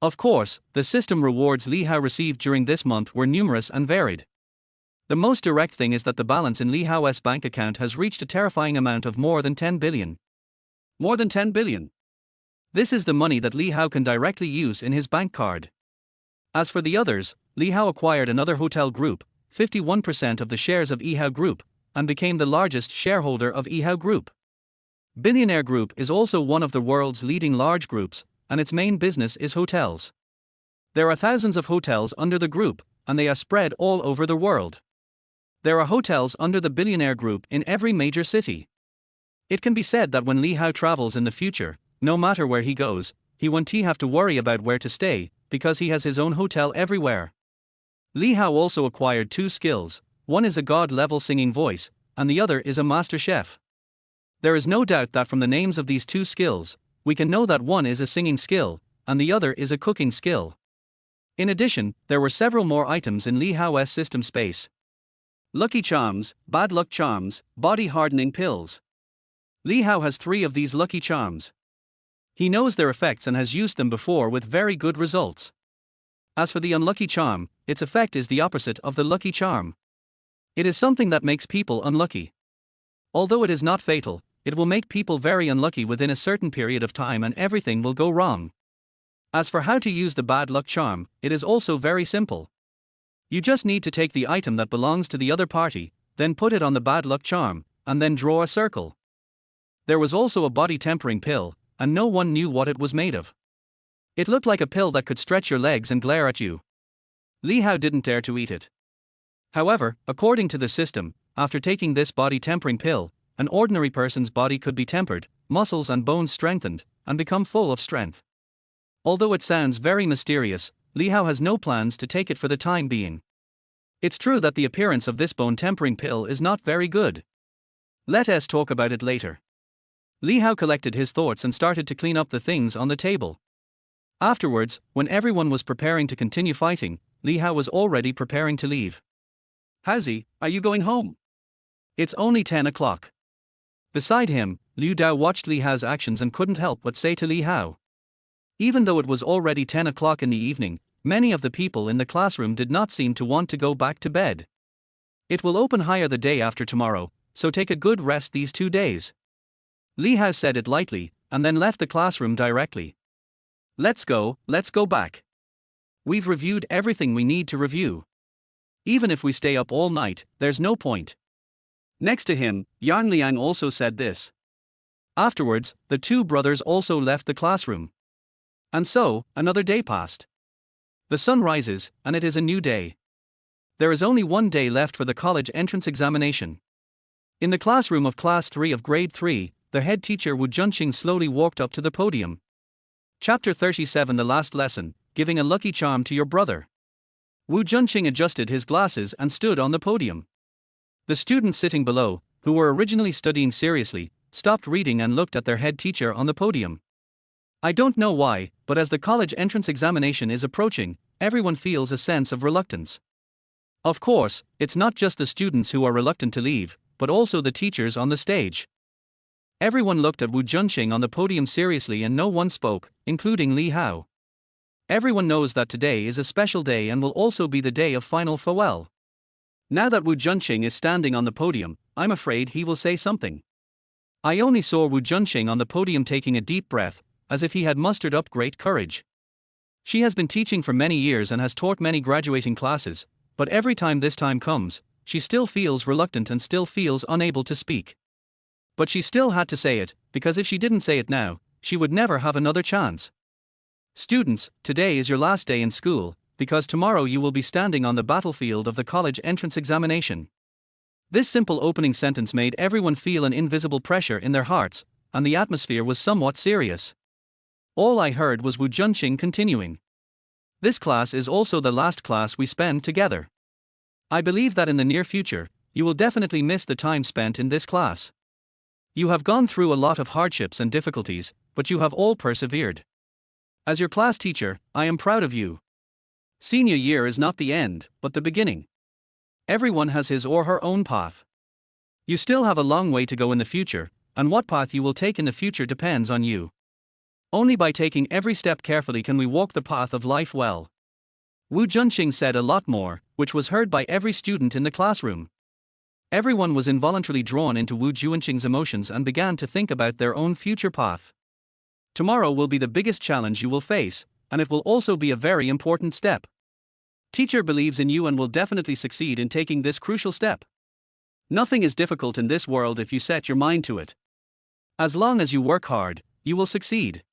Of course, the system rewards Li Hao received during this month were numerous and varied. The most direct thing is that the balance in Li Hao's bank account has reached a terrifying amount of more than 10 billion. More than 10 billion. This is the money that Li Hao can directly use in his bank card. As for the others, Li Hao acquired another hotel group, 51% of the shares of Yihao Group, and became the largest shareholder of Yihao Group. Billionaire Group is also one of the world's leading large groups, and its main business is hotels. There are thousands of hotels under the group, and they are spread all over the world. There are hotels under the billionaire group in every major city. It can be said that when Li Hao travels in the future, no matter where he goes, he won't have to worry about where to stay, because he has his own hotel everywhere. Li Hao also acquired two skills: one is a god-level singing voice, and the other is a master chef. There is no doubt that from the names of these two skills, we can know that one is a singing skill, and the other is a cooking skill. In addition, there were several more items in Li Hao's system space. Lucky charms, bad luck charms, body hardening pills. Li Hao has 3 of these lucky charms. He knows their effects and has used them before with very good results. As for the unlucky charm, its effect is the opposite of the lucky charm. It is something that makes people unlucky. Although it is not fatal, it will make people very unlucky within a certain period of time and everything will go wrong. As for how to use the bad luck charm, it is also very simple. You just need to take the item that belongs to the other party, then put it on the bad luck charm, and then draw a circle. There was also a body tempering pill, and no one knew what it was made of. It looked like a pill that could stretch your legs and glare at you. Li Hao didn't dare to eat it. However, according to the system, after taking this body tempering pill, an ordinary person's body could be tempered, muscles and bones strengthened, and become full of strength. Although it sounds very mysterious, Li Hao has no plans to take it for the time being. It's true that the appearance of this bone tempering pill is not very good. Let us talk about it later. Li Hao collected his thoughts and started to clean up the things on the table. Afterwards, when everyone was preparing to continue fighting, Li Hao was already preparing to leave. "Haozi, are you going home? It's only 10 o'clock. Beside him, Liu Dao watched Li Hao's actions and couldn't help but say to Li Hao. Even though it was already 10 o'clock in the evening, many of the people in the classroom did not seem to want to go back to bed. It will open higher the day after tomorrow, so take a good rest these 2 days. Li Hao said it lightly, and then left the classroom directly. Let's go back. We've reviewed everything we need to review. Even if we stay up all night, there's no point. Next to him, Yang Liang also said this. Afterwards, the two brothers also left the classroom. And so, another day passed. The sun rises, and it is a new day. There is only 1 day left for the college entrance examination. In the classroom of Class 3 of Grade 3, the head teacher Wu Junqing slowly walked up to the podium. Chapter 37, the last lesson, giving a lucky charm to your brother. Wu Junqing adjusted his glasses and stood on the podium. The students sitting below, who were originally studying seriously, stopped reading and looked at their head teacher on the podium. I don't know why, but as the college entrance examination is approaching, everyone feels a sense of reluctance. Of course, it's not just the students who are reluctant to leave, but also the teachers on the stage. Everyone looked at Wu Junqing on the podium seriously and no one spoke, including Li Hao. Everyone knows that today is a special day and will also be the day of final farewell. Now that Wu Junqing is standing on the podium, I'm afraid he will say something. I only saw Wu Junqing on the podium taking a deep breath, as if he had mustered up great courage. She has been teaching for many years and has taught many graduating classes, but every time this time comes, she still feels reluctant and still feels unable to speak. But she still had to say it, because if she didn't say it now, she would never have another chance. Students, today is your last day in school, because tomorrow you will be standing on the battlefield of the college entrance examination. This simple opening sentence made everyone feel an invisible pressure in their hearts, and the atmosphere was somewhat serious. All I heard was Wu Junqing continuing. This class is also the last class we spend together. I believe that in the near future, you will definitely miss the time spent in this class. You have gone through a lot of hardships and difficulties, but you have all persevered. As your class teacher, I am proud of you. Senior year is not the end, but the beginning. Everyone has his or her own path. You still have a long way to go in the future, and what path you will take in the future depends on you. Only by taking every step carefully can we walk the path of life well. Wu Junqing said a lot more, which was heard by every student in the classroom. Everyone was involuntarily drawn into Wu Junqing's emotions and began to think about their own future path. Tomorrow will be the biggest challenge you will face, and it will also be a very important step. Teacher believes in you and will definitely succeed in taking this crucial step. Nothing is difficult in this world if you set your mind to it. As long as you work hard, you will succeed.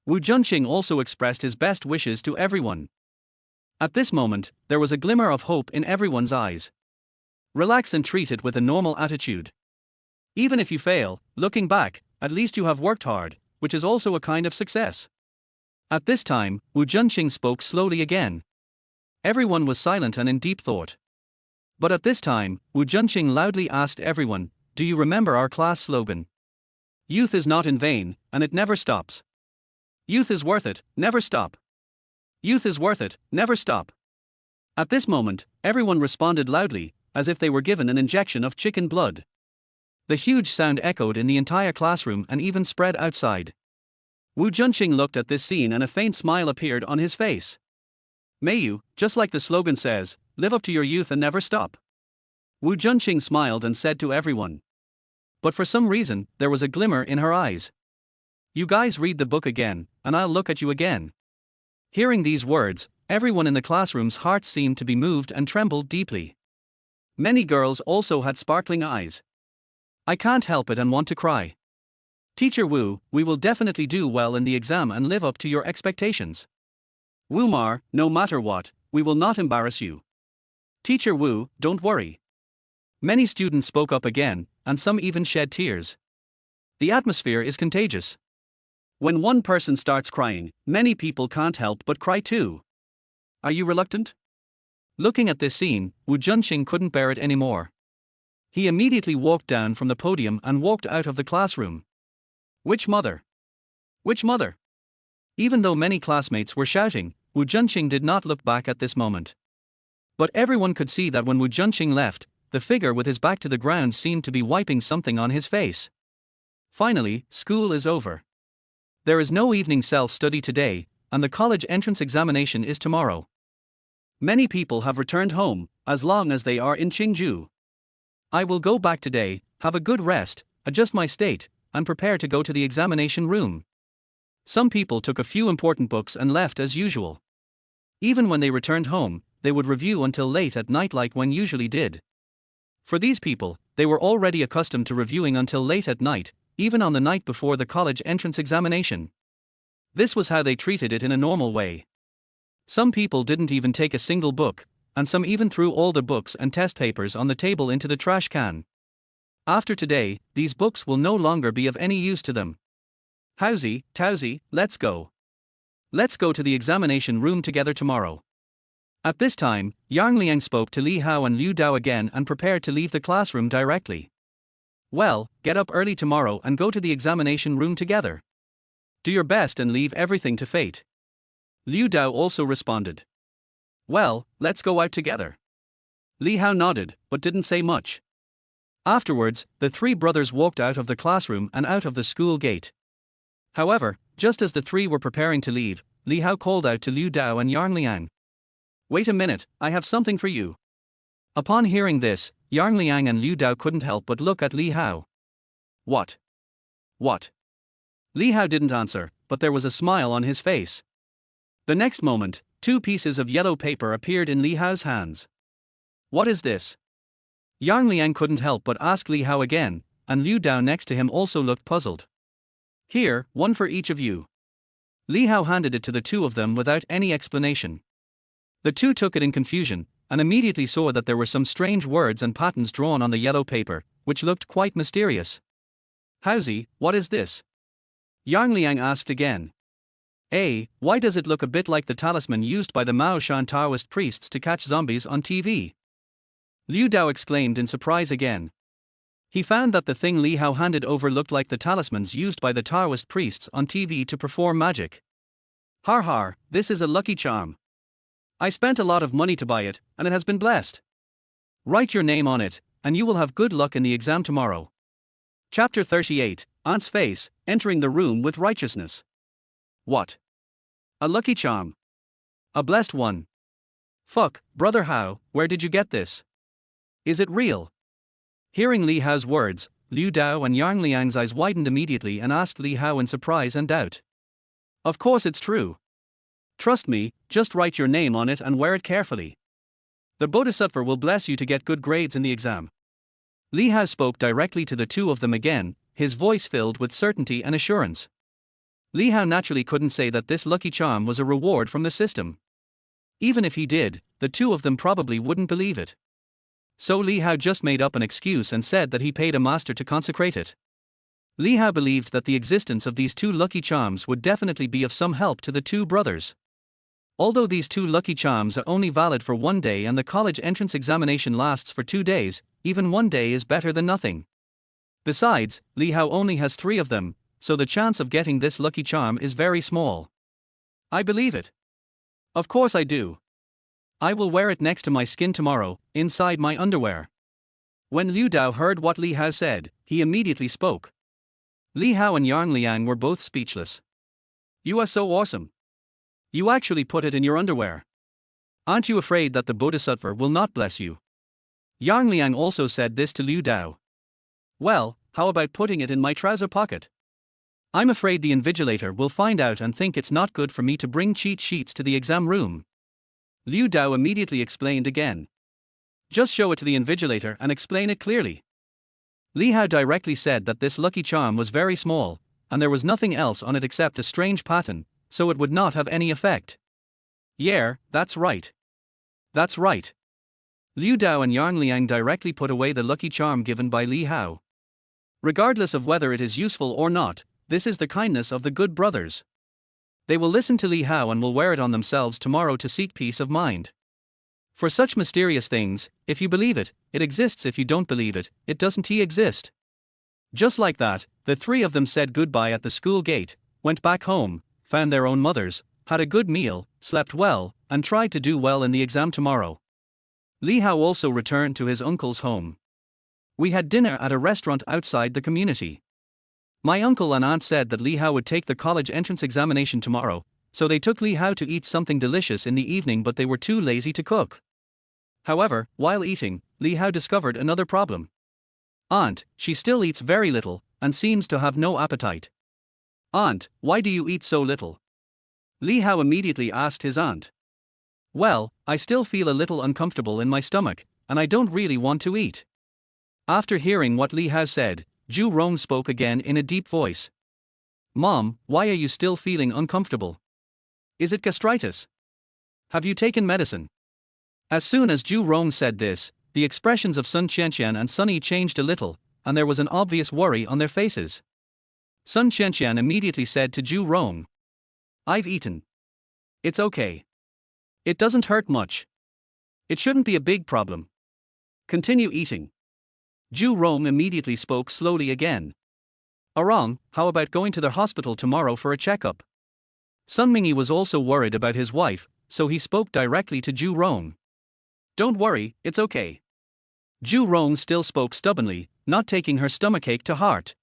Wu Junqing also expressed his best wishes to everyone. At this moment, there was a glimmer of hope in everyone's eyes. Relax and treat it with a normal attitude. Even if you fail, looking back, at least you have worked hard, which is also a kind of success. At this time, Wu Junqing spoke slowly again. Everyone was silent and in deep thought. But at this time, Wu Junqing loudly asked everyone, "Do you remember our class slogan? Youth is not in vain, and it never stops. Youth is worth it, never stop. Youth is worth it, never stop." At this moment, everyone responded loudly, as if they were given an injection of chicken blood. The huge sound echoed in the entire classroom and even spread outside. Wu Junqing looked at this scene and a faint smile appeared on his face. "May you, just like the slogan says, live up to your youth and never stop." Wu Junqing smiled and said to everyone. But for some reason, there was a glimmer in her eyes. "You guys read the book again, and I'll look at you again." Hearing these words, everyone in the classroom's hearts seemed to be moved and trembled deeply. Many girls also had sparkling eyes. "I can't help it and want to cry. Teacher Wu, we will definitely do well in the exam and live up to your expectations. Wu Mar, no matter what, we will not embarrass you. Teacher Wu, don't worry." Many students spoke up again, and some even shed tears. The atmosphere is contagious. When one person starts crying, many people can't help but cry too. Are you reluctant? Looking at this scene, Wu Junqing couldn't bear it anymore. He immediately walked down from the podium and walked out of the classroom. Which mother? Which mother? Even though many classmates were shouting, Wu Junqing did not look back at this moment. But everyone could see that when Wu Junqing left, the figure with his back to the ground seemed to be wiping something on his face. Finally, school is over. There is no evening self-study today, and the college entrance examination is tomorrow. Many people have returned home, as long as they are in Qingju. I will go back today, have a good rest, adjust my state, and prepare to go to the examination room. Some people took a few important books and left as usual. Even when they returned home, they would review until late at night like one usually did. For these people, they were already accustomed to reviewing until late at night, even on the night before the college entrance examination. This was how they treated it in a normal way. Some people didn't even take a single book, and some even threw all the books and test papers on the table into the trash can. After today, these books will no longer be of any use to them. Hauzi, Tauzi, let's go. Let's go to the examination room together tomorrow. At this time, Yang Liang spoke to Li Hao and Liu Dao again and prepared to leave the classroom directly. Well, get up early tomorrow and go to the examination room together. Do your best and leave everything to fate. Liu Dao also responded. Well, let's go out together. Li Hao nodded, but didn't say much. Afterwards, the three brothers walked out of the classroom and out of the school gate. However, just as the three were preparing to leave, Li Hao called out to Liu Dao and Yang Liang. Wait a minute, I have something for you. Upon hearing this, Yang Liang and Liu Dao couldn't help but look at Li Hao. What? What? Li Hao didn't answer, but there was a smile on his face. The next moment, 2 pieces of yellow paper appeared in Li Hao's hands. What is this? Yang Liang couldn't help but ask Li Hao again, and Liu Dao next to him also looked puzzled. Here, one for each of you. Li Hao handed it to the two of them without any explanation. The two took it in confusion, and immediately saw that there were some strange words and patterns drawn on the yellow paper, which looked quite mysterious. Hauzi, what is this? Yang Liang asked again. Why does it look a bit like the talisman used by the Maoshan Taoist priests to catch zombies on TV? Liu Dao exclaimed in surprise again. He found that the thing Li Hao handed over looked like the talismans used by the Taoist priests on TV to perform magic. Har har, this is a lucky charm. I spent a lot of money to buy it, and it has been blessed. Write your name on it, and you will have good luck in the exam tomorrow. Chapter 38, Aunt's Face, Entering the Room with Righteousness. What? A lucky charm. A blessed one. Fuck, Brother Hao, where did you get this? Is it real? Hearing Li Hao's words, Liu Dao and Yang Liang's eyes widened immediately and asked Li Hao in surprise and doubt. Of course it's true. Trust me, just write your name on it and wear it carefully. The Bodhisattva will bless you to get good grades in the exam. Li Hao spoke directly to the two of them again, his voice filled with certainty and assurance. Li Hao naturally couldn't say that this lucky charm was a reward from the system. Even if he did, the two of them probably wouldn't believe it. So Li Hao just made up an excuse and said that he paid a master to consecrate it. Li Hao believed that the existence of these two lucky charms would definitely be of some help to the two brothers. Although these two lucky charms are only valid for one day and the college entrance examination lasts for 2 days, even one day is better than nothing. Besides, Li Hao only has 3 of them, so the chance of getting this lucky charm is very small. I believe it. Of course I do. I will wear it next to my skin tomorrow, inside my underwear. When Liu Dao heard what Li Hao said, he immediately spoke. Li Hao and Yang Liang were both speechless. You are so awesome. You actually put it in your underwear. Aren't you afraid that the Bodhisattva will not bless you? Yang Liang also said this to Liu Dao. Well, how about putting it in my trouser pocket? I'm afraid the invigilator will find out and think it's not good for me to bring cheat sheets to the exam room. Liu Dao immediately explained again. Just show it to the invigilator and explain it clearly. Li Hao directly said that this lucky charm was very small, and there was nothing else on it except a strange pattern, so it would not have any effect. Yeah, that's right. That's right. Liu Dao and Yang Liang directly put away the lucky charm given by Li Hao. Regardless of whether it is useful or not, this is the kindness of the good brothers. They will listen to Li Hao and will wear it on themselves tomorrow to seek peace of mind. For such mysterious things, if you believe it, it exists. If you don't believe it, it doesn't exist. Just like that, the 3 of them said goodbye at the school gate, went back home, found their own mothers, had a good meal, slept well, and tried to do well in the exam tomorrow. Li Hao also returned to his uncle's home. We had dinner at a restaurant outside the community. My uncle and aunt said that Li Hao would take the college entrance examination tomorrow, so they took Li Hao to eat something delicious in the evening, but they were too lazy to cook. However, while eating, Li Hao discovered another problem. Aunt, she still eats very little, and seems to have no appetite. Aunt, why do you eat so little? Li Hao immediately asked his aunt. Well, I still feel a little uncomfortable in my stomach, and I don't really want to eat. After hearing what Li Hao said, Zhu Rong spoke again in a deep voice. Mom, why are you still feeling uncomfortable? Is it gastritis? Have you taken medicine? As soon as Zhu Rong said this, the expressions of Sun Qianqian and Sunny changed a little, and there was an obvious worry on their faces. Sun Qianqian immediately said to Zhu Rong. I've eaten. It's okay. It doesn't hurt much. It shouldn't be a big problem. Continue eating. Zhu Rong immediately spoke slowly again. Arong, how about going to the hospital tomorrow for a checkup? Sun Mingyi was also worried about his wife, so he spoke directly to Zhu Rong. Don't worry, it's okay. Zhu Rong still spoke stubbornly, not taking her stomachache to heart.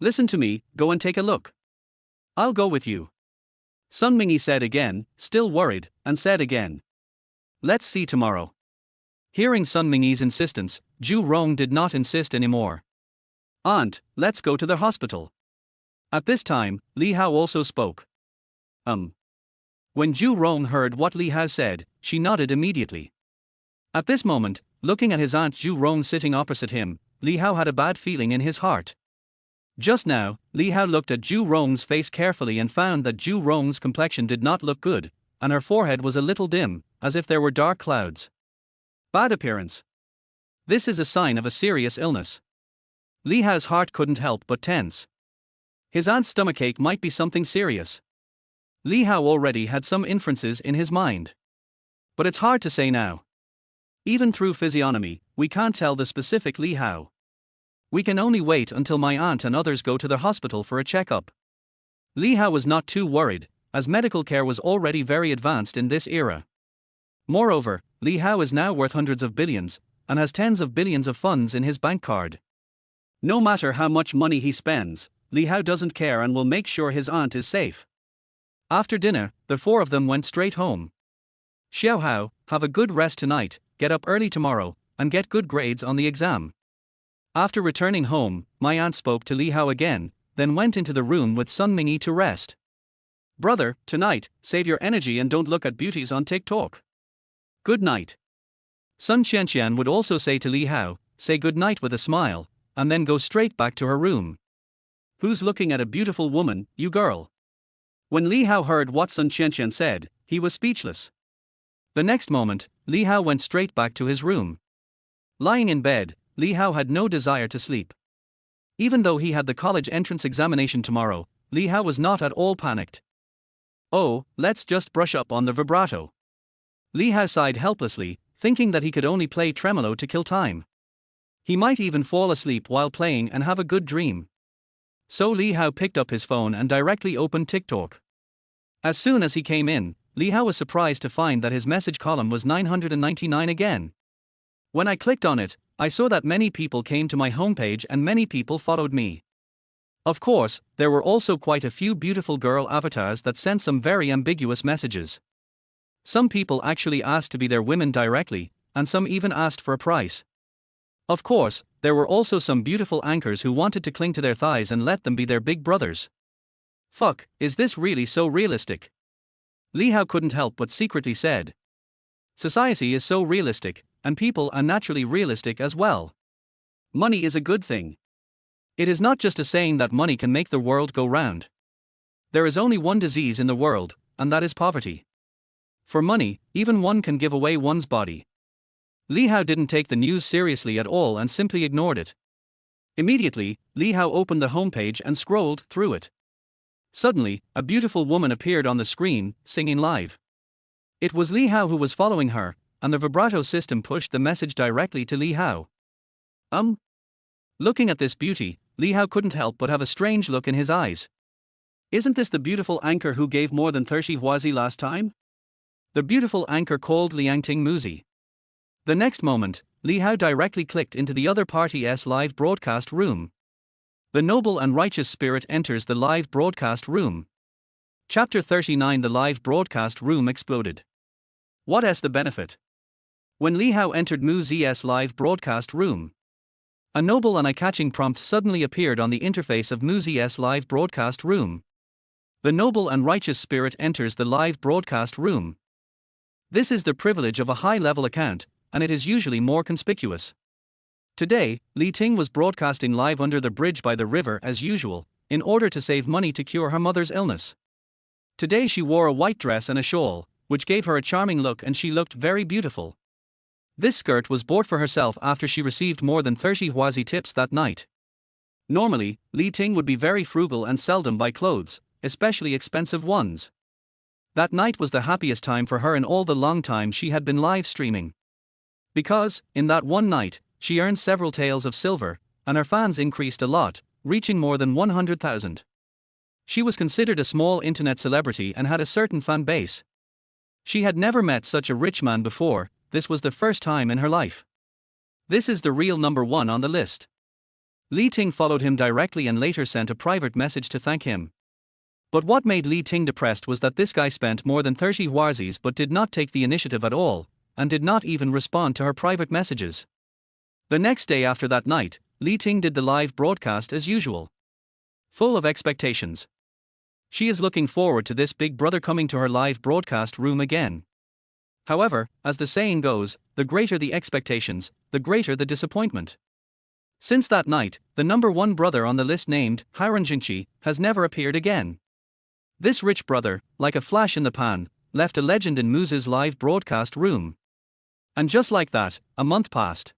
Listen to me, go and take a look. I'll go with you. Sun Mingyi said again, still worried, and said again. Let's see tomorrow. Hearing Sun Mingyi's insistence, Zhu Rong did not insist anymore. Aunt, let's go to the hospital. At this time, Li Hao also spoke. When Zhu Rong heard what Li Hao said, she nodded immediately. At this moment, looking at his aunt Zhu Rong sitting opposite him, Li Hao had a bad feeling in his heart. Just now, Li Hao looked at Zhu Rong's face carefully and found that Zhu Rong's complexion did not look good, and her forehead was a little dim, as if there were dark clouds. Bad appearance. This is a sign of a serious illness. Li Hao's heart couldn't help but tense. His aunt's stomachache might be something serious. Li Hao already had some inferences in his mind. But it's hard to say now. Even through physiognomy, we can't tell the specific Li Hao. We can only wait until my aunt and others go to the hospital for a checkup. Li Hao was not too worried, as medical care was already very advanced in this era. Moreover, Li Hao is now worth hundreds of billions, and has tens of billions of funds in his bank card. No matter how much money he spends, Li Hao doesn't care and will make sure his aunt is safe. After dinner, the 4 of them went straight home. Xiao Hao, have a good rest tonight, get up early tomorrow, and get good grades on the exam. After returning home, my aunt spoke to Li Hao again, then went into the room with Sun Mingyi to rest. Brother, tonight, save your energy and don't look at beauties on TikTok. Good night. Sun Qianqian would also say to Li Hao, say good night with a smile, and then go straight back to her room. Who's looking at a beautiful woman, you girl? When Li Hao heard what Sun Qianqian said, he was speechless. The next moment, Li Hao went straight back to his room. Lying in bed, Li Hao had no desire to sleep. Even though he had the college entrance examination tomorrow, Li Hao was not at all panicked. Oh, let's just brush up on the vibrato. Li Hao sighed helplessly, thinking that he could only play tremolo to kill time. He might even fall asleep while playing and have a good dream. So Li Hao picked up his phone and directly opened TikTok. As soon as he came in, Li Hao was surprised to find that his message column was 999 again. When I clicked on it, I saw that many people came to my homepage and many people followed me. Of course, there were also quite a few beautiful girl avatars that sent some very ambiguous messages. Some people actually asked to be their women directly, and some even asked for a price. Of course, there were also some beautiful anchors who wanted to cling to their thighs and let them be their big brothers. Fuck, is this really so realistic? Li Hao couldn't help but secretly said. Society is so realistic, and people are naturally realistic as well. Money is a good thing. It is not just a saying that money can make the world go round. There is only one disease in the world, and that is poverty. For money, even one can give away one's body. Li Hao didn't take the news seriously at all and simply ignored it. Immediately, Li Hao opened the homepage and scrolled through it. Suddenly, a beautiful woman appeared on the screen, singing live. It was Li Hao who was following her, and the vibrato system pushed the message directly to Li Hao. Looking at this beauty, Li Hao couldn't help but have a strange look in his eyes. Isn't this the beautiful anchor who gave more than 30 huazi last time? The beautiful anchor called Liangting Muzi. The next moment, Li Hao directly clicked into the other party's live broadcast room. The noble and righteous spirit enters the live broadcast room. Chapter 39. The live broadcast room exploded. What's the benefit? When Li Hao entered Muzi's live broadcast room, a noble and eye-catching prompt suddenly appeared on the interface of Muzi's live broadcast room. The noble and righteous spirit enters the live broadcast room. This is the privilege of a high-level account, and it is usually more conspicuous. Today, Li Ting was broadcasting live under the bridge by the river as usual, in order to save money to cure her mother's illness. Today she wore a white dress and a shawl, which gave her a charming look and she looked very beautiful. This skirt was bought for herself after she received more than 30 huazi tips that night. Normally, Li Ting would be very frugal and seldom buy clothes, especially expensive ones. That night was the happiest time for her in all the long time she had been live streaming. Because, in that one night, she earned several taels of silver, and her fans increased a lot, reaching more than 100,000. She was considered a small internet celebrity and had a certain fan base. She had never met such a rich man before, this was the first time in her life. This is the real number one on the list. Li Ting followed him directly and later sent a private message to thank him. But what made Li Ting depressed was that this guy spent more than 30 huazis but did not take the initiative at all, and did not even respond to her private messages. The next day after that night, Li Ting did the live broadcast as usual. Full of expectations. She is looking forward to this big brother coming to her live broadcast room again. However, as the saying goes, the greater the expectations, the greater the disappointment. Since that night, the number one brother on the list named Hairanjingqi has never appeared again. This rich brother, like a flash in the pan, left a legend in Muzi's live broadcast room. And just like that, a month passed.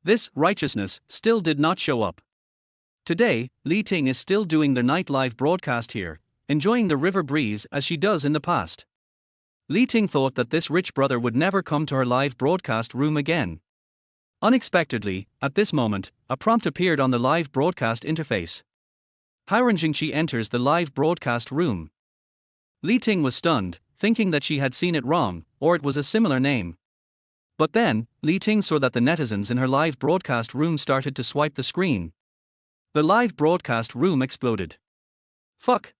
This righteousness still did not show up. Today, Li Ting is still doing the night live broadcast here, enjoying the river breeze as she does in the past. Li Ting thought that this rich brother would never come to her live broadcast room again. Unexpectedly, at this moment, a prompt appeared on the live broadcast interface. Hairanjingqi enters the live broadcast room. Li Ting was stunned, thinking that she had seen it wrong, or it was a similar name. But then, Li Ting saw that the netizens in her live broadcast room started to swipe the screen. The live broadcast room exploded. Fuck.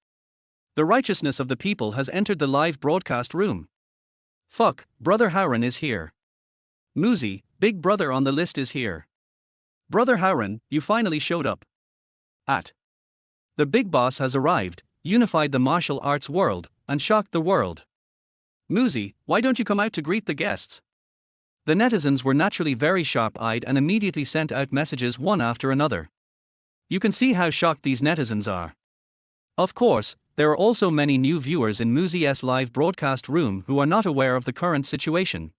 The righteousness of the people has entered the live broadcast room. Fuck, Brother Hauran is here. Muzi, big brother on the list is here. Brother Hauran, you finally showed up. The big boss has arrived, unified the martial arts world, and shocked the world. Muzi, why don't you come out to greet the guests? The netizens were naturally very sharp-eyed and immediately sent out messages one after another. You can see how shocked these netizens are. Of course, there are also many new viewers in Muzi's live broadcast room who are not aware of the current situation.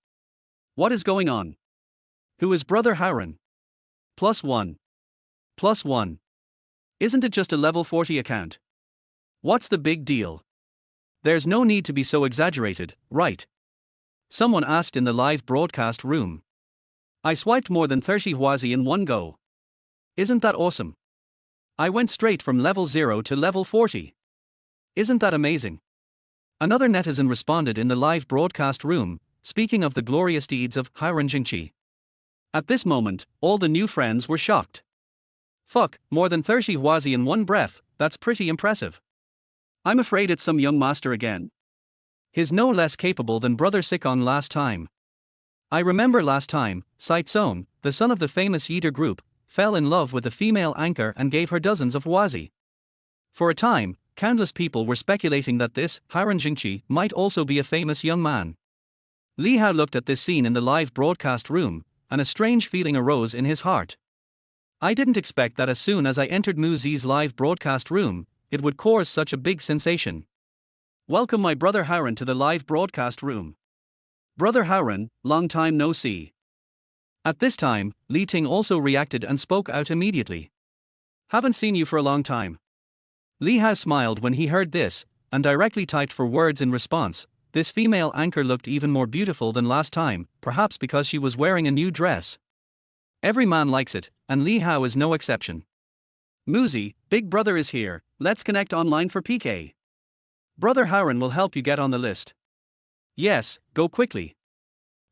What is going on? Who is Brother Howren? +1. +1. Isn't it just a level 40 account? What's the big deal? There's no need to be so exaggerated, right? Someone asked in the live broadcast room. I swiped more than 30 Huazi in one go. Isn't that awesome? I went straight from level 0 to level 40. Isn't that amazing? Another netizen responded in the live broadcast room, speaking of the glorious deeds of Hairen Jingqi. At this moment, all the new friends were shocked. Fuck, more than 30 Huazi in one breath, that's pretty impressive. I'm afraid it's some young master again. He's no less capable than Brother Sikon last time. I remember last time, Saitzone, the son of the famous Yeater group, fell in love with a female anchor and gave her dozens of Huazi. For a time, countless people were speculating that this Hairen Jingqi might also be a famous young man. Li Hao looked at this scene in the live broadcast room, and a strange feeling arose in his heart. I didn't expect that as soon as I entered Mu Zi's live broadcast room, it would cause such a big sensation. Welcome my brother Howren to the live broadcast room. Brother Howren, long time no see. At this time, Li Ting also reacted and spoke out immediately. Haven't seen you for a long time. Li Hao smiled when he heard this, and directly typed for words in response. This female anchor looked even more beautiful than last time, perhaps because she was wearing a new dress. Every man likes it, and Li Hao is no exception. Muzi, Big Brother is here, let's connect online for PK. Brother Howren will help you get on the list. Yes, go quickly.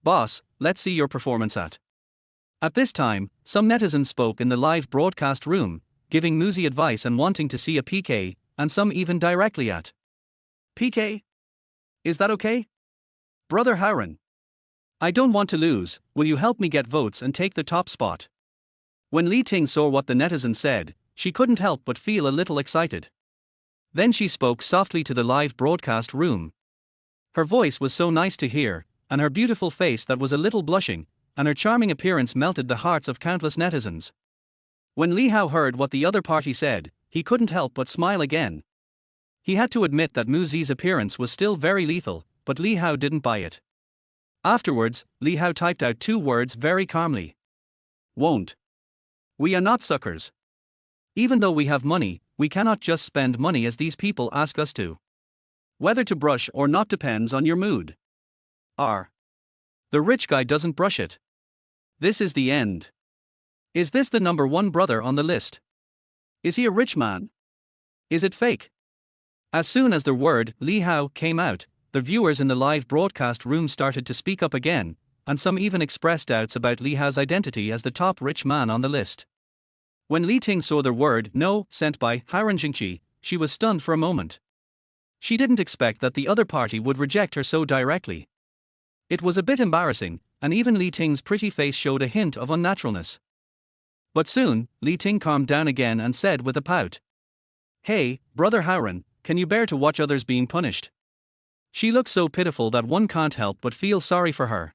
Boss, let's see your performance At this time, some netizens spoke in the live broadcast room, giving Muzi advice and wanting to see a PK, and some even directly at PK? Is that okay? Brother Howren. I don't want to lose, will you help me get votes and take the top spot? When Li Ting saw what the netizen said, she couldn't help but feel a little excited. Then she spoke softly to the live broadcast room. Her voice was so nice to hear, and her beautiful face that was a little blushing, and her charming appearance melted the hearts of countless netizens. When Li Hao heard what the other party said, he couldn't help but smile again. He had to admit that Mu Zi's appearance was still very lethal, but Li Hao didn't buy it. Afterwards, Li Hao typed out 2 words very calmly. Won't. We are not suckers. Even though we have money, we cannot just spend money as these people ask us to. Whether to brush or not depends on your mood. R. The rich guy doesn't brush it. This is the end. Is this the number 1 brother on the list? Is he a rich man? Is it fake? As soon as the word Li Hao came out, the viewers in the live broadcast room started to speak up again, and some even expressed doubts about Li Hao's identity as the top rich man on the list. When Li Ting saw the word no sent by Hairen Jingqi, she was stunned for a moment. She didn't expect that the other party would reject her so directly. It was a bit embarrassing, and even Li Ting's pretty face showed a hint of unnaturalness. But soon, Li Ting calmed down again and said with a pout. Hey, Brother Howren, can you bear to watch others being punished? She looked so pitiful that one can't help but feel sorry for her.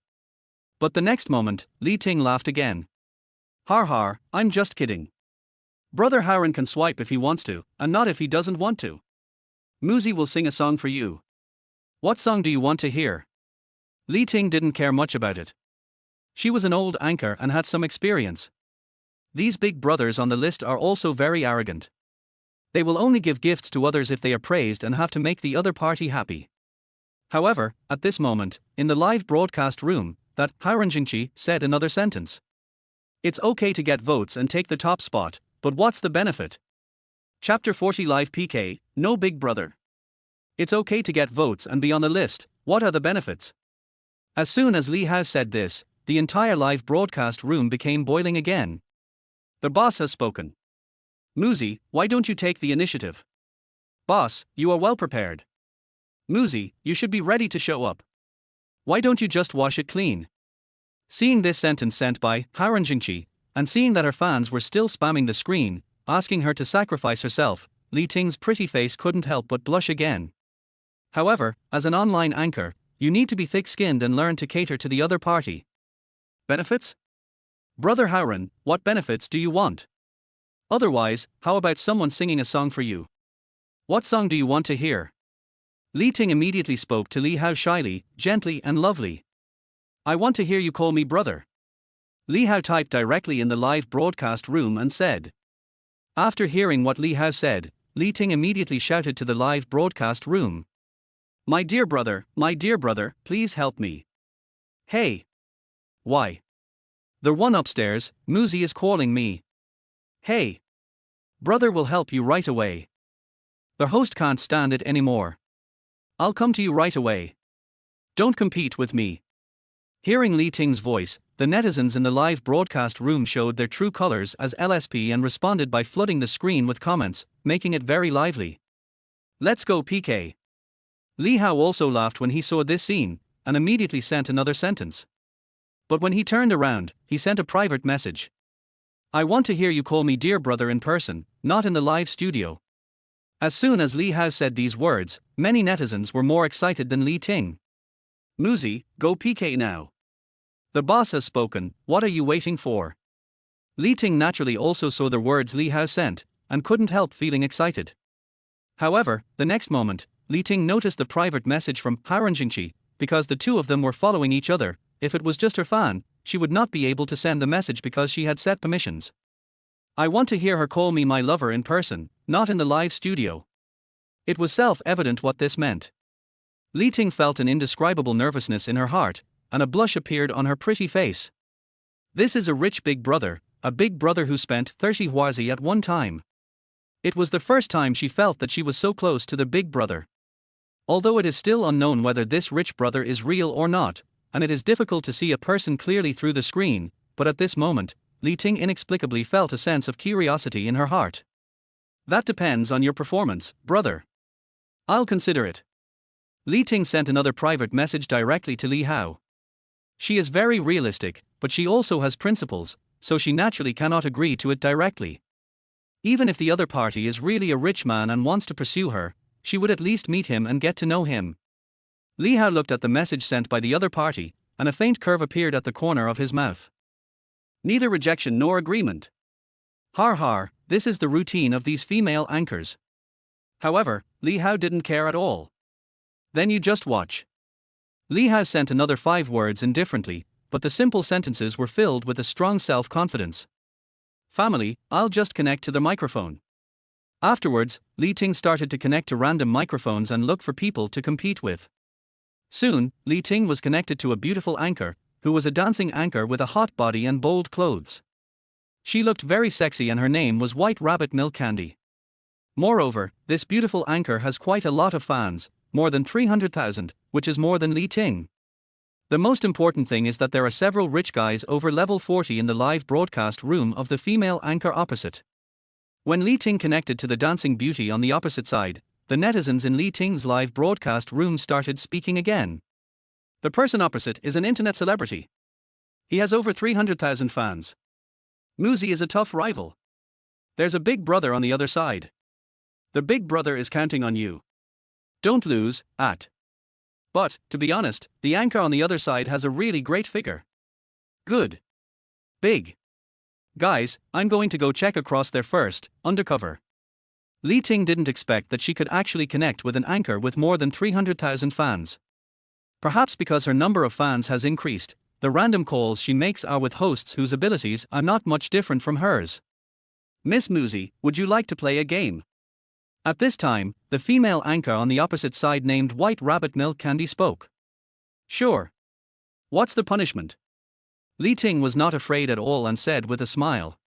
But the next moment, Li Ting laughed again. Har har, I'm just kidding. Brother Howren can swipe if he wants to, and not if he doesn't want to. Muzi will sing a song for you. What song do you want to hear? Li Ting didn't care much about it. She was an old anchor and had some experience. These big brothers on the list are also very arrogant. They will only give gifts to others if they are praised and have to make the other party happy. However, at this moment, in the live broadcast room, that Hairen Jingqi said another sentence. It's okay to get votes and take the top spot, but what's the benefit? Chapter 40 Live PK, no big brother. It's okay to get votes and be on the list, what are the benefits? As soon as Li Hao said this, the entire live broadcast room became boiling again. The boss has spoken. Muzi, why don't you take the initiative? Boss, you are well prepared. Muzi, you should be ready to show up. Why don't you just wash it clean? Seeing this sentence sent by Hairen Jingqi, and seeing that her fans were still spamming the screen, asking her to sacrifice herself, Li Ting's pretty face couldn't help but blush again. However, as an online anchor, you need to be thick-skinned and learn to cater to the other party. Benefits? Brother Howren, what benefits do you want? Otherwise, how about someone singing a song for you? What song do you want to hear? Li Ting immediately spoke to Li Hao shyly, gently and lovely. I want to hear you call me brother. Li Hao typed directly in the live broadcast room and said. After hearing what Li Hao said, Li Ting immediately shouted to the live broadcast room. My dear brother, please help me. Hey. Why? The one upstairs, Muzi is calling me. Hey. Brother will help you right away. The host can't stand it anymore. I'll come to you right away. Don't compete with me. Hearing Li Ting's voice, the netizens in the live broadcast room showed their true colors as LSP and responded by flooding the screen with comments, making it very lively. Let's go PK. Li Hao also laughed when he saw this scene, and immediately sent another sentence. But when he turned around, he sent a private message. I want to hear you call me dear brother in person, not in the live studio. As soon as Li Hao said these words, many netizens were more excited than Li Ting. Muzi, go PK now. The boss has spoken, what are you waiting for? Li Ting naturally also saw the words Li Hao sent, and couldn't help feeling excited. However, the next moment, Li Ting noticed the private message from Haranjingqi, because the two of them were following each other. If it was just her fan, she would not be able to send the message because she had set permissions. I want to hear her call me my lover in person, not in the live studio. It was self-evident what this meant. Li Ting felt an indescribable nervousness in her heart, and a blush appeared on her pretty face. This is a rich big brother, a big brother who spent 30 huazi at one time. It was the first time she felt that she was so close to the big brother. Although it is still unknown whether this rich brother is real or not, and it is difficult to see a person clearly through the screen, but at this moment, Li Ting inexplicably felt a sense of curiosity in her heart. That depends on your performance, brother. I'll consider it. Li Ting sent another private message directly to Li Hao. She is very realistic, but she also has principles, so she naturally cannot agree to it directly. Even if the other party is really a rich man and wants to pursue her, she would at least meet him and get to know him. Li Hao looked at the message sent by the other party, and a faint curve appeared at the corner of his mouth. Neither rejection nor agreement. Har, this is the routine of these female anchors. However, Li Hao didn't care at all. Then you just watch. Li Hao sent another 5 words indifferently, but the simple sentences were filled with a strong self-confidence. Family, I'll just connect to the microphone. Afterwards, Li Ting started to connect to random microphones and look for people to compete with. Soon, Li Ting was connected to a beautiful anchor, who was a dancing anchor with a hot body and bold clothes. She looked very sexy and her name was White Rabbit Milk Candy. Moreover, this beautiful anchor has quite a lot of fans, more than 300,000, which is more than Li Ting. The most important thing is that there are several rich guys over level 40 in the live broadcast room of the female anchor opposite. When Li Ting connected to the dancing beauty on the opposite side, the netizens in Li Ting's live broadcast room started speaking again. The person opposite is an internet celebrity. He has over 300,000 fans. Muzi is a tough rival. There's a big brother on the other side. The big brother is counting on you. Don't lose, at. But, to be honest, the anchor on the other side has a really great figure. Good. Big. Guys, I'm going to go check across there first, undercover. Li Ting didn't expect that she could actually connect with an anchor with more than 300,000 fans. Perhaps because her number of fans has increased, the random calls she makes are with hosts whose abilities are not much different from hers. Miss Muzi, would you like to play a game? At this time, the female anchor on the opposite side named White Rabbit Milk Candy spoke. Sure. What's the punishment? Li Ting was not afraid at all and said with a smile.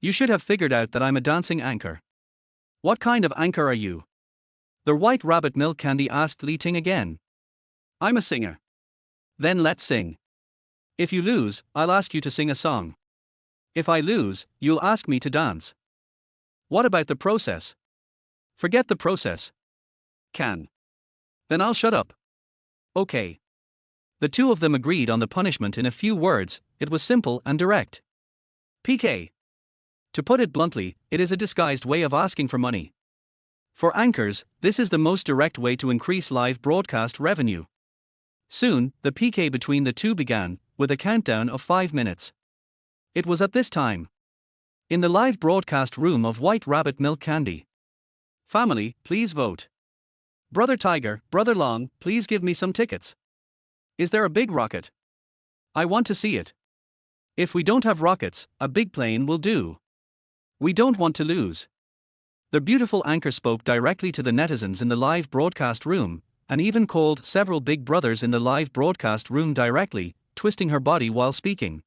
You should have figured out that I'm a dancing anchor. What kind of anchor are you? The White Rabbit Milk Candy asked Li Ting again. I'm a singer. Then let's sing. If you lose, I'll ask you to sing a song. If I lose, you'll ask me to dance. What about the process? Forget the process. Can. Then I'll shut up. Okay. The two of them agreed on the punishment in a few words. It was simple and direct. PK. To put it bluntly, it is a disguised way of asking for money. For anchors, this is the most direct way to increase live broadcast revenue. Soon, the PK between the two began, with a countdown of 5 minutes. It was at this time. In the live broadcast room of White Rabbit Milk Candy. Family, please vote. Brother Tiger, Brother Long, please give me some tickets. Is there a big rocket? I want to see it. If we don't have rockets, a big plane will do. We don't want to lose. The beautiful anchor spoke directly to the netizens in the live broadcast room, and even called several big brothers in the live broadcast room directly, twisting her body while speaking.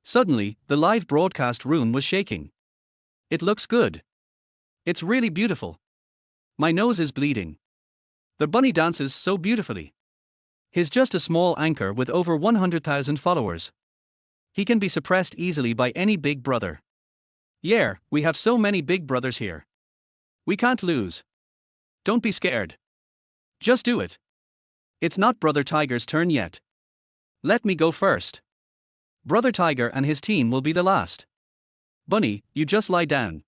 Suddenly, the live broadcast room was shaking. It looks good. It's really beautiful. My nose is bleeding. The bunny dances so beautifully. He's just a small anchor with over 100,000 followers. He can be suppressed easily by any big brother. Yeah, we have so many big brothers here. We can't lose. Don't be scared. Just do it. It's not Brother Tiger's turn yet. Let me go first. Brother Tiger and his team will be the last. Bunny, you just lie down.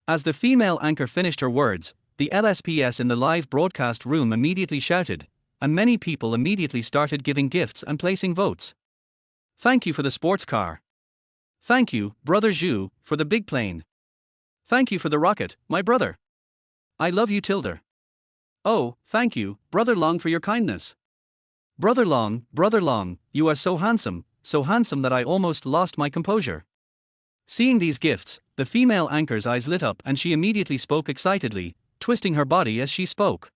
As the female anchor finished her words, the LSPS in the live broadcast room immediately shouted, and many people immediately started giving gifts and placing votes. Thank you for the sports car. Thank you, Brother Zhu, for the big plane. Thank you for the rocket, my brother. I love you, Tilda. Oh, thank you, Brother Long, for your kindness. Brother Long, you are so handsome that I almost lost my composure. Seeing these gifts, the female anchor's eyes lit up and she immediately spoke excitedly, twisting her body as she spoke.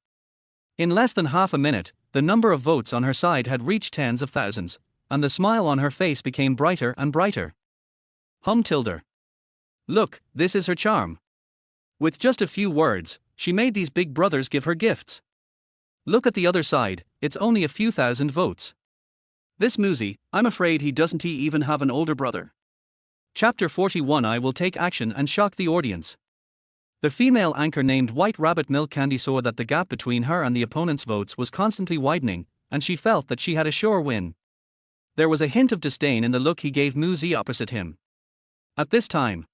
In less than half a minute, the number of votes on her side had reached tens of thousands, and the smile on her face became brighter and brighter. Tilda. Look, this is her charm. With just a few words, she made these big brothers give her gifts. Look at the other side, it's only a few thousand votes. This Muzi, I'm afraid he doesn't even have an older brother. Chapter 41. I will take action and shock the audience. The female anchor named White Rabbit Milk Candy saw that the gap between her and the opponent's votes was constantly widening, and she felt that she had a sure win. There was a hint of disdain in the look he gave Muzi opposite him. At this time,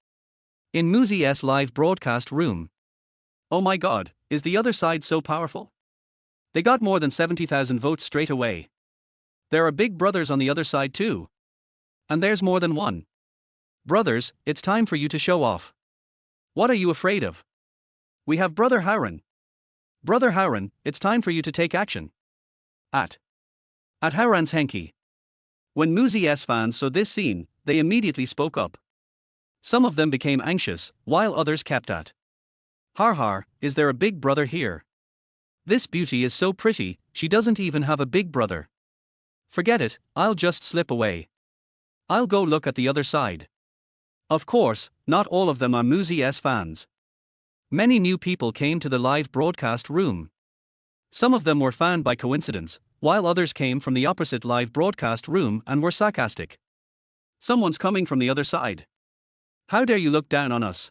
in Muzi's live broadcast room. Oh my god, is the other side so powerful? They got more than 70,000 votes straight away. There are big brothers on the other side too. And there's more than one. Brothers, it's time for you to show off. What are you afraid of? We have Brother Howren. Brother Howren, it's time for you to take action. At Howren's Henki. When Muzi's fans saw this scene, they immediately spoke up. Some of them became anxious, while others kept at. Har, is there a big brother here? This beauty is so pretty, she doesn't even have a big brother. Forget it, I'll just slip away. I'll go look at the other side. Of course, not all of them are Muzi's fans. Many new people came to the live broadcast room. Some of them were found by coincidence, while others came from the opposite live broadcast room and were sarcastic. Someone's coming from the other side. How dare you look down on us?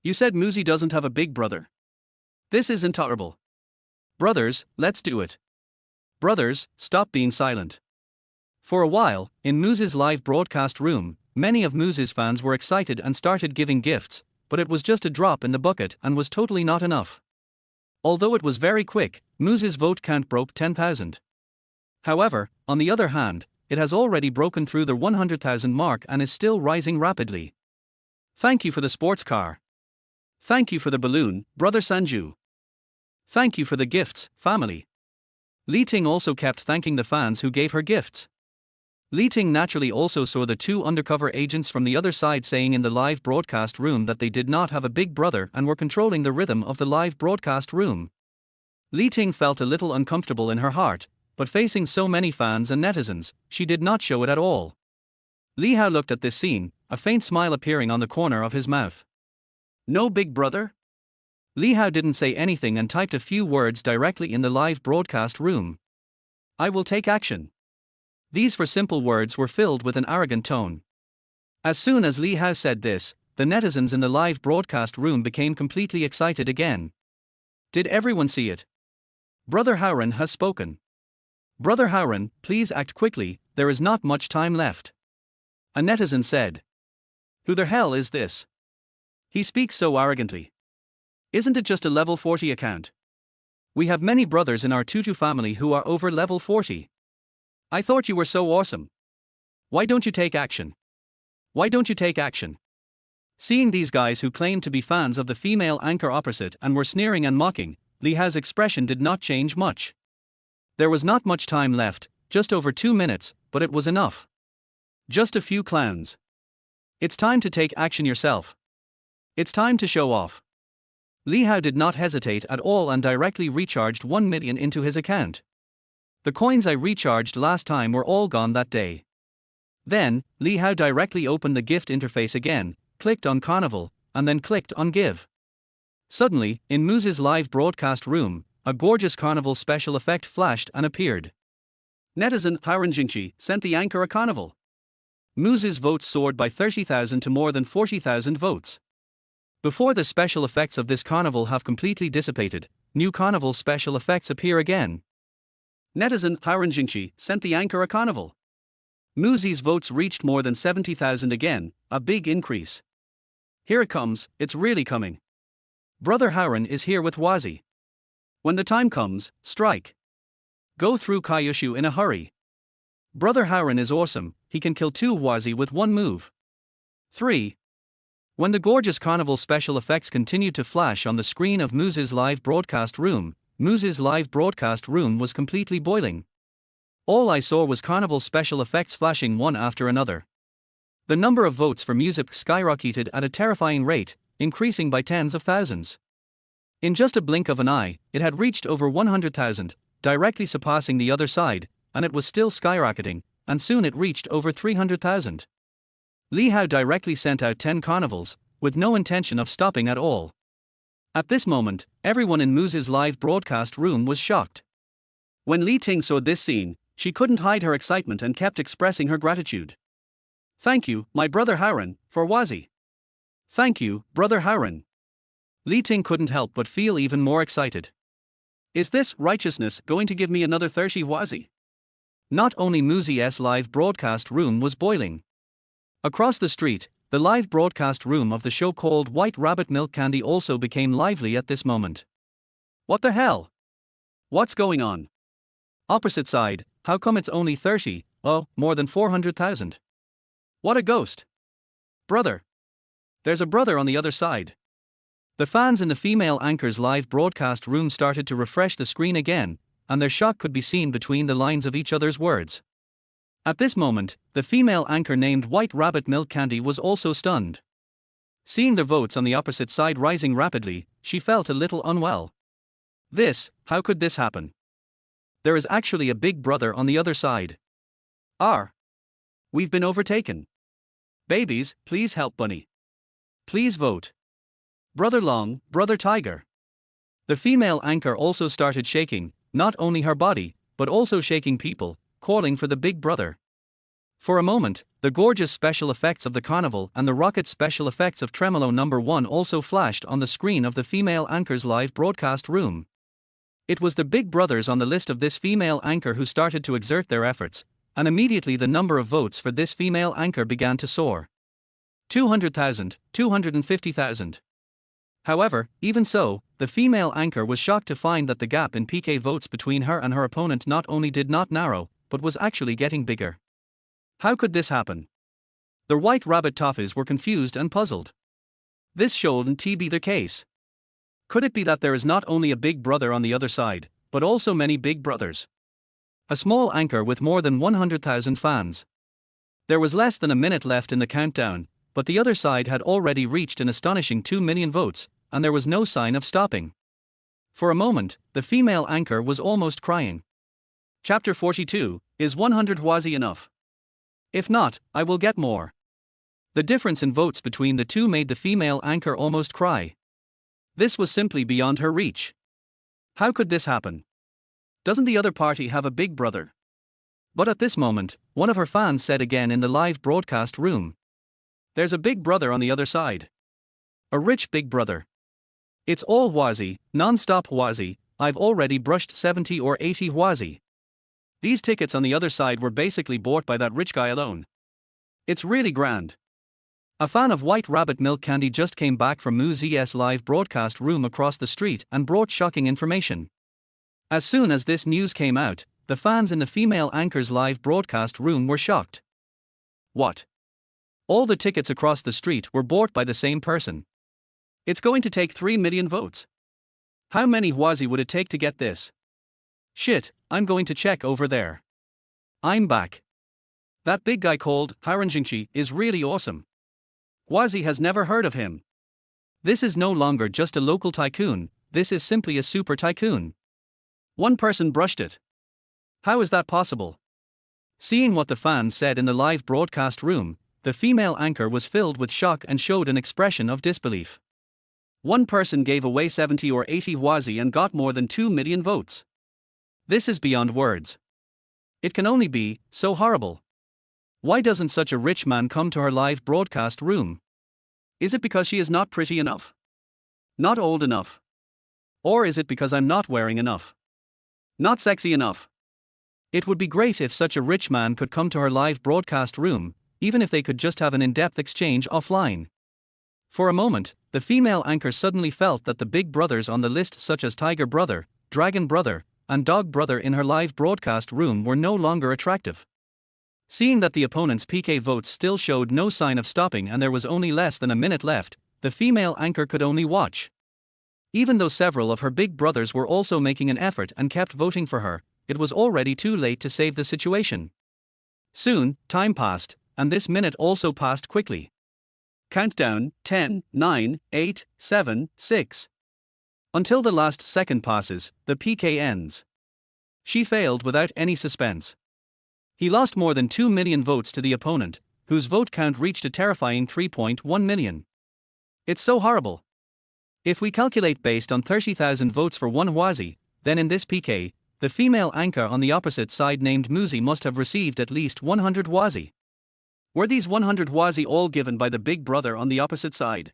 You said Muzi doesn't have a big brother. This is intolerable. Brothers, let's do it. Brothers, stop being silent. For a while, in Muzi's live broadcast room, many of Muzi's fans were excited and started giving gifts, but it was just a drop in the bucket and was totally not enough. Although it was very quick, Muzi's vote count broke 10,000. However, on the other hand, it has already broken through the 100,000 mark and is still rising rapidly. Thank you for the sports car. Thank you for the balloon, Brother Sanju. Thank you for the gifts, family. Li Ting also kept thanking the fans who gave her gifts. Li Ting naturally also saw the two undercover agents from the other side saying in the live broadcast room that they did not have a big brother and were controlling the rhythm of the live broadcast room. Li Ting felt a little uncomfortable in her heart, but facing so many fans and netizens, she did not show it at all. Li Hao looked at this scene, a faint smile appearing on the corner of his mouth. No big brother? Li Hao didn't say anything and typed a few words directly in the live broadcast room. I will take action. These four simple words were filled with an arrogant tone. As soon as Li Hao said this, the netizens in the live broadcast room became completely excited again. Did everyone see it? Brother Howren has spoken. Brother Howren, please act quickly, there is not much time left. A netizen said. Who the hell is this? He speaks so arrogantly. Isn't it just a level 40 account? We have many brothers in our Tutu family who are over level 40. I thought you were so awesome. Why don't you take action? Why don't you take action? Seeing these guys who claimed to be fans of the female anchor opposite and were sneering and mocking, Li Hao's expression did not change much. There was not much time left, just over 2 minutes, but it was enough. Just a few clowns. It's time to take action yourself. It's time to show off. Li Hao did not hesitate at all and directly recharged 1 million into his account. The coins I recharged last time were all gone that day. Then, Li Hao directly opened the gift interface again, clicked on Carnival, and then clicked on Give. Suddenly, in Muse's live broadcast room, a gorgeous carnival special effect flashed and appeared. Netizen Haranjingchi sent the anchor a carnival. Muse's votes soared by 30,000 to more than 40,000 votes. Before the special effects of this carnival have completely dissipated, new carnival special effects appear again. Netizen Haranjingchi sent the anchor a carnival. Muse's votes reached more than 70,000 again, a big increase. Here it comes, it's really coming. Brother Howren is here with Wazi. When the time comes, strike. Go through Kaiushu in a hurry. Brother Howren is awesome, he can kill 2 Wazi with 1 move. 3. When the gorgeous carnival special effects continued to flash on the screen of Muse's live broadcast room, Muse's live broadcast room was completely boiling. All I saw was carnival special effects flashing one after another. The number of votes for music skyrocketed at a terrifying rate, increasing by tens of thousands. In just a blink of an eye, it had reached over 100,000, directly surpassing the other side, and it was still skyrocketing, and soon it reached over 300,000. Li Hao directly sent out 10 carnivals, with no intention of stopping at all. At this moment, everyone in Muse's live broadcast room was shocked. When Li Ting saw this scene, she couldn't hide her excitement and kept expressing her gratitude. Thank you, my brother Howren, for Wazi. Thank you, brother Howren. Li Ting couldn't help but feel even more excited. Is this righteousness going to give me another 30 Wazi? Not only Muse's live broadcast room was boiling. Across the street, the live broadcast room of the show called White Rabbit Milk Candy also became lively at this moment. What the hell? What's going on? Opposite side, how come it's only 30, more than 400,000? What a ghost. Brother. There's a brother on the other side. The fans in the female anchor's live broadcast room started to refresh the screen again, and their shock could be seen between the lines of each other's words. At this moment, the female anchor named White Rabbit Milk Candy was also stunned. Seeing the votes on the opposite side rising rapidly, she felt a little unwell. How could this happen? There is actually a big brother on the other side. We've been overtaken. Babies, please help Bunny. Please vote. Brother Long, Brother Tiger. The female anchor also started shaking, not only her body, but also shaking people, calling for the big brother. For a moment, the gorgeous special effects of the carnival and the rocket special effects of Tremolo number 1 also flashed on the screen of the female anchor's live broadcast room. It was the big brothers on the list of this female anchor who started to exert their efforts, and immediately the number of votes for this female anchor began to soar. 200,000, 250,000. However, even so, the female anchor was shocked to find that the gap in PK votes between her and her opponent not only did not narrow, but was actually getting bigger. How could this happen? The White Rabbit Toffees were confused and puzzled. This shouldn't be the case. Could it be that there is not only a big brother on the other side, but also many big brothers? A small anchor with more than 100,000 fans. There was less than a minute left in the countdown, but the other side had already reached an astonishing 2 million votes, and there was no sign of stopping. For a moment, the female anchor was almost crying. Chapter 42, is 100 Hwazi enough? If not, I will get more. The difference in votes between the two made the female anchor almost cry. This was simply beyond her reach. How could this happen? Doesn't the other party have a big brother? But at this moment, one of her fans said again in the live broadcast room. There's a big brother on the other side. A rich big brother. It's all Hwazi, non-stop Hwazi, I've already brushed 70 or 80 Hwazi. These tickets on the other side were basically bought by that rich guy alone. It's really grand. A fan of White Rabbit Milk Candy just came back from Muse's live broadcast room across the street and brought shocking information. As soon as this news came out, the fans in the female anchor's live broadcast room were shocked. What? All the tickets across the street were bought by the same person. It's going to take 3 million votes. How many Hwazi would it take to get this? Shit, I'm going to check over there. I'm back. That big guy called Haranjingchi is really awesome. Wazi has never heard of him. This is no longer just a local tycoon, this is simply a super tycoon. One person brushed it. How is that possible? Seeing what the fans said in the live broadcast room, the female anchor was filled with shock and showed an expression of disbelief. One person gave away 70 or 80 Wazi and got more than 2 million votes. This is beyond words. It can only be so horrible. Why doesn't such a rich man come to her live broadcast room? Is it because she is not pretty enough? Not old enough? Or is it because I'm not wearing enough? Not sexy enough? It would be great if such a rich man could come to her live broadcast room, even if they could just have an in-depth exchange offline. For a moment, the female anchor suddenly felt that the big brothers on the list, such as Tiger Brother, Dragon Brother, and Dog Brother in her live broadcast room, were no longer attractive. Seeing that the opponent's PK votes still showed no sign of stopping and there was only less than a minute left, the female anchor could only watch. Even though several of her big brothers were also making an effort and kept voting for her, it was already too late to save the situation. Soon, time passed, and this minute also passed quickly. Countdown: 10, 9, 8, 7, 6. Until the last second passes, the PK ends. She failed without any suspense. He lost more than 2 million votes to the opponent, whose vote count reached a terrifying 3.1 million. It's so horrible. If we calculate based on 30,000 votes for one Wazi, then in this PK, the female anchor on the opposite side named Muzi must have received at least 100 Wazi. Were these 100 Wazi all given by the big brother on the opposite side?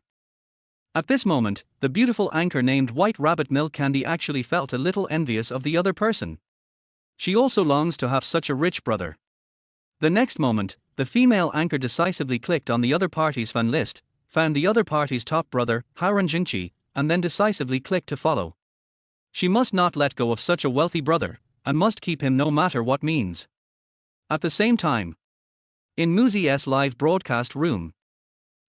At this moment, the beautiful anchor named White Rabbit Milk Candy actually felt a little envious of the other person. She also longs to have such a rich brother. The next moment, the female anchor decisively clicked on the other party's fan list, found the other party's top brother, Haranjingchi, and then decisively clicked to follow. She must not let go of such a wealthy brother, and must keep him no matter what means. At the same time, in Muzi's live broadcast room,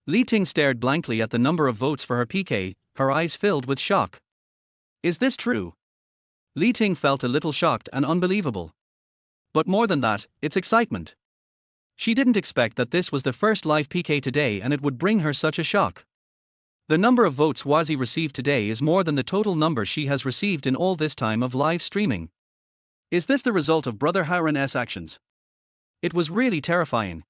Li Ting stared blankly at the number of votes for her PK, her eyes filled with shock. Is this true? Li Ting felt a little shocked and unbelievable. But more than that, it's excitement. She didn't expect that this was the first live PK today and it would bring her such a shock. The number of votes Wazi received today is more than the total number she has received in all this time of live streaming. Is this the result of Brother Haran's actions? It was really terrifying.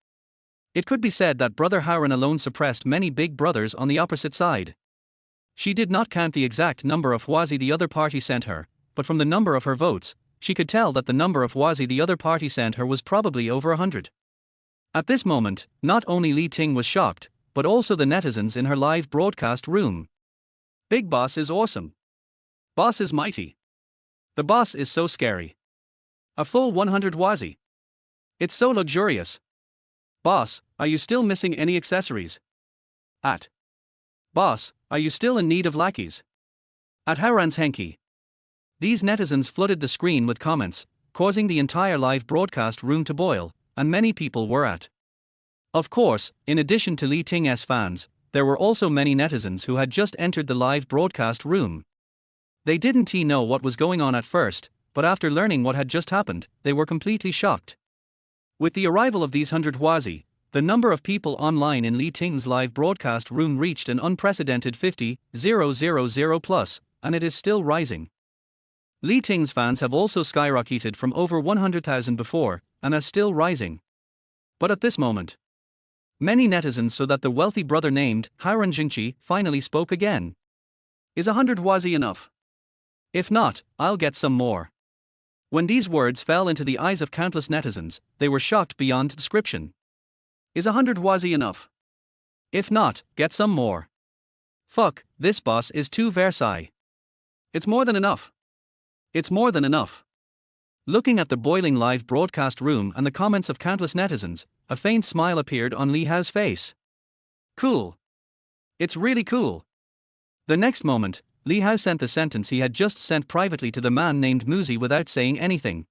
It could be said that Brother Haran alone suppressed many big brothers on the opposite side. She did not count the exact number of Wazi the other party sent her, but from the number of her votes, she could tell that the number of Wazi the other party sent her was probably over 100. At this moment, not only Li Ting was shocked, but also the netizens in her live broadcast room. Big Boss is awesome. Boss is mighty. The boss is so scary. A full 100 Wazi. It's so luxurious. Boss, are you still missing any accessories? At Boss, are you still in need of lackeys? At Haran's Henki. These netizens flooded the screen with comments, causing the entire live broadcast room to boil, and many people were at. Of course, in addition to Li Ting's fans, there were also many netizens who had just entered the live broadcast room. They didn't know what was going on at first, but after learning what had just happened, they were completely shocked. With the arrival of these 100 Wazi, the number of people online in Li Ting's live broadcast room reached an unprecedented 50,000 plus, and it is still rising. Li Ting's fans have also skyrocketed from over 100,000 before, and are still rising. But at this moment, many netizens saw that the wealthy brother named Haranjingchi finally spoke again. Is 100 Wazi enough? If not, I'll get some more. When these words fell into the eyes of countless netizens, they were shocked beyond description. Is 100 Wazi enough? If not, get some more. Fuck, this boss is too Versailles. It's more than enough. It's more than enough. Looking at the boiling live broadcast room and the comments of countless netizens, a faint smile appeared on Li Hao's face. Cool. It's really cool. The next moment, Li Hao sent the sentence he had just sent privately to the man named Muzi without saying anything.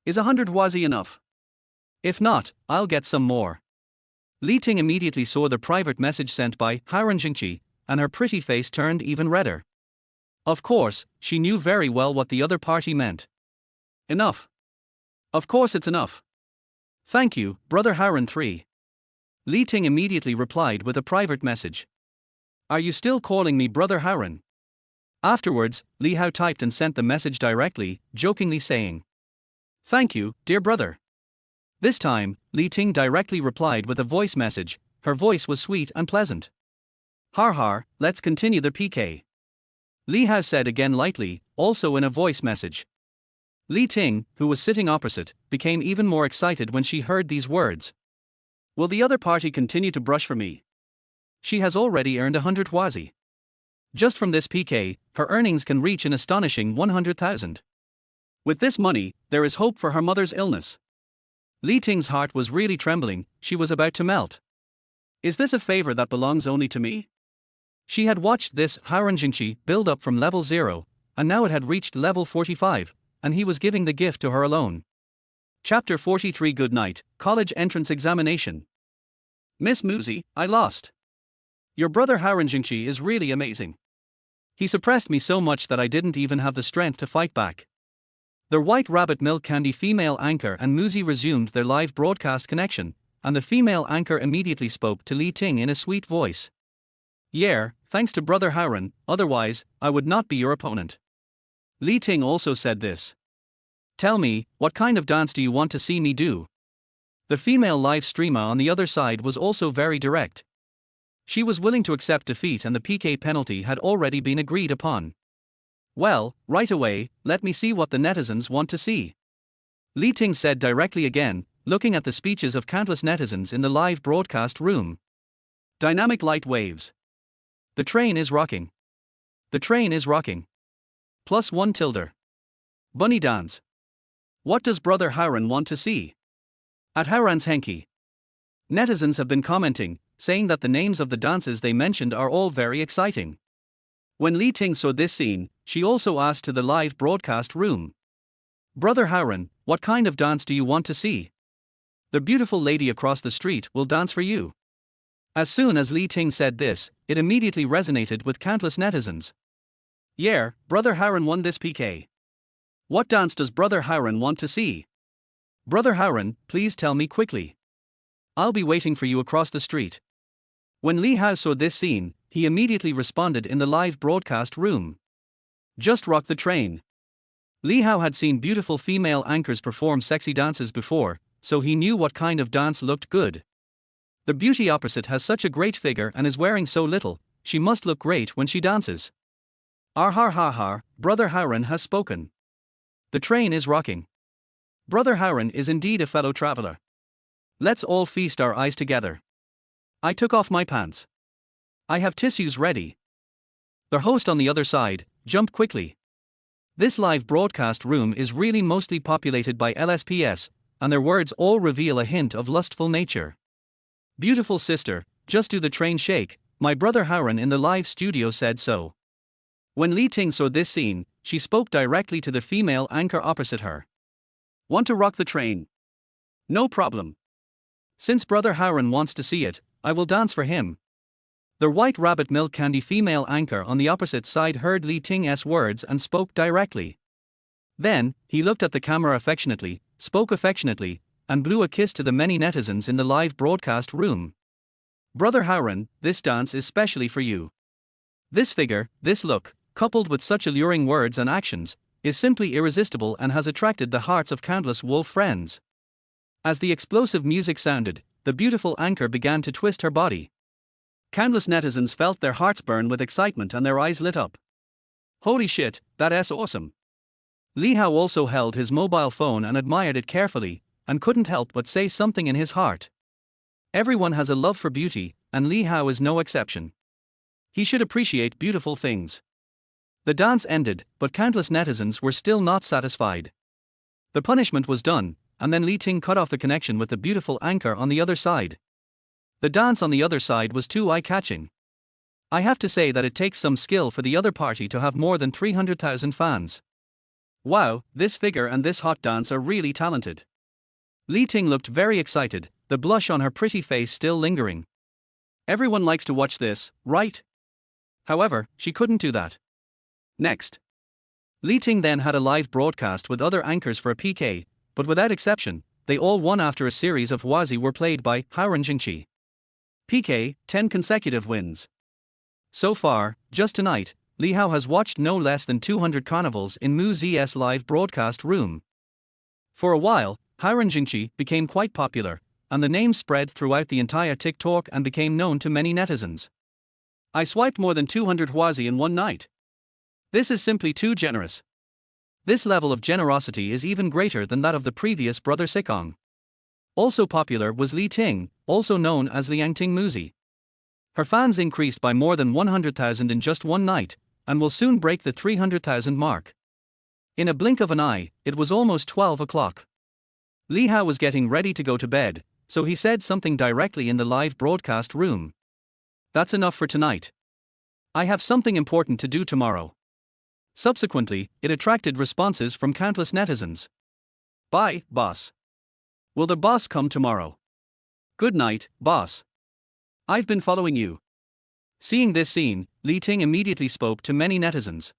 Is 100 Wazi enough? If not, I'll get some more. Li Ting immediately saw the private message sent by Haranjingchi, and her pretty face turned even redder. Of course, she knew very well what the other party meant. Enough. Of course it's enough. Thank you, Brother Harren 3. Li Ting immediately replied with a private message. Are you still calling me Brother Harren? Afterwards, Li Hao typed and sent the message directly, jokingly saying, Thank you, dear brother. This time, Li Ting directly replied with a voice message. Her voice was sweet and pleasant. Har har, let's continue the PK. Li Hao said again lightly, also in a voice message. Li Ting, who was sitting opposite, became even more excited when she heard these words. Will the other party continue to brush for me? She has already earned 100 huazi. Just from this PK, her earnings can reach an astonishing 100,000. With this money, there is hope for her mother's illness. Li Ting's heart was really trembling, she was about to melt. Is this a favor that belongs only to me? She had watched this Haranjingchi build up from level 0, and now it had reached level 45, and he was giving the gift to her alone. Chapter 43. Good night, college entrance examination. Miss Muzi, I lost. Your brother Haranjingchi is really amazing. He suppressed me so much that I didn't even have the strength to fight back. The White Rabbit Milk Candy female anchor and Muzi resumed their live broadcast connection, and the female anchor immediately spoke to Li Ting in a sweet voice. Yeah, thanks to Brother Harren, otherwise, I would not be your opponent. Li Ting also said this. Tell me, what kind of dance do you want to see me do? The female live streamer on the other side was also very direct. She was willing to accept defeat and the PK penalty had already been agreed upon. Well, right away, let me see what the netizens want to see. Li Ting said directly again, looking at the speeches of countless netizens in the live broadcast room. Dynamic light waves. The train is rocking. The train is rocking. +1 tilde. Bunny dance. What does Brother Harren want to see? At Harran's Henki. Netizens have been commenting, saying that the names of the dances they mentioned are all very exciting. When Li Ting saw this scene, she also asked to the live broadcast room. Brother Harren, what kind of dance do you want to see? The beautiful lady across the street will dance for you. As soon as Li Ting said this, it immediately resonated with countless netizens. Yeah, Brother Harren won this PK. What dance does Brother Harren want to see? Brother Harren, please tell me quickly. I'll be waiting for you across the street. When Li Hao saw this scene, he immediately responded in the live broadcast room. Just rock the train. Li Hao had seen beautiful female anchors perform sexy dances before, so he knew what kind of dance looked good. The beauty opposite has such a great figure and is wearing so little, she must look great when she dances. Har, Brother Harren has spoken. The train is rocking. Brother Harren is indeed a fellow traveler. Let's all feast our eyes together. I took off my pants. I have tissues ready. The host on the other side, jump quickly. This live broadcast room is really mostly populated by LSPS, and their words all reveal a hint of lustful nature. Beautiful sister, just do the train shake, my brother Harren in the live studio said so. When Li Ting saw this scene, she spoke directly to the female anchor opposite her. Want to rock the train? No problem. Since Brother Harren wants to see it, I will dance for him. The White Rabbit Milk Candy female anchor on the opposite side heard Li Ting's words and spoke directly. Then, he looked at the camera affectionately, spoke affectionately, and blew a kiss to the many netizens in the live broadcast room. Brother Harren, this dance is specially for you. This figure, this look, coupled with such alluring words and actions, is simply irresistible and has attracted the hearts of countless wolf friends. As the explosive music sounded, the beautiful anchor began to twist her body. Countless netizens felt their hearts burn with excitement and their eyes lit up. Holy shit, that's awesome. Li Hao also held his mobile phone and admired it carefully, and couldn't help but say something in his heart. Everyone has a love for beauty, and Li Hao is no exception. He should appreciate beautiful things. The dance ended, but countless netizens were still not satisfied. The punishment was done, and then Li Ting cut off the connection with the beautiful anchor on the other side. The dance on the other side was too eye-catching. I have to say that it takes some skill for the other party to have more than 300,000 fans. Wow, this figure and this hot dance are really talented. Li Ting looked very excited, the blush on her pretty face still lingering. Everyone likes to watch this, right? However, she couldn't do that. Next. Li Ting then had a live broadcast with other anchors for a PK, but without exception, they all won after a series of Huazi were played by Hauranjingqi. PK, 10 consecutive wins. So far, just tonight, Li Hao has watched no less than 200 carnivals in Mu Z's live broadcast room. For a while, Hauranjingqi became quite popular, and the name spread throughout the entire TikTok and became known to many netizens. I swiped more than 200 Huazi in one night. This is simply too generous. This level of generosity is even greater than that of the previous brother Sikong. Also popular was Li Ting, also known as Liang Ting Muzi. Her fans increased by more than 100,000 in just one night, and will soon break the 300,000 mark. In a blink of an eye, it was almost 12 o'clock. Li Hao was getting ready to go to bed, so he said something directly in the live broadcast room. That's enough for tonight. I have something important to do tomorrow. Subsequently, it attracted responses from countless netizens. Bye, boss. Will the boss come tomorrow? Good night, boss. I've been following you. Seeing this scene, Li Ting immediately spoke to many netizens.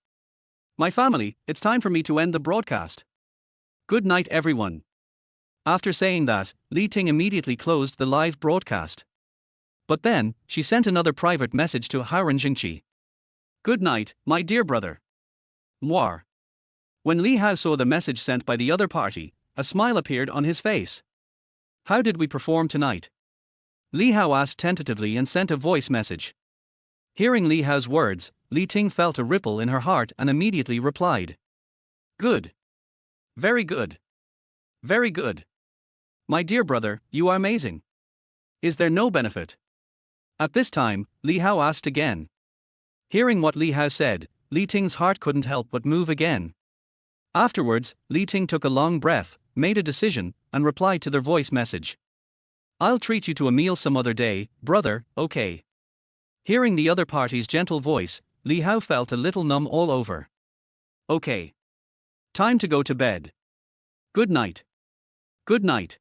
My family, it's time for me to end the broadcast. Good night, everyone. After saying that, Li Ting immediately closed the live broadcast. But then, she sent another private message to Hauranjingqi. Good night, my dear brother. Mwar. When Li Hao saw the message sent by the other party, a smile appeared on his face. How did we perform tonight? Li Hao asked tentatively and sent a voice message. Hearing Li Hao's words, Li Ting felt a ripple in her heart and immediately replied. Good. Very good. Very good. My dear brother, you are amazing. Is there no benefit? At this time, Li Hao asked again. Hearing what Li Hao said, Li Ting's heart couldn't help but move again. Afterwards, Li Ting took a long breath, made a decision, and replied to their voice message. I'll treat you to a meal some other day, brother, okay. Hearing the other party's gentle voice, Li Hao felt a little numb all over. Okay. Time to go to bed. Good night. Good night.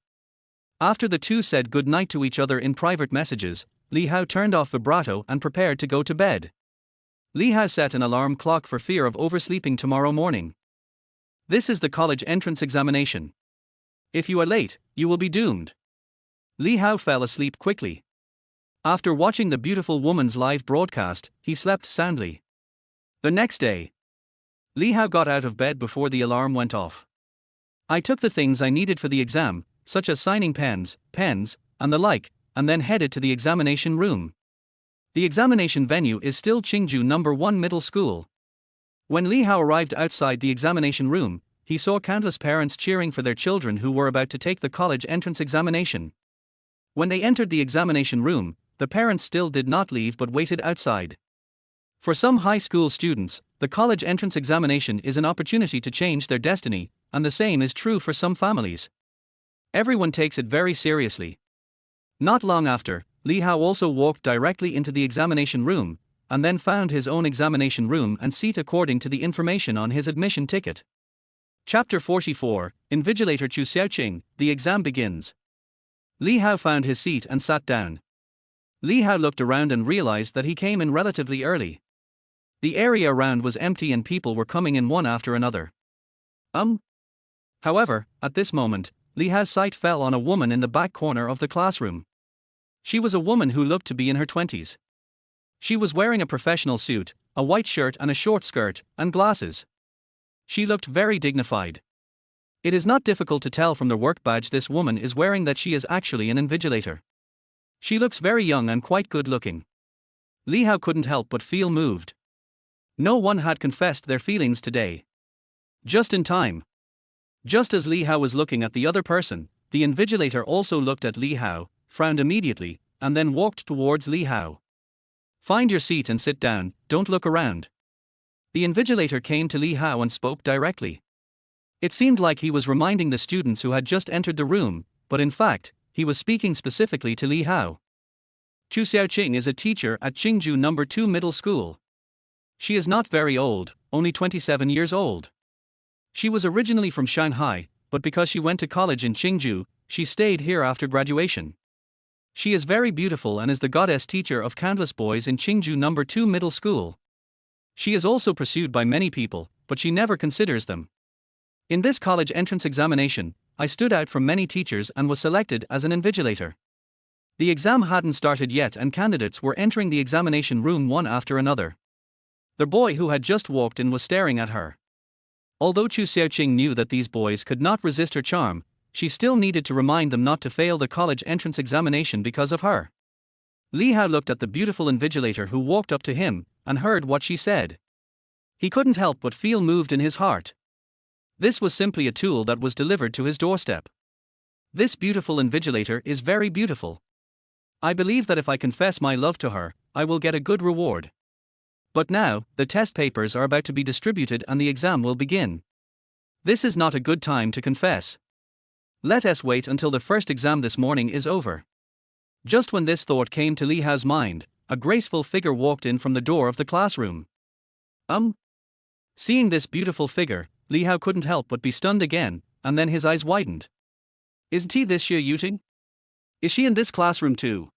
After the two said good night to each other in private messages, Li Hao turned off vibrato and prepared to go to bed. Li Hao set an alarm clock for fear of oversleeping tomorrow morning. This is the college entrance examination. If you are late, you will be doomed. Li Hao fell asleep quickly. After watching the beautiful woman's live broadcast, he slept soundly. The next day, Li Hao got out of bed before the alarm went off. I took the things I needed for the exam, such as signing pens, and the like, and then headed to the examination room. The examination venue is still Qingju No. 1 Middle School. When Li Hao arrived outside the examination room, he saw countless parents cheering for their children who were about to take the college entrance examination. When they entered the examination room, the parents still did not leave but waited outside. For some high school students, the college entrance examination is an opportunity to change their destiny, and the same is true for some families. Everyone takes it very seriously. Not long after, Li Hao also walked directly into the examination room, and then found his own examination room and seat according to the information on his admission ticket. Chapter 44, Invigilator Chu Xiaoqing, the exam begins. Li Hao found his seat and sat down. Li Hao looked around and realized that he came in relatively early. The area around was empty and people were coming in one after another. However, at this moment, Li Hao's sight fell on a woman in the back corner of the classroom. She was a woman who looked to be in her 20s. She was wearing a professional suit, a white shirt and a short skirt, and glasses. She looked very dignified. It is not difficult to tell from the work badge this woman is wearing that she is actually an invigilator. She looks very young and quite good looking. Li Hao couldn't help but feel moved. No one had confessed their feelings today. Just in time. Just as Li Hao was looking at the other person, the invigilator also looked at Li Hao, frowned immediately, and then walked towards Li Hao. Find your seat and sit down, don't look around. The invigilator came to Li Hao and spoke directly. It seemed like he was reminding the students who had just entered the room, but in fact, he was speaking specifically to Li Hao. Chu Xiaoqing is a teacher at Qingju No. 2 Middle School. She is not very old, only 27 years old. She was originally from Shanghai, but because she went to college in Qingju, she stayed here after graduation. She is very beautiful and is the goddess teacher of countless boys in Qingju No. 2 Middle School. She is also pursued by many people, but she never considers them. In this college entrance examination, I stood out from many teachers and was selected as an invigilator. The exam hadn't started yet and candidates were entering the examination room one after another. The boy who had just walked in was staring at her. Although Chu Xiaoqing knew that these boys could not resist her charm, she still needed to remind them not to fail the college entrance examination because of her. Li Hao looked at the beautiful invigilator who walked up to him and heard what she said. He couldn't help but feel moved in his heart. This was simply a tool that was delivered to his doorstep. This beautiful invigilator is very beautiful. I believe that if I confess my love to her, I will get a good reward. But now, the test papers are about to be distributed and the exam will begin. This is not a good time to confess. Let us wait until the first exam this morning is over. Just when this thought came to Li Hao's mind, a graceful figure walked in from the door of the classroom. Seeing this beautiful figure, Li Hao couldn't help but be stunned again, and then his eyes widened. Isn't he this Xie Yuting? Is she in this classroom too?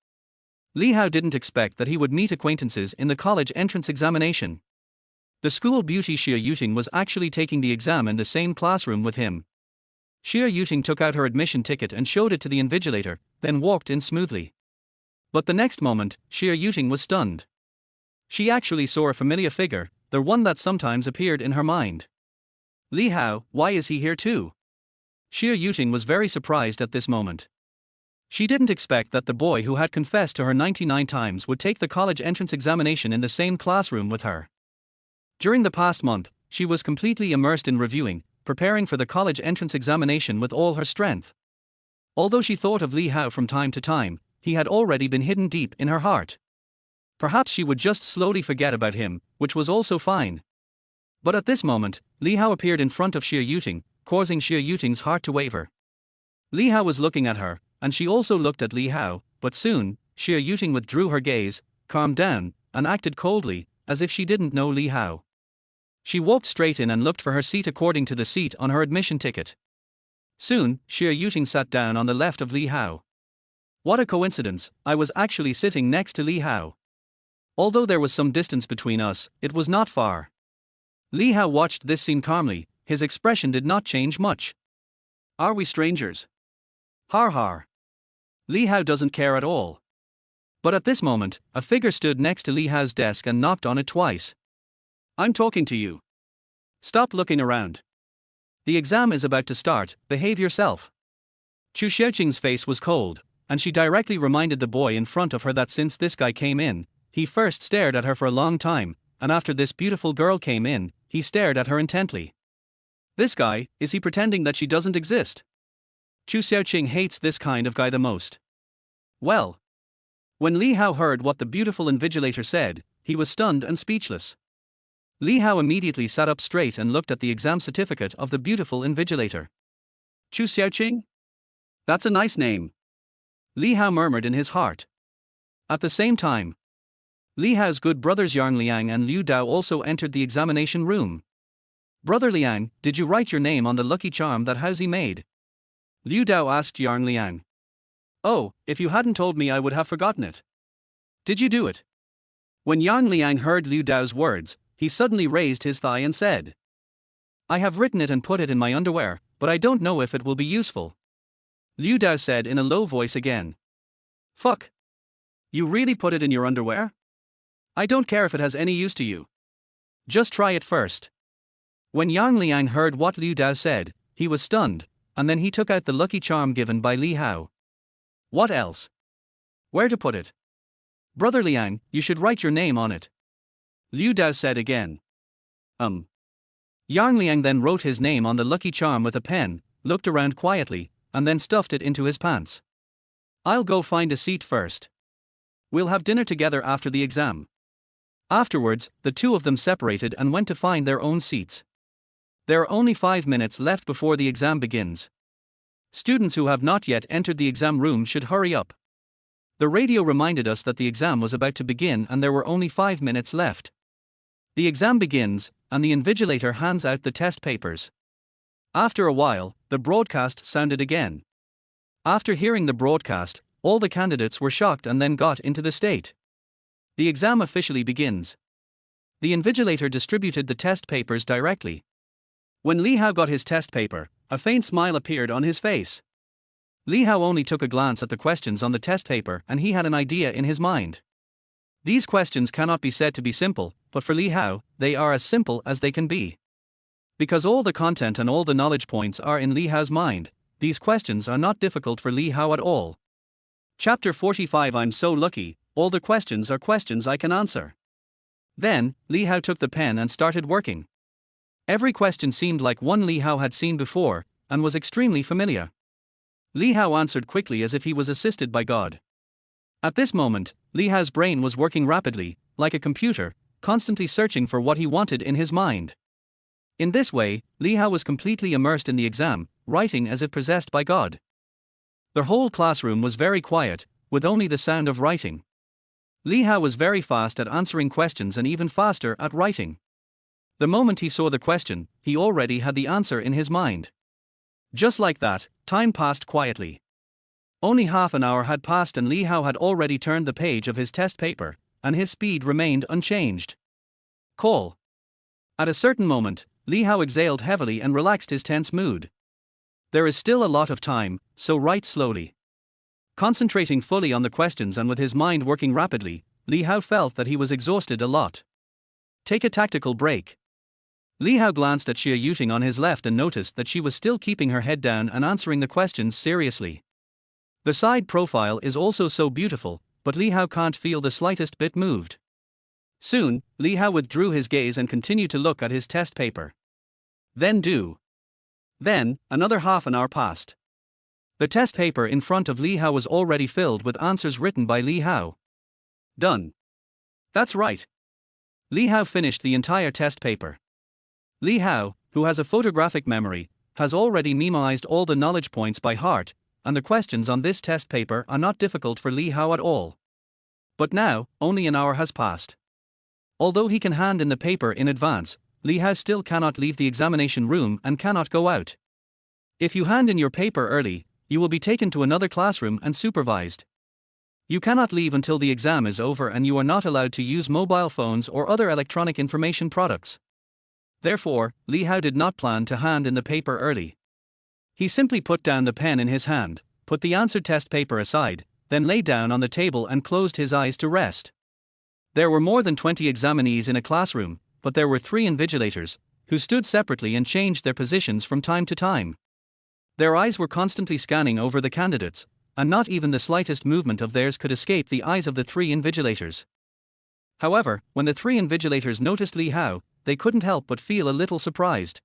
Li Hao didn't expect that he would meet acquaintances in the college entrance examination. The school beauty Xie Yuting was actually taking the exam in the same classroom with him. Xie Yuting took out her admission ticket and showed it to the invigilator, then walked in smoothly. But the next moment, Xie Yuting was stunned. She actually saw a familiar figure, the one that sometimes appeared in her mind. Li Hao, why is he here too? Xie Yuting was very surprised at this moment. She didn't expect that the boy who had confessed to her 99 times would take the college entrance examination in the same classroom with her. During the past month, she was completely immersed in reviewing, preparing for the college entrance examination with all her strength. Although she thought of Li Hao from time to time, he had already been hidden deep in her heart. Perhaps she would just slowly forget about him, which was also fine. But at this moment, Li Hao appeared in front of Xie Yuting, causing Xie Yuting's heart to waver. Li Hao was looking at her, and she also looked at Li Hao, but soon, Xie Yuting withdrew her gaze, calmed down, and acted coldly, as if she didn't know Li Hao. She walked straight in and looked for her seat according to the seat on her admission ticket. Soon, Xie Yuting sat down on the left of Li Hao. What a coincidence, I was actually sitting next to Li Hao. Although there was some distance between us, it was not far. Li Hao watched this scene calmly, his expression did not change much. Are we strangers? Har har. Li Hao doesn't care at all. But at this moment, a figure stood next to Li Hao's desk and knocked on it twice. I'm talking to you. Stop looking around. The exam is about to start, behave yourself. Chu Xiaoqing's face was cold, and she directly reminded the boy in front of her that since this guy came in, he first stared at her for a long time, and after this beautiful girl came in, he stared at her intently. This guy, is he pretending that she doesn't exist? Chu Xiaoqing hates this kind of guy the most. Well. When Li Hao heard what the beautiful invigilator said, he was stunned and speechless. Li Hao immediately sat up straight and looked at the exam certificate of the beautiful invigilator. Chu Xiaoqing? That's a nice name. Li Hao murmured in his heart. At the same time, Li Hao's good brothers Yang Liang and Liu Dao also entered the examination room. Brother Liang, did you write your name on the lucky charm that Haozi made? Liu Dao asked Yang Liang. Oh, if you hadn't told me I would have forgotten it. Did you do it? When Yang Liang heard Liu Dao's words, he suddenly raised his thigh and said, I have written it and put it in my underwear, but I don't know if it will be useful. Liu Dao said in a low voice again. Fuck. You really put it in your underwear? I don't care if it has any use to you. Just try it first. When Yang Liang heard what Liu Dao said, he was stunned, and then he took out the lucky charm given by Li Hao. What else? Where to put it? Brother Liang, you should write your name on it. Liu Dao said again. Yang Liang then wrote his name on the lucky charm with a pen, looked around quietly, and then stuffed it into his pants. I'll go find a seat first. We'll have dinner together after the exam. Afterwards, the two of them separated and went to find their own seats. There are only 5 minutes left before the exam begins. Students who have not yet entered the exam room should hurry up. The radio reminded us that the exam was about to begin and there were only 5 minutes left. The exam begins, and the invigilator hands out the test papers. After a while, the broadcast sounded again. After hearing the broadcast, all the candidates were shocked and then got into the state. The exam officially begins. The invigilator distributed the test papers directly. When Li Hao got his test paper, A faint smile appeared on his face. Li Hao only took a glance at the questions on the test paper and he had an idea in his mind. These questions cannot be said to be simple, but for Li Hao, they are as simple as they can be. Because all the content and all the knowledge points are in Li Hao's mind, these questions are not difficult for Li Hao at all. Chapter 45. I'm so lucky, all the questions are questions I can answer. Then, Li Hao took the pen and started working. Every question seemed like one Li Hao had seen before, and was extremely familiar. Li Hao answered quickly as if he was assisted by God. At this moment, Li Hao's brain was working rapidly, like a computer, constantly searching for what he wanted in his mind. In this way, Li Hao was completely immersed in the exam, writing as if possessed by God. The whole classroom was very quiet, with only the sound of writing. Li Hao was very fast at answering questions and even faster at writing. The moment he saw the question, he already had the answer in his mind. Just like that, time passed quietly. Only half an hour had passed and Li Hao had already turned the page of his test paper, and his speed remained unchanged. Call. At a certain moment, Li Hao exhaled heavily and relaxed his tense mood. There is still a lot of time, so write slowly. Concentrating fully on the questions and with his mind working rapidly, Li Hao felt that he was exhausted a lot. Take a tactical break. Li Hao glanced at Xie Yuting on his left and noticed that she was still keeping her head down and answering the questions seriously. The side profile is also so beautiful, but Li Hao can't feel the slightest bit moved. Soon, Li Hao withdrew his gaze and continued to look at his test paper. Then another half an hour passed. The test paper in front of Li Hao was already filled with answers written by Li Hao. Done. That's right. Li Hao finished the entire test paper. Li Hao, who has a photographic memory, has already memorized all the knowledge points by heart, and the questions on this test paper are not difficult for Li Hao at all. But now, only an hour has passed. Although he can hand in the paper in advance, Li Hao still cannot leave the examination room and cannot go out. If you hand in your paper early, you will be taken to another classroom and supervised. You cannot leave until the exam is over and you are not allowed to use mobile phones or other electronic information products. Therefore, Li Hao did not plan to hand in the paper early. He simply put down the pen in his hand, put the answer test paper aside, then lay down on the table and closed his eyes to rest. There were more than 20 examinees in a classroom, but there were 3 invigilators, who stood separately and changed their positions from time to time. Their eyes were constantly scanning over the candidates, and not even the slightest movement of theirs could escape the eyes of the 3 invigilators. However, when the 3 invigilators noticed Li Hao, they couldn't help but feel a little surprised.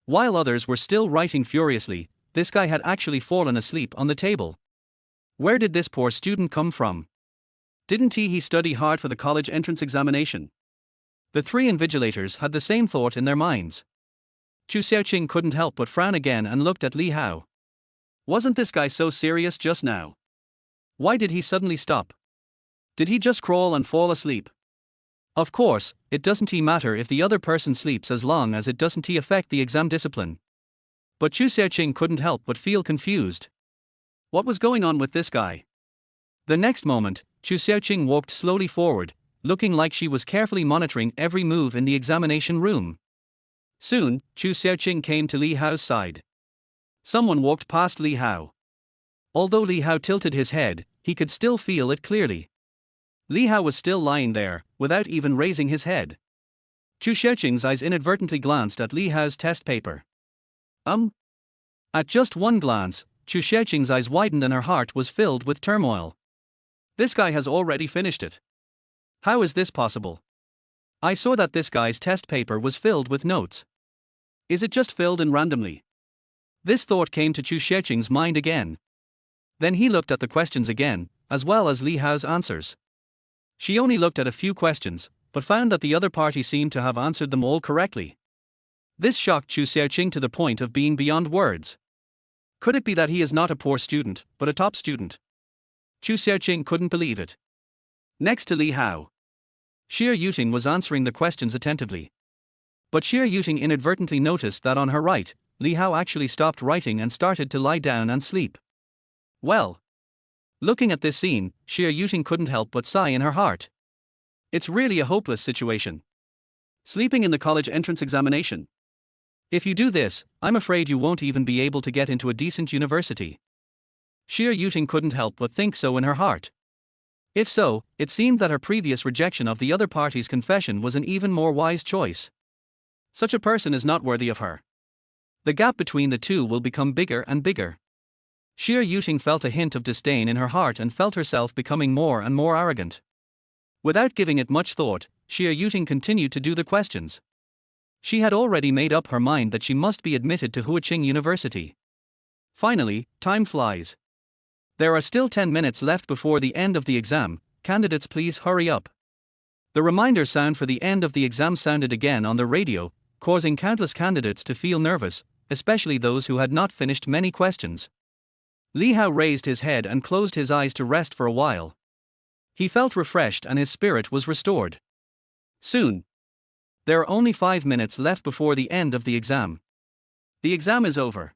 While others were still writing furiously, this guy had actually fallen asleep on the table. Where did this poor student come from? Didn't he study hard for the college entrance examination? The 3 invigilators had the same thought in their minds. Chu Xiaoqing couldn't help but frown again and looked at Li Hao. Wasn't this guy so serious just now? Why did he suddenly stop? Did he just crawl and fall asleep? Of course, it doesn't matter if the other person sleeps as long as it doesn't affect the exam discipline. But Chu Xiaoqing couldn't help but feel confused. What was going on with this guy? The next moment, Chu Xiaoqing walked slowly forward, looking like she was carefully monitoring every move in the examination room. Soon, Chu Xiaoqing came to Li Hao's side. Someone walked past Li Hao. Although Li Hao tilted his head, he could still feel it clearly. Li Hao was still lying there, without even raising his head. Chu Xiaoqing's eyes inadvertently glanced at Li Hao's test paper. At just one glance, Chu Xiaoqing's eyes widened and her heart was filled with turmoil. This guy has already finished it. How is this possible? I saw that this guy's test paper was filled with notes. Is it just filled in randomly? This thought came to Chu Xiaoqing's mind again. Then he looked at the questions again, as well as Li Hao's answers. She only looked at a few questions, but found that the other party seemed to have answered them all correctly. This shocked Chu Xiaoqing to the point of being beyond words. Could it be that he is not a poor student, but a top student? Chu Xiaoqing couldn't believe it. Next to Li Hao, Xie Yuting was answering the questions attentively. But Xie Yuting inadvertently noticed that on her right, Li Hao actually stopped writing and started to lie down and sleep. Well. Looking at this scene, Xie Yuting couldn't help but sigh in her heart. It's really a hopeless situation. Sleeping in the college entrance examination. If you do this, I'm afraid you won't even be able to get into a decent university. Xie Yuting couldn't help but think so in her heart. If so, it seemed that her previous rejection of the other party's confession was an even more wise choice. Such a person is not worthy of her. The gap between the two will become bigger and bigger. Xie Yuting felt a hint of disdain in her heart and felt herself becoming more and more arrogant. Without giving it much thought, Xie Yuting continued to do the questions. She had already made up her mind that she must be admitted to Huiqing University. Finally, time flies. There are still 10 minutes left before the end of the exam. Candidates, please hurry up. The reminder sound for the end of the exam sounded again on the radio, causing countless candidates to feel nervous, especially those who had not finished many questions. Li Hao raised his head and closed his eyes to rest for a while. He felt refreshed and his spirit was restored. Soon. There are only 5 minutes left before the end of the exam. The exam is over.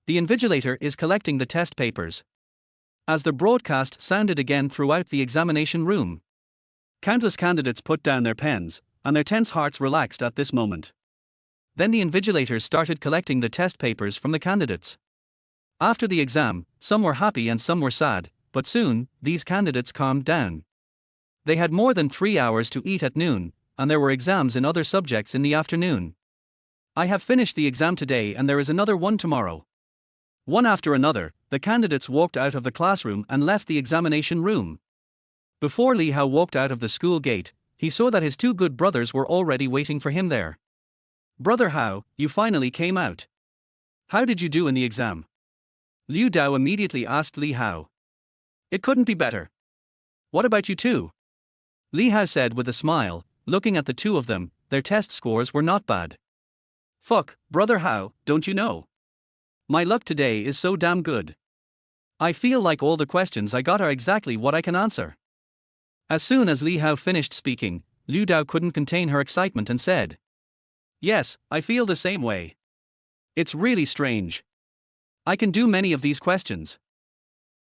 The invigilator is collecting the test papers. As the broadcast sounded again throughout the examination room, countless candidates put down their pens, and their tense hearts relaxed at this moment. Then the invigilators started collecting the test papers from the candidates. After the exam, some were happy and some were sad, but soon, these candidates calmed down. They had more than 3 hours to eat at noon, and there were exams in other subjects in the afternoon. I have finished the exam today and there is another one tomorrow. One after another, the candidates walked out of the classroom and left the examination room. Before Li Hao walked out of the school gate, he saw that his two good brothers were already waiting for him there. Brother Hao, you finally came out. How did you do in the exam? Liu Dao immediately asked Li Hao. It couldn't be better. What about you two? Li Hao said with a smile, looking at the two of them. Their test scores were not bad. Fuck, Brother Hao, don't you know? My luck today is so damn good. I feel like all the questions I got are exactly what I can answer. As soon as Li Hao finished speaking, Liu Dao couldn't contain her excitement and said, Yes, I feel the same way. It's really strange. I can do many of these questions.